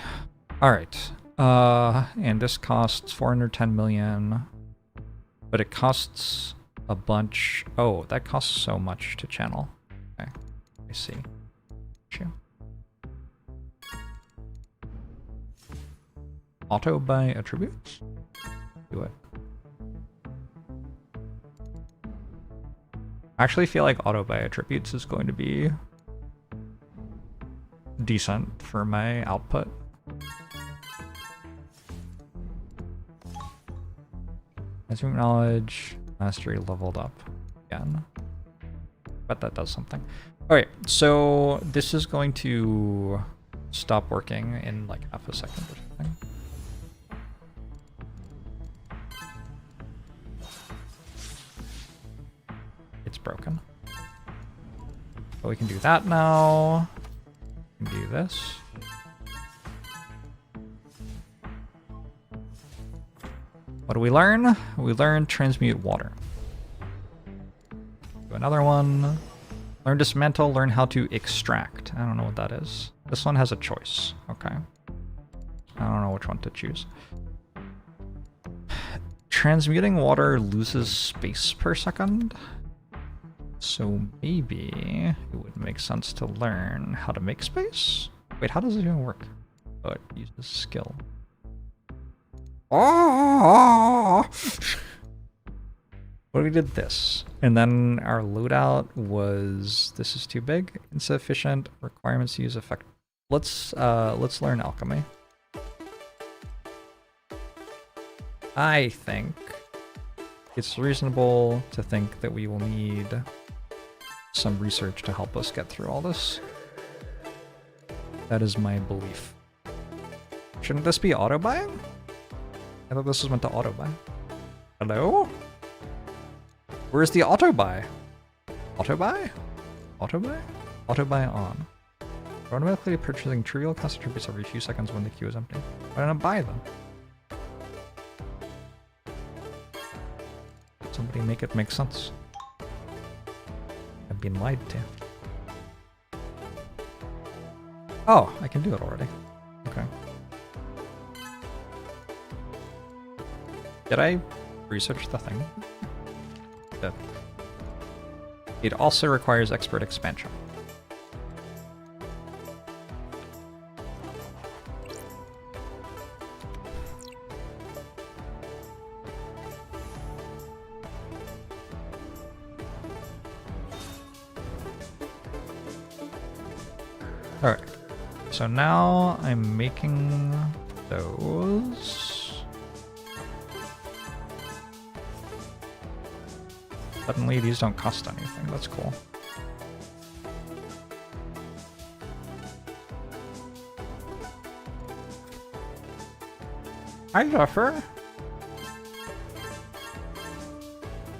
all right. And this costs 410 million, but it costs a bunch. Oh, that costs so much to channel. Okay, I see. Auto buy attributes? Do it. I actually feel like auto buy attributes is going to be decent for my output. Mastery knowledge, mastery leveled up again. Bet that does something. Alright, so this is going to stop working in like half a second or something. It's broken. But we can do that now. We can do this. What do we learn? We learn transmute water. Do another one. Learn dismantle, learn how to extract. I don't know what that is. This one has a choice. Okay. I don't know which one to choose. Transmuting water loses space per second. So maybe it would make sense to learn how to make space? Wait, how does it even work? Oh, it uses skill. Oh! What if we did this? And then our loadout was, this is too big, insufficient, requirements to use effect. Let's learn alchemy. I think it's reasonable to think that we will need some research to help us get through all this. That is my belief. Shouldn't this be auto buying? I thought this was meant to auto buy. Hello? Where's the auto buy? Auto buy? Auto buy? Auto buy on. We're automatically purchasing trivial cost attributes every few seconds when the queue is empty. Why don't I buy them? Somebody make it make sense. I've been lied to. Oh, I can do it already. Okay. Did I research the thing? Yeah. It also requires expert expansion. Alright, so now I'm making those. Suddenly these don't cost anything, that's cool. Hi, Zephyr!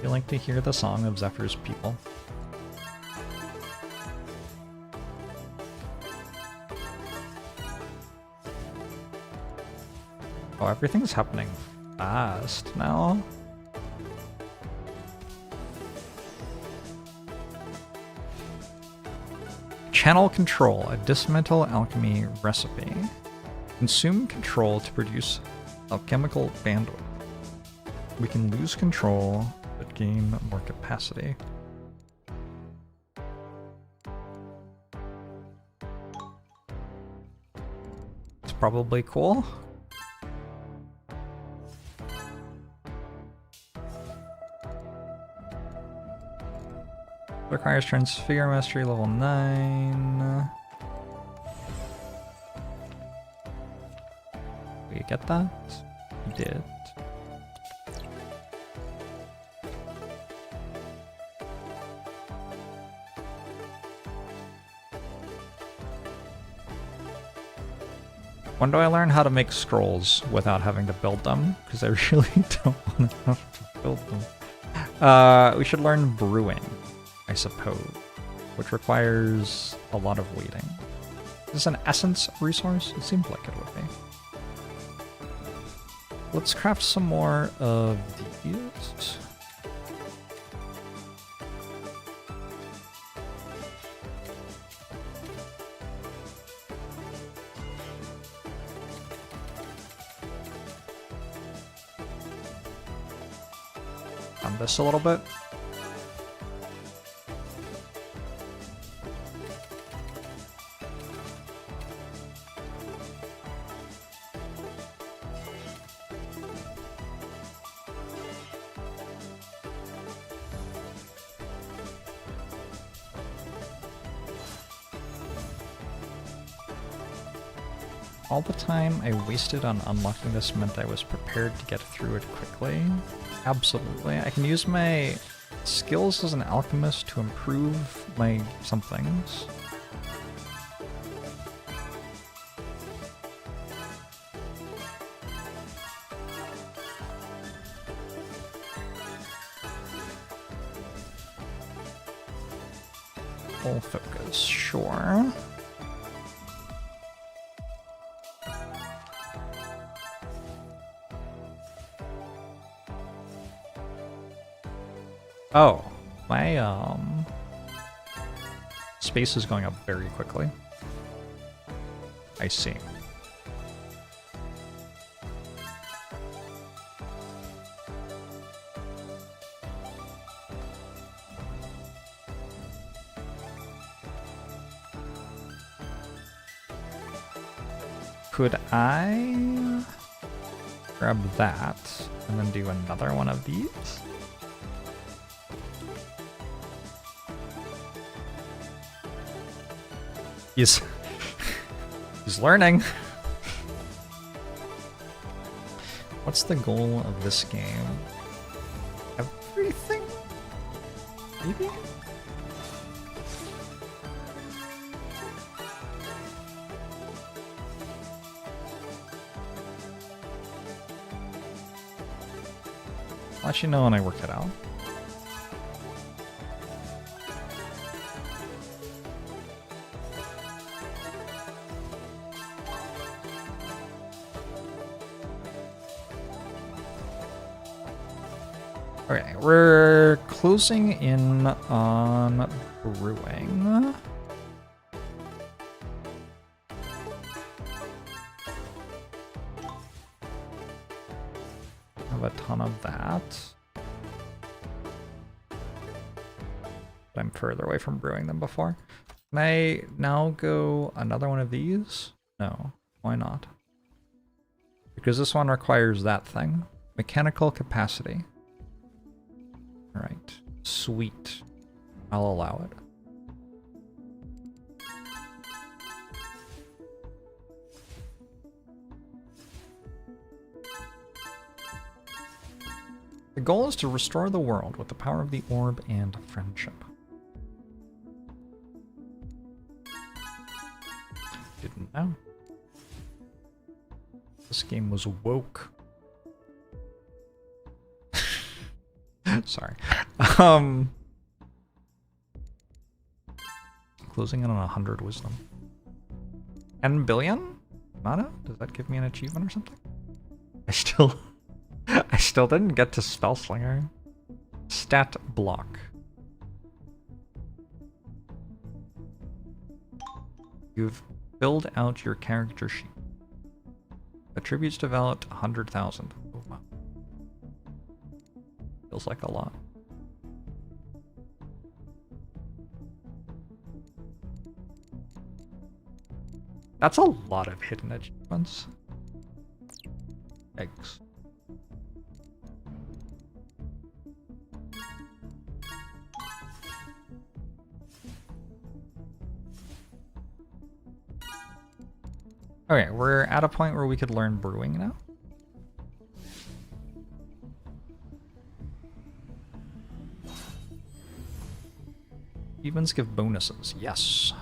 You like to hear the song of Zephyr's people? Oh, everything's happening fast now. Channel control, a dismantle alchemy recipe. Consume control to produce alchemical bandwidth. We can lose control, but gain more capacity. probably cool. Requires Transfigure Mastery level 9. Will you get that? You did. When do I learn how to make scrolls without having to build them? Because I really don't want to have to build them. We should learn brewing, I suppose, which requires a lot of waiting. Is this an essence resource? It seemed like it would be. Let's craft some more of these. On this a little bit. All the time I wasted on unlocking this meant I was prepared to get through it quickly. Absolutely. I can use my skills as an alchemist to improve my somethings. Full focus, sure. Oh, my space is going up very quickly. I see. Could I grab that and then do another one of these? He's learning. What's the goal of this game? Everything? Maybe? I'll let you know when I work it out. Okay, we're closing in on brewing. Have a ton of that. But I'm further away from brewing than before. Can I now go another one of these? No, why not? Because this one requires that thing. Mechanical capacity. Alright, sweet. I'll allow it. The goal is to restore the world with the power of the orb and friendship. Didn't know. This game was woke. Sorry. Closing in on 100 wisdom. 10 billion? Mana? Does that give me an achievement or something? I still didn't get to Spellslinger. Stat block. You've filled out your character sheet. Attributes developed 100,000. Oh, wow. Feels like a lot. That's a lot of hidden achievements. Eggs. Okay, we're at a point where we could learn brewing now. Evens give bonuses. Yes.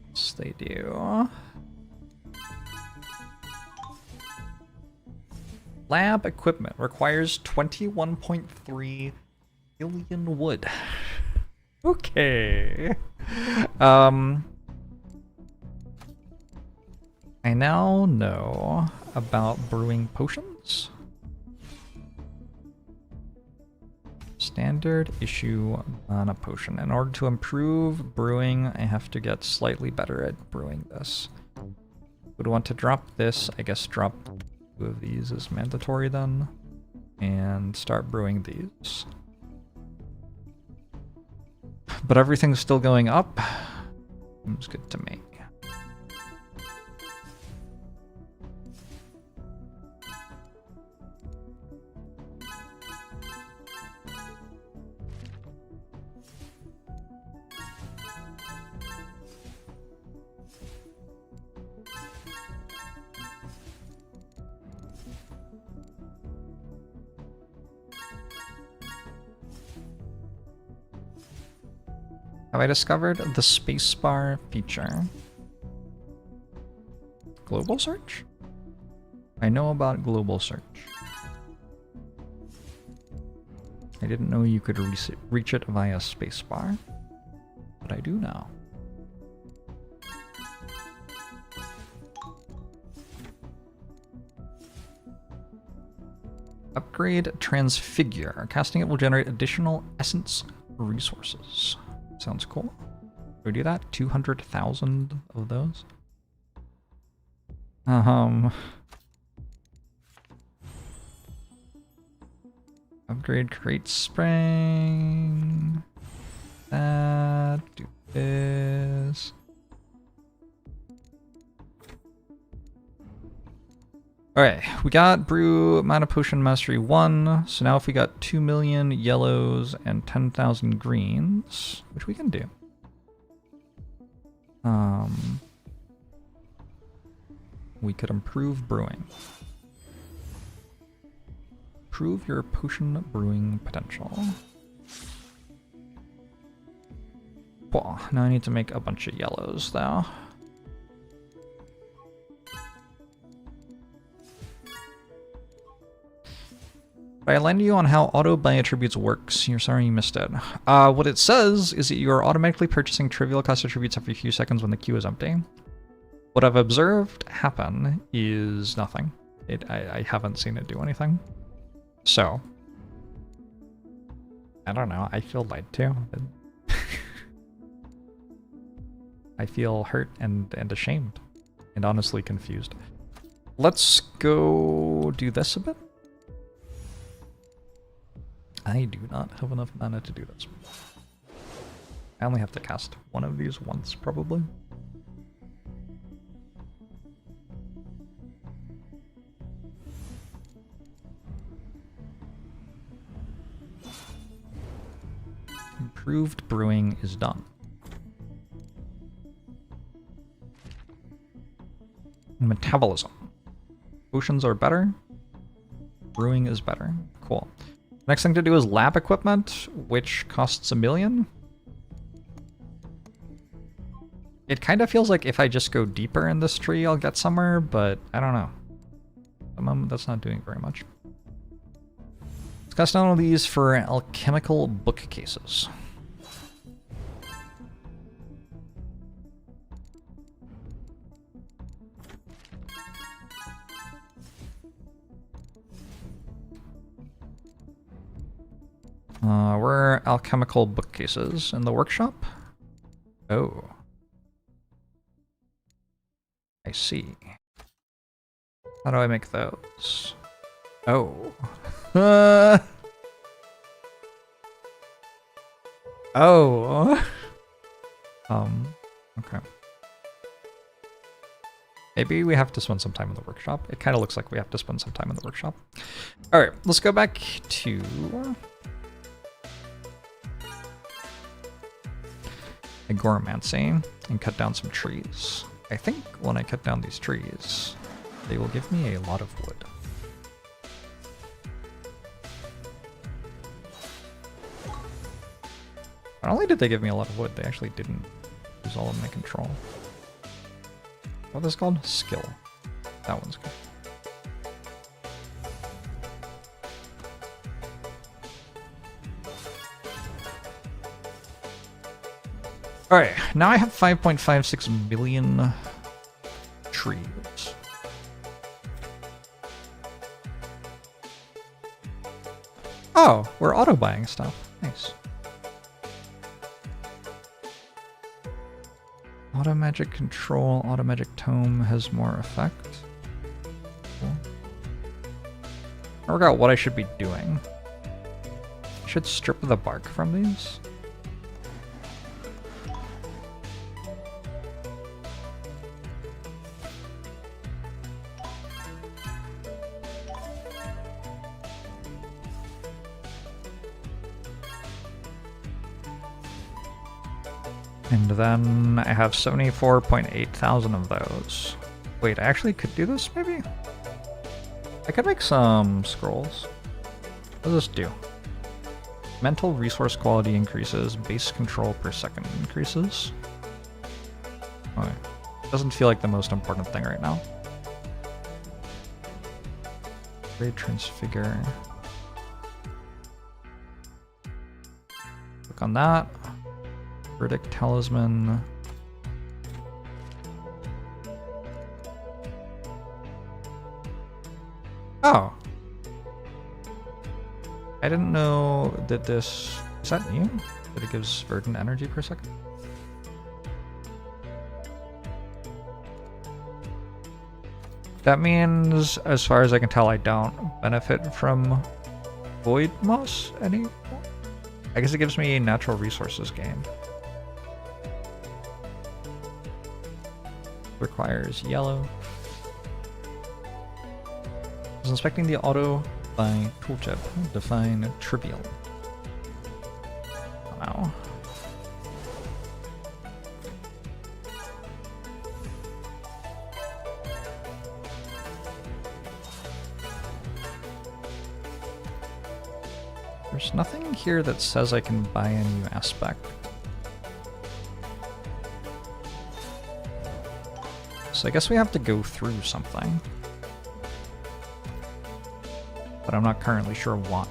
Yes, they do. Lab equipment requires 21.3 million wood. Okay. I now know about brewing potions. Standard issue mana potion. In order to improve brewing, I have to get slightly better at brewing this. Would want to drop this. I guess drop 2 of these is mandatory then. And start brewing these. But everything's still going up. Seems good to me. Have I discovered the spacebar feature? Global search? I know about global search. I didn't know you could reach it via spacebar, but I do now. Upgrade Transfigure. Casting it will generate additional essence resources. Sounds cool. Can we do that? 200,000 of those? Upgrade Crate Spring. That. Do this. Alright, we got Brew Mana Potion Mastery 1, so now if we got 2 million yellows and 10,000 greens, which we can do. We could improve brewing. Improve your potion brewing potential. Cool, now I need to make a bunch of yellows though. I lend you on how auto buy attributes works. You're sorry you missed it. What it says is that you are automatically purchasing trivial cost attributes every few seconds when the queue is empty. What I've observed happen is nothing. I haven't seen it do anything. So, I don't know. I feel lied to. I feel hurt and ashamed and honestly confused. Let's go do this a bit. I do not have enough mana to do this. I only have to cast one of these once, probably. Improved brewing is done. Metabolism. Potions are better. Brewing is better. Cool. Next thing to do is lab equipment, which costs 1 million. It kind of feels like if I just go deeper in this tree, I'll get somewhere, but I don't know. At the moment, that's not doing very much. Let's cast down all these for alchemical bookcases. Where are alchemical bookcases? In the workshop? Oh. I see. How do I make those? Oh. Oh. Okay. Maybe we have to spend some time in the workshop. It kind of looks like we have to spend some time in the workshop. All right, let's go back to Agoramancy and cut down some trees. I think when I cut down these trees, they will give me a lot of wood. Not only did they give me a lot of wood, they actually didn't use all of my control. What is this called? Skill. That one's good. Alright, now I have 5.56 million trees. Oh, we're auto-buying stuff. Nice. Auto magic control, auto magic tome has more effect. Cool. I forgot what I should be doing. I should strip the bark from these. And then I have 74.8 thousand of those. Wait, I actually could do this, maybe? I could make some scrolls. What does this do? Mental resource quality increases, base control per second increases. Okay. Doesn't feel like the most important thing right now. Grade transfigure. Click on that. Verdict talisman. Oh. I didn't know that this... Is that new? That it gives verdant energy per second? That means, as far as I can tell, I don't benefit from void moss anymore? I guess it gives me natural resources gain. Requires yellow. I was inspecting the auto by tooltip. Define trivial. Wow. There's nothing here that says I can buy a new aspect. So I guess we have to go through something. But I'm not currently sure what.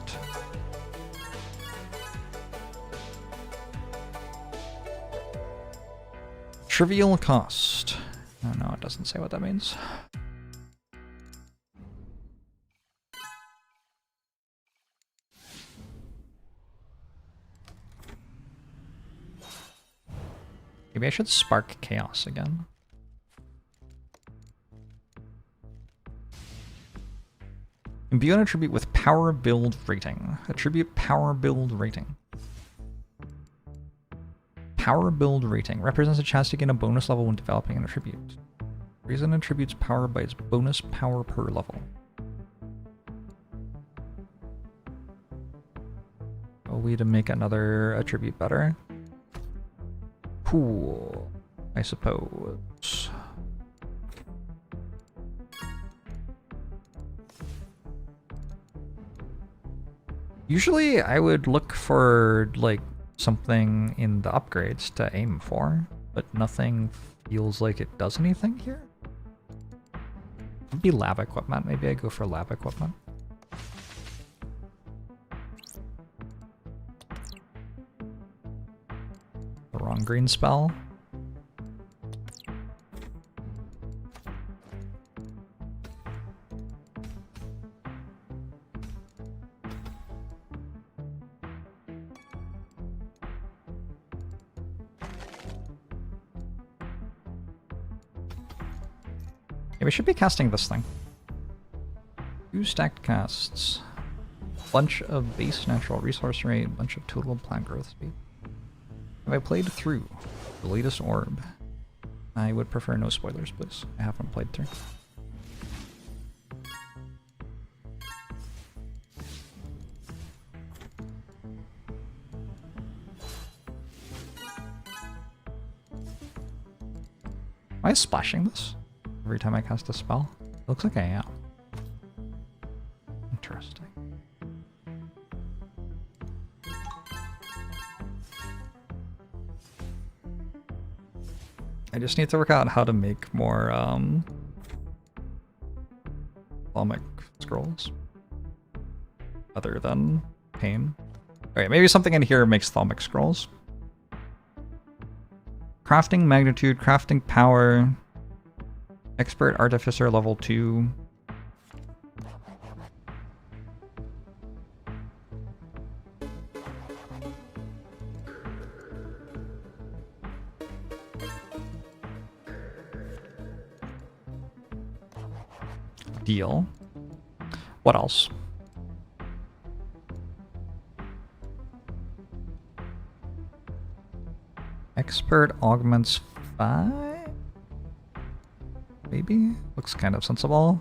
Trivial cost. Oh no, it doesn't say what that means. Maybe I should spark chaos again. Imbue an attribute with power build rating. Attribute power build rating. Power build rating represents a chance to gain a bonus level when developing an attribute. Raise an attribute's power by its bonus power per level. A way to make another attribute better? Cool, I suppose. Usually I would look for, like, something in the upgrades to aim for, but nothing feels like it does anything here. It'd be lab equipment. Maybe I go for lab equipment. The wrong green spell. Yeah, we should be casting this thing. 2 stacked casts. Bunch of base natural resource rate, bunch of total plant growth speed. Have I played through the latest orb? I would prefer no spoilers, please. I haven't played through. Am I splashing this every time I cast a spell? It looks like I am. Interesting. I just need to work out how to make more Thalmic scrolls other than pain. Okay, maybe something in here makes Thalmic scrolls. Crafting magnitude, crafting power, expert artificer level 2. Deal. What else? Expert augments 5? Maybe? Looks kind of sensible.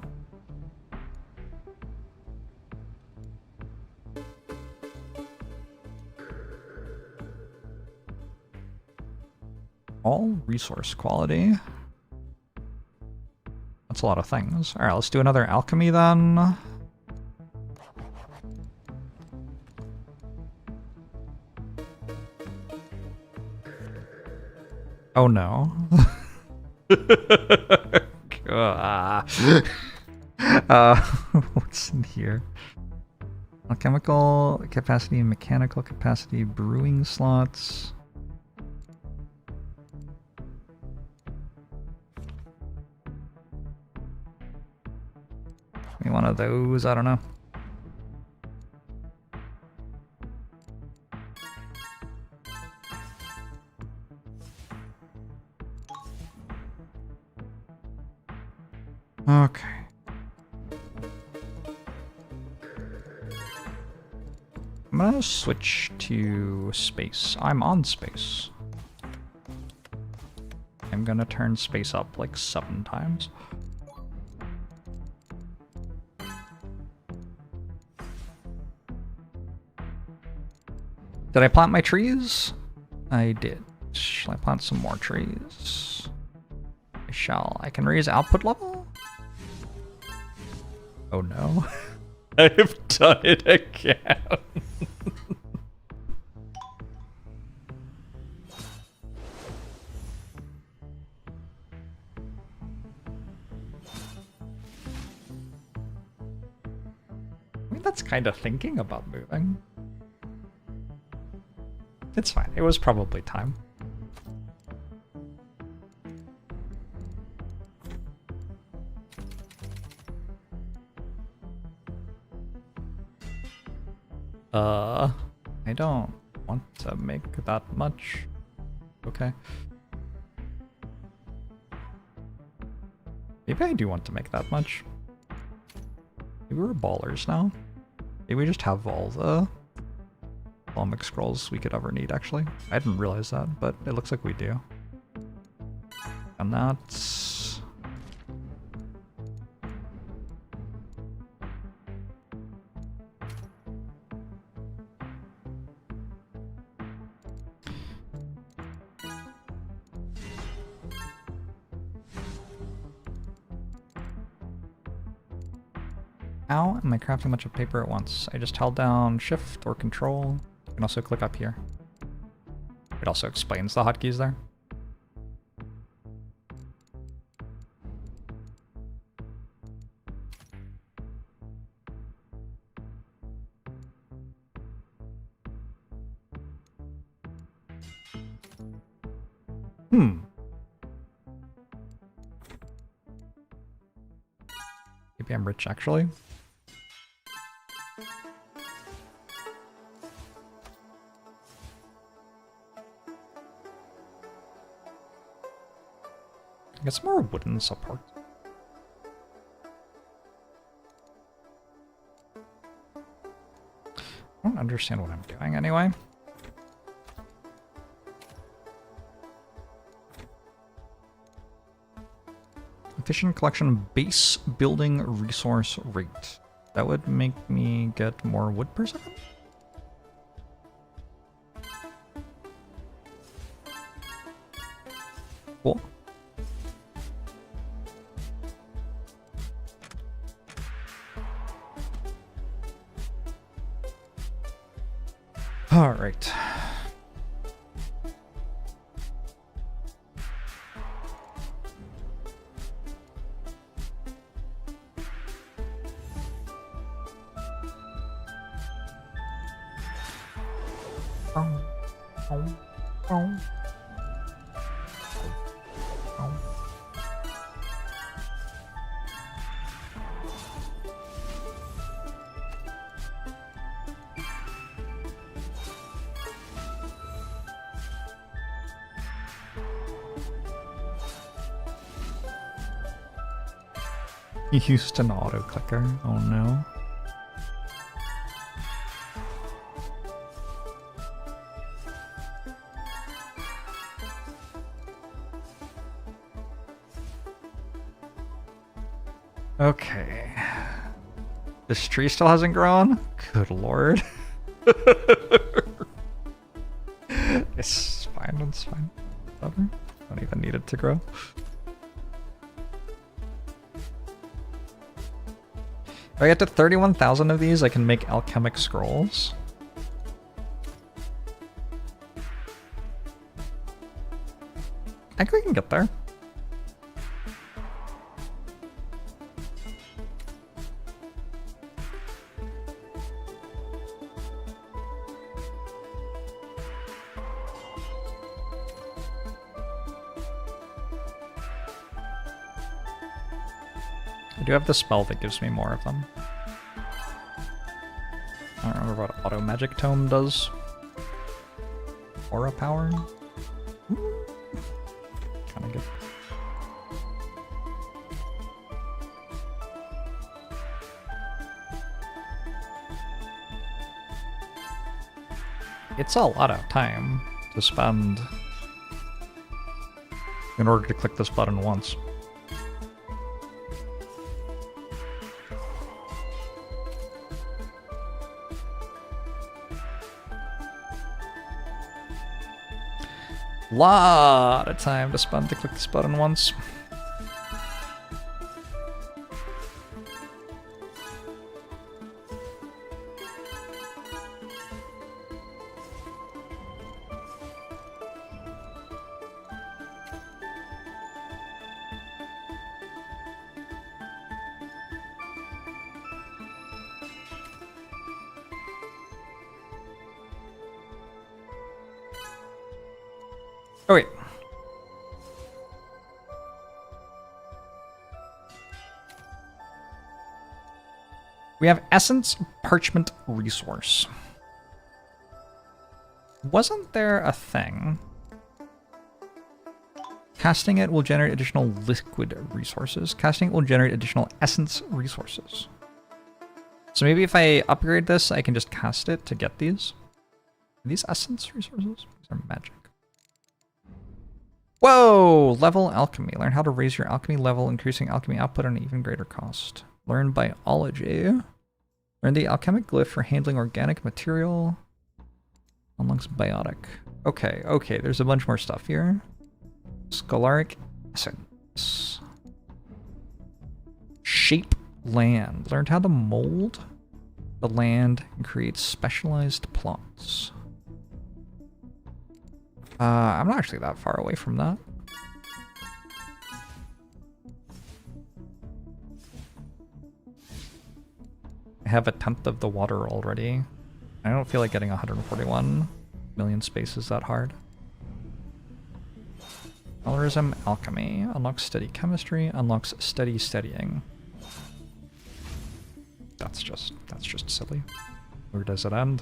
All resource quality. That's a lot of things. Alright, let's do another alchemy then. Oh no. What's in here? Alchemical capacity, mechanical capacity, brewing slots. Maybe one of those, I don't know. Okay. I'm gonna switch to space. I'm on space. I'm gonna turn space up like 7 times. Did I plant my trees? I did. Shall I plant some more trees? I shall. I can raise output level? Oh no. I've done it again. I mean, that's kind of thinking about moving. It's fine. It was probably time. I don't want to make that much. Okay. Maybe I do want to make that much. Maybe we're ballers now. Maybe we just have all the Thalmic scrolls we could ever need, actually. I didn't realize that, but it looks like we do. And that's... How am I crafting a bunch of paper at once? I just held down Shift or Control. You can also click up here. It also explains the hotkeys there. Maybe I'm rich, actually. Get some more wooden support. I don't understand what I'm doing anyway. efficient collection base building resource rate. That would make me get more wood per second? Cool. All right. You used an auto clicker. Oh no. Okay. This tree still hasn't grown? Good lord. It's fine, it's fine. Whatever. Don't even need it to grow. If I get to 31,000 of these, I can make alchemic scrolls. I think we can get there. I do have the spell that gives me more of them. I don't remember what Auto Magic Tome does. Aura power? Kinda good. It's a lot of time to spend in order to click this button once. Lot of time to spend to click this button once. Oh wait. We have Essence Parchment Resource. Wasn't there a thing? Casting it will generate additional liquid resources. Casting it will generate additional essence resources. So maybe if I upgrade this, I can just cast it to get these. Are these essence resources? These are magic. Whoa! Level alchemy. Learn how to raise your alchemy level, increasing alchemy output at an even greater cost. Learn biology. Learn the alchemic glyph for handling organic material. Unlocks biotic. Okay, okay, there's a bunch more stuff here. Scholaric essence. Shape land. Learned how to mold the land and create specialized plots. I'm not actually that far away from that. I have a tenth of the water already. I don't feel like getting 141 million spaces that hard. Colorism alchemy. Unlocks steady chemistry. Unlocks steady steadying. That's just silly. Where does it end?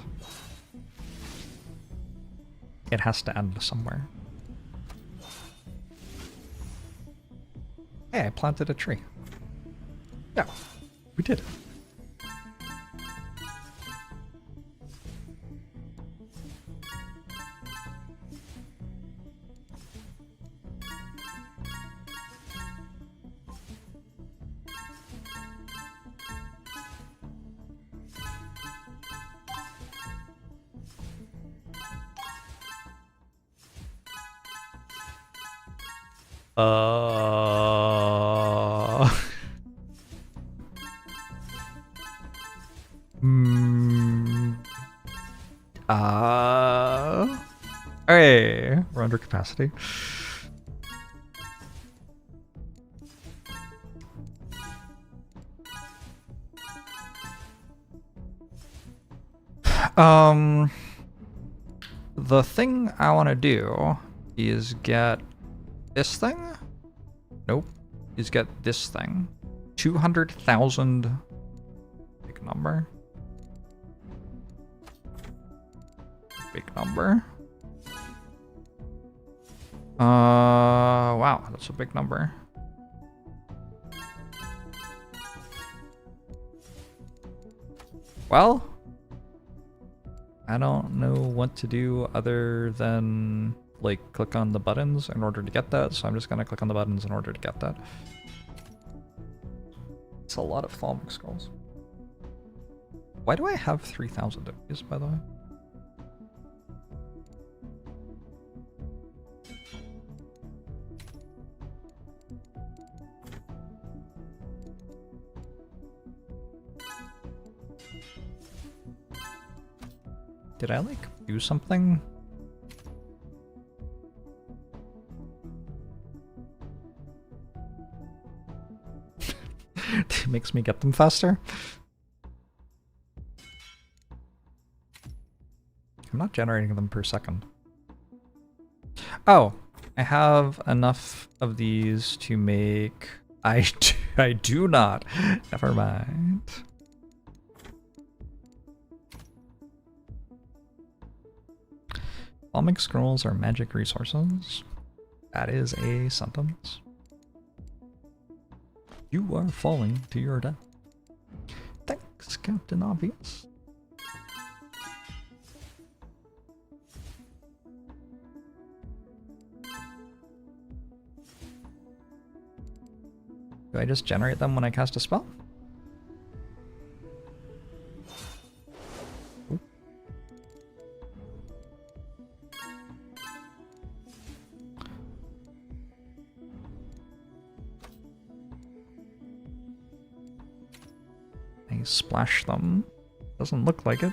It has to end somewhere. Hey, I planted a tree. Yeah, we did it. Hmm. Hey, we're under capacity. The thing I want to do is get this thing. Nope. Is get this thing. 200,000. Big number. Big number. Wow, that's a big number. Well, I don't know what to do other than like click on the buttons in order to get that, so I'm just gonna click on the buttons in order to get that. It's a lot of thalamic scrolls. Why do I have 3,000 of these, by the way? Did I like do something? It makes me get them faster. I'm not generating them per second. Oh, I have enough of these to make... I do not. Never mind. Thalamic scrolls are magic resources. That is a sentence. You are falling to your death. Thanks, Captain Obvious. Do I just generate them when I cast a spell? I splash them. Doesn't look like it.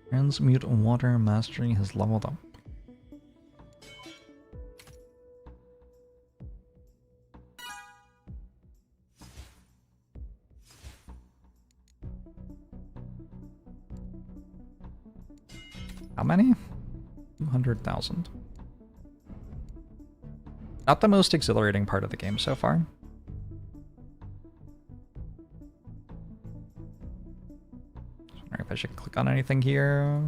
Transmute water mastery has leveled up. How many? 200,000. Not the most exhilarating part of the game so far. I wonder if I should click on anything here.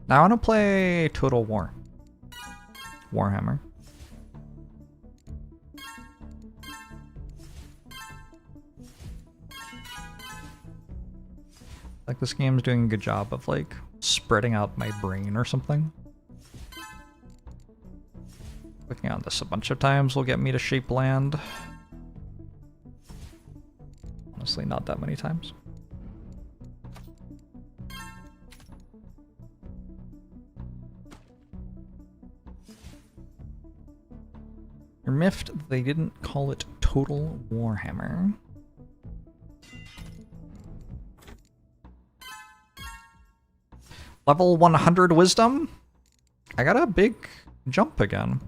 Now I want to play Total War. Warhammer. Like this game's doing a good job of like spreading out my brain or something. Clicking on this a bunch of times will get me to shape land. Honestly, not that many times. You're miffed they didn't call it Total Warhammer. Level 100 wisdom? I got a big jump again.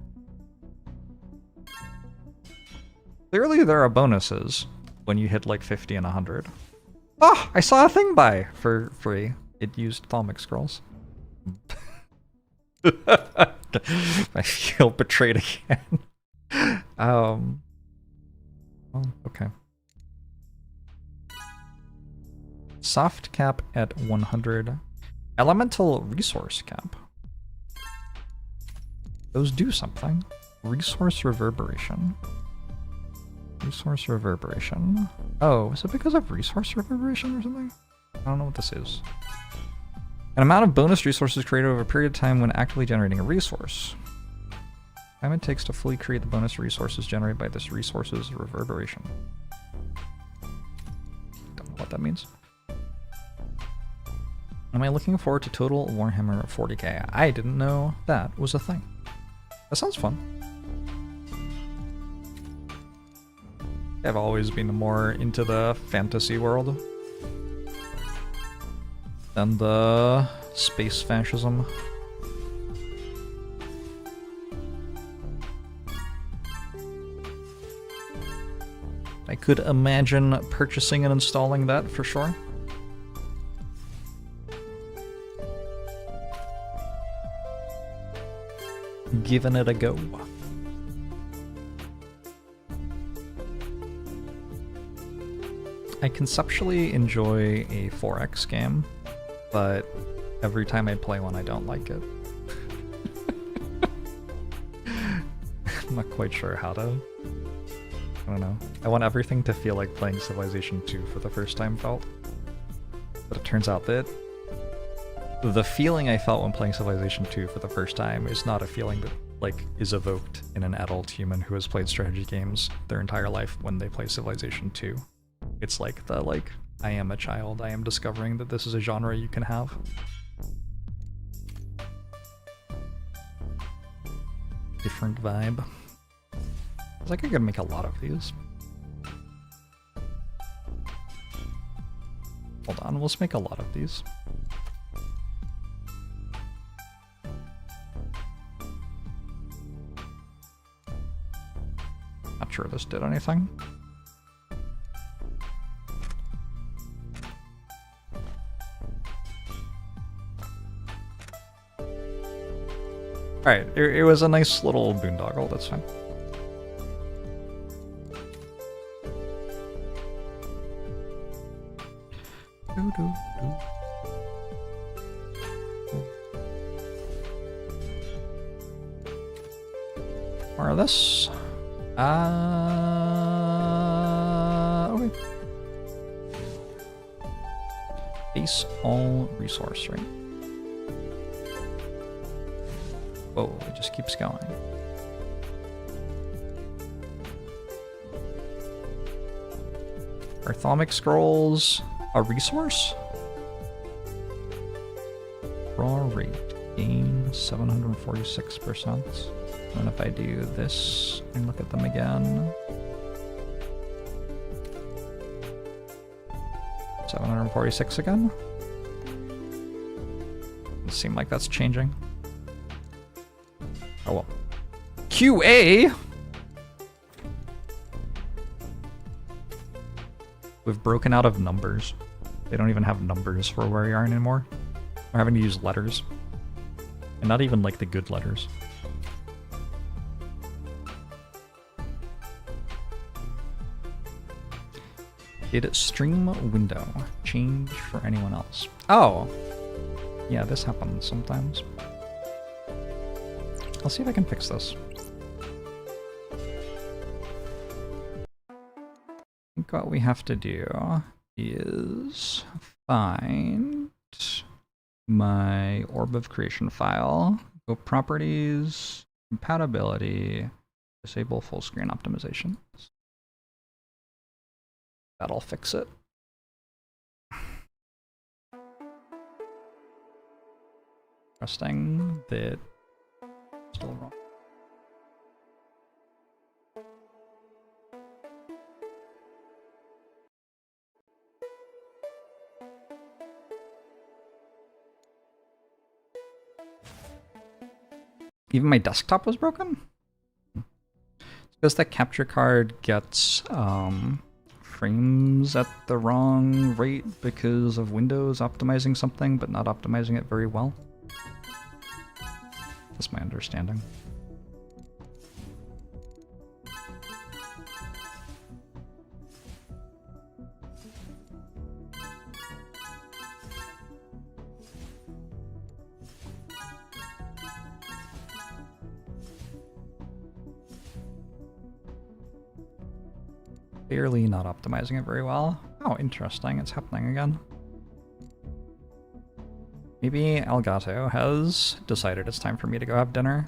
Clearly there are bonuses when you hit like 50 and 100. Oh, I saw a thing buy for free. It used thalamic scrolls. I feel betrayed again. Oh, okay. Soft cap at 100. Elemental resource cap. Those do something. Resource reverberation. Resource reverberation. Oh, is it because of resource reverberation or something? I don't know what this is. An amount of bonus resources created over a period of time when actively generating a resource. Time it takes to fully create the bonus resources generated by this resource's reverberation. Don't know what that means. Am I looking forward to Total Warhammer 40k? I didn't know that was a thing. That sounds fun. I've always been more into the fantasy world than the space fascism. I could imagine purchasing and installing that for sure. Giving it a go. I conceptually enjoy a 4X game, but every time I play one I don't like it. I'm not quite sure how to. I don't know. I want everything to feel like playing Civilization 2 for the first time felt. But it turns out that the feeling I felt when playing Civilization 2 for the first time is not a feeling that like is evoked in an adult human who has played strategy games their entire life when they play Civilization 2. It's like the I am a child, I am discovering that this is a genre you can have. Different vibe. I was like, I could make a lot of these. Hold on, let's make a lot of these. Not sure this did anything. Alright, it was a nice little boondoggle, that's fine. More of this. Okay. Base all resource, right? Whoa, it just keeps going. Are Thalmic Scrolls a resource? Raw rate, gain 746%. And if I do this and look at them again, 746 again? Doesn't seem like that's changing. Oh well. QA! We've broken out of numbers. They don't even have numbers for where we are anymore. We're having to use letters. And not even like the good letters. Did stream window change for anyone else? Oh! Yeah, this happens sometimes. I'll see if I can fix this. I think what we have to do is find my Orb of Creation file, go Properties, Compatibility, disable full screen optimization. That'll fix it. Trusting that still wrong. Even my desktop was broken? It's because the capture card gets frames at the wrong rate because of Windows optimizing something but not optimizing it very well. That's my understanding. Clearly not optimizing it very well. Oh, interesting. It's happening again. Maybe Elgato has decided it's time for me to go have dinner.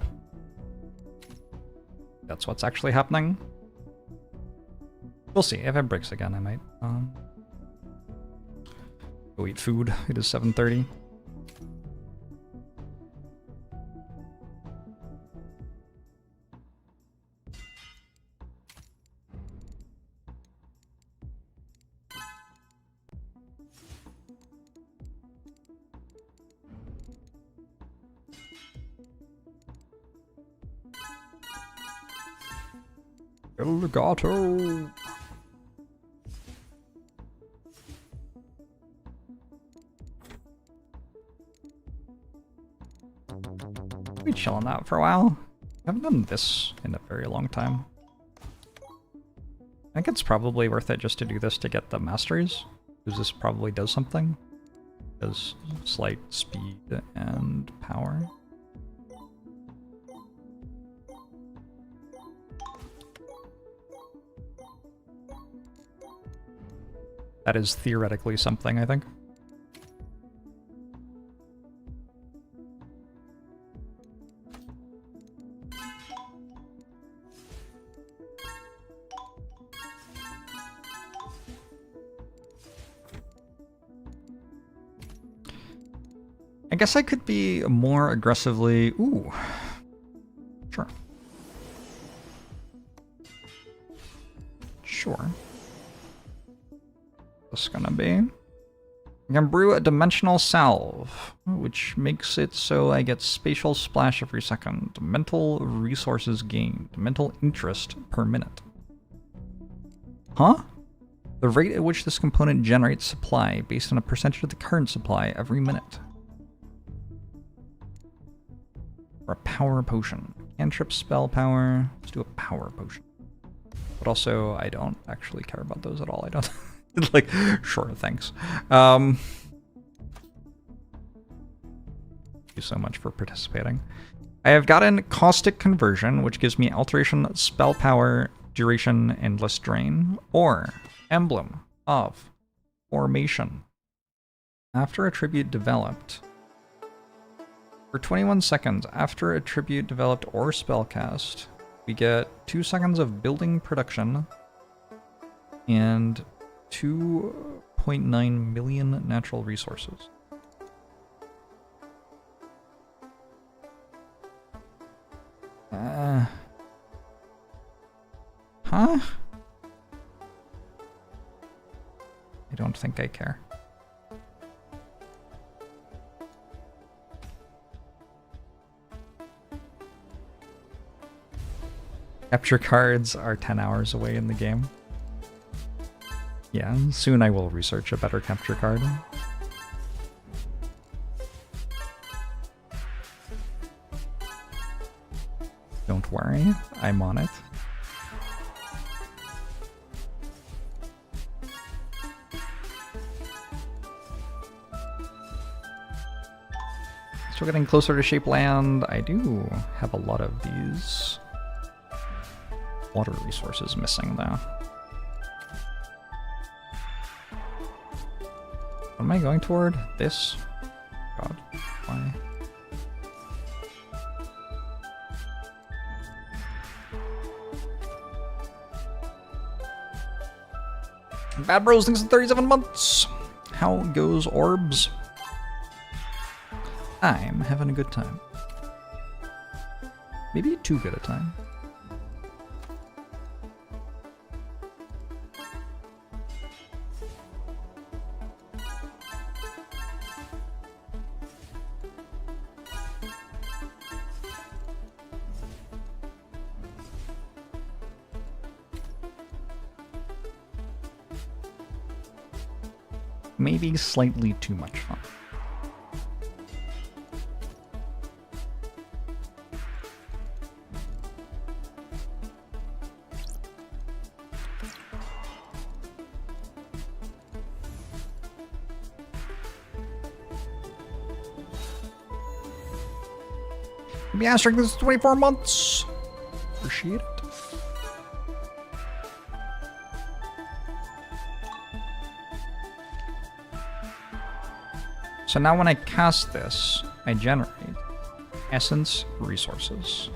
That's what's actually happening. We'll see. If it breaks again, I might go eat food. It is 7:30. Elgato. We chilling out for a while. I haven't done this in a very long time. I think it's probably worth it just to do this to get the masters, because this probably does something. Does slight speed and power. That is theoretically something, I think. I guess I could be more aggressively... Ooh. Sure. Sure. What's gonna be? I can brew a dimensional salve, which makes it so I get spatial splash every second. Mental resources gained. Mental interest per minute. Huh? The rate at which this component generates supply based on a percentage of the current supply every minute. Or a power potion. Cantrip spell power. Let's do a power potion. But also, I don't actually care about those at all. I don't... like, sure, thanks. Thank you so much for participating. I have gotten Caustic Conversion, which gives me Alteration, Spell Power, Duration, Endless Drain, or Emblem of Formation. After a tribute developed, for 21 seconds after a tribute developed or spellcast, we get 2 seconds of building production and 2.9 million natural resources. Huh? I don't think I care. Capture cards are 10 hours away in the game. Yeah, soon I will research a better capture card. Don't worry, I'm on it. Still getting closer to Shape Land. I do have a lot of these water resources missing though. What am I going toward? This? God, why? Bad Bros thinks in 37 months. How goes Orbs? I'm having a good time. Maybe too good a time. Maybe slightly too much fun. Maybe asterisk this is 24 months. Appreciate it. So now when I cast this, I generate essence resources.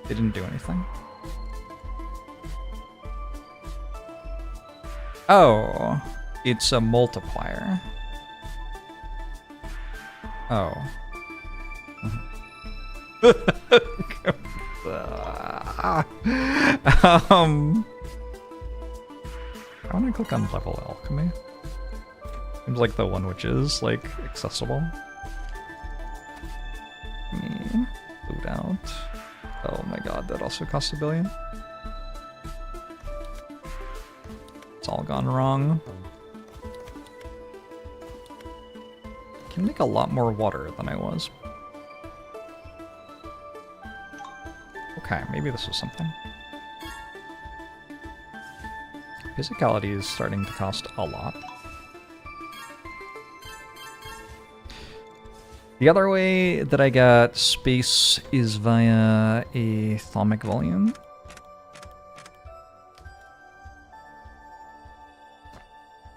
They didn't do anything. Oh, it's a multiplier. Oh. I want to click on level alchemy. Seems like the one which is like accessible. Loot out. Oh my god, that also costs $1 billion. It's all gone wrong. Can make a lot more water than I was. Okay, maybe this is something. Physicality is starting to cost a lot. The other way that I got space is via a atomic volume.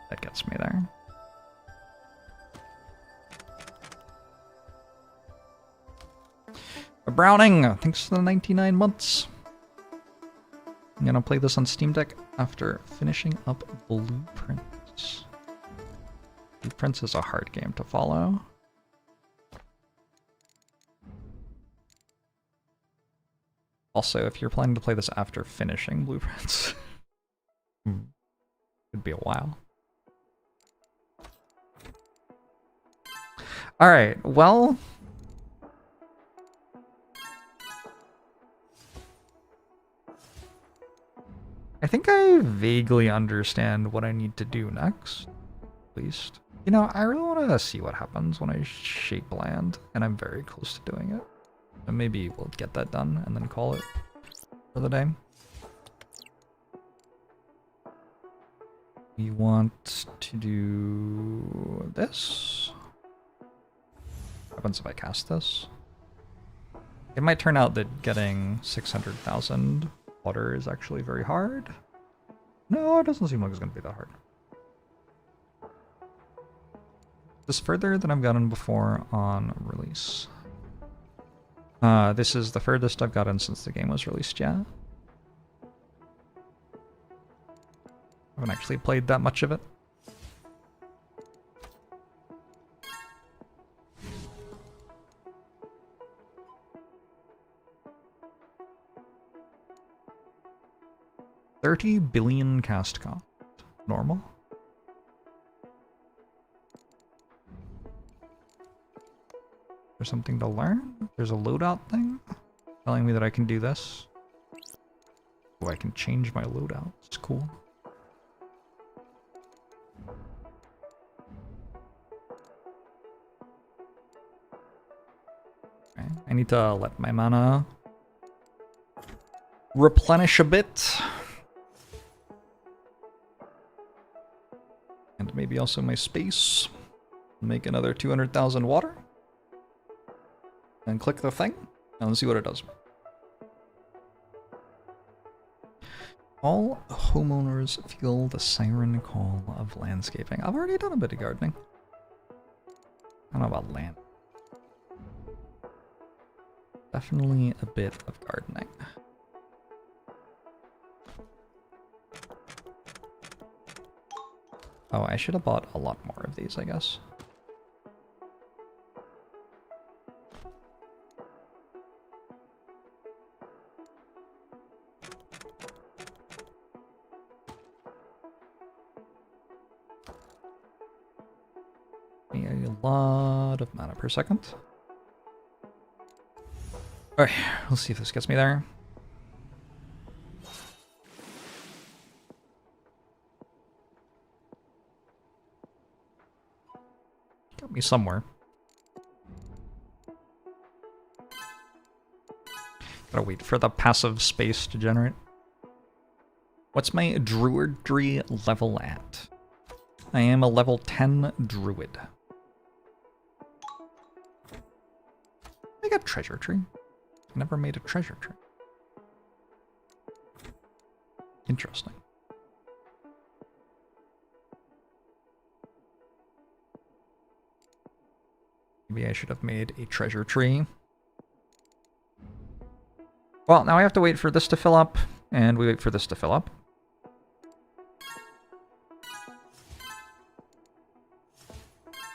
That gets me there. A Browning, thanks for the 99 months. I'm gonna play this on Steam Deck after finishing up Blueprints. Blueprints is a hard game to follow. Also, if you're planning to play this after finishing Blueprints, it'd be a while. Alright, well... I think I vaguely understand what I need to do next, at least. You know, I really want to see what happens when I shape land, and I'm very close to doing it. And maybe we'll get that done and then call it for the day. We want to do this. What happens if I cast this? It might turn out that getting 600,000 water is actually very hard. No, it doesn't seem like it's going to be that hard. This is further than I've gotten before on release. This is the furthest I've gotten since the game was released, yeah. I haven't actually played that much of it. $30 billion cast cost. Normal. There's something to learn? There's a loadout thing telling me that I can do this. Oh, I can change my loadout. It's cool. Okay, I need to let my mana replenish a bit. And maybe also my space. Make another 200,000 water. And click the thing, and see what it does. All homeowners feel the siren call of landscaping. I've already done a bit of gardening. I don't know about land. Definitely a bit of gardening. Oh, I should have bought a lot more of these, I guess. A lot of mana per second. Alright, let's see if this gets me there. Got me somewhere. Gotta wait for the passive space to generate. What's my druidry level at? I am a level 10 druid. Make a treasure tree. Never made a treasure tree. Interesting. Maybe I should have made a treasure tree. Well, now I have to wait for this to fill up, and we wait for this to fill up.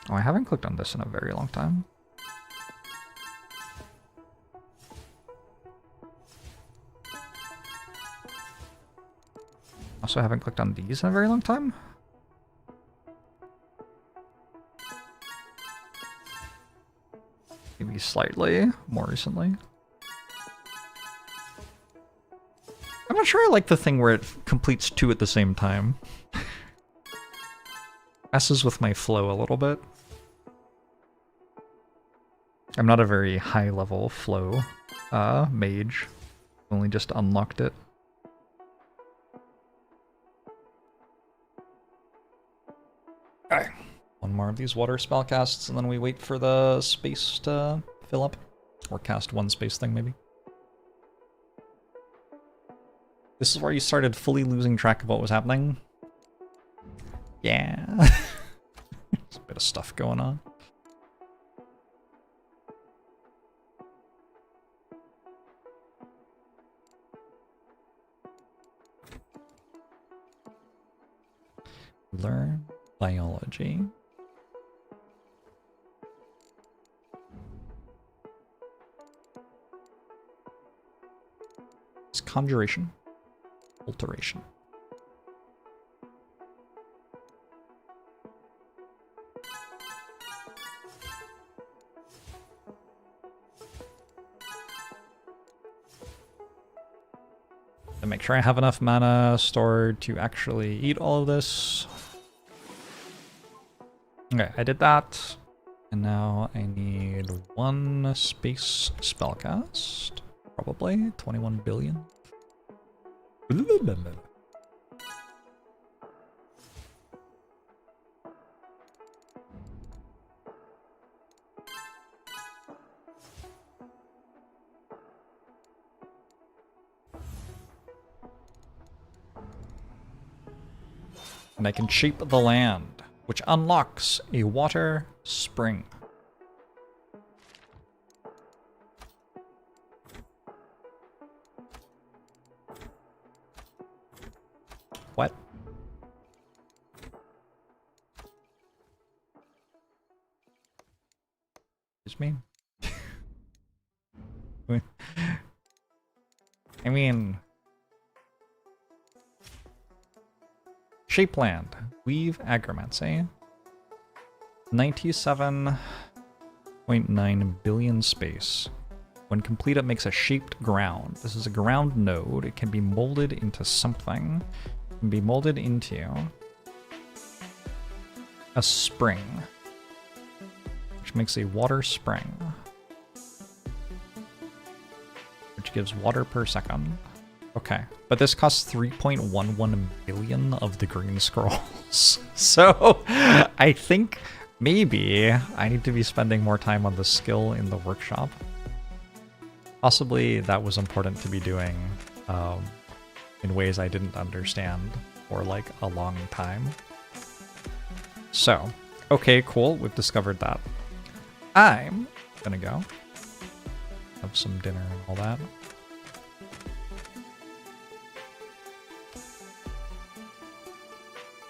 Oh, I haven't clicked on this in a very long time. Also haven't clicked on these in a very long time. Maybe slightly more recently. I'm not sure I like the thing where it completes 2 at the same time. Messes with my flow a little bit. I'm not a very high level flow mage. Only just unlocked it. Okay. One more of these water spell casts, and then we wait for the space to fill up. Or cast one space thing, maybe. This is where you started fully losing track of what was happening. Yeah. There's a bit of stuff going on. Learn biology. It's conjuration. Alteration. To make sure I have enough mana stored to actually eat all of this. Okay, I did that. And now I need 1 space spellcast. Probably 21 billion. And I can shape the land, which unlocks a water spring. What? Excuse me? I mean... Shapeland. Weave Agromancy. 97.9 billion space. When complete, it makes a shaped ground. This is a ground node. It can be molded into something. It can be molded into a spring, which makes a water spring, which gives water per second. Okay, but this costs 3.11 billion of the green scrolls. So I think maybe I need to be spending more time on the skill in the workshop. Possibly that was important to be doing in ways I didn't understand for like a long time. So, okay, cool, we've discovered that. I'm gonna go have some dinner and all that.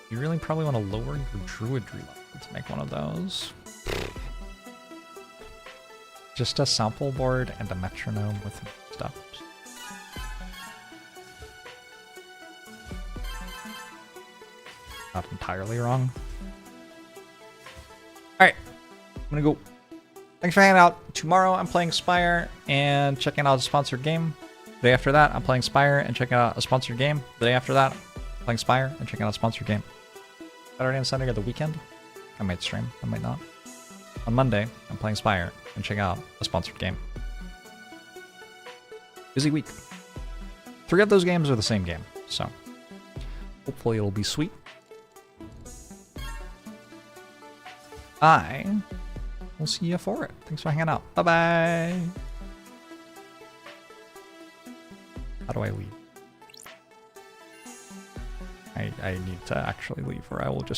You really probably want to lower your druidry level to make one of those. Just a sample board and a metronome with steps. Not entirely wrong. Alright, I'm gonna go. Thanks for hanging out. Tomorrow I'm playing Spire and checking out a sponsored game. The day after that, I'm playing Spire and checking out a sponsored game. The day after that, I'm playing Spire and checking out a sponsored game. Saturday and Sunday are the weekend. I might stream, I might not. On Monday, I'm playing Spire and checking out a sponsored game. Busy week. 3 of those games are the same game, so hopefully it'll be sweet. I will see you for it. Thanks for hanging out. Bye-bye. How do I leave? I need to actually leave, or I will just